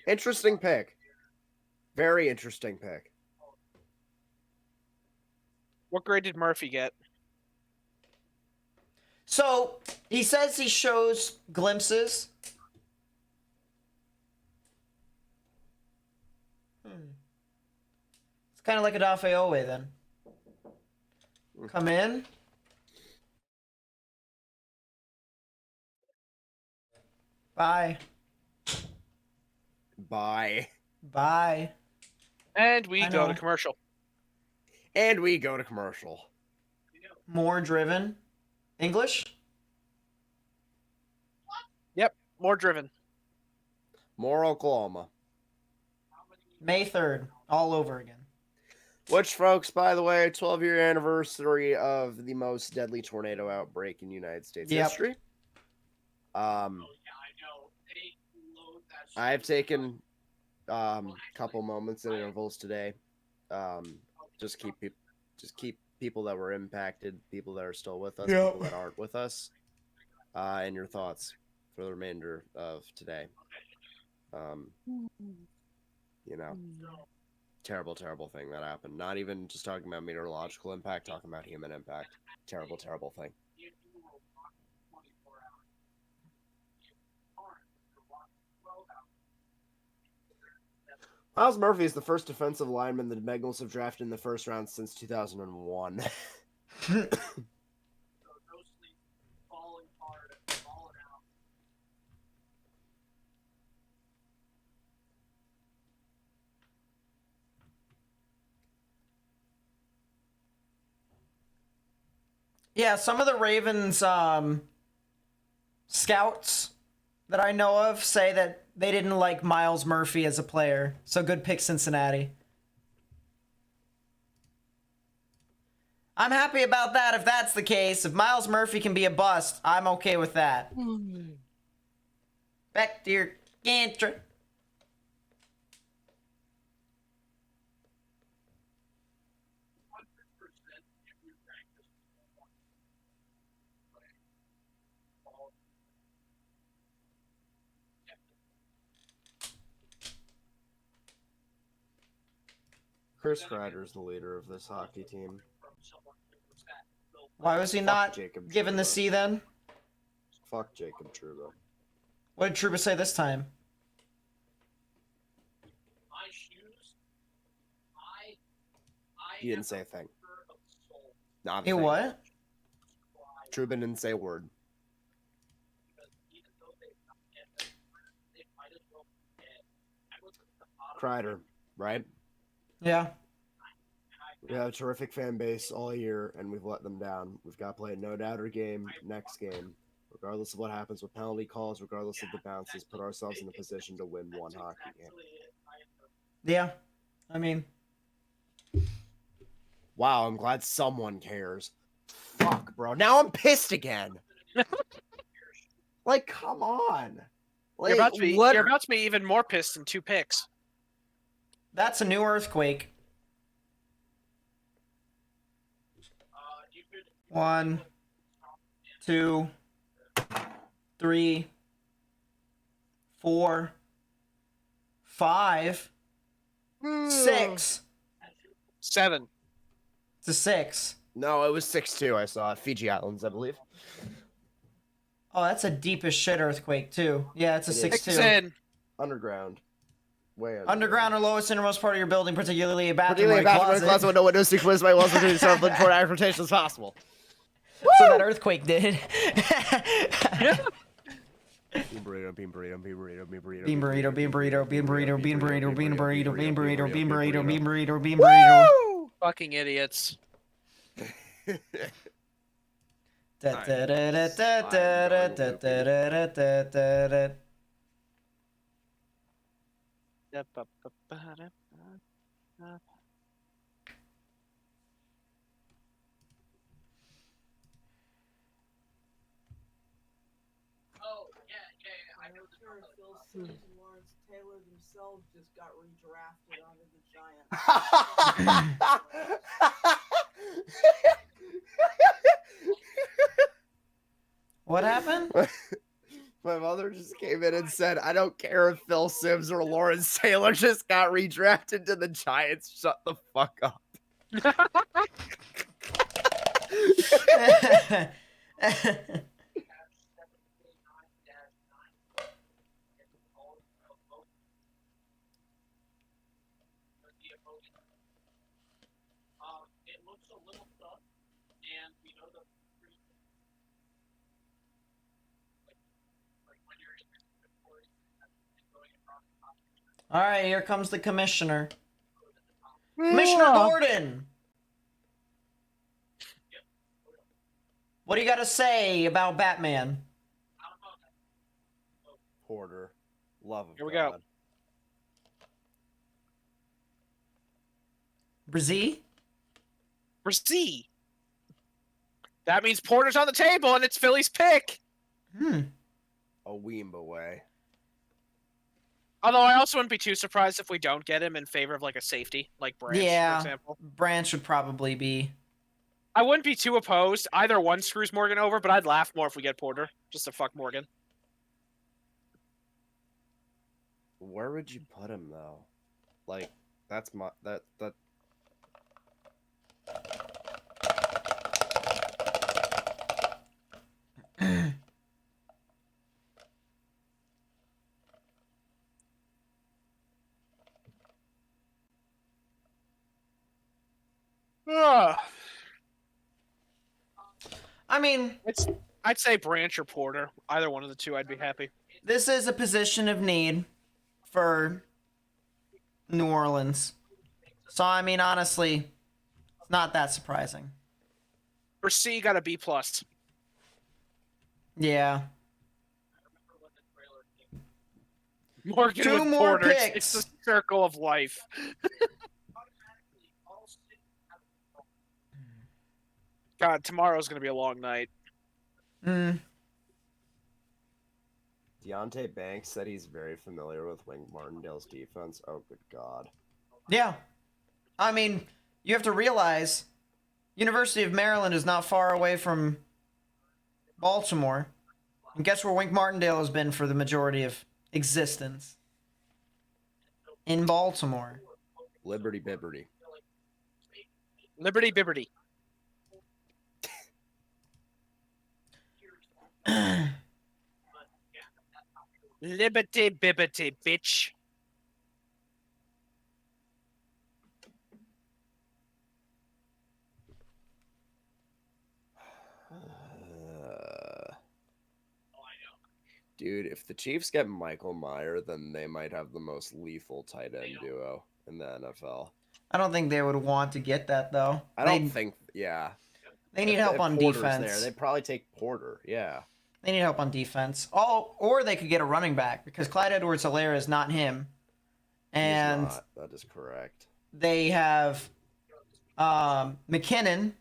Interesting pick. Very interesting pick.
What grade did Murphy get?
So, he says he shows glimpses. It's kind of like a Dafeowe then. Come in. Bye.
Bye.
Bye.
And we
I
go to
know.
commercial.
And we go to commercial.
More driven. English?
Yep, more driven.
More Oklahoma.
May 3rd. All over again.
Which, folks, by the way, 12-year anniversary of the most deadly tornado outbreak in United States
Yep.
history. I've taken couple moments and intervals today. Just keep people that were impacted, people that are still with us,
Yep.
people that aren't with us, and your thoughts for the remainder of today. You know, terrible thing that happened. Not even just talking about meteorological impact, talking about human impact. Terrible thing. Miles Murphy is the first defensive lineman the Bengals have drafted in the first round since 2001.
Yeah, some of the Ravens scouts that I know of say that they didn't like Miles Murphy as a player. So good pick, Cincinnati. I'm happy about that if that's the case. If Miles Murphy can be a bust, I'm okay with that. Back to your cantrip.
Chris Kreider's the leader of this hockey team.
Why was he
Fuck
not
Jacob
given the
Trouba.
C then?
Fuck Jacob Trouba.
What did Trouba say this time?
He didn't say a thing. Not a
He
thing.
what?
Trouba didn't say a word. Kreider, right?
Yeah.
We have a terrific fan base all year, and we've let them down. We've got to play a no-doubter game next game. Regardless of what happens with penalty calls, regardless of the bounces, put ourselves in a position to win one hockey game.
Yeah, I mean,
Wow, I'm glad someone cares. Fuck, bro. Now I'm pissed again. Like, come on. Like,
You're about to be.
what?
You're about to be even more pissed in 2 picks.
that's a new earthquake. 1, 2, 3, 4, 5, 6.
7.
It's a 6.
No, it was 6-2. I saw it. Fiji Islands, I believe.
Oh, that's a deep as shit earthquake too. Yeah, it's a
It is.
6-2.
6 in.
Underground. Way
Underground or lowest innermost part of your building, particularly a bathroom
Particularly
or a
a bathroom, closet with no windows, to close my walls between yourself and for transportation as possible.
So that earthquake did.
Bean burrito, bean burrito, bean burrito, bean burrito.
Bean burrito, bean burrito, bean burrito, bean burrito, bean burrito, bean burrito, bean burrito, bean burrito, bean burrito.
Fucking idiots.
Oh, yeah, I know
I'm
this
sure
one.
Phil Simms and Lawrence Taylor themselves just got redrafted onto the Giants.
What happened?
My mother just came in and said, I don't care if Phil Simms or Lawrence Taylor just got redrafted to the Giants. Shut the fuck up.
It looks a little tough, and we know the like when you're in going across the top.
All right, here comes the commissioner. Commissioner Gordon. What do you got to say about Batman?
Porter. Love of
Here we go.
God.
Brzee?
Brzee. That means Porter's on the table, and it's Philly's pick.
A Weemba way.
Although I also wouldn't be too surprised if we don't get him in favor of like a safety, like Branch,
Yeah.
for example.
Branch would probably be.
I wouldn't be too opposed. Either one screws Morgan over, but I'd laugh more if we get Porter, just to fuck Morgan.
Where would you put him though? Like, that's my that.
Ugh.
I mean,
I'd say Branch or Porter. Either one of the two, I'd be happy.
this is a position of need for New Orleans. So, I mean, honestly, it's not that surprising.
For C, got a B plus.
Yeah.
Morgan
2
with
more
Porter. It's
picks.
the circle of life. God, tomorrow's gonna be a long night.
Mm.
Deontay Banks said he's very familiar with Wink Martindale's defense. Oh, good God.
Yeah. I mean, you have to realize University of Maryland is not far away from Baltimore. And guess where Wink Martindale has been for the majority of existence? In Baltimore.
Liberty Bibberty.
Liberty Bibberty. Liberty Bibbity, bitch.
Dude, if the Chiefs get Michael Meyer, then they might have the most lethal tight end duo in the NFL.
I don't think they would want to get that, though.
I don't think, yeah.
They need
If-
help
if
on
Porter's
defense.
There, they'd probably take Porter, yeah.
They need help on defense. Oh, or they could get a running back because Clyde Edwards-Helaire is not him. And
He's not. That is correct.
they have McKinnon,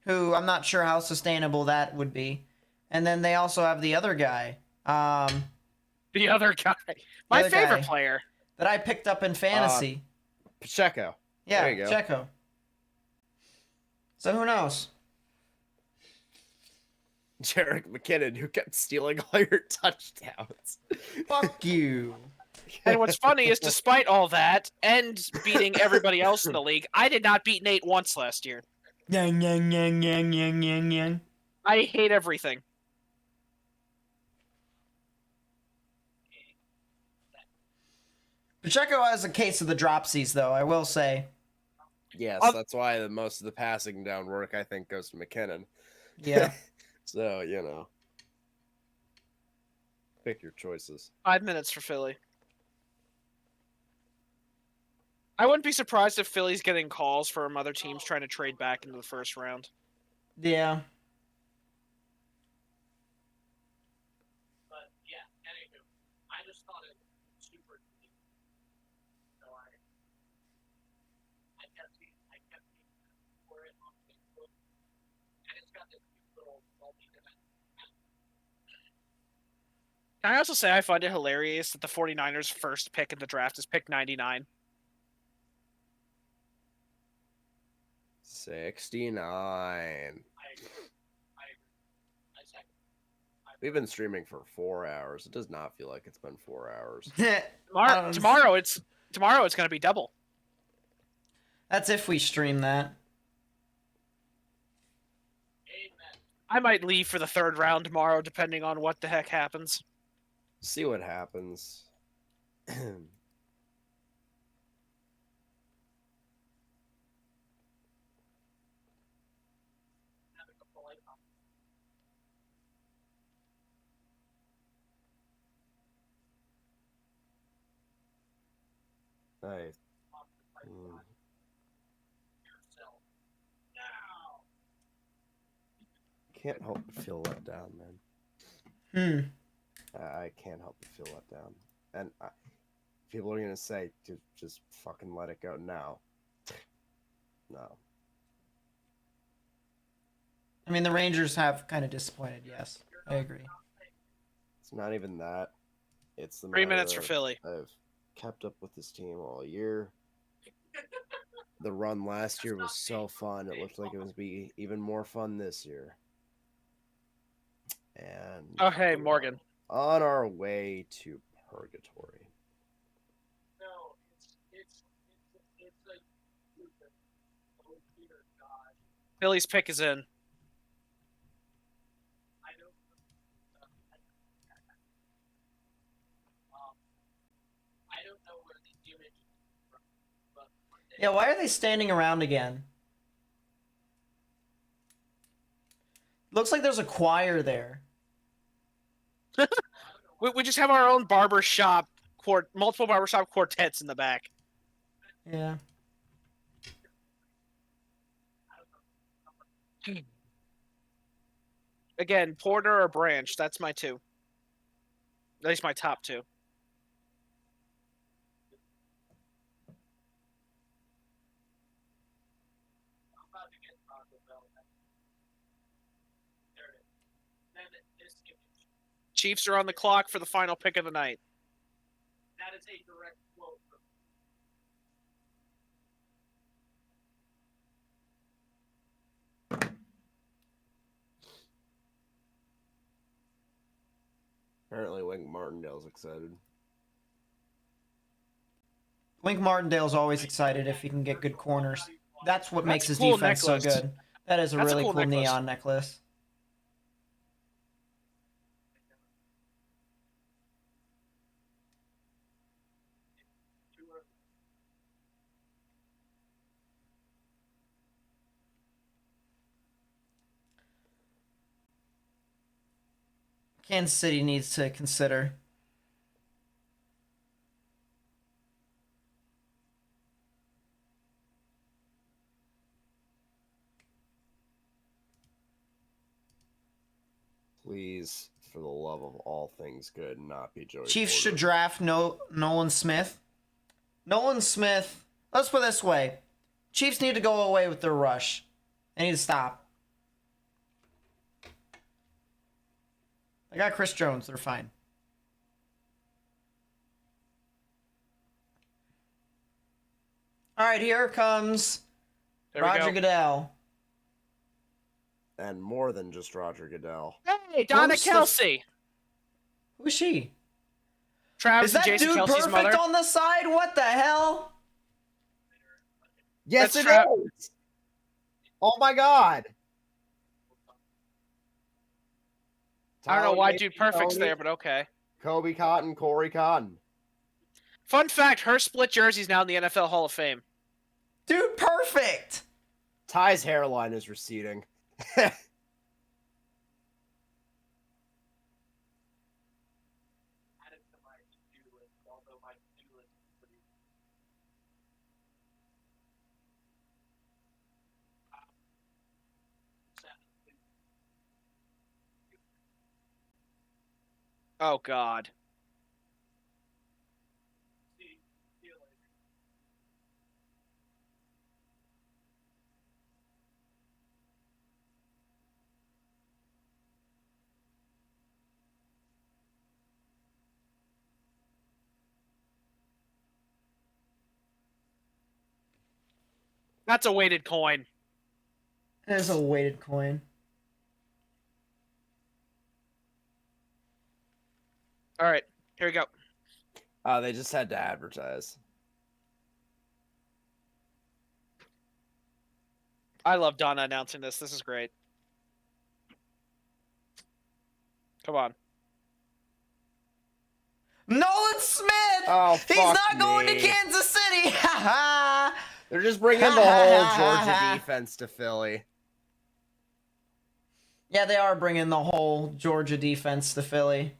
who I'm not sure how sustainable that would be. And then they also have the other guy.
The other guy. My
other
favorite
guy.
player.
That I picked up in fantasy.
Pacheco.
Yeah,
there you go.
Checo. So who knows?
Jerick McKinnon, who kept stealing all your touchdowns.
Fuck you.
And what's funny is, despite all that and beating everybody else in the league, I did not beat Nate once last year.
Yang, yang, yang, yang, yang, yang, yang.
I hate everything.
Pacheco has a case of the dropsies, though, I will say.
Yes, that's why most of the passing down work, I think, goes to McKinnon.
Yeah.
So, you know. Pick your choices.
5 minutes for Philly. I wouldn't be surprised if Philly's getting calls from other teams trying to trade back into the first round.
Yeah.
But yeah, anywho, I just thought it was super neat. So I kept for it on Facebook, and it's got this cute little multi-dimensional.
Can I also say I find it hilarious that the 49ers' first pick in the draft is pick 99.
69.
I agree. I second.
We've been streaming for 4 hours. It does not feel like it's been 4 hours.
Tomorrow it's going to be double.
That's if we stream that.
Amen.
I might leave for the third round tomorrow, depending on what the heck happens.
See what happens.
Have a couple light up.
Nice.
Yourself. Now.
Can't help but feel let down, man. I can't help but feel let down. And people are going to say, just fucking let it go now. No.
I mean, the Rangers have kind of disappointed, yes. I agree.
It's not even that. It's the
3
matter
minutes for
of
Philly.
I've kept up with this team all year. The run last year was so fun. It looked like it was be even more fun this year. And
Oh, hey, Morgan.
on our way to purgatory.
No, it's like oh dear God.
Philly's pick is in.
I don't I don't know where the image is from, but
Yeah, why are they standing around again? Looks like there's a choir there.
We just have our own barbershop multiple barbershop quartets in the back.
Yeah.
Again, Porter or Branch. That's my two. At least my top two.
I'm about to get Taco Bell. There it is. Then this image.
Chiefs are on the clock for the final pick of the night.
That is a direct quote from
Apparently, Wink Martindale's excited.
Wink Martindale's always excited if he can get good corners. That's what makes
a
his
cool
defense
necklace.
so good. That is a
That's a
really
cool
cool
necklace.
neon necklace. Kansas City needs to consider.
Please, for the love of all things good, not be Joey
Chiefs
Porter.
should draft Nolan Smith. Nolan Smith, let's put it this way. Chiefs need to go away with their rush. They need to stop. They got Chris Jones. They're fine. All right, here comes
There we
Roger
go.
Goodell.
And more than just Roger Goodell.
Hey, Donna
Who's the-
Kelsey.
Who's she?
Travis
Is that
and Jason
dude
Kelsey's
perfect
mother.
on the side? What the hell?
Yes,
That's
it is. Oh my God.
I don't know why
Tyler
dude perfect's
Tony,
there, but okay.
Kobe Cotton, Corey Cotton.
Fun fact, her split jersey's now in the NFL Hall of Fame.
Dude perfect.
Ty's hairline is receding.
Add it to my to-do list, although my to-do list is pretty.
Oh, God.
See you later.
That's a weighted coin.
There's a weighted coin.
All right, here we go.
They just had to advertise.
I love Donna announcing this. This is great. Come on.
Nolan Smith.
Oh,
He's
fuck
not going to
me.
Kansas City. Ha ha.
They're just bringing the whole Georgia defense to Philly.
Yeah, they are bringing the whole Georgia defense to Philly.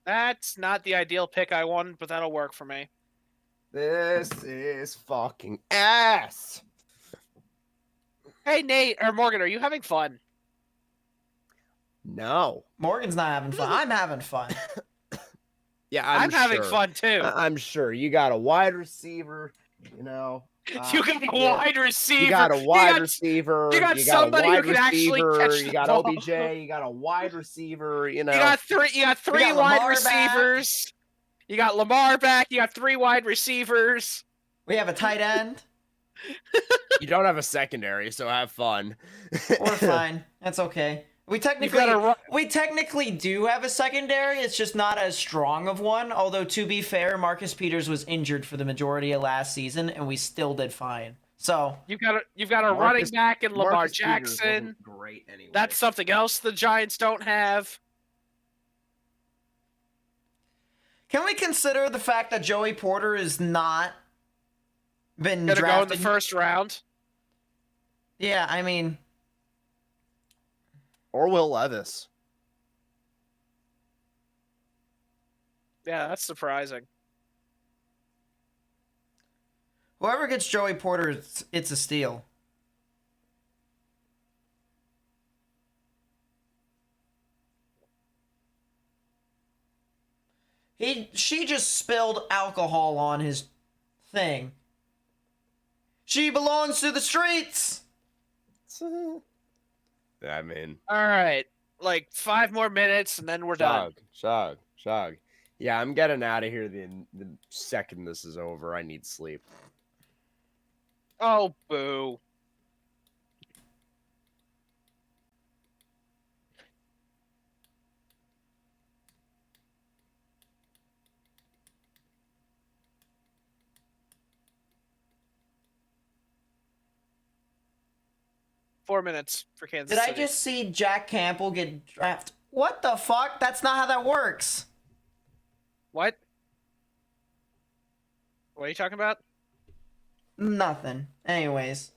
That's not the ideal pick I wanted, but that'll work for me.
This is fucking ass.
Hey, Nate, or Morgan, are you having fun?
No.
Morgan's not having fun. I'm having fun.
Yeah,
I'm having
sure.
fun, too.
I'm sure. You got a wide receiver, you know.
You got a
yeah.
wide receiver.
You got a wide
got-
receiver.
you got
a
somebody who
wide
can actually
receiver,
catch
You
the
got
ball.
OBJ. You got a wide receiver. You know.
You got three
got
wide
Lamar back.
receivers. You got Lamar back. You got 3 wide receivers.
We have a tight end.
You don't have a secondary, so have fun.
We're fine. That's okay. We
You
technically do have a secondary. It's just not as strong of one. Although to be fair, Marcus Peters was injured for the majority of last season, and we still did fine. So
You've got a running
Marcus-
back in Lamar
Marcus Peters
Jackson.
wasn't great anyway.
That's something else the Giants don't have.
can we consider the fact that Joey Porter is not been
Gonna
drafted?
go in the first round.
Yeah, I mean,
or Will Levis.
Yeah, that's surprising.
whoever gets Joey Porter, it's a steal. She just spilled alcohol on his thing. She belongs to the streets.
I mean,
All right, like 5 more minutes and then we're done.
Shug. Yeah, I'm getting out of here the second this is over. I need sleep.
Oh, boo. Four minutes for Kansas
Did I
City.
just see Jack Campbell get drafted? What the fuck? That's not how that works.
What? What are you talking about?
Nothing. Anyways.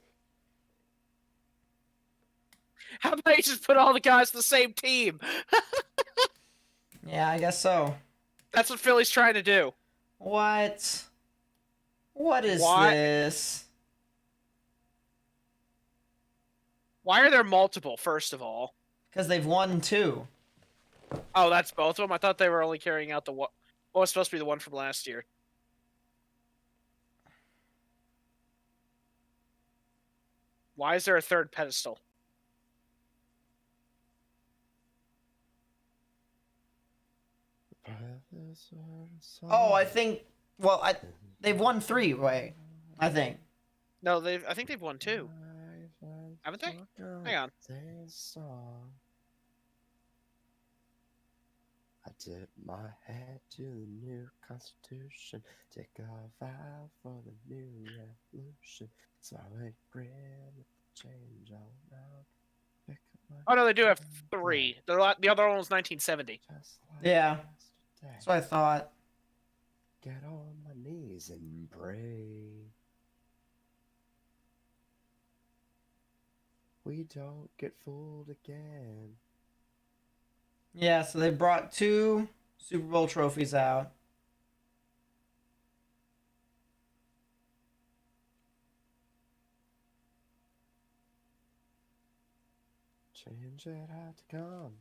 How about you just put all the guys on the same team?
Yeah, I guess so.
That's what Philly's trying to do.
What? What is
What?
this?
Why are there multiple, first of all?
Because they've won 2.
Oh, that's both of them? I thought they were only carrying out the one. What was supposed to be the one from last year? Why is there a third pedestal?
Oh, I think. Well, they've won 3. Wait, I think.
No, I think they've won 2. Haven't they? Hang on.
I dip my head to the new constitution, take a vow for the new revolution. So I ain't grin, change all around. Pick up my
Oh no, they do have
pen,
3. The other one was 1970.
just like
Yeah.
yesterday.
That's what I thought.
Get on my knees and pray. We don't get fooled again.
Yeah, so they brought 2 Super Bowl trophies out.
Change it had to come.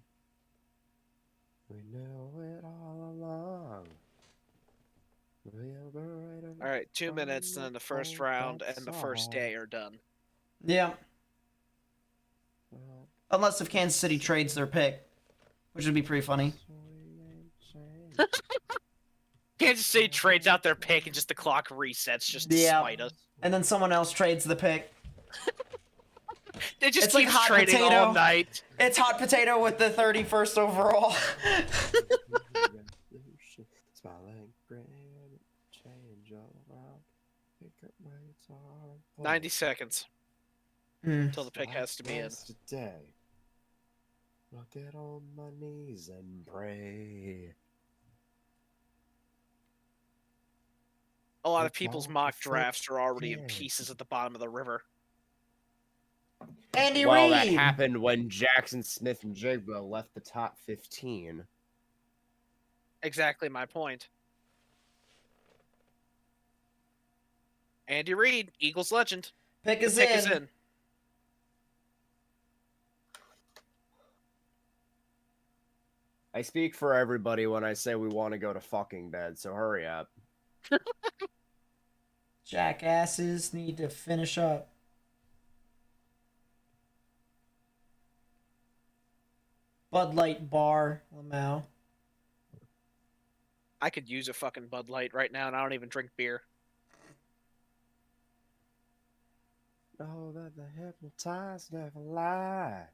We knew it all along.
All right, 2 minutes, and then the first round and the first day are done.
Yeah. Unless if Kansas City trades their pick, which would be pretty funny.
Kansas City trades out their pick and just the clock resets just to
Yeah.
spite us.
And then someone else trades the pick.
They just
It's like
keep
hot
trading
potato.
all night.
It's hot potato with the 31st overall.
Smiling grin, change all around. Pick up my guitar.
90 seconds until the pick has to be in.
Today, I'll get on my knees and pray.
A lot of
It's
people's
all
mock
the
drafts are already in
yeah.
pieces at the bottom of the river.
Andy
Well,
Reid.
that happened when Jackson Smith and Jigba left the top 15.
Exactly my point. Andy Reid, Eagles legend.
Pick
The
is
pick
in.
is in.
I speak for everybody when I say we want to go to fucking bed, so hurry up.
Jackasses need to finish up. Bud Light bar, Lamau.
I could use a fucking Bud Light right now, and I don't even drink beer.
Know that the hypnotized never lie.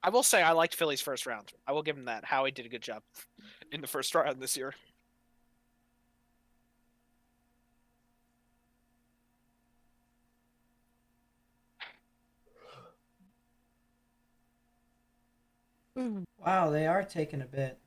I will say I liked Philly's first round. I will give him that. Howie did a good job in the first round this year.
Wow, they are taking a bit.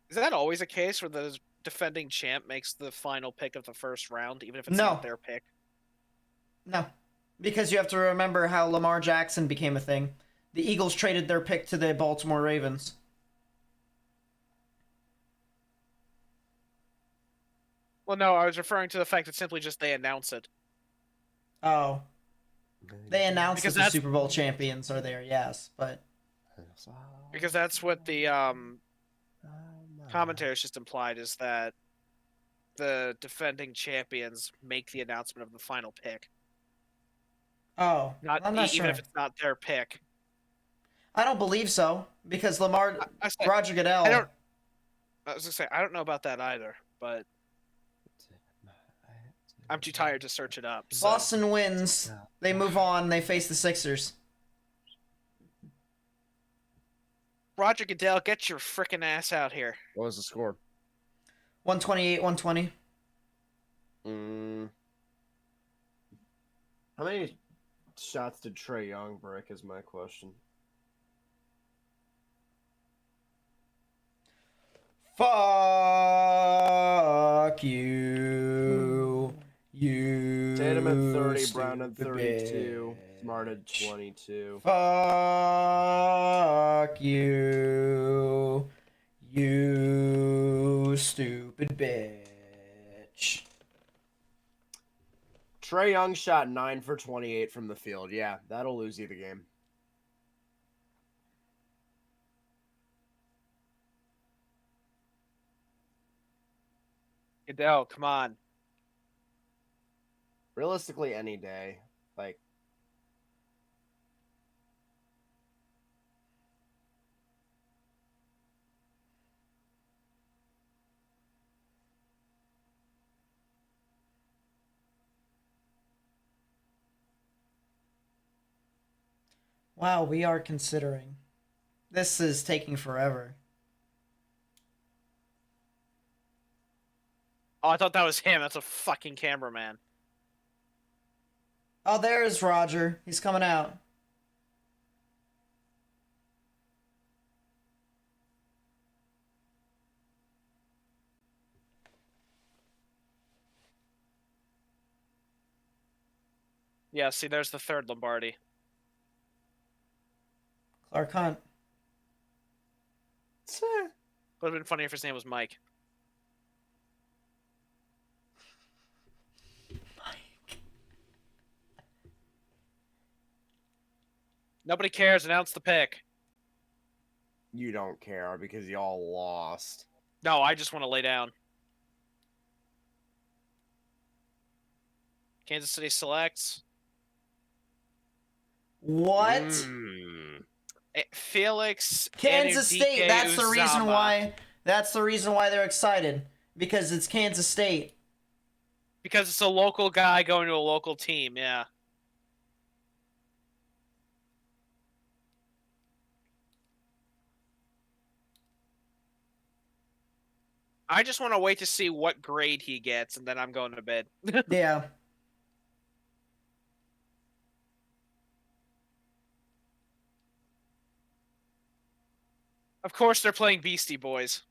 Is that always a case where the defending champ makes the final pick of the first round, even if it's
No.
not their pick?
No. Because you have to remember how Lamar Jackson became a thing. The Eagles traded their pick to the Baltimore Ravens.
Well, no, I was referring to the fact that simply just they announce it.
Oh. They announced
Because
that the
that's-
Super Bowl champions are there, yes, but
Because that's what the commentators just implied, is that the defending champions make the announcement of the final pick.
oh, I'm not
even
sure.
if it's not their pick.
I don't believe so because Lamar,
I said-
Roger Goodell.
I was gonna say I don't know about that either, but I'm too tired to search it up. So.
Boston wins. They move on. They face the Sixers.
Roger Goodell, get your frickin' ass out here.
What was the score?
128-120.
How many shots did Trae Young break is my question.
Fuck you. You.
Tatum at 30, Brown at
stupid
32,
bitch.
Smart at 22.
Fuck you. You stupid bitch.
Trae Young shot 9 for 28 from the field. Yeah, that'll lose you the game.
Goodell, come on.
Realistically, any day. Like,
Wow, we are considering. This is taking forever.
Oh, I thought that was him. That's a fucking cameraman.
Oh, there's Roger. He's coming out.
Yeah, see, there's the third Lombardi.
Clark Hunt.
Would have been funny if his name was Mike. Nobody cares. Announce the pick.
you don't care because y'all lost.
No, I just want to lay down. Kansas City selects.
What?
Felix.
Kansas State.
Anudike
That's the reason
Uzama.
why. That's the reason why they're excited. Because it's Kansas State.
Because it's a local guy going to a local team, yeah. I just want to wait to see what grade he gets, and then I'm going to bed.
Yeah.
Of course, they're playing Beastie Boys.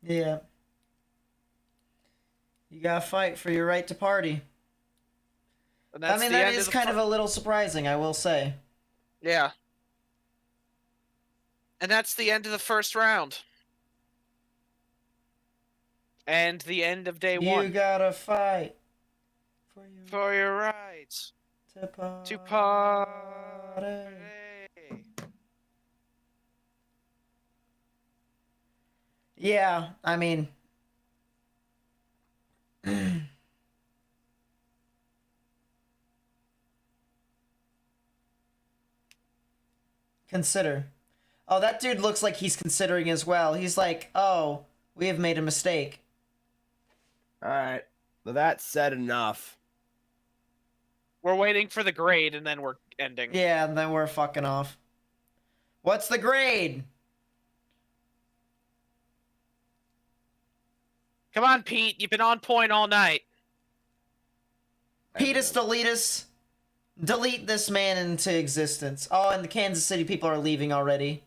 Yeah. You gotta fight for your right to party.
And
I
that's
mean,
the
that
end
is
the
kind of a little surprising, I will say.
Yeah. And that's the end of the first round. And the end of day
You
one.
gotta fight
For your rights
to party.
to party.
Yeah, I mean... Consider. Oh, that dude looks like he's considering as well. He's like, oh, we have made a mistake.
All right. Well, that's said enough.
We're waiting for the grade, and then we're ending.
Yeah, and then we're fucking off. What's the grade?
Come on, Pete. You've been on point all night.
Petus deletus. Delete this man into existence. Oh, and the Kansas City people are leaving already.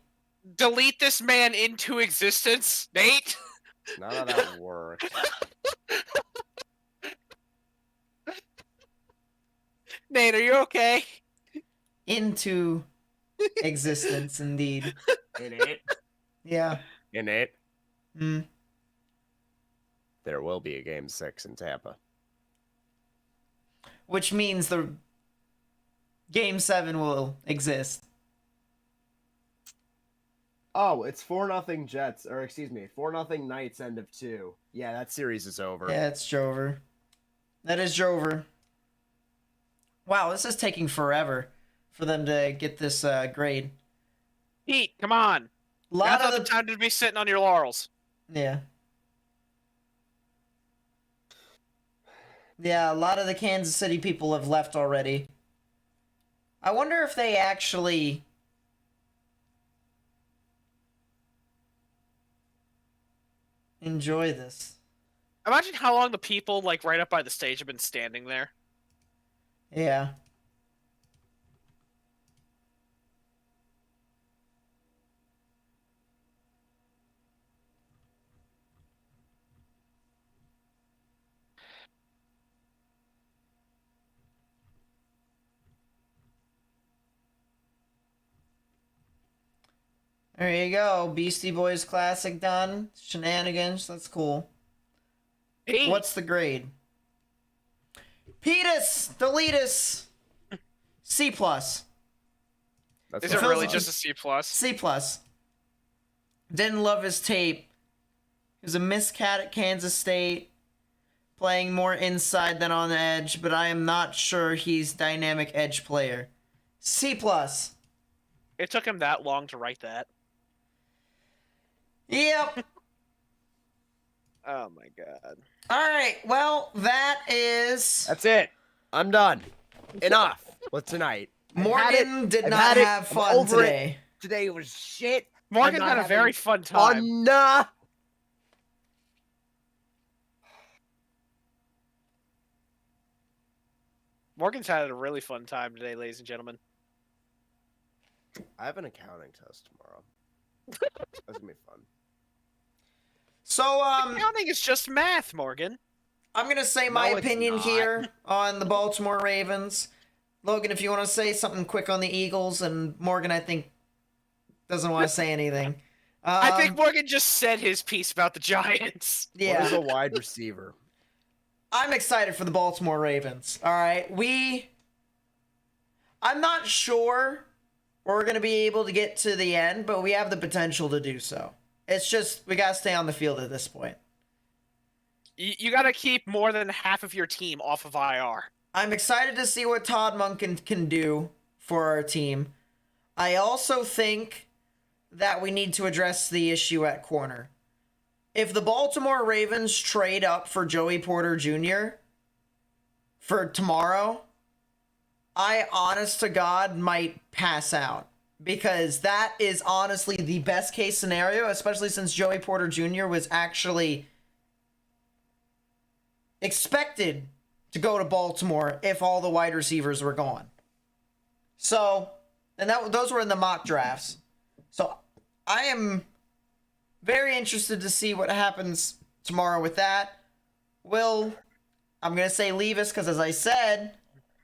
Delete this man into existence, Nate.
None of that worked.
Nate, are you okay?
Into existence, indeed.
In it.
Yeah.
In it.
Hmm.
There will be a game 6 in Tampa.
Which means the Game 7 will exist.
Oh, it's 4-0 Jets, or excuse me, 4-0 Knights end of 2. Yeah, that series is over.
Yeah, it's Jover. That is Jover. Wow, this is taking forever for them to get this grade.
Pete, come on.
Lot
Now's
of
not the time to be sitting on your laurels.
Yeah. Yeah, a lot of the Kansas City people have left already. I wonder if they actually enjoy this.
Imagine how long the people, like, right up by the stage have been standing there.
Yeah. There you go. Beastie Boys Classic done. Shenanigans. That's cool.
Hey,
What's the grade? Petus! Deletus! C+.
That's
is
what
it
I
really
thought.
just a C plus?
C+. Didn't love his tape. He was a miscat at Kansas State, playing more inside than on the edge, but I am not sure he's dynamic edge player. C+.
It took him that long to write that.
Yep.
Oh my god.
All right. Well, that is
That's it. I'm done. Enough with tonight.
Morgan did
I've
not
had it.
have
I'm
fun
over it.
today.
Today was shit.
Morgan
I'm
had
not
a very
having
fun time.
fun.
Morgan's had a really fun time today, ladies and gentlemen.
I have an accounting test tomorrow. That's gonna be fun.
So,
Counting is just math, Morgan.
I'm gonna say my
No, it's
opinion
not.
here on the Baltimore Ravens. Logan, if you want to say something quick on the Eagles, and Morgan, I think, doesn't want to say anything.
I think Morgan just said his piece about the Giants.
Yeah.
What is a wide receiver?
I'm excited for the Baltimore Ravens. All right, I'm not sure we're gonna be able to get to the end, but we have the potential to do so. It's just we gotta stay on the field at this point.
You got to keep more than half of your team off of IR.
I'm excited to see what Todd Monken can do for our team. I also think that we need to address the issue at corner. If the Baltimore Ravens trade up for Joey Porter Jr. for tomorrow, I honest to God might pass out. Because that is honestly the best case scenario, especially since Joey Porter Jr. was actually expected to go to Baltimore if all the wide receivers were gone. So, and those were in the mock drafts. So, I am very interested to see what happens tomorrow with that. I'm going to say Levis because, as I said,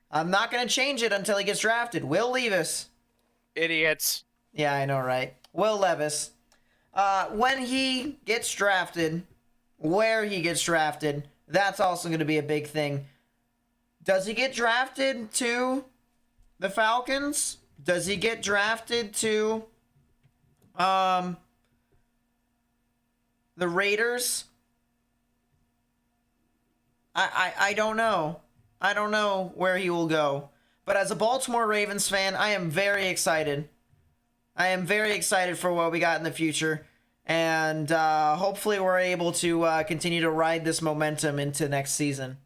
I'm not going to change it until he gets drafted. Will Levis.
Idiots.
Yeah, I know, right? Will Levis. When he gets drafted, where he gets drafted, that's also going to be a big thing. Does he get drafted to the Falcons? Does he get drafted to the Raiders? I don't know. I don't know where he will go. But as a Baltimore Ravens fan, I am very excited. I am very excited for what we got in the future. And hopefully we're able to continue to ride this momentum into next season.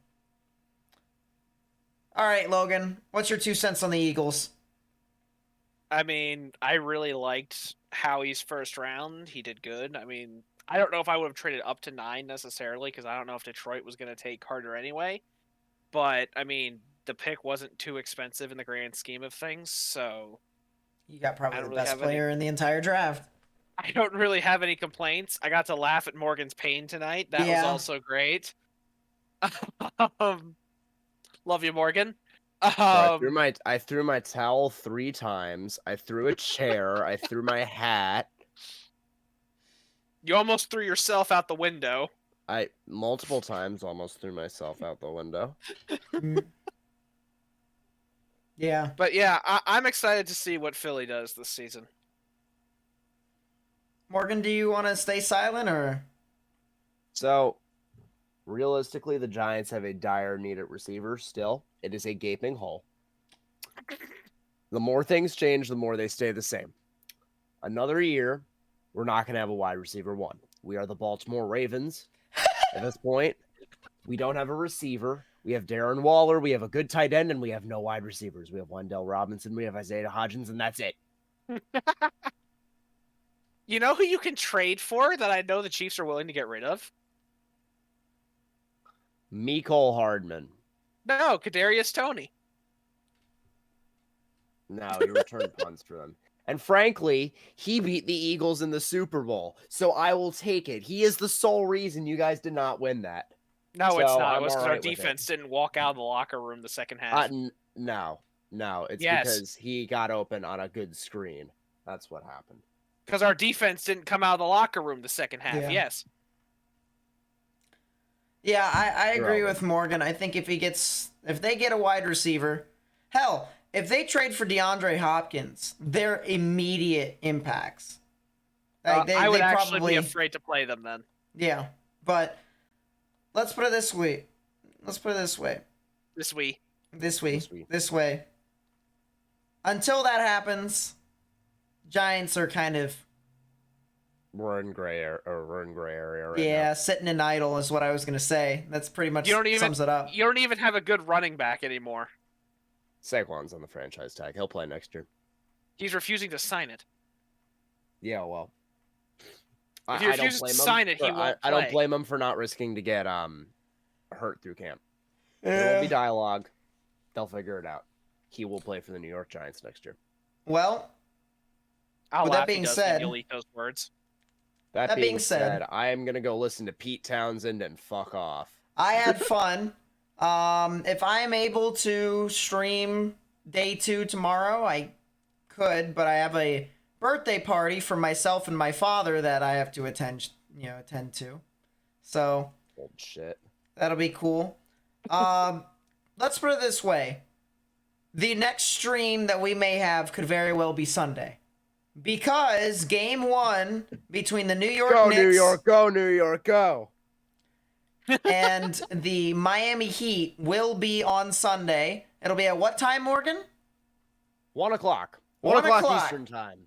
All right, Logan, what's your 2 cents on the Eagles?
I mean, I really liked Howie's first round. He did good. I mean, I don't know if I would have traded up to 9 necessarily because I don't know if Detroit was going to take Carter anyway. But, I mean, the pick wasn't too expensive in the grand scheme of things, so
You got probably
I
the
don't really
best
have any-
player in the entire draft.
I don't really have any complaints. I got to laugh at Morgan's pain tonight. That
Yeah.
was also great. Love you, Morgan.
So I threw my towel 3 times. I threw a chair. I threw my hat.
You almost threw yourself out the window.
I multiple times almost threw myself out the window.
Yeah.
But yeah, I'm excited to see what Philly does this season.
Morgan, do you want to stay silent or?
So, realistically, the Giants have a dire need at receiver still. It is a gaping hole. The more things change, the more they stay the same. Another year, we're not going to have a wide receiver 1. We are the Baltimore Ravens. At this point, we don't have a receiver. We have Darren Waller. We have a good tight end, and we have no wide receivers. We have Wendell Robinson. We have Isaiah Hodgins, and that's it.
You know who you can trade for that I know the Chiefs are willing to get rid of?
Mecole Hardman.
No, Kadarius Toney.
No, he returned punts for them. And frankly, he beat the Eagles in the Super Bowl. So I will take it. He is the sole reason you guys did not win that.
No, it's
So,
not. It
I'm
was because
all
our
right with it.
defense didn't walk out of the locker room the second half.
No. It's
Yes.
because he got open on a good screen. That's what happened.
Because our defense didn't come out of the locker room the second half.
Yeah.
Yes.
Yeah, I agree
Irrelevant.
with Morgan. I think if they get a wide receiver, hell, if they trade for DeAndre Hopkins, they're immediate impacts. Like,
I would
they
actually
probably,
be afraid to play them then.
yeah. But let's put it this way. Let's put it this way. This way. Until that happens, Giants are kind of
We're in gray area right
yeah,
now.
sitting in idle is what I was gonna say. That's pretty much
You don't even
sums it up.
You don't even have a good running back anymore.
Saquon's on the franchise tag. He'll play next year.
He's refusing to sign it.
Yeah, well.
If he refuses to sign it, he won't
I don't
play.
blame him for not risking to get hurt through camp. There will be dialogue. They'll figure it out. He will play for the New York Giants next year.
Well,
I'll
With that
laugh if he
being
does
said-
delete those words.
That being said, I am gonna go listen to Pete Townsend and fuck off.
I had fun. If I am able to stream day 2 tomorrow, I could, but I have a birthday party for myself and my father that I have to attend to. So
Old shit.
that'll be cool. Let's put it this way. The next stream that we may have could very well be Sunday. Because game 1 between the New York
Go
Knicks
New York, go New York, go.
and the Miami Heat will be on Sunday. It'll be at what time, Morgan?
1 o'clock.
1
1 o'clock
o'clock.
Eastern time.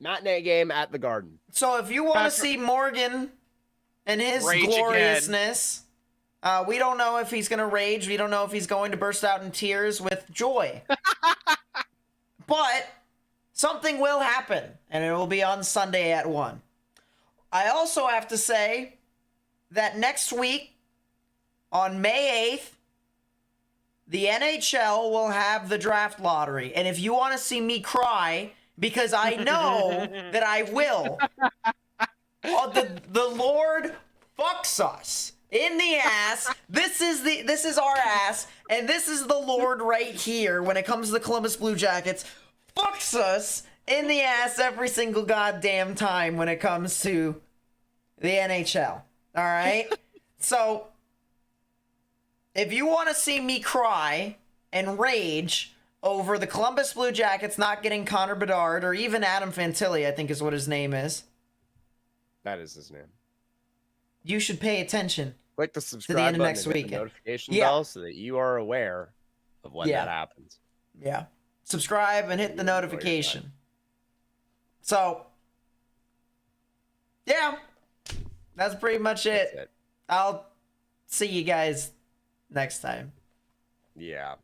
Matinee game at the Garden.
So if you want to
Patrick-
see Morgan and his
Rage again.
gloriousness, we don't know if he's going to rage. We don't know if he's going to burst out in tears with joy. But something will happen, and it will be on Sunday at 1. I also have to say that next week, on May 8th, the NHL will have the draft lottery. And if you want to see me cry, because I know that I will, the Lord fucks us in the ass. This is our ass, and this is the Lord right here when it comes to the Columbus Blue Jackets. Fucks us in the ass every single goddamn time when it comes to the NHL. All right? So, if you want to see me cry and rage over the Columbus Blue Jackets not getting Connor Bedard or even Adam Fantilli, I think is what his name is,
That is his name.
you should pay attention.
Click the
end
subscribe
of
button
next
and hit the
weekend.
notification
Yeah.
bell so that you are aware of when
Yeah.
that happens.
Yeah. Subscribe and hit the
You enjoy your
notification. So, yeah. That's pretty much
That's
it.
it.
I'll see you guys next time.
Yeah.